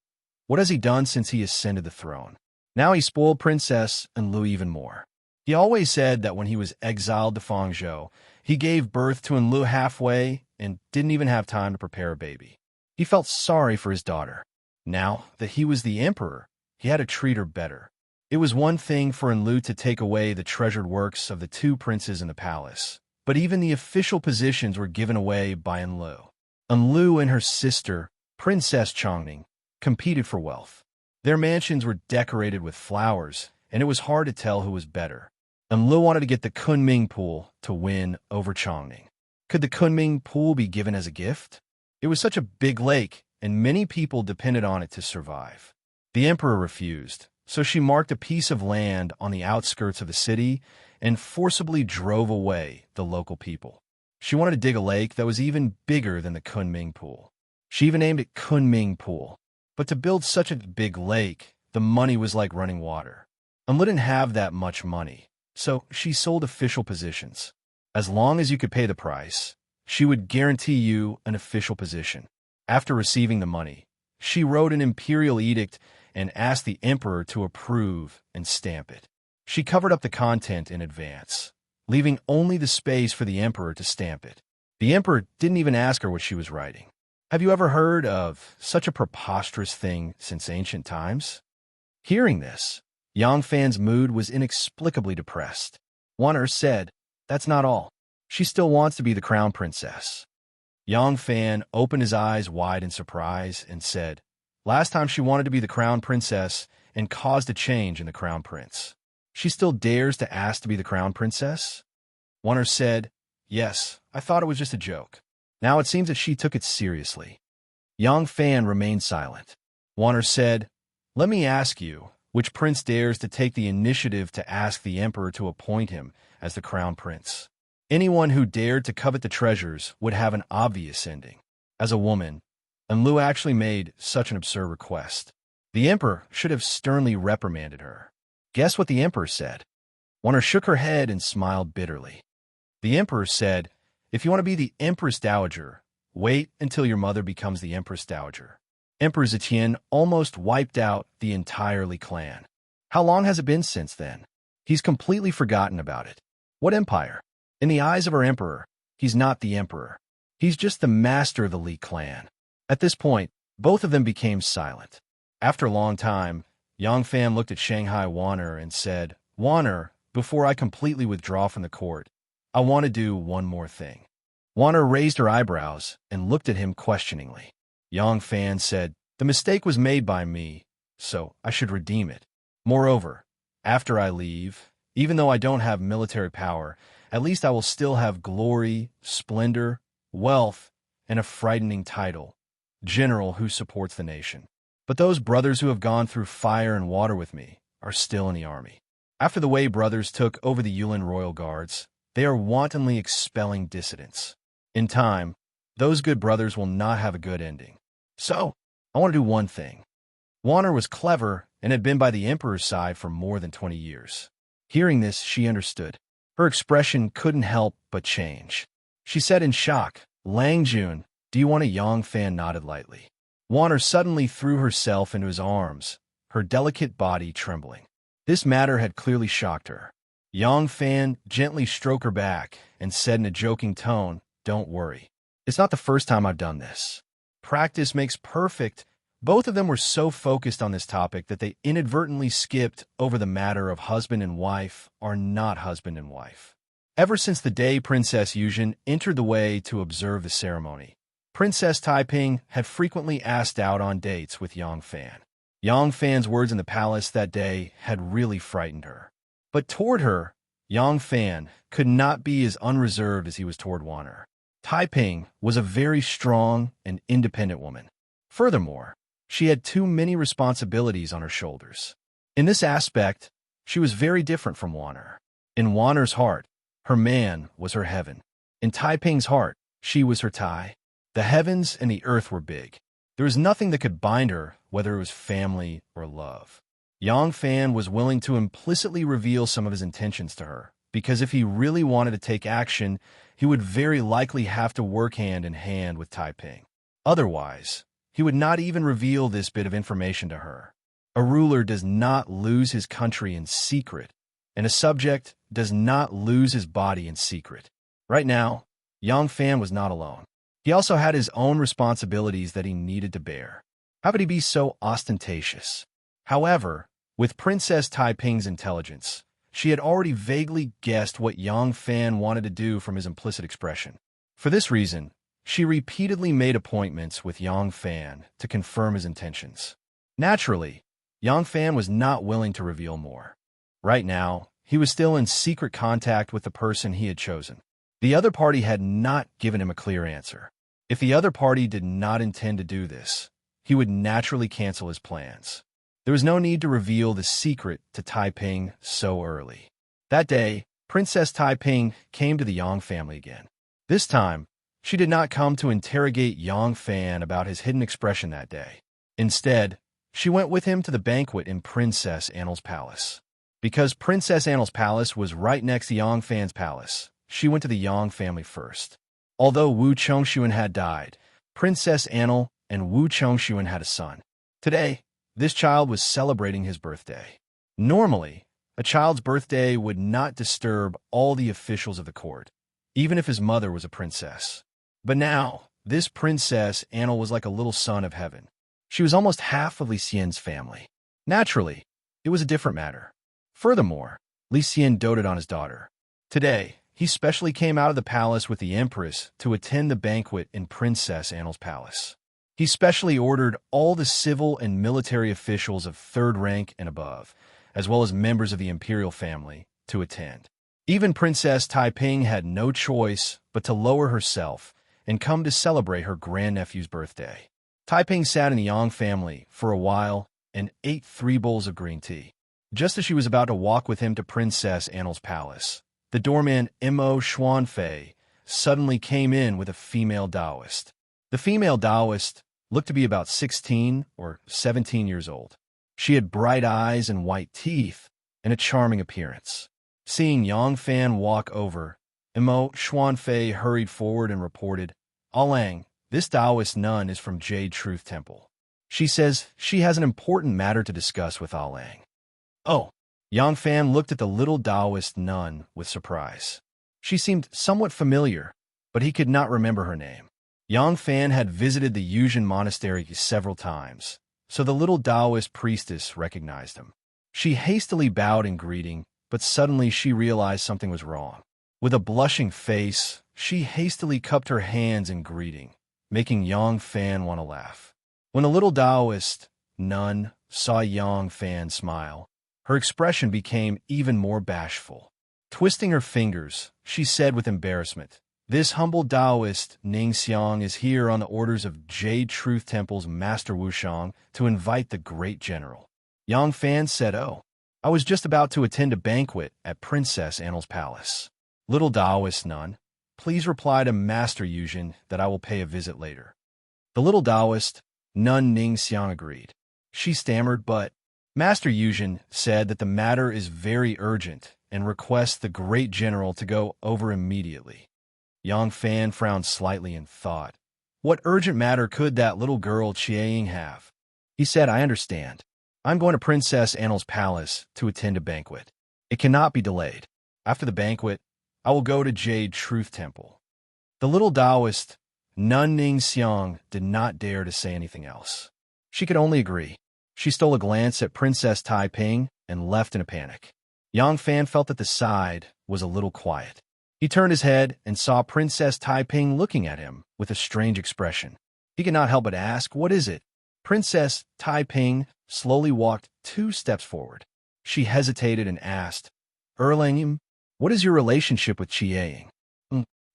[SPEAKER 1] what has he done since he ascended the throne?" "Now he spoiled Princess Enlu even more. He always said that when he was exiled to Fangzhou, he gave birth to Enlu halfway and didn't even have time to prepare a baby. He felt sorry for his daughter. Now that he was the emperor, he had to treat her better. It was one thing for Enlu to take away the treasured works of the two princes in the palace, but even the official positions were given away by Enlu. Enlu and her sister, Princess Chongning, competed for wealth. Their mansions were decorated with flowers, and it was hard to tell who was better. Enlu wanted to get the Kunming pool to win over Chongning. Could the Kunming pool be given as a gift? It was such a big lake, and many people depended on it to survive. The emperor refused, so she marked a piece of land on the outskirts of the city and forcibly drove away the local people. She wanted to dig a lake that was even bigger than the Kunming pool. She even named it Kunming Pool. But to build such a big lake, the money was like running water. Enlu didn't have that much money, so she sold official positions. As long as you could pay the price, she would guarantee you an official position. After receiving the money, she wrote an imperial edict and asked the emperor to approve and stamp it. She covered up the content in advance, leaving only the space for the emperor to stamp it. The emperor didn't even ask her what she was writing. Have you ever heard of such a preposterous thing since ancient times? Hearing this, Yang Fan's mood was inexplicably depressed. Wanner said, "That's not all. She still wants to be the crown princess." Yang Fan opened his eyes wide in surprise and said, "Last time she wanted to be the crown princess and caused a change in the crown prince. She still dares to ask to be the crown princess?" Wanner said, "Yes, I thought it was just a joke. Now it seems that she took it seriously." Yang Fan remained silent. Wanner said, "Let me ask you, which prince dares to take the initiative to ask the emperor to appoint him as the crown prince? Anyone who dared to covet the treasures would have an obvious ending. As a woman, Enlu actually made such an absurd request. The emperor should have sternly reprimanded her." Guess what the emperor said? Wanner shook her head and smiled bitterly. The emperor said, "If you want to be the Empress Dowager, wait until your mother becomes the Empress Dowager." Emperor Zetian almost wiped out the entire Li clan. How long has it been since then? He's completely forgotten about it. What empire? In the eyes of our emperor, he's not the emperor. He's just the master of the Li clan. At this point, both of them became silent. After a long time, Yang Fan looked at Shanghai Wanner and said, Wanner, before I completely withdraw from the court, I want to do one more thing. Wanner raised her eyebrows and looked at him questioningly. Yang Fan said, the mistake was made by me, so I should redeem it. Moreover, after I leave, even though I don't have military power, at least I will still have glory, splendor, wealth, and a frightening title, general who supports the nation. But those brothers who have gone through fire and water with me are still in the army. After the Wei brothers took over the Yulin Royal Guards, they are wantonly expelling dissidents. In time, those good brothers will not have a good ending. So, I want to do one thing. Wanner was clever and had been by the Emperor's side for more than 20 years. Hearing this, she understood. Her expression couldn't help but change. She said in shock, Lang Jun, do you want a? Yang Fan nodded lightly. Wanner suddenly threw herself into his arms, her delicate body trembling. This matter had clearly shocked her. Yang Fan gently stroked her back and said in a joking tone, don't worry. It's not the first time I've done this. Practice makes perfect. Both of them were so focused on this topic that they inadvertently skipped over the matter of husband and wife or not husband and wife. Ever since the day Princess Yuzhen entered the Wei to observe the ceremony, Princess Taiping had frequently asked out on dates with Yang Fan. Yang Fan's words in the palace that day had really frightened her. But toward her, Yang Fan could not be as unreserved as he was toward Wanner. Taiping was a very strong and independent woman. Furthermore, she had too many responsibilities on her shoulders. In this aspect, she was very different from Wanner. In Wanner's heart, her man was her heaven. In Taiping's heart, she was her Tai. The heavens and the earth were big. There was nothing that could bind her, whether it was family or love. Yang Fan was willing to implicitly reveal some of his intentions to her, because if he really wanted to take action, he would very likely have to work hand in hand with Taiping. Otherwise, he would not even reveal this bit of information to her. A ruler does not lose his country in secret, and a subject does not lose his body in secret. Right now, Yang Fan was not alone. He also had his own responsibilities that he needed to bear. How could he be so ostentatious? However, with Princess Taiping's intelligence, she had already vaguely guessed what Yang Fan wanted to do from his implicit expression. For this reason, she repeatedly made appointments with Yang Fan to confirm his intentions. Naturally, Yang Fan was not willing to reveal more. Right now, he was still in secret contact with the person he had chosen. The other party had not given him a clear answer. If the other party did not intend to do this, he would naturally cancel his plans. There was no need to reveal the secret to Taiping so early. That day, Princess Taiping came to the Yang family again. This time, she did not come to interrogate Yang Fan about his hidden expression that day. Instead, she went with him to the banquet in Princess Annel's palace. Because Princess Annel's palace was right next to Yang Fan's palace, she went to the Yang family first. Although Wu Chongxuan had died, Princess Annel and Wu Chongxuan had a son. Today, this child was celebrating his birthday. Normally, a child's birthday would not disturb all the officials of the court, even if his mother was a princess. But now, this Princess Annel was like a little son of heaven. She was almost half of Li Xian's family. Naturally, it was a different matter. Furthermore, Li Xian doted on his daughter. Today, he specially came out of the palace with the Empress to attend the banquet in Princess Annel's palace. He specially ordered all the civil and military officials of third rank and above, as well as members of the imperial family, to attend. Even Princess Taiping had no choice but to lower herself and come to celebrate her grandnephew's birthday. Taiping sat in the Yang family for a while and ate 3 bowls of green tea. Just as she was about to walk with him to Princess Annel's palace, the doorman Mo Xuanfei suddenly came in with a female Taoist. The female Taoist looked to be about 16 or 17 years old. She had bright eyes and white teeth and a charming appearance. Seeing Yang Fan walk over, Mo Xuanfei hurried forward and reported, Alang, this Taoist nun is from Jade Truth Temple. She says she has an important matter to discuss with Alang. Oh, Yang Fan looked at the little Taoist nun with surprise. She seemed somewhat familiar, but he could not remember her name. Yang Fan had visited the Yuzhen monastery several times, so the little Taoist priestess recognized him. She hastily bowed in greeting, but suddenly she realized something was wrong. With a blushing face, she hastily cupped her hands in greeting, making Yang Fan want to laugh. When the little Taoist nun saw Yang Fan smile, her expression became even more bashful. Twisting her fingers, she said with embarrassment, "This humble Taoist, Ning Xiang, is here on the orders of Jade Truth Temple's Master Wushang to invite the great general." Yang Fan said, "Oh, I was just about to attend a banquet at Princess Annel's palace." Little Taoist nun, please reply to Master Yuzhen that I will pay a visit later. The little Taoist nun Ning Xiang agreed. She stammered, but Master Yuzhen said that the matter is very urgent and requests the great general to go over immediately. Yang Fan frowned slightly and thought, what urgent matter could that little girl Chiang have? He said, "I understand. I'm going to Princess Annel's palace to attend a banquet. It cannot be delayed. After the banquet, I will go to Jade Truth Temple." The little Taoist, Nun Ning Xiang, did not dare to say anything else. She could only agree. She stole a glance at Princess Taiping and left in a panic. Yang Fan felt that the side was a little quiet. He turned his head and saw Princess Taiping looking at him with a strange expression. He could not help but ask, "What is it?" Princess Taiping slowly walked 2 steps forward. She hesitated and asked, "Erlangim, what is your relationship with Chiang?"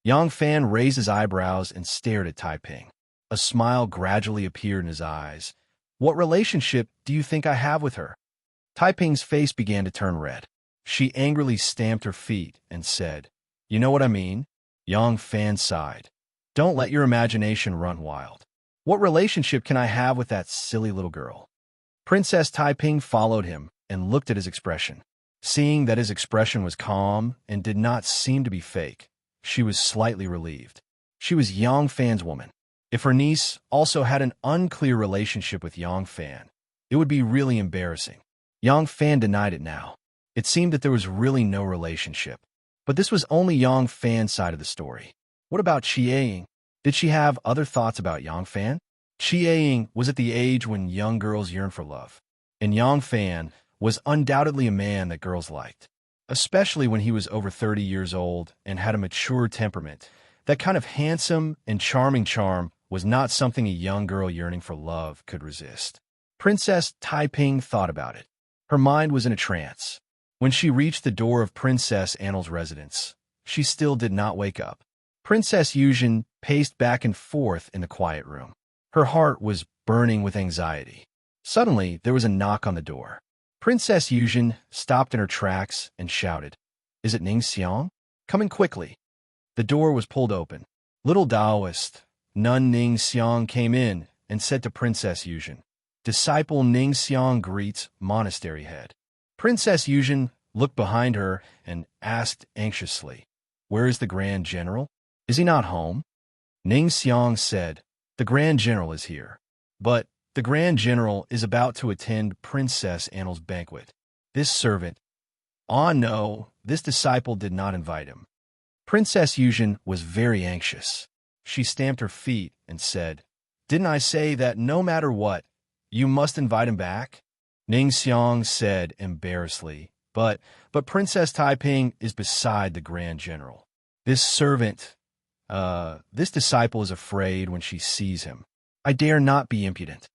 [SPEAKER 1] Yang Fan raised his eyebrows and stared at Taiping. A smile gradually appeared in his eyes. "What relationship do you think I have with her?" Taiping's face began to turn red. She angrily stamped her feet and said, "You know what I mean?" Yang Fan sighed. "Don't let your imagination run wild. What relationship can I have with that silly little girl?" Princess Taiping followed him and looked at his expression. Seeing that his expression was calm and did not seem to be fake, she was slightly relieved. She was Yang Fan's woman. If her niece also had an unclear relationship with Yang Fan, it would be really embarrassing. Yang Fan denied it now. It seemed that there was really no relationship. But this was only Yang Fan's side of the story. What about Chiang? Did she have other thoughts about Yang Fan? Chiang was at the age when young girls yearn for love, and Yang Fan was undoubtedly a man that girls liked, especially when he was over 30 years old and had a mature temperament. That kind of handsome and charming charm was not something a young girl yearning for love could resist. Princess Taiping thought about it. Her mind was in a trance. When she reached the door of Princess Annel's residence, she still did not wake up. Princess Yuzhen paced back and forth in the quiet room. Her heart was burning with anxiety. Suddenly, there was a knock on the door. Princess Yuzhen stopped in her tracks and shouted, "Is it Ning Xiang? Come in quickly." The door was pulled open. Little Taoist, Nun Ning Xiang, came in and said to Princess Yuzhen, "Disciple Ning Xiang greets monastery head." Princess Yuzhen looked behind her and asked anxiously, "Where is the Grand General? Is he not home?" Ning Xiang said, "The Grand General is here, but the Grand General is about to attend Princess Annel's banquet. This servant—" "Ah, no, this disciple did not invite him." Princess Yuzhen was very anxious. She stamped her feet and said, "Didn't I say that no matter what, you must invite him back?" Ning Xiang said embarrassedly, But Princess Taiping is beside the Grand General. This disciple is afraid when she sees him. I dare not be impudent."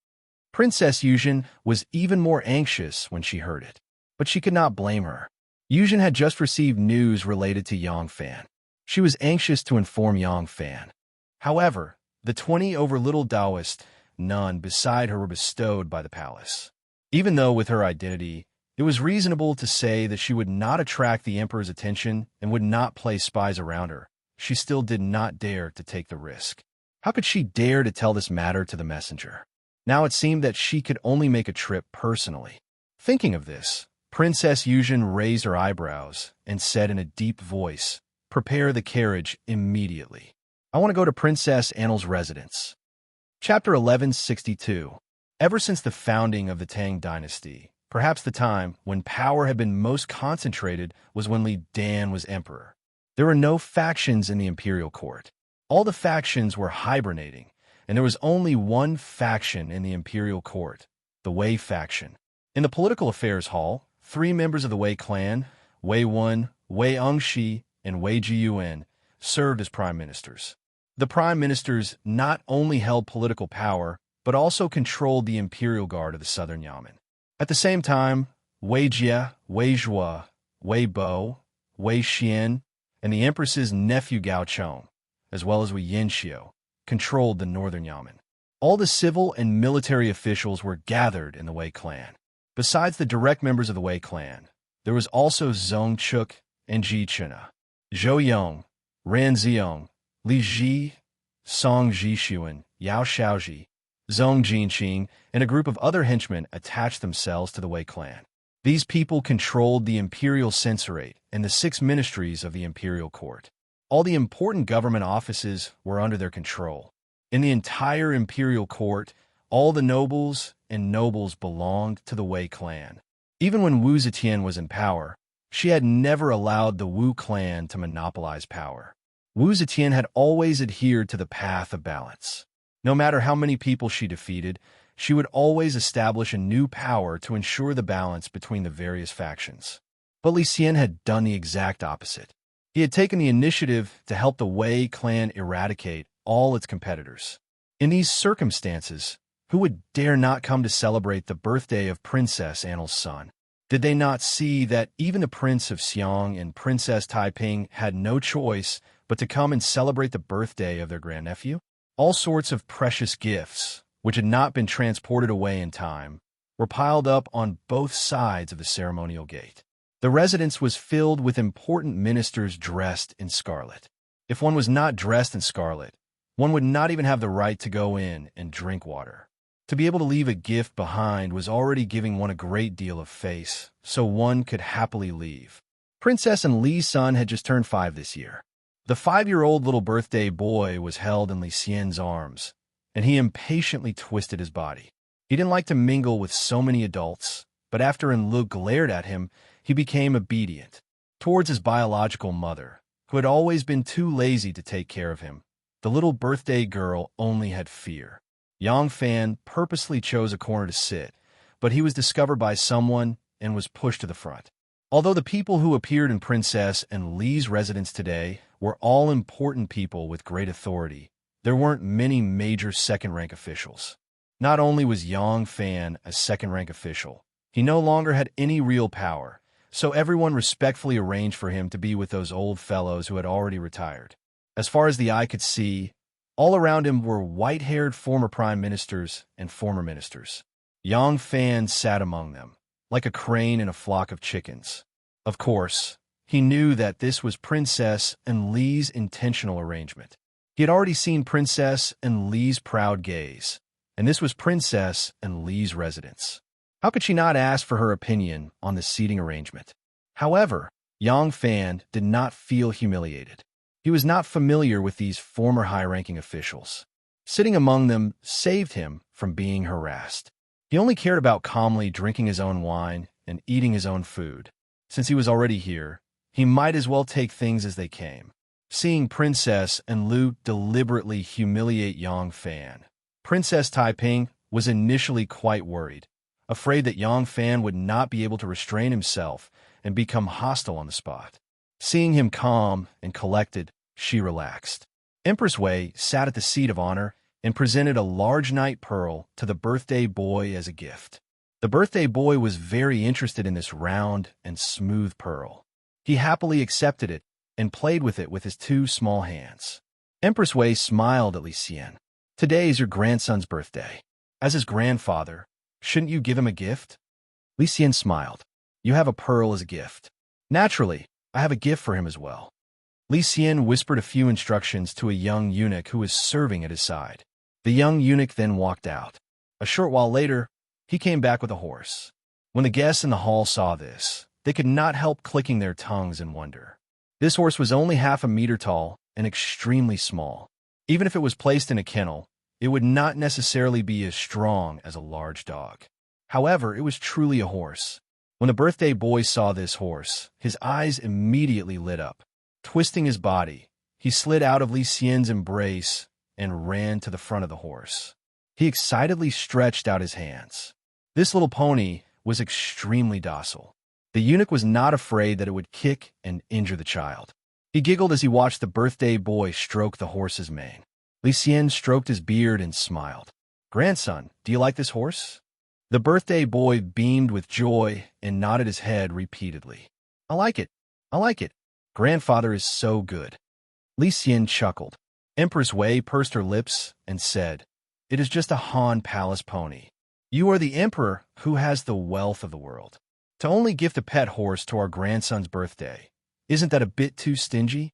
[SPEAKER 1] Princess Yuzhen was even more anxious when she heard it, but she could not blame her. Yuzhen had just received news related to Yang Fan. She was anxious to inform Yang Fan. However, the 20 over little Taoist nun beside her were bestowed by the palace. Even though with her identity, it was reasonable to say that she would not attract the emperor's attention and would not place spies around her, she still did not dare to take the risk. How could she dare to tell this matter to the messenger? Now it seemed that she could only make a trip personally. Thinking of this, Princess Yuzhen raised her eyebrows and said in a deep voice, "Prepare the carriage immediately. I want to go to Princess Annel's residence." Chapter 1162. Ever since the founding of the Tang dynasty, perhaps the time when power had been most concentrated was when Li Dan was emperor. There were no factions in the imperial court. All the factions were hibernating, and there was only one faction in the imperial court, the Wei faction. In the political affairs hall, 3 members of the Wei clan, Wei Wen, Wei Engshi, and Wei Jiyuan, served as prime ministers. The prime ministers not only held political power, but also controlled the imperial guard of the southern Yamen. At the same time, Wei Jie, Wei Zhua, Wei Bo, Wei Xian, and the empress's nephew Gao Chong, as well as Wei Yanxiu, controlled the northern Yamen. All the civil and military officials were gathered in the Wei clan. Besides the direct members of the Wei clan, there was also Zhong Chuk and Ji China, Zhou Yong, Ran Ziong, Li Ji, Song Jishuan, Yao Shaoji, Zhong Jinqing, and a group of other henchmen attached themselves to the Wei clan. These people controlled the imperial censorate and the 6 ministries of the imperial court. All the important government offices were under their control. In the entire imperial court, all the nobles and nobles belonged to the Wei clan. Even when Wu Zetian was in power, she had never allowed the Wu clan to monopolize power. Wu Zetian had always adhered to the path of balance. No matter how many people she defeated, she would always establish a new power to ensure the balance between the various factions. But Li Xian had done the exact opposite. He had taken the initiative to help the Wei clan eradicate all its competitors. In these circumstances, who would dare not come to celebrate the birthday of Princess Annel's son? Did they not see that even the Prince of Xiong and Princess Taiping had no choice but to come and celebrate the birthday of their grandnephew? All sorts of precious gifts, which had not been transported away in time, were piled up on both sides of the ceremonial gate. The residence was filled with important ministers dressed in scarlet. If one was not dressed in scarlet, one would not even have the right to go in and drink water. To be able to leave a gift behind was already giving one a great deal of face, so one could happily leave. Princess and Li's son had just turned 5 this year. The 5-year-old little birthday boy was held in Li Xian's arms, and he impatiently twisted his body. He didn't like to mingle with so many adults, but after Enlu glared at him, he became obedient. Towards his biological mother, who had always been too lazy to take care of him, the little birthday girl only had fear. Yang Fan purposely chose a corner to sit, but he was discovered by someone and was pushed to the front. Although the people who appeared in Princess and Li's residence today were all important people with great authority, there weren't many major second-rank officials. Not only was Yang Fan a second-rank official, he no longer had any real power, so everyone respectfully arranged for him to be with those old fellows who had already retired. As far as the eye could see, all around him were white-haired former prime ministers and former ministers. Yang Fan sat among them, like a crane in a flock of chickens. Of course, he knew that this was Princess and Li's intentional arrangement. He had already seen Princess and Li's proud gaze, and this was Princess and Li's residence. How could she not ask for her opinion on the seating arrangement? However, Yang Fan did not feel humiliated. He was not familiar with these former high-ranking officials. Sitting among them saved him from being harassed. He only cared about calmly drinking his own wine and eating his own food. Since he was already here, he might as well take things as they came. Seeing Princess and Lu deliberately humiliate Yang Fan, Princess Taiping was initially quite worried, afraid that Yang Fan would not be able to restrain himself and become hostile on the spot. Seeing him calm and collected, she relaxed. Empress Wei sat at the seat of honor and presented a large night pearl to the birthday boy as a gift. The birthday boy was very interested in this round and smooth pearl. He happily accepted it and played with it with his 2 small hands. Empress Wei smiled at Li Xian. Today is your grandson's birthday. As his grandfather, shouldn't you give him a gift? Li Xian smiled. You have a pearl as a gift. Naturally, I have a gift for him as well. Li Xian whispered a few instructions to a young eunuch who was serving at his side. The young eunuch then walked out. A short while later, he came back with a horse. When the guests in the hall saw this, they could not help clicking their tongues in wonder. This horse was only half a meter tall and extremely small. Even if it was placed in a kennel, it would not necessarily be as strong as a large dog. However, it was truly a horse. When the birthday boy saw this horse, his eyes immediately lit up. Twisting his body, He slid out of Li Xian's embrace and ran to the front of the horse. He excitedly stretched out his hands. This little pony was extremely docile. The eunuch was not afraid that it would kick and injure the child. He giggled as he watched the birthday boy stroke the horse's mane. Li Xian stroked his beard and smiled. "Grandson, do you like this horse?" The birthday boy beamed with joy and nodded his head repeatedly. "I like it. I like it. Grandfather is so good." Li Xian chuckled. Empress Wei pursed her lips and said, "It is just a Han Palace pony. You are the emperor who has the wealth of the world. To only gift a pet horse to our grandson's birthday, isn't that a bit too stingy?"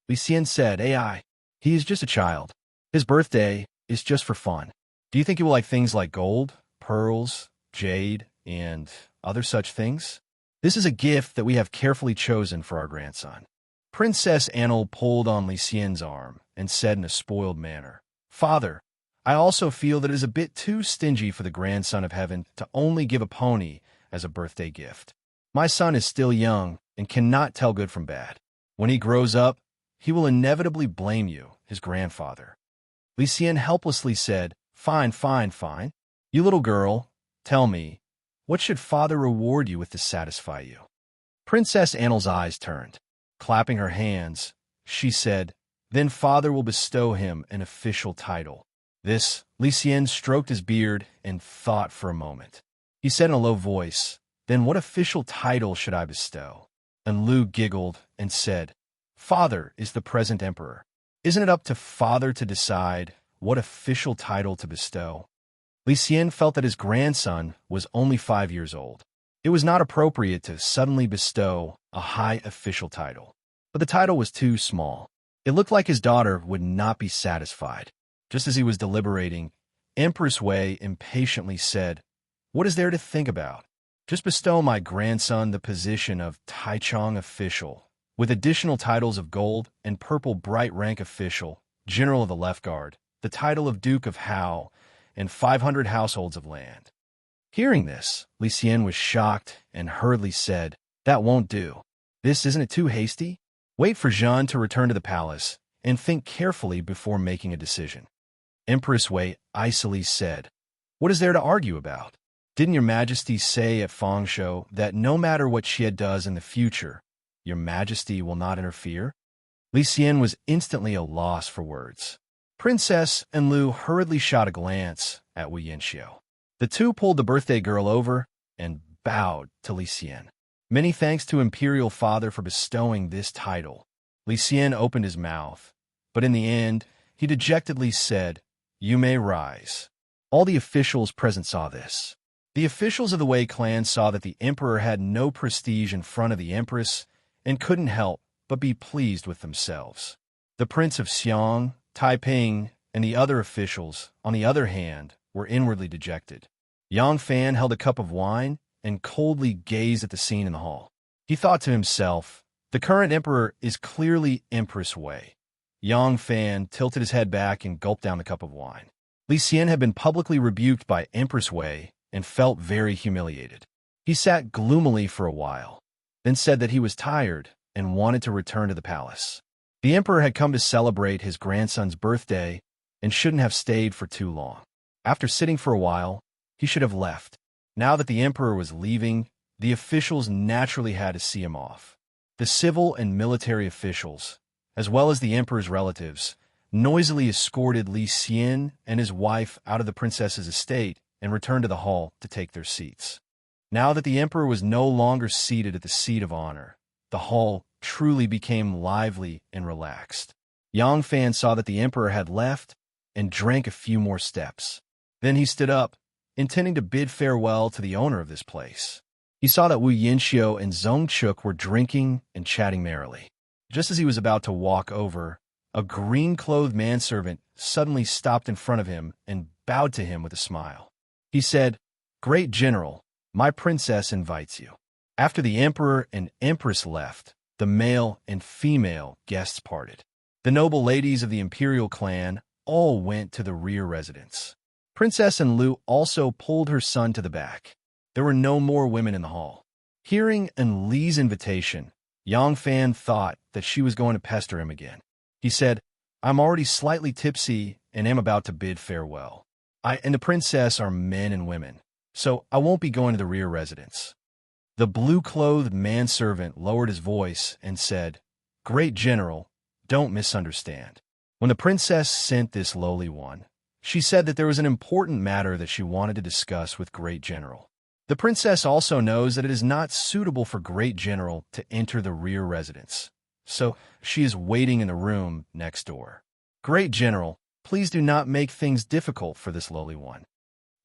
[SPEAKER 1] Li Xian said, "AI, he is just a child. His birthday is just for fun. Do you think he will like things like gold, pearls, jade, and other such things? This is a gift that we have carefully chosen for our grandson." Princess Anil pulled on Li Xian's arm and said in a spoiled manner, "Father, I also feel that it is a bit too stingy for the grandson of heaven to only give a pony as a birthday gift. My son is still young and cannot tell good from bad. When he grows up, he will inevitably blame you, his grandfather." Li Xian helplessly said, Fine, fine, fine. You little girl, tell me, what should father reward you with to satisfy you?" Princess Anil's eyes turned. Clapping her hands, she said, "Then father will bestow him an official title." This, Li Xian stroked his beard and thought for a moment. He said in a low voice, "Then what official title should I bestow?" And Lu giggled and said, "Father is the present emperor. Isn't it up to father to decide what official title to bestow?" Li Xian felt that his grandson was only 5 years old. It was not appropriate to suddenly bestow a high official title. But the title was too small. It looked like his daughter would not be satisfied. Just as he was deliberating, Empress Wei impatiently said, "What is there to think about? Just bestow my grandson the position of Taichung official, with additional titles of gold and purple bright rank official, general of the left guard, the title of Duke of Hao, and 500 households of land." Hearing this, Li Xian was shocked and hurriedly said, "That won't do. Isn't it too hasty? Wait for Jean to return to the palace and think carefully before making a decision." Empress Wei icily said, "What is there to argue about? Didn't your majesty say at Fengshui that no matter what Xie does in the future, your majesty will not interfere?" Li Xian was instantly at a loss for words. Princess and Lu hurriedly shot a glance at Wu Yanxiu. The two pulled the birthday girl over and bowed to Li Xian. "Many thanks to Imperial Father for bestowing this title." Li Xian opened his mouth, but in the end, he dejectedly said, "You may rise." All the officials present saw this. The officials of the Wei clan saw that the emperor had no prestige in front of the empress and couldn't help but be pleased with themselves. The Prince of Xiang, Taiping, and the other officials, on the other hand, were inwardly dejected. Yang Fan held a cup of wine and coldly gazed at the scene in the hall. He thought to himself, "The current emperor is clearly Empress Wei." Yang Fan tilted his head back and gulped down the cup of wine. Li Xian had been publicly rebuked by Empress Wei and felt very humiliated. He sat gloomily for a while, then said that he was tired and wanted to return to the palace. The emperor had come to celebrate his grandson's birthday and shouldn't have stayed for too long. After sitting for a while, he should have left. Now that the emperor was leaving, the officials naturally had to see him off. The civil and military officials, as well as the emperor's relatives, noisily escorted Li Xian and his wife out of the princess's estate and returned to the hall to take their seats. Now that the emperor was no longer seated at the seat of honor, the hall truly became lively and relaxed. Yang Fan saw that the emperor had left and drank a few more steps. Then he stood up, intending to bid farewell to the owner of this place. He saw that Wu Yanxiu and Zhong Chuk were drinking and chatting merrily. Just as he was about to walk over, a green-clothed manservant suddenly stopped in front of him and bowed to him with a smile. He said, "Great General, my princess invites you." After the emperor and empress left, the male and female guests parted. The noble ladies of the imperial clan all went to the rear residence. Princess and Lu also pulled her son to the back. There were no more women in the hall. Hearing Li's invitation, Yang Fan thought that she was going to pester him again. He said, I'm already slightly tipsy and am about to bid farewell. I and the princess are men and women, so I won't be going to the rear residence. The blue-clothed manservant lowered his voice and said, Great General, don't misunderstand. When the princess sent this lowly one, she said that there was an important matter that she wanted to discuss with Great General. The princess also knows that it is not suitable for Great General to enter the rear residence, so she is waiting in the room next door. Great General, please do not make things difficult for this lowly one.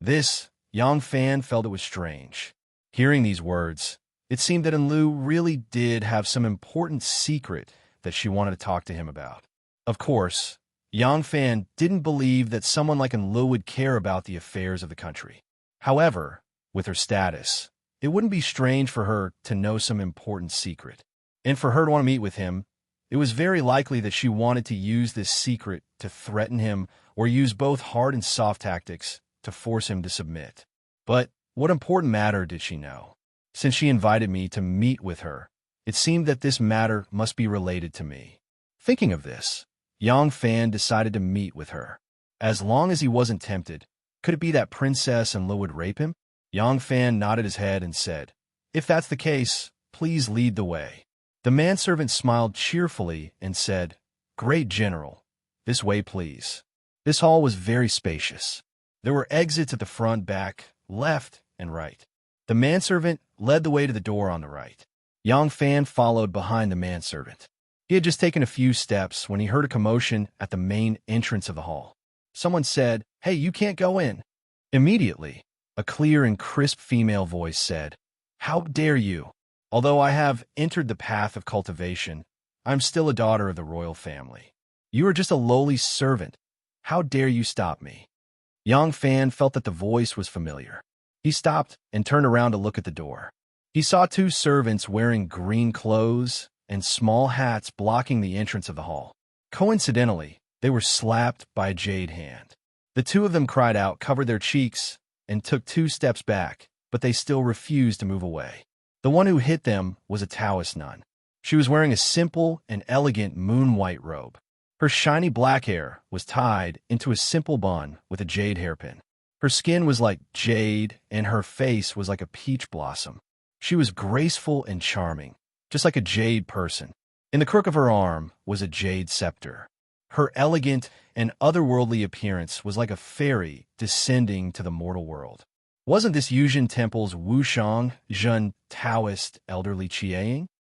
[SPEAKER 1] This, Yang Fan felt it was strange. Hearing these words, it seemed that Enlu really did have some important secret that she wanted to talk to him about. Of course, Yang Fan didn't believe that someone like Enlu would care about the affairs of the country. However, with her status, it wouldn't be strange for her to know some important secret. And for her to want to meet with him, it was very likely that she wanted to use this secret to threaten him or use both hard and soft tactics to force him to submit. But what important matter did she know? Since she invited me to meet with her, it seemed that this matter must be related to me. Thinking of this, Yang Fan decided to meet with her. As long as he wasn't tempted, could it be that Princess Enlu would rape him? Yang Fan nodded his head and said, If that's the case, please lead the way. The manservant smiled cheerfully and said, Great General, this way please. This hall was very spacious. There were exits at the front, back, left, and right. The manservant led the way to the door on the right. Yang Fan followed behind the manservant. He had just taken a few steps when he heard a commotion at the main entrance of the hall. Someone said, Hey, you can't go in. Immediately, a clear and crisp female voice said, How dare you? Although I have entered the path of cultivation, I'm still a daughter of the royal family. You are just a lowly servant. How dare you stop me? Yang Fan felt that the voice was familiar. He stopped and turned around to look at the door. He saw two servants wearing green clothes and small hats blocking the entrance of the hall. Coincidentally, they were slapped by a jade hand. The two of them cried out, covered their cheeks, and took 2 steps back, but they still refused to move away. The one who hit them was a Taoist nun. She was wearing a simple and elegant moon-white robe. Her shiny black hair was tied into a simple bun with a jade hairpin. Her skin was like jade, and her face was like a peach blossom. She was graceful and charming, just like a jade person. In the crook of her arm was a jade scepter. Her elegant and otherworldly appearance was like a fairy descending to the mortal world. Wasn't this Yuzhen Temple's Wushang Zhen Taoist elderly Chiang?